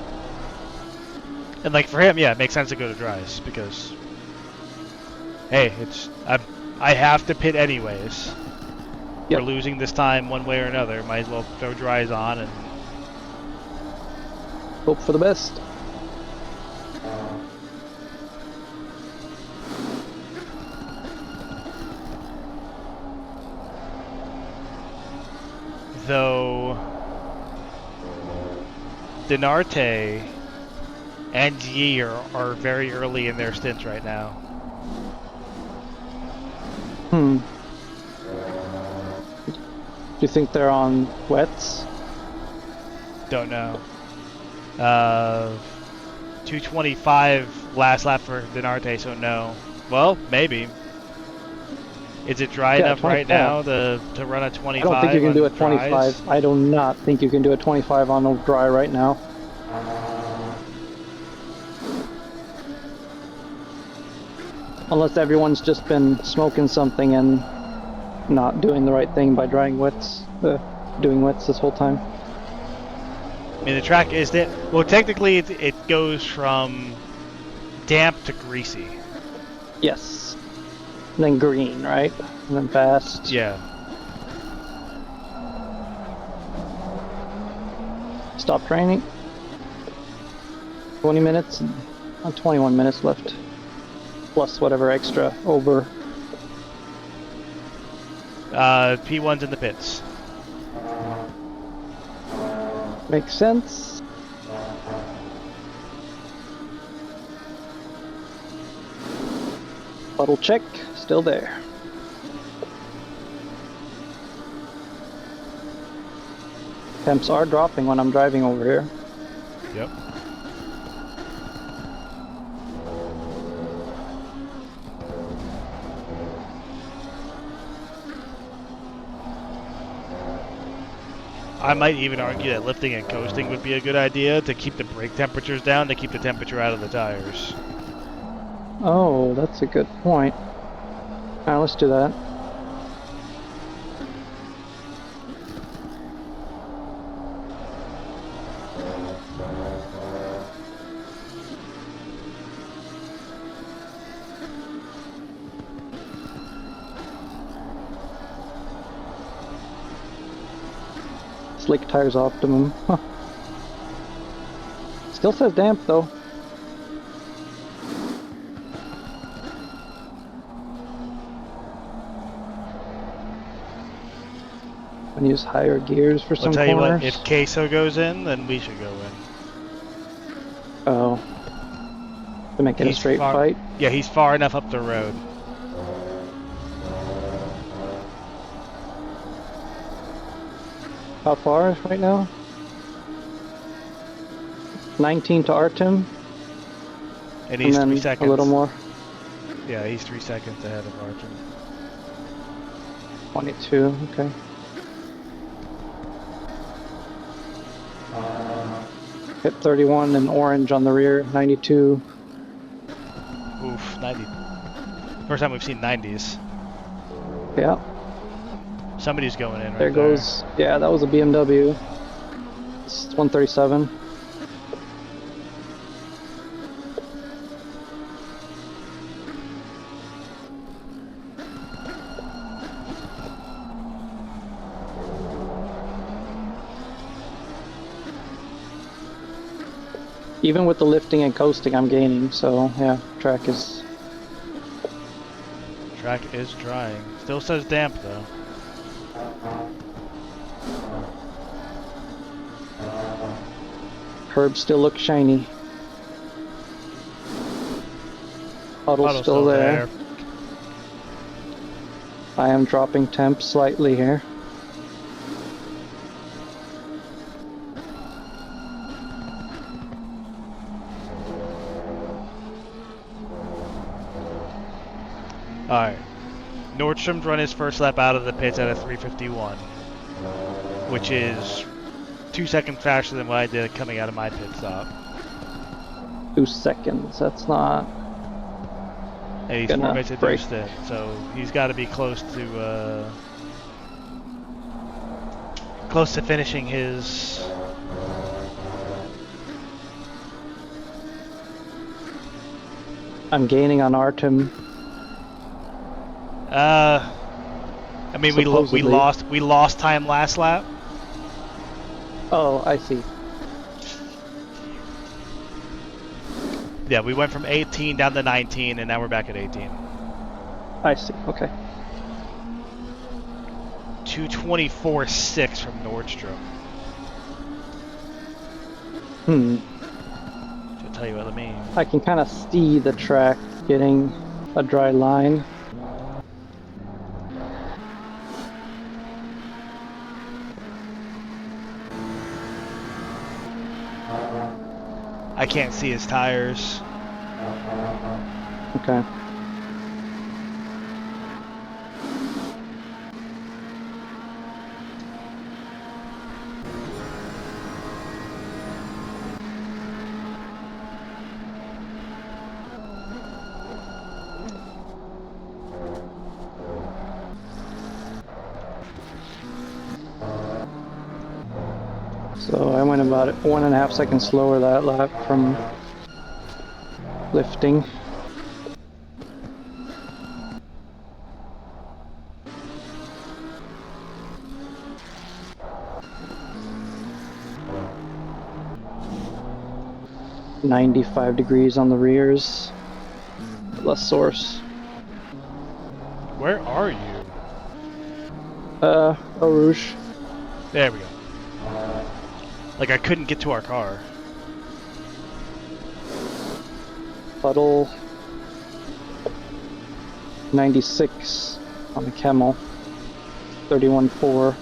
And like for him, yeah, it makes sense to go to dries because, hey, I have to pit anyways. Yep. We're losing this time one way or another. Might as well throw dries on and Hope for the best. though Denarte and Yi are very early in their stints right now. Do you think they're on wets? Don't know. 225 last lap for Denarte, so no. Well, maybe. Is it dry enough right now to run a 25? I don't think you can do a on 25. dries? I do not think you can do a 25 on a dry right now. Unless everyone's just been smoking something and not doing the right thing by doing wets this whole time. I mean, the track is that. Well, technically, it goes from damp to greasy. Yes. And then green, right? And then fast. Yeah. Stop training. 20 minutes. 21 minutes left. Plus whatever extra over. P1's in the pits. Makes sense. Puddle check, still there. Temps are dropping when I'm driving over here. Yep. I might even argue that lifting and coasting would be a good idea to keep the brake temperatures down, to keep the temperature out of the tires. Oh, that's a good point. Alright, let's do that. Slick tires optimum. Huh. Still says damp though. And use higher gears for some I'll tell you corners. what, if Queso goes in, then we should go in. Oh. to make it a straight fight. Yeah, he's far enough up the road. How far right now? 19 to Artem. And he's then 3 seconds. a little more. Yeah, he's 3 seconds ahead of Artem. 22, okay. Hit 31 and orange on the rear, 92. Oof, 90. First time we've seen 90s. Yeah, Somebody's going in right there goes, yeah, that was a BMW. It's 137. Even with the lifting and coasting, I'm gaining, so yeah, track is... Track is drying. Still says damp though. Curb still looks shiny. Puddle's still there. I am dropping temp slightly here. Alright. Nordstrom's run his first lap out of the pits at a 3:51, which is 2 seconds faster than what I did coming out of my pit stop. 2 seconds, that's not... And he's 4 minutes into his stint, so he's got to be close to finishing his... I'm gaining on Artem. I mean, we lost time last lap. Oh, I see. Yeah, we went from 18 down to 19, and now we're back at 18. I see, okay. 2:24.6 from Nordstrom. To tell you what I mean. I can kind of see the track getting a dry line. I can't see his tires. Okay. So I went about 1.5 seconds slower that lap from lifting. .95 degrees on the rears. Less source. Where are you? Eau Rouge. There we go. Like I couldn't get to our car. Puddle. 96 on the Camel. 31.4.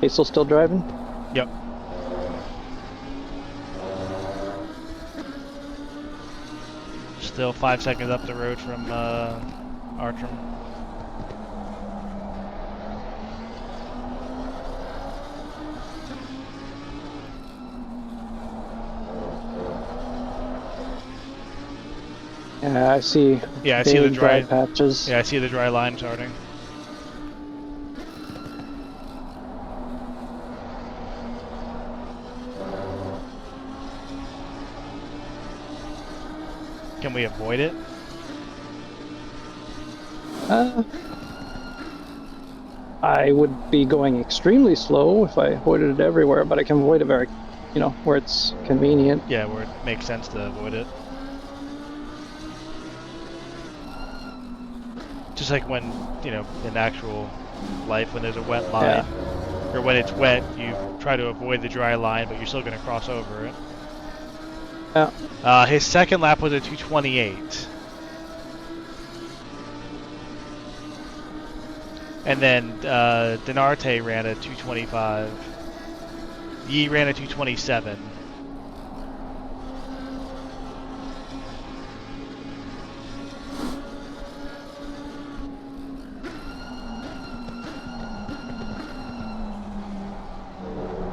Hazel still driving? Yep. Still 5 seconds up the road from Artrum. Yeah, I see. Yeah, I see the dry patches. Yeah, I see the dry line starting. Can we avoid it? I would be going extremely slow if I avoided it everywhere, but I can avoid it very, where it's convenient. Yeah, where it makes sense to avoid it. Just like when, you know, in actual life, when there's a wet line, or when it's wet, you try to avoid the dry line, but you're still going to cross over it. Yeah. His second lap was a 2:28. And then Denarte ran a 2:25. Yi ran a 2:27.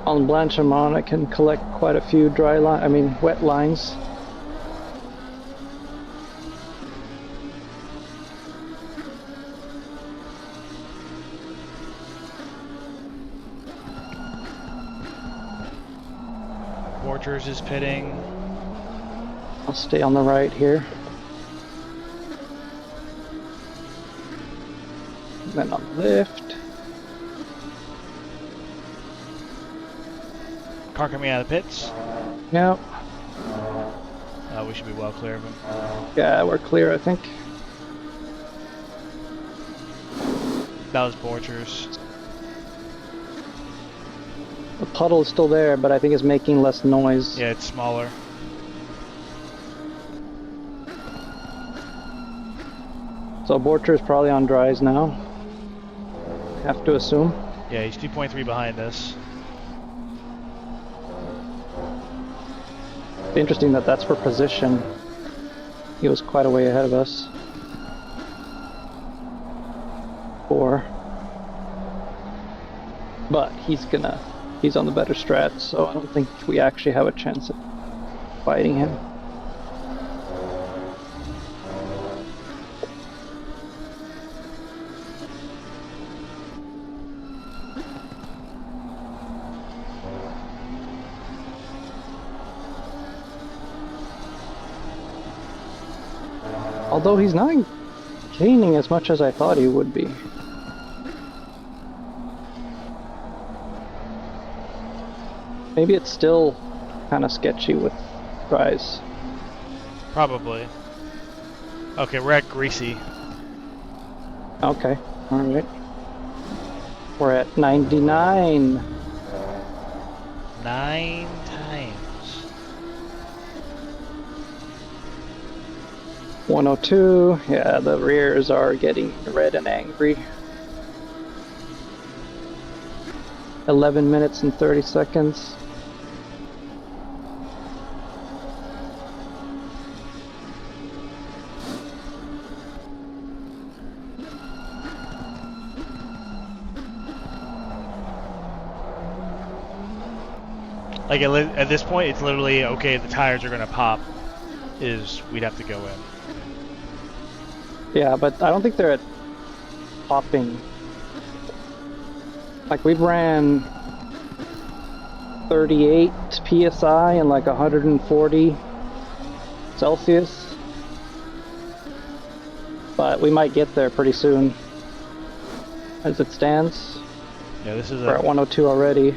On Blanchimont, I can collect quite a few wet lines. Borchers is pitting. I'll stay on the right here. Then on the left. Car coming out of the pits. Yep. We should be well clear of him. Yeah, we're clear, I think. That was Borchers. The puddle is still there, but I think it's making less noise. Yeah, it's smaller. So Borcher is probably on dries now. Have to assume. Yeah, he's 2.3 behind us. Interesting that that's for position. He was quite a way ahead of us. 4. But he's on the better strat, so I don't think we actually have a chance of fighting him. Although he's not gaining as much as I thought he would be. Maybe it's still kind of sketchy with dries. Probably. Okay, we're at Greasy. Okay, alright. We're at 99. 9 times. 102. Yeah, the rears are getting red and angry. 11 minutes and 30 seconds. Like at this point, it's literally okay. The tires are gonna pop. We'd have to go in. Yeah, but I don't think they're at popping. Like we've ran 38 psi and like 140 Celsius, but we might get there pretty soon. As it stands, Yeah, this is we're at 102 already.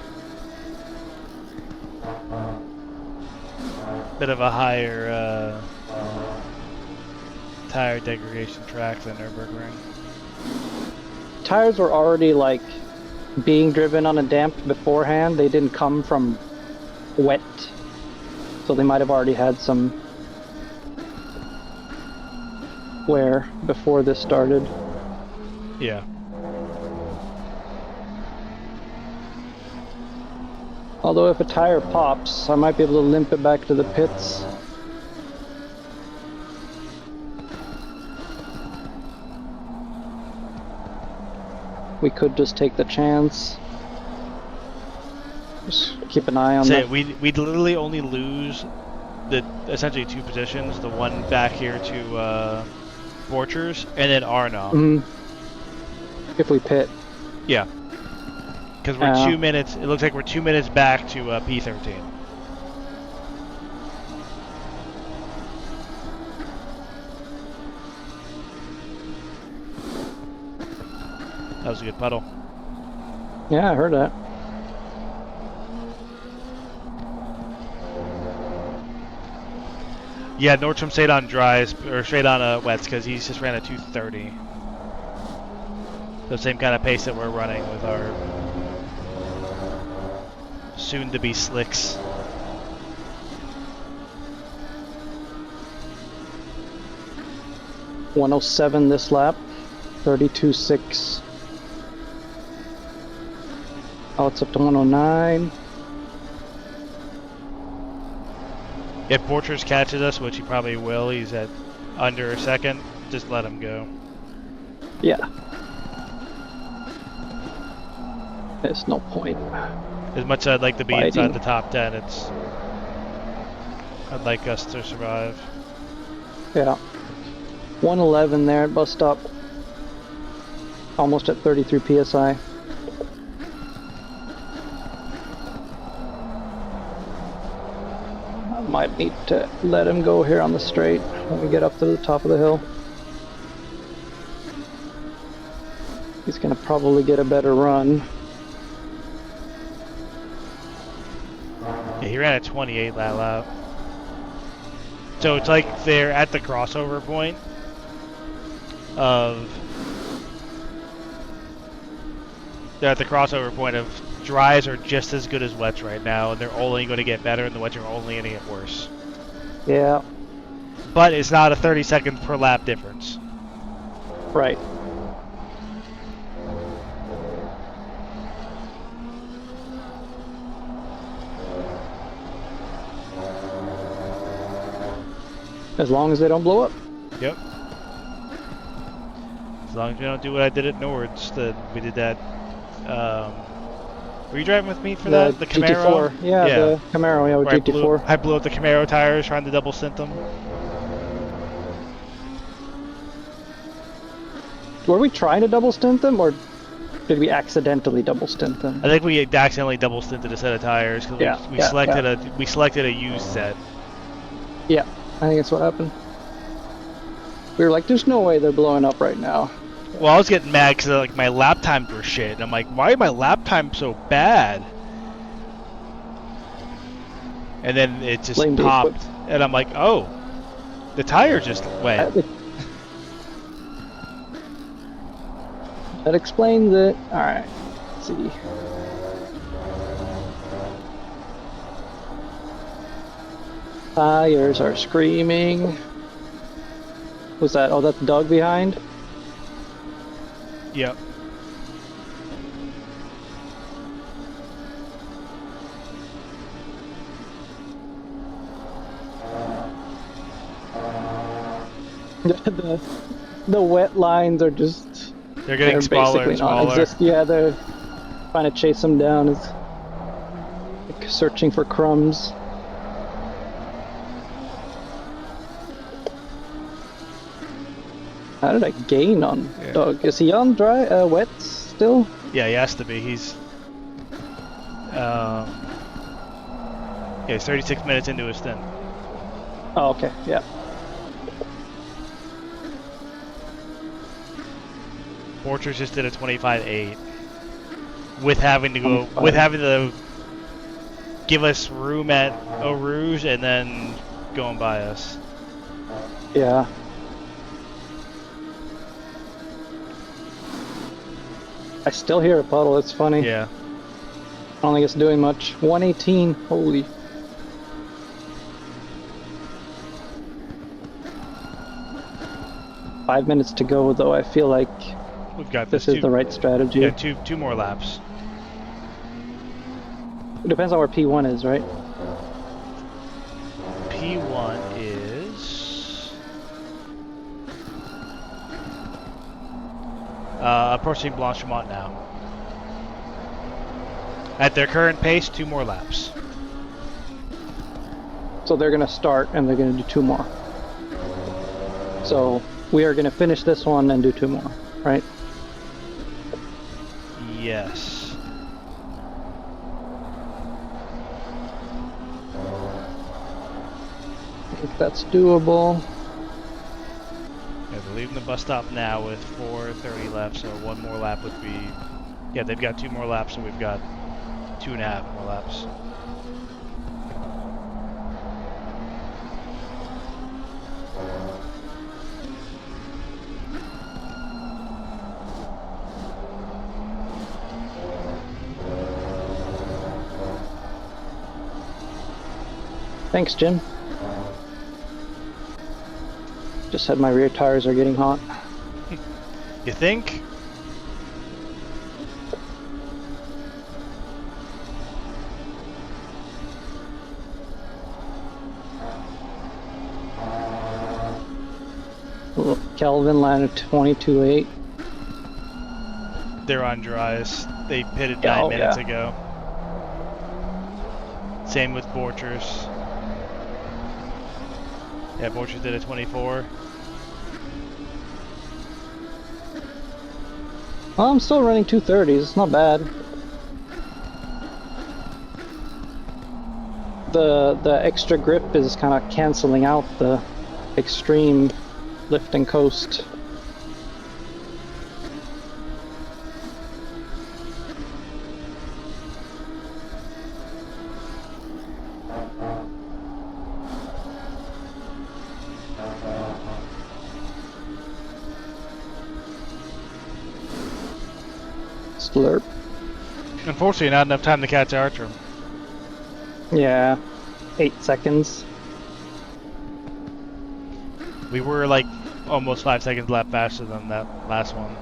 bit of a higher tire degradation track than Nürburgring. Tires were already like being driven on a damp beforehand. They didn't come from wet, so they might have already had some wear before this started. Yeah. Although if a tire pops, I might be able to limp it back to the pits. We could just take the chance. Just keep an eye on that. We'd literally only lose essentially 2 positions. The one back here to Borchers and then Arnaud. If we pit. Yeah. Because we're 2 minutes. It looks like we're 2 minutes back to P13. That was a good puddle. Yeah, I heard that. Yeah, Nordstrom stayed on dries or stayed on wets because he's just ran a 230. The same kind of pace that we're running with our soon-to-be slicks. .107 this lap, 32.6. Oh, it's up to 109. If Borchers catches us, which he probably will, he's at under a second, just let him go. Yeah. There's no point. As much as I'd like to be Fighting. inside the top 10, I'd like us to survive. Yeah. 111 there at bus stop. Almost at 33 psi. I might need to let him go here on the straight when we get up to the top of the hill. He's gonna probably get a better run. Yeah, he ran at 28 that lap. So it's like they're at the crossover point of... They're at the crossover point of dries are just as good as wets right now, and they're only going to get better, and the wets are only going to get worse. Yeah, But it's not a 30 seconds per lap difference. right. As long as they don't blow up. Yep. As long as we don't do what I did at Nords, that we did that. Were you driving with me for that? The Camaro? GT4. Yeah, the Camaro, yeah, with Where GT4. I blew up the Camaro tires trying to double stint them. Were we trying to double stint them, or did we accidentally double stint them? I think we accidentally double stinted a set of tires because we selected a used set. Yeah, I think that's what happened. We were like, there's no way they're blowing up right now. Well, I was getting mad because like my lap times were shit, and I'm like, why are my lap times so bad? And then it just Blame the popped, equipment. and I'm like, oh, the tire just went. That explains it. Alright, let's see. Tires are screaming. What's that? Oh, that's Doug behind? Yep. The wet lines are just... They're getting smaller and smaller. Yeah, they're trying to chase them down. It's like searching for crumbs. How did I gain on Doug? Is he on dry, wet still? Yeah, he has to be. He's he's 36 minutes into his stint. Oh, okay, yeah. Borchers just did a 25.8 with having to go with having to give us room at Eau Rouge and then going by us. Yeah. I still hear a puddle, it's funny. Yeah. I don't think it's doing much. 118, holy. Five minutes to go though, I feel like We've got this is the right strategy. Yeah, two more laps. It depends on where P1 is, right? P1 is approaching Blanchimont now. At their current pace, 2 more laps. So they're gonna start and they're gonna do 2 more. So we are gonna finish this one and do 2 more, right? Yes. I think that's doable. Yeah, they're leaving the bus stop now with 4:30 left, so 1 more lap would be... Yeah, they've got 2 more laps, and we've got 2.5 more laps. Thanks, Jim. Just said my rear tires are getting hot. You think? Kelvin landed 22.8. They're on dries. They pitted Yeah, 9 oh, minutes yeah. ago. Same with Borchers. Yeah, Borchers did a 24. Well, I'm still running 230s. It's not bad. The extra grip is kind of canceling out the extreme lift and coast. Slurp. Unfortunately, not enough time to catch Archer. Yeah, 8 seconds. We were like almost 5 seconds lap faster than that last one.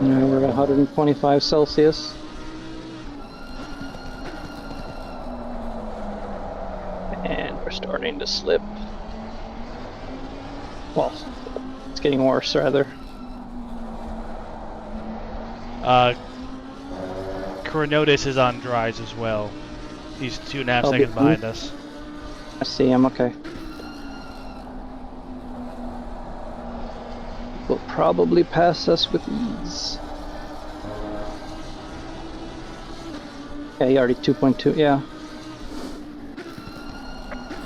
Yeah, we're at 125 Celsius. And we're starting to slip. Well, it's getting worse, rather. Coronotis is on dries as well. He's 2.5 Oh, seconds be- behind us. I see him, okay. Will probably pass us with ease. Yeah, he already 2.2, yeah.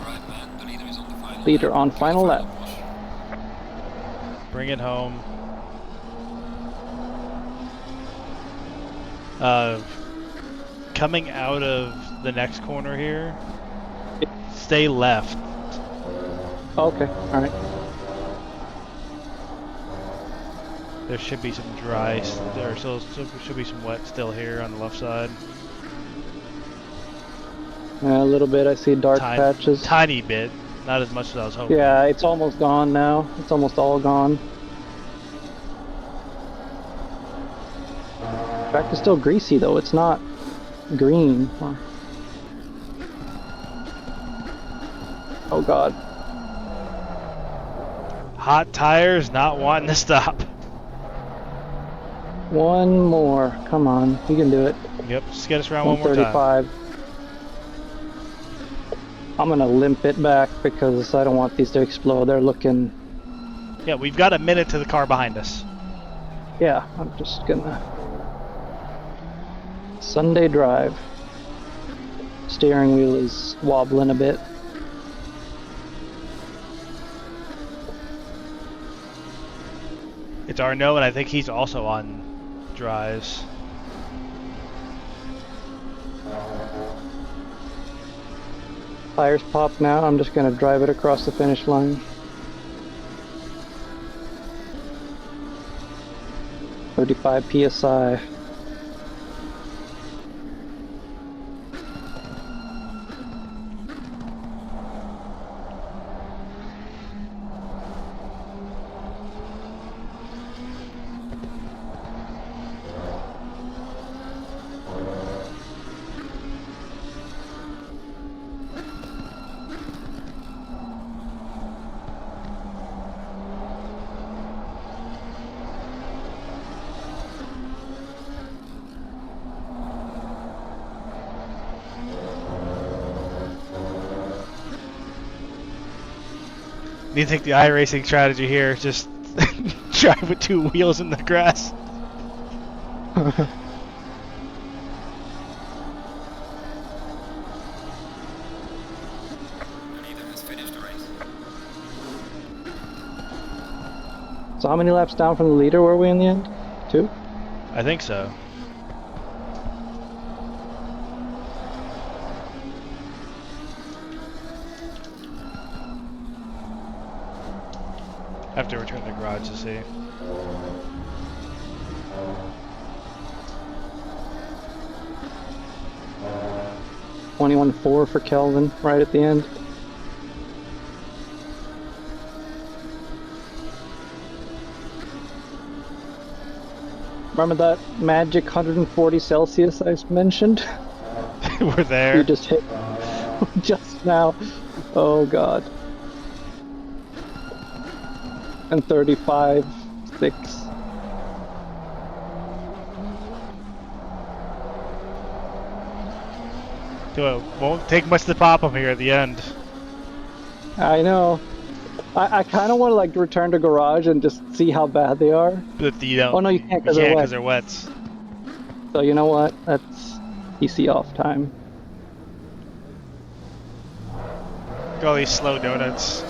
Alright, man, the leader is on the final Leader lap. on final lap. Push. Bring it home. Coming out of the next corner here, stay left. Okay, alright. There should be some dry, there should be some wet still here on the left side. A little bit, I see dark patches. Tiny bit, not as much as I was hoping. Yeah, it's almost gone now. It's almost all gone. Track is still greasy though, it's not green. Oh god. Hot tires not wanting to stop. One more. Come on, you can do it. Yep, just get us around one more time. 135. I'm gonna limp it back because I don't want these to explode. They're looking... Yeah, we've got a minute to the car behind us. Yeah, I'm just gonna... Sunday drive. Steering wheel is wobbling a bit. It's Arnaud, and I think he's also on dries. Tires pop now. I'm just gonna drive it across the finish line. 35 PSI. You think the iRacing strategy here is just drive with 2 wheels in the grass? The leader has finished the race. So how many laps down from the leader were we in the end? 2? I think so. I have to return to the garage to see. $21.4 for Kelvin right at the end. Remember that magic 140 Celsius I mentioned? We're there. You just hit just now. Oh god. And 35.6. So it won't take much to pop them here at the end. I know. I kind of want to like return to garage and just see how bad they are. But you don't. Oh no, you can't because they're wet. They're wets. So you know what? That's PC off time. Look at all these slow donuts.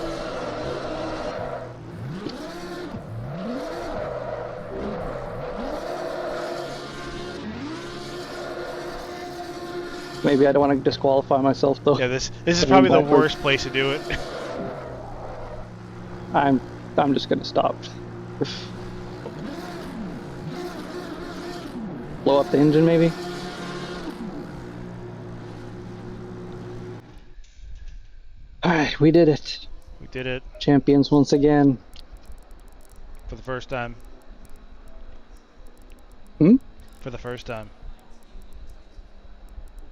Maybe I don't want to disqualify myself though. Yeah, this is probably the worst place to do it. I'm just gonna stop. Blow up the engine maybe? Alright, we did it. We did it Champions once again. for the first time. Hmm? For the first time.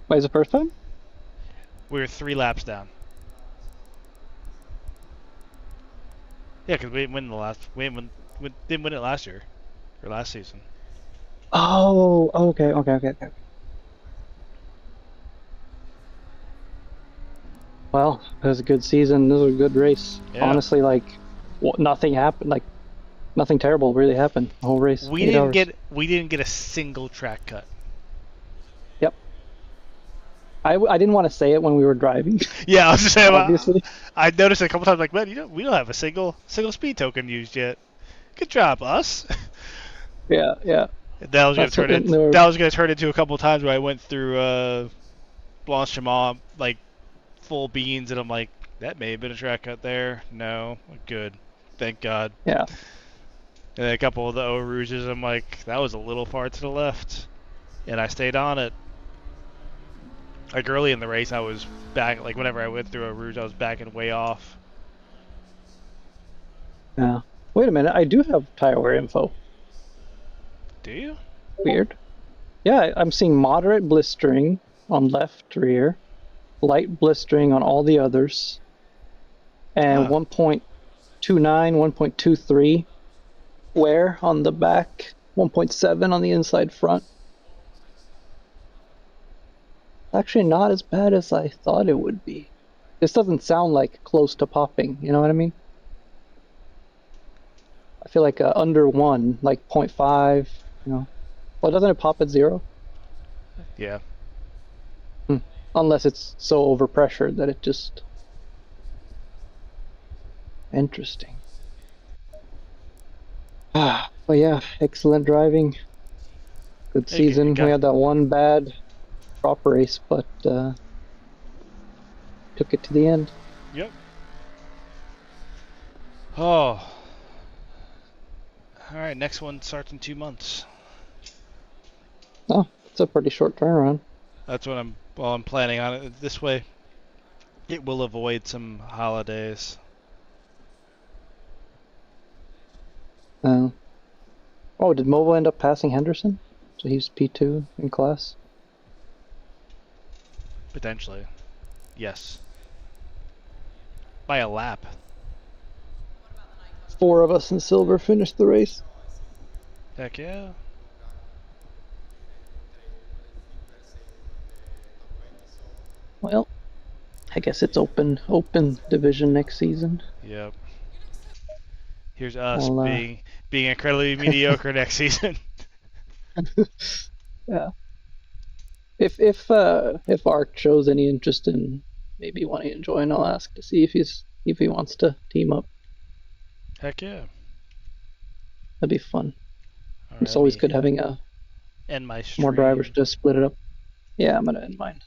Wait, is it the first time? We were 3 laps down. Yeah, because we didn't win the last. We didn't win it last year, or last season. Oh, okay. Well, it was a good season. This was a good race. Yeah. Honestly, like, nothing happened. Like, nothing terrible really happened. The whole race. We didn't get a single track cut. Yep. I didn't want to say it when we were driving. Yeah, I was just saying. Obviously. I noticed a couple times, like, man, we don't have a single speed token used yet. Good job, us. Yeah. That was gonna turn into a couple times where I went through Blanchimont, like full beans, and I'm like, that may have been a track cut there. No, good, thank God. Yeah. And then a couple of the Eau Rouges, I'm like, that was a little far to the left, and I stayed on it. Like early in the race, I was back. Like whenever I went through Eau Rouge, I was backing way off. Yeah. Wait a minute. I do have tire wear info. Do you? Weird. Yeah, I'm seeing moderate blistering on left rear, light blistering on all the others, and 1.29, 1.23 wear on the back, 1.7 on the inside front. Actually not as bad as I thought it would be. This doesn't sound like close to popping, you know what I mean? I feel like under 1, like 0.5, you know. Well, doesn't it pop at 0? Yeah. Unless it's so overpressured that it just... Interesting. But yeah, excellent driving. Good season. We had that one bad prop race, but took it to the end. Yep. Oh. Alright, next one starts in 2 months. Oh, it's a pretty short turnaround. That's what I'm planning on it this way. It will avoid some holidays. Oh, did Mobile end up passing Henderson? So he's P2 in class? Potentially. Yes. By a lap. 4 of us in silver finished the race. Heck yeah. Well, I guess it's open division next season. Yep. Here's us being incredibly mediocre next season. Yeah. If Ark shows any interest in maybe wanting to join, I'll ask to see if he wants to team up. Heck yeah. That'd be fun. All It's right, always good having end my stream. more drivers to split it up. Yeah, I'm gonna end mine.